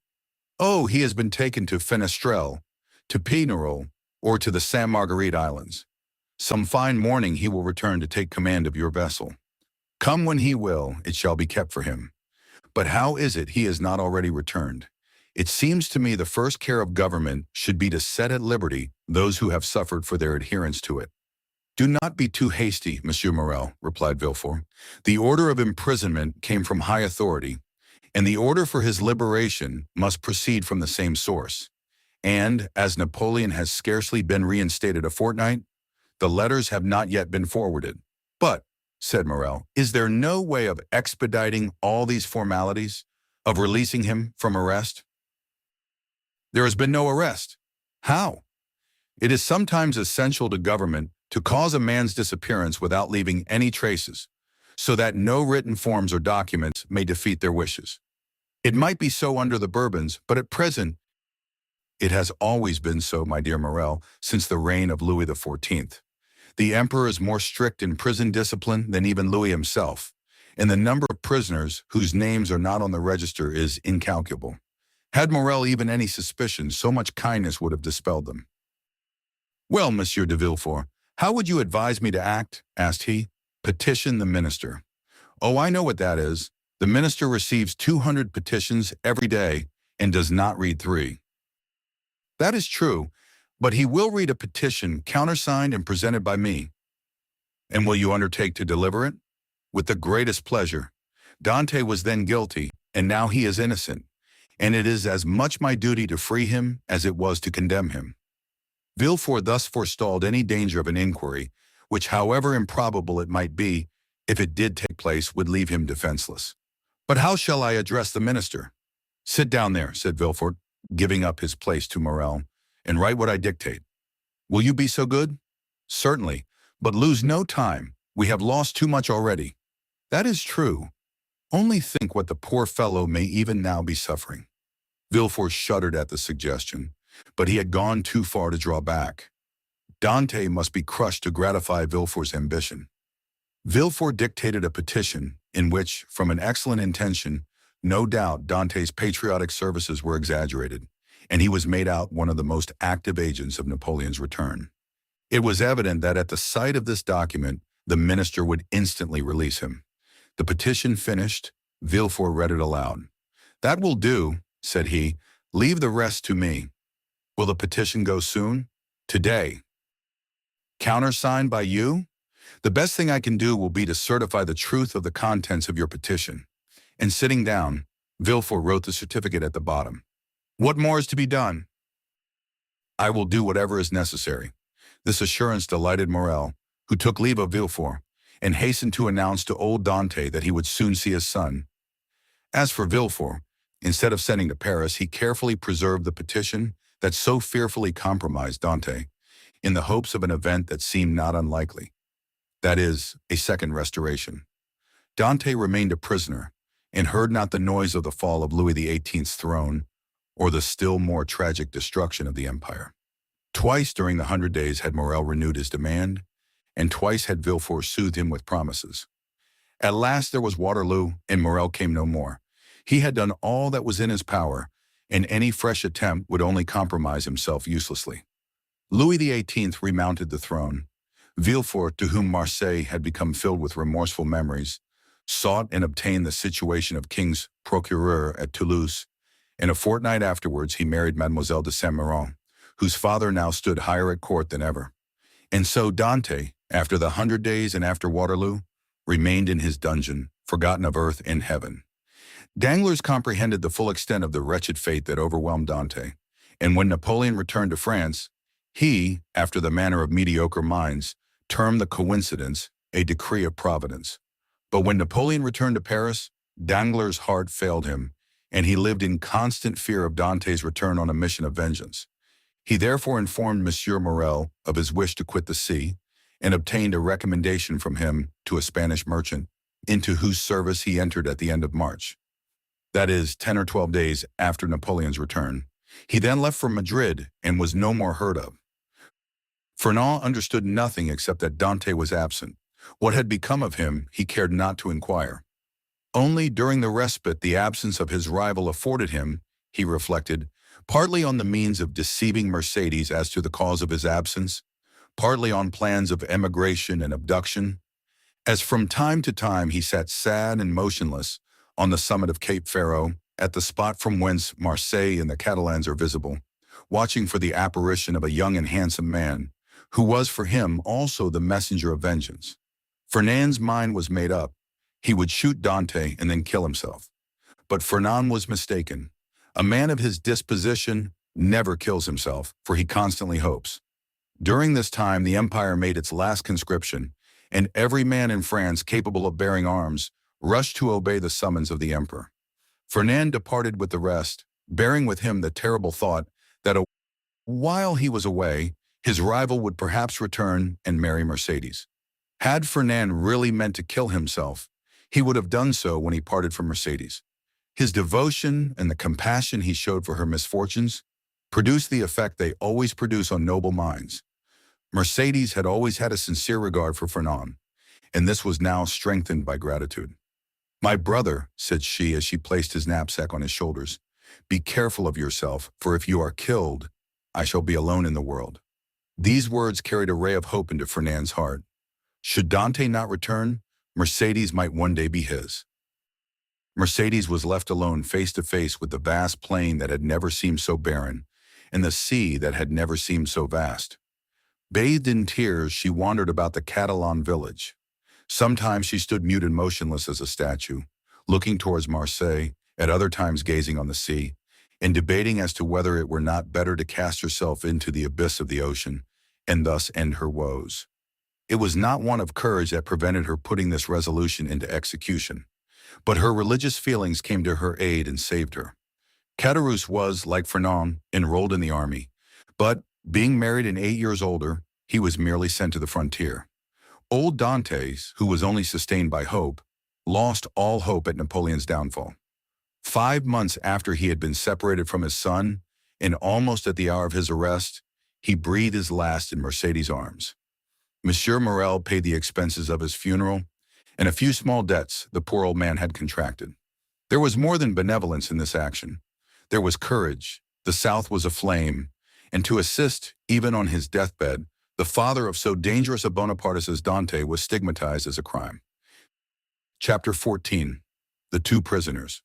S1: "Oh, he has been taken to Fenestrelle, to Pignerol, or to the Sainte Marguerite Islands. Some fine morning he will return to take command of your vessel. Come when he will, it shall be kept for him. But how is it he is not already returned? It seems to me the first care of government should be to set at liberty those who have suffered for their adherence to it." "Do not be too hasty, Monsieur Morel," replied Villefort. "The order of imprisonment came from high authority, and the order for his liberation must proceed from the same source. And, as Napoleon has scarcely been reinstated a fortnight, the letters have not yet been forwarded." "But," said Morel, "is there no way of expediting all these formalities, of releasing him from arrest?" "There has been no arrest." "How?" "It is sometimes essential to government to cause a man's disappearance without leaving any traces, so that no written forms or documents may defeat their wishes. It might be so under the Bourbons, but at present it has always been so, my dear Morel, since the reign of Louis XIV. The emperor is more strict in prison discipline than even Louis himself, and the number of prisoners whose names are not on the register is incalculable. Had Morel even any suspicion, so much kindness would have dispelled them." "Well, Monsieur de Villefort, how would you advise me to act?" asked he. "Petition the minister." "Oh, I know what that is. The minister receives 200 petitions every day and does not read 3. "That is true, but he will read a petition countersigned and presented by me." "And will you undertake to deliver it?" "With the greatest pleasure. Dante was then guilty, and now he is innocent, and it is as much my duty to free him as it was to condemn him." Villefort thus forestalled any danger of an inquiry, which, however improbable it might be, if it did take place, would leave him defenseless. "But how shall I address the minister?" "Sit down there," said Villefort, giving up his place to Morel, "and write what I dictate." "Will you be so good?" "Certainly, but lose no time. We have lost too much already." "That is true. Only think what the poor fellow may even now be suffering." Villefort shuddered at the suggestion, but he had gone too far to draw back. Dante must be crushed to gratify Villefort's ambition. Villefort dictated a petition in which, from an excellent intention, no doubt Dante's patriotic services were exaggerated, and he was made out one of the most active agents of Napoleon's return. It was evident that at the sight of this document, the minister would instantly release him. The petition finished, Villefort read it aloud. "That will do," said he. "Leave the rest to me." "Will the petition go soon?" "Today." "Countersigned by you?" "The best thing I can do will be to certify the truth of the contents of your petition." And sitting down, Villefort wrote the certificate at the bottom. "What more is to be done?" "I will do whatever is necessary. This assurance delighted Morel, who took leave of Villefort, and hastened to announce to old Dante that he would soon see his son. As for Villefort, instead of sending to Paris, he carefully preserved the petition that so fearfully compromised Dante, in the hopes of an event that seemed not unlikely. That is, a second restoration. Dante remained a prisoner, and heard not the noise of the fall of Louis XVIII's throne, or the still more tragic destruction of the empire. Twice during the 100 Days had Morel renewed his demand, and twice had Villefort soothed him with promises. At last there was Waterloo, and Morel came no more. He had done all that was in his power, and any fresh attempt would only compromise himself uselessly. Louis XVIII remounted the throne. Villefort, to whom Marseille had become filled with remorseful memories, sought and obtained the situation of king's procureur at Toulouse, and a fortnight afterwards he married Mademoiselle de Saint-Méran, whose father now stood higher at court than ever. And so Dante, after the 100 Days and after Waterloo, remained in his dungeon, forgotten of earth and heaven. Danglars comprehended the full extent of the wretched fate that overwhelmed Dante, and when Napoleon returned to France, he, after the manner of mediocre minds, termed the coincidence a decree of Providence. But when Napoleon returned to Paris, Danglars' heart failed him, and he lived in constant fear of Dante's return on a mission of vengeance. He therefore informed Monsieur Morel of his wish to quit the sea, and obtained a recommendation from him to a Spanish merchant, into whose service he entered at the end of March. That is, 10 or 12 days after Napoleon's return. He then left for Madrid and was no more heard of. Fernand understood nothing except that Dante was absent. What had become of him he cared not to inquire. Only during the respite the absence of his rival afforded him, he reflected, partly on the means of deceiving Mercédès as to the cause of his absence, partly on plans of emigration and abduction, as from time to time he sat sad and motionless on the summit of Cape Pharaoh, at the spot from whence Marseille and the Catalans are visible, watching for the apparition of a young and handsome man, who was for him also the messenger of vengeance. Fernand's mind was made up. He would shoot Dante and then kill himself. But Fernand was mistaken. A man of his disposition never kills himself, for he constantly hopes. During this time, the empire made its last conscription, and every man in France capable of bearing arms rushed to obey the summons of the emperor. Fernand departed with the rest, bearing with him the terrible thought that while he was away, his rival would perhaps return and marry Mercédès. Had Fernand really meant to kill himself, he would have done so when he parted from Mercédès. His devotion and the compassion he showed for her misfortunes produced the effect they always produce on noble minds. Mercédès had always had a sincere regard for Fernand, and this was now strengthened by gratitude. "My brother," said she as she placed his knapsack on his shoulders, "be careful of yourself, for if you are killed, I shall be alone in the world." These words carried a ray of hope into Fernand's heart. Should Dante not return, Mercédès might one day be his. Mercédès was left alone face to face with the vast plain that had never seemed so barren, and the sea that had never seemed so vast. Bathed in tears, she wandered about the Catalan village. Sometimes she stood mute and motionless as a statue, looking towards Marseille, at other times gazing on the sea, and debating as to whether it were not better to cast herself into the abyss of the ocean, and thus end her woes. It was not want of courage that prevented her putting this resolution into execution, but her religious feelings came to her aid and saved her. Caderousse was, like Fernand, enrolled in the army, but, being married and 8 years older, he was merely sent to the frontier. Old Dantès, who was only sustained by hope, lost all hope at Napoleon's downfall. 5 months after he had been separated from his son, and almost at the hour of his arrest, he breathed his last in Mercédès' arms. Monsieur Morel paid the expenses of his funeral, and a few small debts the poor old man had contracted. There was more than benevolence in this action. There was courage. The South was aflame, and to assist, even on his deathbed, the father of so dangerous a Bonapartist as Dante was stigmatized as a crime. Chapter 14. The Two Prisoners.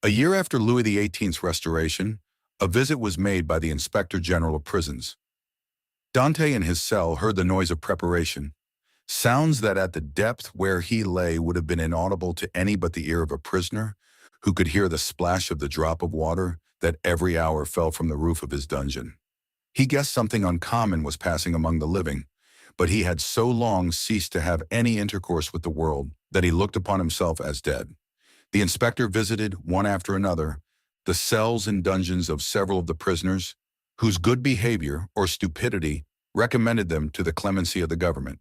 S1: A year after Louis XVIII's restoration, a visit was made by the Inspector General of Prisons. Dante in his cell heard the noise of preparation, sounds that at the depth where he lay would have been inaudible to any but the ear of a prisoner, who could hear the splash of the drop of water that every hour fell from the roof of his dungeon. He guessed something uncommon was passing among the living, but he had so long ceased to have any intercourse with the world that he looked upon himself as dead. The inspector visited, one after another, the cells and dungeons of several of the prisoners, whose good behavior or stupidity recommended them to the clemency of the government.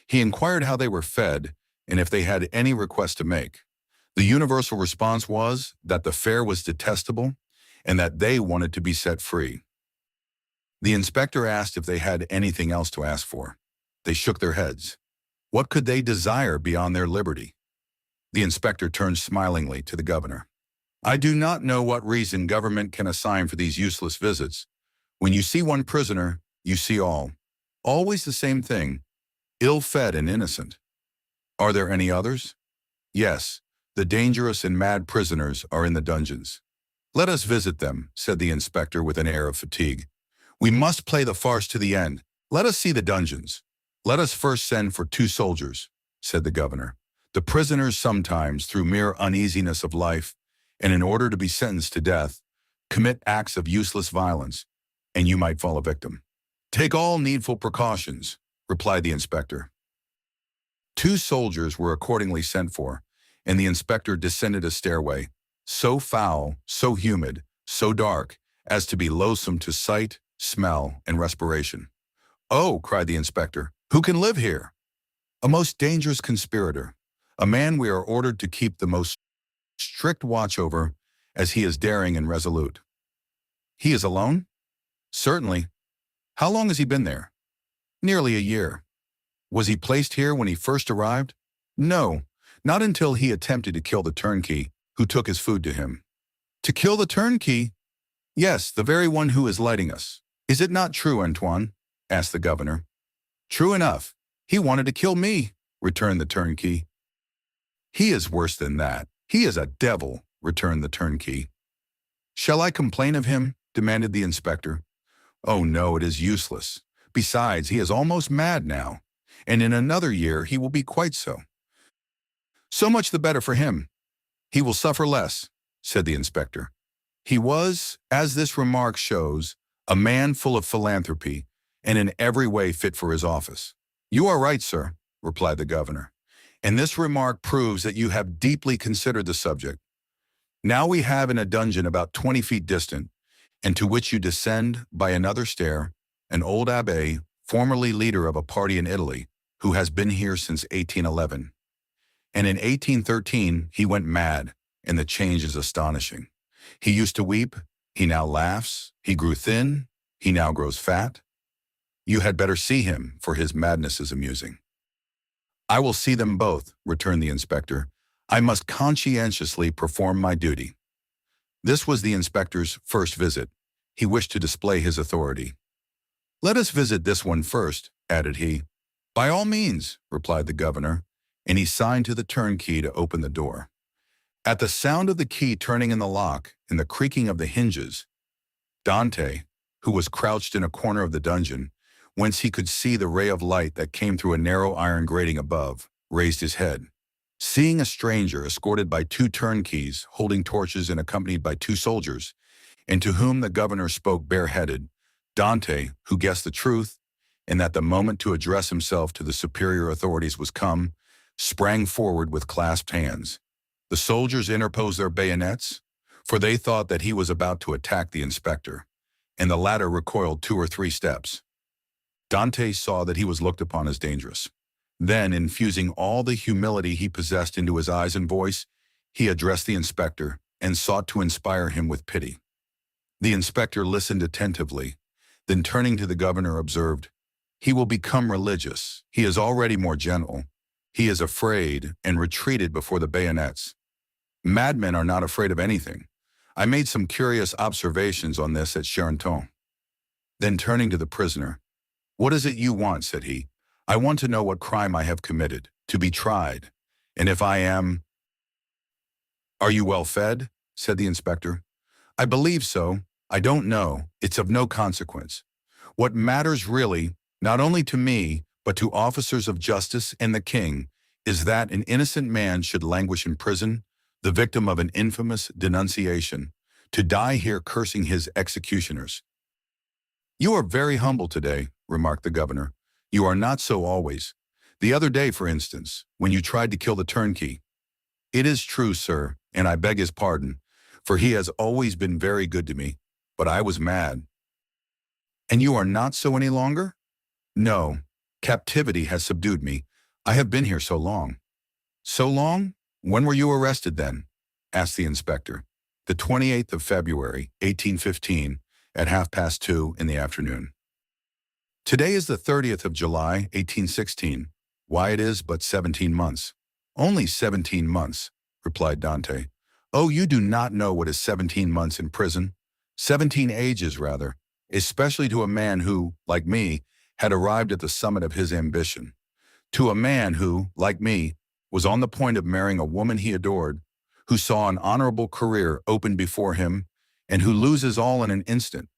S1: He inquired how they were fed and if they had any request to make. The universal response was that the fare was detestable and that they wanted to be set free. The inspector asked if they had anything else to ask for. They shook their heads. What could they desire beyond their liberty? The inspector turned smilingly to the governor. I do not know what reason government can assign for these useless visits. When you see one prisoner, you see all. Always the same thing, ill-fed and innocent. Are there any others? Yes, the dangerous and mad prisoners are in the dungeons. Let us visit them, said the inspector with an air of fatigue. We must play the farce to the end. Let us see the dungeons. Let us first send for 2 soldiers, said the governor. The prisoners sometimes, through mere uneasiness of life, and in order to be sentenced to death, commit acts of useless violence, and you might fall a victim. Take all needful precautions, replied the inspector. 2 soldiers were accordingly sent for, and the inspector descended a stairway, so foul, so humid, so dark, as to be loathsome to sight, smell, and respiration. Oh, cried the inspector, who can live here? A most dangerous conspirator, a man we are ordered to keep the most strict watch over, as he is daring and resolute. He is alone? Certainly. How long has he been there? Nearly a year. Was he placed here when he first arrived? No, not until he attempted to kill the turnkey who took his food to him. To kill the turnkey? Yes, the very one who is lighting us. Is it not true, Antoine? Asked the governor. True enough. He wanted to kill me, returned the turnkey. He is worse than that. He is a devil, returned the turnkey. Shall I complain of him? Demanded the inspector. Oh no, it is useless. Besides, he is almost mad now, and in another year he will be quite so. So much the better for him. He will suffer less, said the inspector. He was, as this remark shows, a man full of philanthropy and in every way fit for his office. You are right, sir, replied the governor, and this remark proves that you have deeply considered the subject. Now we have in a dungeon about 20 feet distant, and to which you descend by another stair, an old abbé, formerly leader of a party in Italy, who has been here since 1811. And in 1813 he went mad, and the change is astonishing. He used to weep, he now laughs, he grew thin, he now grows fat. You had better see him, for his madness is amusing. I will see them both, returned the inspector. I must conscientiously perform my duty. This was the inspector's first visit. He wished to display his authority. Let us visit this one first, added he. By all means, replied the governor, and he signed to the turnkey to open the door. At the sound of the key turning in the lock and the creaking of the hinges, Dante, who was crouched in a corner of the dungeon, whence he could see the ray of light that came through a narrow iron grating above, raised his head. Seeing a stranger escorted by 2 turnkeys holding torches and accompanied by 2 soldiers, and to whom the governor spoke bareheaded, Dante, who guessed the truth, and that the moment to address himself to the superior authorities was come, sprang forward with clasped hands. The soldiers interposed their bayonets, for they thought that he was about to attack the inspector, and the latter recoiled 2 or 3 steps. Dante saw that he was looked upon as dangerous. Then, infusing all the humility he possessed into his eyes and voice, he addressed the inspector and sought to inspire him with pity. The inspector listened attentively, then turning to the governor observed, He will become religious. He is already more gentle. He is afraid and retreated before the bayonets. Madmen are not afraid of anything. I made some curious observations on this at Château. Then turning to the prisoner, What is it you want, said he. I want to know what crime I have committed, to be tried, and if I am— Are you well fed? Said the inspector. I believe so. I don't know. It's of no consequence. What matters really, not only to me, but to officers of justice and the king, is that an innocent man should languish in prison, the victim of an infamous denunciation, to die here cursing his executioners. You are very humble today, remarked the governor. You are not so always. The other day, for instance, when you tried to kill the turnkey. It is true, sir, and I beg his pardon, for he has always been very good to me, but I was mad. And you are not so any longer? No, captivity has subdued me. I have been here so long. So long? When were you arrested then? Asked the inspector. The 28th of February, 1815, at 2:30 in the afternoon. Today is the 30th of July, 1816. Why, it is but 17 months. Only 17 months, replied Dante. Oh, you do not know what is 17 months in prison. 17 ages, rather, especially to a man who, like me, had arrived at the summit of his ambition. To a man who, like me, was on the point of marrying a woman he adored, who saw an honorable career open before him, and who loses all in an instant,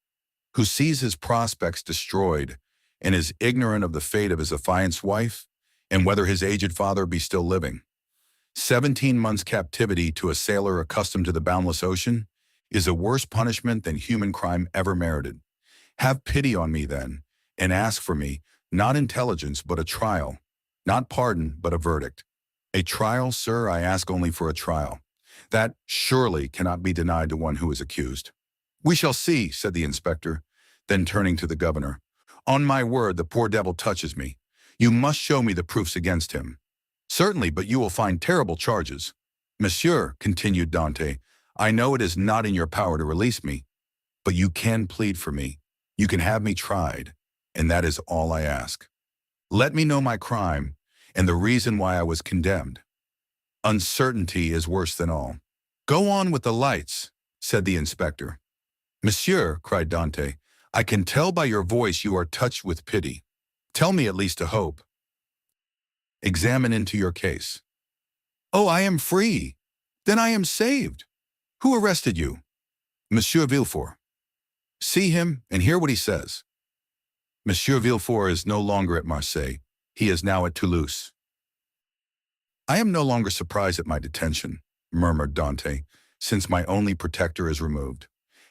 S1: who sees his prospects destroyed, and is ignorant of the fate of his affianced wife, and whether his aged father be still living. 17 months' captivity to a sailor accustomed to the boundless ocean is a worse punishment than human crime ever merited. Have pity on me, then, and ask for me, not intelligence, but a trial, not pardon, but a verdict. A trial, sir, I ask only for a trial. That, surely, cannot be denied to one who is accused. We shall see, said the inspector, then turning to the governor. On my word, the poor devil touches me. You must show me the proofs against him. Certainly, but you will find terrible charges. Monsieur, continued Dante, I know it is not in your power to release me, but you can plead for me. You can have me tried, and that is all I ask. Let me know my crime and the reason why I was condemned. Uncertainty is worse than all. Go on with the lights, said the inspector. Monsieur, cried Dante, I can tell by your voice you are touched with pity. Tell me at least a hope. Examine into your case. Oh, I am free. Then I am saved. Who arrested you? Monsieur Villefort. See him and hear what he says. Monsieur Villefort is no longer at Marseille. He is now at Toulouse. I am no longer surprised at my detention, murmured Dante, since my only protector is removed.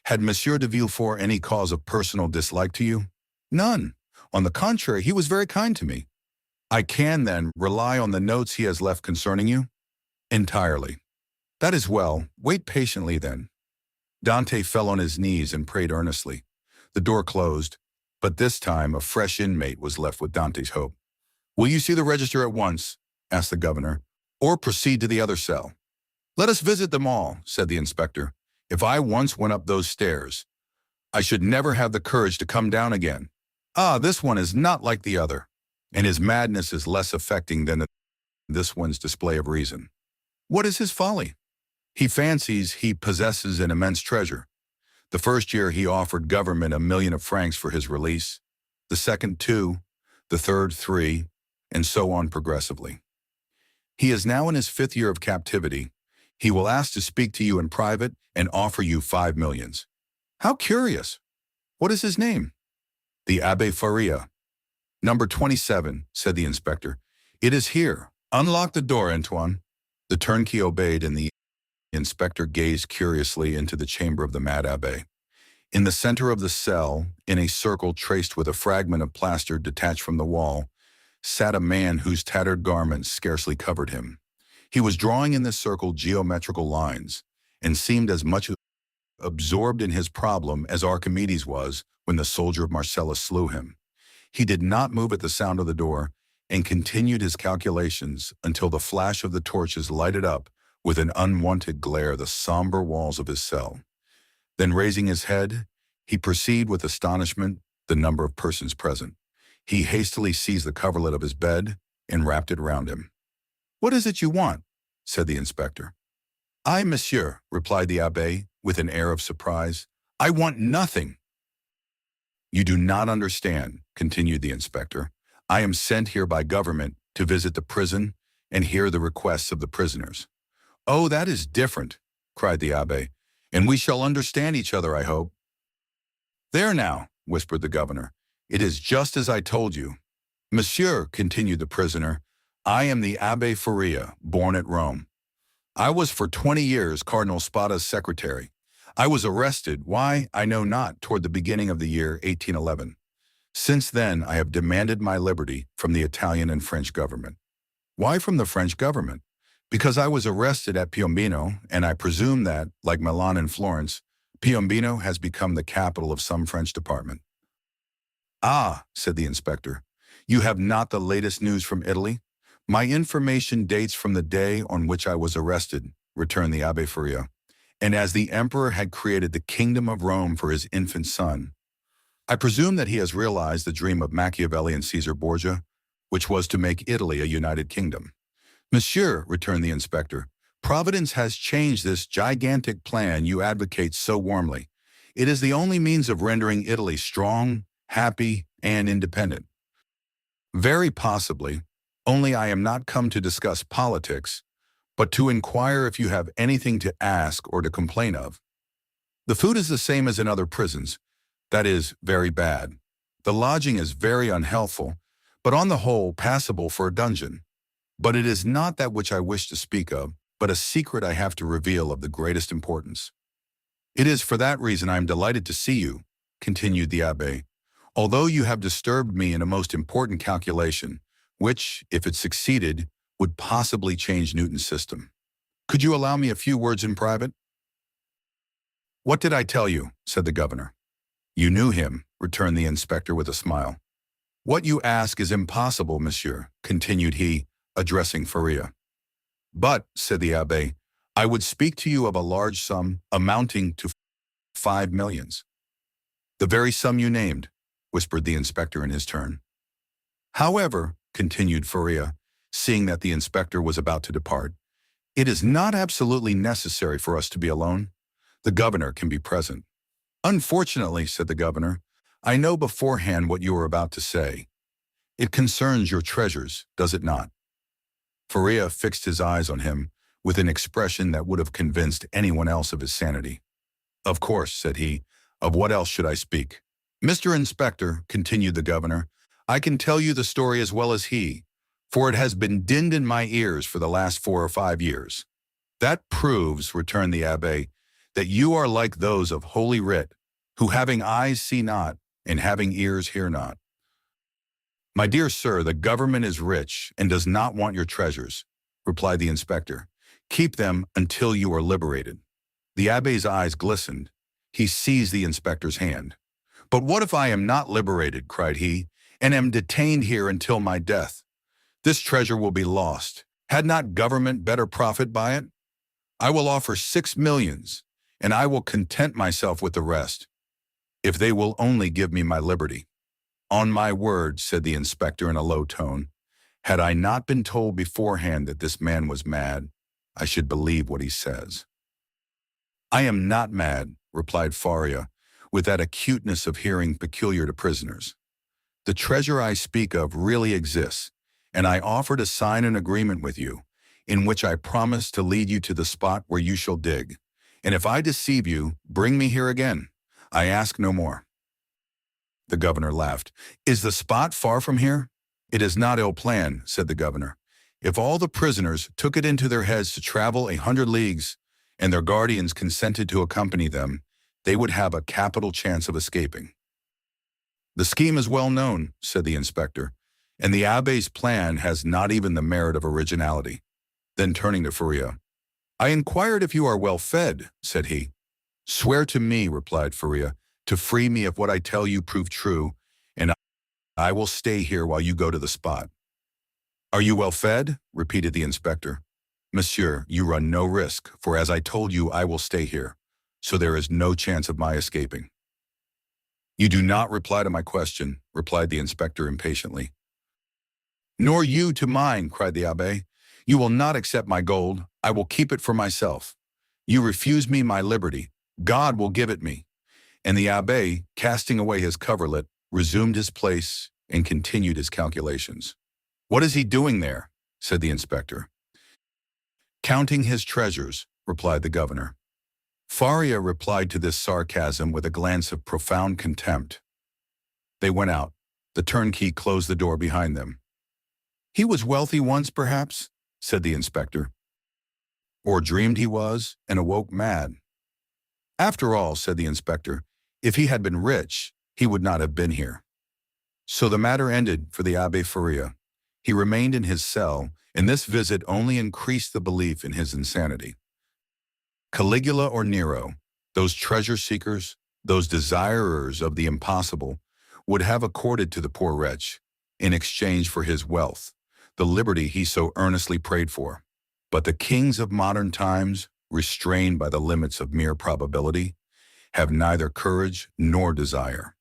S1: Had Monsieur de Villefort any cause of personal dislike to you? None. On the contrary, he was very kind to me. I can, then, rely on the notes he has left concerning you? Entirely. That is well. Wait patiently, then. Dante fell on his knees and prayed earnestly. The door closed, but this time a fresh inmate was left with Dante's hope. Will you see the register at once? Asked the governor, or proceed to the other cell? Let us visit them all, said the inspector. If I once went up those stairs, I should never have the courage to come down again. Ah, this one is not like the other, and his madness is less affecting than this one's display of reason. What is his folly? He fancies he possesses an immense treasure. The first year he offered government 1,000,000 of francs for his release, the second 2, the third 3, and so on progressively. He is now in his 5th year of captivity. He will ask to speak to you in private and offer you 5 millions. How curious! What is his name? The Abbé Faria. Number 27, said the inspector. It is here. Unlock the door, Antoine. The turnkey obeyed, and the inspector gazed curiously into the chamber of the mad abbé. In the center of the cell, in a circle traced with a fragment of plaster detached from the wall, sat a man whose tattered garments scarcely covered him. He was drawing in this circle geometrical lines, and seemed as much absorbed in his problem as Archimedes was when the soldier of Marcellus slew him. He did not move at the sound of the door, and continued his calculations until the flash of the torches lighted up with an unwonted glare the somber walls of his cell. Then raising his head, he perceived with astonishment the number of persons present. He hastily seized the coverlet of his bed and wrapped it round him. What is it you want? Said the inspector. I, monsieur, replied the abbé with an air of surprise. I want nothing. You do not understand, continued the inspector. I am sent here by government to visit the prison and hear the requests of the prisoners. Oh, that is different, cried the abbé, and we shall understand each other, I hope. There now, whispered the governor, it is just as I told you. Monsieur, continued the prisoner, I am the Abbé Faria, born at Rome. I was for 20 years Cardinal Spada's secretary. I was arrested, why, I know not, toward the beginning of the year 1811. Since then, I have demanded my liberty from the Italian and French government. Why from the French government? Because I was arrested at Piombino, and I presume that, like Milan and Florence, Piombino has become the capital of some French department. Ah, said the inspector, you have not the latest news from Italy? My information dates from the day on which I was arrested, returned the Abbé Faria, and as the emperor had created the kingdom of Rome for his infant son, I presume that he has realized the dream of Machiavelli and Caesar Borgia, which was to make Italy a united kingdom. Monsieur, returned the inspector, Providence has changed this gigantic plan you advocate so warmly. It is the only means of rendering Italy strong, happy, and independent. Very possibly, only I am not come to discuss politics, but to inquire if you have anything to ask or to complain of. The food is the same as in other prisons, that is, very bad. The lodging is very unhealthful, but on the whole passable for a dungeon. But it is not that which I wish to speak of, but a secret I have to reveal of the greatest importance. It is for that reason I am delighted to see you, continued the abbé, although you have disturbed me in a most important calculation, which, if it succeeded, would possibly change Newton's system. Could you allow me a few words in private? What did I tell you? Said the governor. You knew him, returned the inspector with a smile. What you ask is impossible, monsieur, continued he, addressing Faria. But, said the abbé, I would speak to you of a large sum amounting to 5 millions. The very sum you named, whispered the inspector in his turn. However, continued Faria, seeing that the inspector was about to depart, it is not absolutely necessary for us to be alone. The governor can be present. Unfortunately, said the governor, I know beforehand what you are about to say. It concerns your treasures, does it not? Faria fixed his eyes on him with an expression that would have convinced anyone else of his sanity. Of course, said he, of what else should I speak? Mr. Inspector, continued the governor, I can tell you the story as well as he, for it has been dinned in my ears for the last 4 or 5 years. That proves, returned the abbé, that you are like those of Holy Writ, who having eyes see not, and having ears hear not. My dear sir, the government is rich and does not want your treasures, replied the inspector. Keep them until you are liberated. The abbé's eyes glistened. He seized the inspector's hand. But what if I am not liberated, cried he, and am detained here until my death? This treasure will be lost. Had not government better profit by it? I will offer 6 millions, and I will content myself with the rest, if they will only give me my liberty. On my word, said the inspector in a low tone, had I not been told beforehand that this man was mad, I should believe what he says. I am not mad, replied Faria, with that acuteness of hearing peculiar to prisoners. The treasure I speak of really exists, and I offer to sign an agreement with you, in which I promise to lead you to the spot where you shall dig. And if I deceive you, bring me here again. I ask no more. The governor laughed. Is the spot far from here? It is not ill planned, said the governor. If all the prisoners took it into their heads to travel 100 leagues, and their guardians consented to accompany them, they would have a capital chance of escaping. The scheme is well known, said the inspector, and the abbé's plan has not even the merit of originality. Then turning to Faria, I inquired if you are well fed, said he. Swear to me, replied Faria, to free me if what I tell you prove true, and I will stay here while you go to the spot. Are you well fed? Repeated the inspector. Monsieur, you run no risk, for as I told you, I will stay here, so there is no chance of my escaping. You do not reply to my question, replied the inspector impatiently. Nor you to mine, cried the abbé. You will not accept my gold. I will keep it for myself. You refuse me my liberty. God will give it me. And the abbé, casting away his coverlet, resumed his place and continued his calculations. What is he doing there? Said the inspector. Counting his treasures, replied the governor. Faria replied to this sarcasm with a glance of profound contempt. They went out. The turnkey closed the door behind them. He was wealthy once, perhaps, said the inspector. Or dreamed he was and awoke mad. After all, said the inspector, if he had been rich, he would not have been here. So the matter ended for the Abbé Faria. He remained in his cell, and this visit only increased the belief in his insanity. Caligula or Nero, those treasure seekers, those desirers of the impossible, would have accorded to the poor wretch, in exchange for his wealth, the liberty he so earnestly prayed for. But the kings of modern times, restrained by the limits of mere probability, have neither courage nor desire.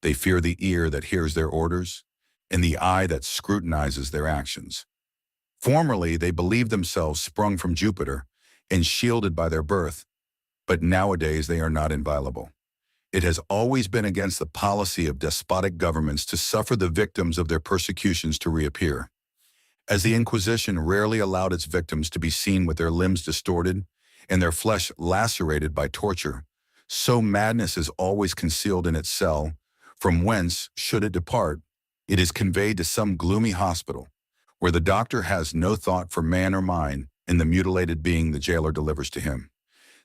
S1: They fear the ear that hears their orders, and the eye that scrutinizes their actions. Formerly, they believed themselves sprung from Jupiter and shielded by their birth, but nowadays they are not inviolable. It has always been against the policy of despotic governments to suffer the victims of their persecutions to reappear. As the Inquisition rarely allowed its victims to be seen with their limbs distorted and their flesh lacerated by torture, so madness is always concealed in its cell, from whence, should it depart, it is conveyed to some gloomy hospital, where the doctor has no thought for man or mind in the mutilated being the jailer delivers to him.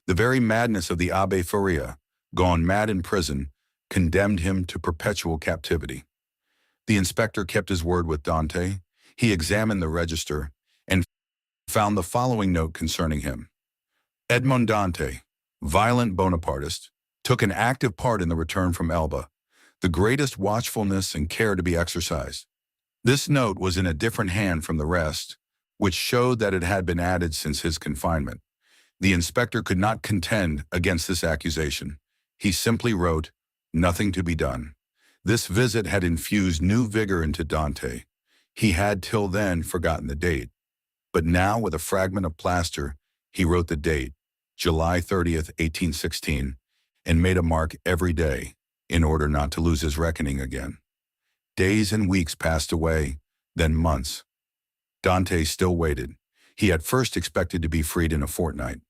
S1: The very madness of the Abbé Faria, gone mad in prison, condemned him to perpetual captivity. The inspector kept his word with Dante. He examined the register and found the following note concerning him. Edmond Dantès, violent Bonapartist, took an active part in the return from Elba, the greatest watchfulness and care to be exercised. This note was in a different hand from the rest, which showed that it had been added since his confinement. The inspector could not contend against this accusation. He simply wrote, "Nothing to be done." This visit had infused new vigor into Dante. He had till then forgotten the date. But now, with a fragment of plaster, he wrote the date, July 30th, 1816, and made a mark every day in order not to lose his reckoning again. Days and weeks passed away, then months. Dante still waited. He had first expected to be freed in a fortnight.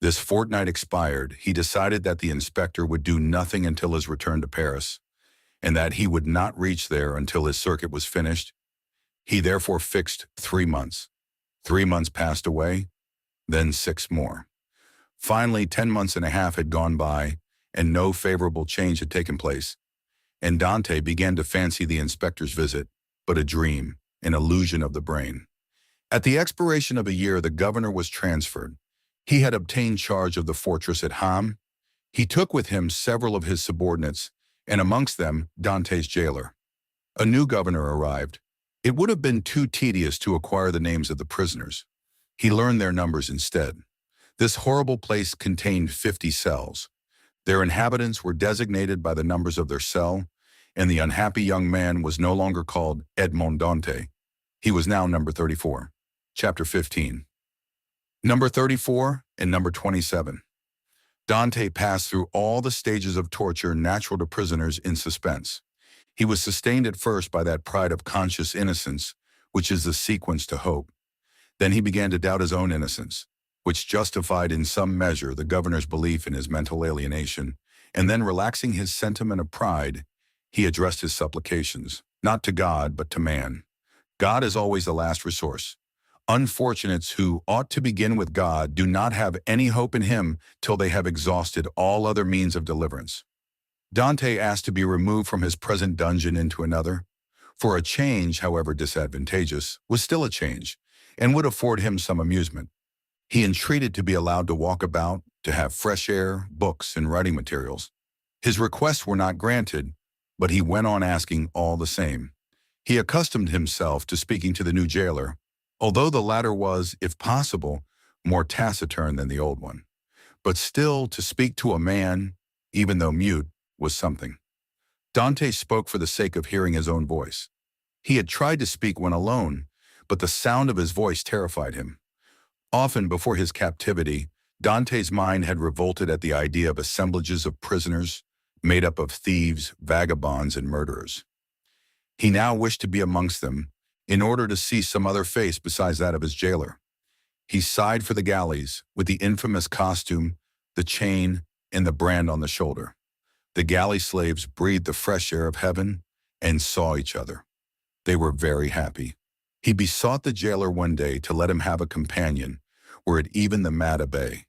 S1: This fortnight expired. He decided that the inspector would do nothing until his return to Paris, and that he would not reach there until his circuit was finished. He therefore fixed 3 months. 3 months passed away, then 6 more. Finally, 10 months and a half had gone by, and no favorable change had taken place, and Dante began to fancy the inspector's visit but a dream, an illusion of the brain. At the expiration of a year, the governor was transferred. He had obtained charge of the fortress at Ham. He took with him several of his subordinates, and amongst them Dante's jailer. A new governor arrived. It would have been too tedious to acquire the names of the prisoners. He learned their numbers instead. This horrible place contained 50 cells. Their inhabitants were designated by the numbers of their cell, and the unhappy young man was no longer called Edmond Dantès. He was now number 34. Chapter 15. Number 34 and number 27. Dante passed through all the stages of torture natural to prisoners in suspense. He was sustained at first by that pride of conscious innocence, which is the sequence to hope. Then he began to doubt his own innocence, which justified in some measure the governor's belief in his mental alienation, and then relaxing his sentiment of pride, he addressed his supplications, not to God, but to man. God is always the last resource. Unfortunates who ought to begin with God do not have any hope in him till they have exhausted all other means of deliverance. Dante asked to be removed from his present dungeon into another, for a change, however disadvantageous, was still a change, and would afford him some amusement. He entreated to be allowed to walk about, to have fresh air, books, and writing materials. His requests were not granted, but he went on asking all the same. He accustomed himself to speaking to the new jailer, although the latter was, if possible, more taciturn than the old one. But still, to speak to a man, even though mute, was something. Dante spoke for the sake of hearing his own voice. He had tried to speak when alone, but the sound of his voice terrified him. Often before his captivity, Dante's mind had revolted at the idea of assemblages of prisoners made up of thieves, vagabonds, and murderers. He now wished to be amongst them, in order to see some other face besides that of his jailer. He sighed for the galleys, with the infamous costume, the chain, and the brand on the shoulder. The galley slaves breathed the fresh air of heaven and saw each other. They were very happy. He besought the jailer one day to let him have a companion, were it even the mad abbé.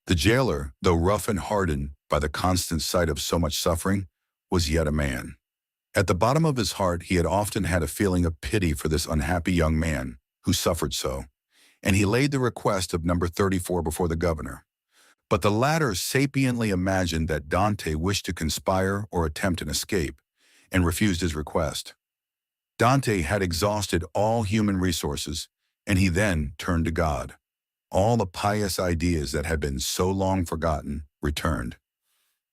S1: The jailer, though rough and hardened by the constant sight of so much suffering, was yet a man. At the bottom of his heart, he had often had a feeling of pity for this unhappy young man who suffered so, and he laid the request of number 34 before the governor. But the latter sapiently imagined that Dante wished to conspire or attempt an escape, and refused his request. Dante had exhausted all human resources, and he then turned to God. All the pious ideas that had been so long forgotten returned.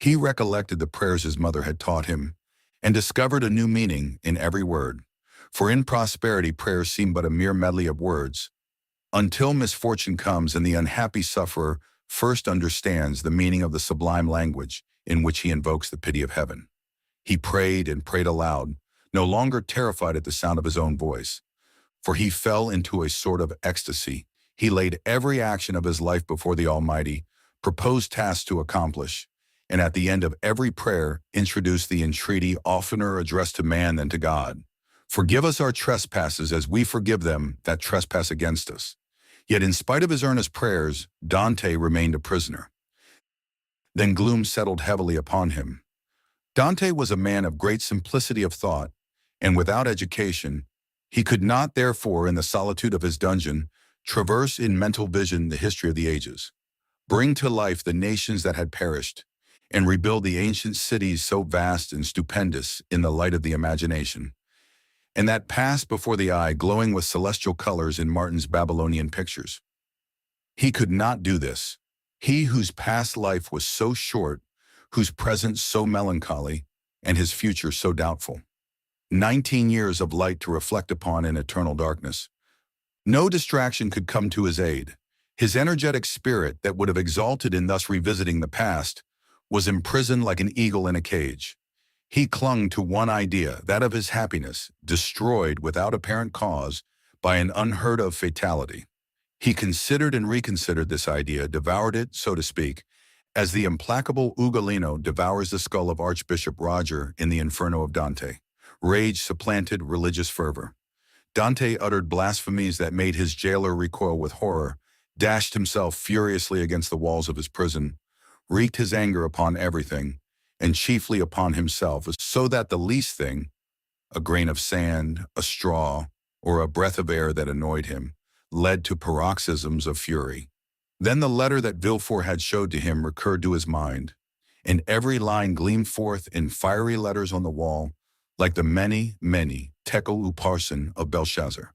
S1: He recollected the prayers his mother had taught him, and discovered a new meaning in every word. For in prosperity prayers seem but a mere medley of words, until misfortune comes and the unhappy sufferer first understands the meaning of the sublime language in which he invokes the pity of heaven. He prayed and prayed aloud, no longer terrified at the sound of his own voice, for he fell into a sort of ecstasy. He laid every action of his life before the Almighty, proposed tasks to accomplish, and at the end of every prayer introduced the entreaty oftener addressed to man than to God. Forgive us our trespasses as we forgive them that trespass against us. Yet in spite of his earnest prayers, Dante remained a prisoner. Then gloom settled heavily upon him. Dante was a man of great simplicity of thought, and without education, he could not therefore in the solitude of his dungeon traverse in mental vision the history of the ages, bring to life the nations that had perished, and rebuild the ancient cities so vast and stupendous in the light of the imagination, and that passed before the eye glowing with celestial colors in Martin's Babylonian pictures. He could not do this. He whose past life was so short, whose present so melancholy, and his future so doubtful. 19 years of light to reflect upon in eternal darkness. No distraction could come to his aid. His energetic spirit that would have exalted in thus revisiting the past was imprisoned like an eagle in a cage. He clung to one idea, that of his happiness, destroyed without apparent cause by an unheard-of fatality. He considered and reconsidered this idea, devoured it, so to speak, as the implacable Ugolino devours the skull of Archbishop Roger in the Inferno of Dante. Rage supplanted religious fervor. Dante uttered blasphemies that made his jailer recoil with horror, dashed himself furiously against the walls of his prison, wreaked his anger upon everything, and chiefly upon himself, so that the least thing, a grain of sand, a straw, or a breath of air that annoyed him, led to paroxysms of fury. Then the letter that Villefort had showed to him recurred to his mind, and every line gleamed forth in fiery letters on the wall, like the many, many tekel uparsin of Belshazzar.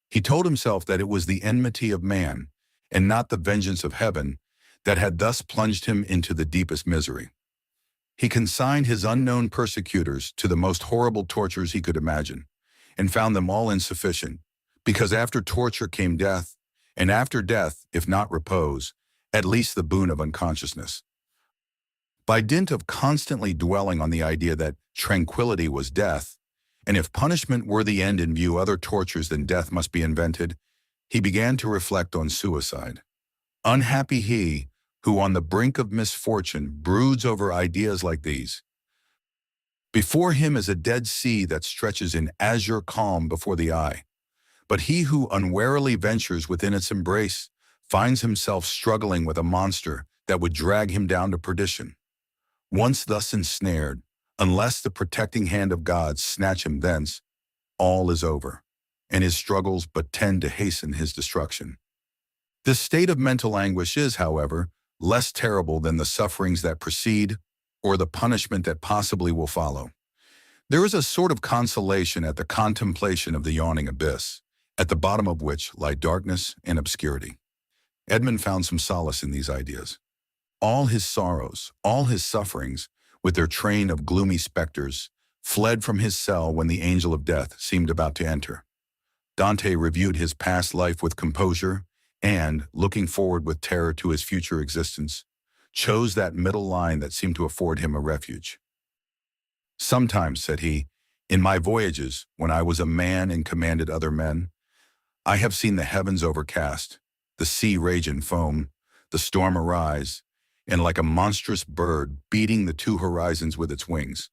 S1: He told himself that it was the enmity of man, and not the vengeance of heaven, that had thus plunged him into the deepest misery. He consigned his unknown persecutors to the most horrible tortures he could imagine, and found them all insufficient, because after torture came death, and after death, if not repose, at least the boon of unconsciousness. By dint of constantly dwelling on the idea that tranquility was death, and if punishment were the end in view, other tortures than death must be invented, he began to reflect on suicide. Unhappy he who on the brink of misfortune broods over ideas like these. Before him is a dead sea that stretches in azure calm before the eye, but he who unwarily ventures within its embrace finds himself struggling with a monster that would drag him down to perdition. Once thus ensnared, unless the protecting hand of God snatch him thence, all is over, and his struggles but tend to hasten his destruction. This state of mental anguish is, however, less terrible than the sufferings that precede or the punishment that possibly will follow. There is a sort of consolation at the contemplation of the yawning abyss, at the bottom of which lie darkness and obscurity. Edmond found some solace in these ideas. All his sorrows, all his sufferings, with their train of gloomy specters, fled from his cell when the angel of death seemed about to enter. Dante reviewed his past life with composure and, looking forward with terror to his future existence, chose that middle line that seemed to afford him a refuge. Sometimes, said he, in my voyages, when I was a man and commanded other men, I have seen the heavens overcast, the sea rage and foam, the storm arise, and like a monstrous bird beating the two horizons with its wings.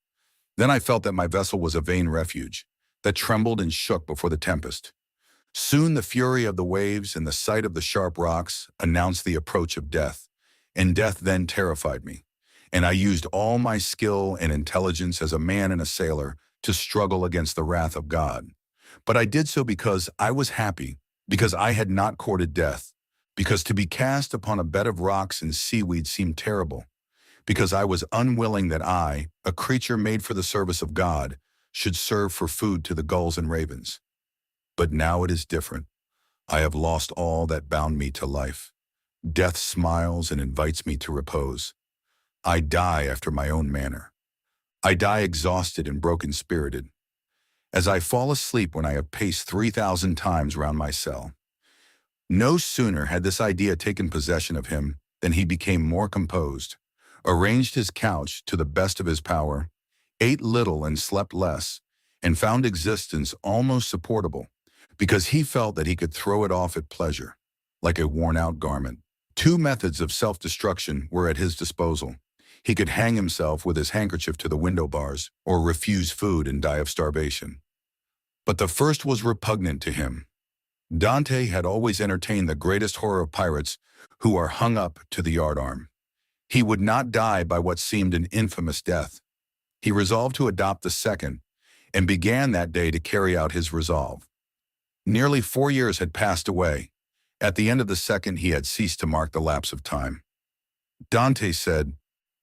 S1: Then I felt that my vessel was a vain refuge, that trembled and shook before the tempest. Soon the fury of the waves and the sight of the sharp rocks announced the approach of death, and death then terrified me. And I used all my skill and intelligence as a man and a sailor to struggle against the wrath of God. But I did so because I was happy, because I had not courted death, because to be cast upon a bed of rocks and seaweed seemed terrible, because I was unwilling that I, a creature made for the service of God, should serve for food to the gulls and ravens. But now it is different. I have lost all that bound me to life. Death smiles and invites me to repose. I die after my own manner. I die exhausted and broken-spirited, as I fall asleep when I have paced 3,000 times round my cell. No sooner had this idea taken possession of him than he became more composed, arranged his couch to the best of his power, ate little and slept less, and found existence almost supportable, because he felt that he could throw it off at pleasure, like a worn-out garment. Two methods of self-destruction were at his disposal. He could hang himself with his handkerchief to the window bars, or refuse food and die of starvation. But the first was repugnant to him. Dante had always entertained the greatest horror of pirates who are hung up to the yardarm. He would not die by what seemed an infamous death. He resolved to adopt the second, and began that day to carry out his resolve. Nearly 4 years had passed away. At the end of the second, he had ceased to mark the lapse of time. Dante said,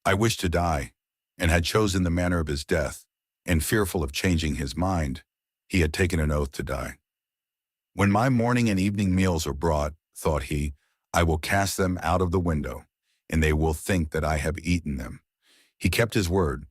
S1: "I wish to die," and had chosen the manner of his death, and fearful of changing his mind, he had taken an oath to die. "When my morning and evening meals are brought," thought he, "I will cast them out of the window, and they will think that I have eaten them." He kept his word.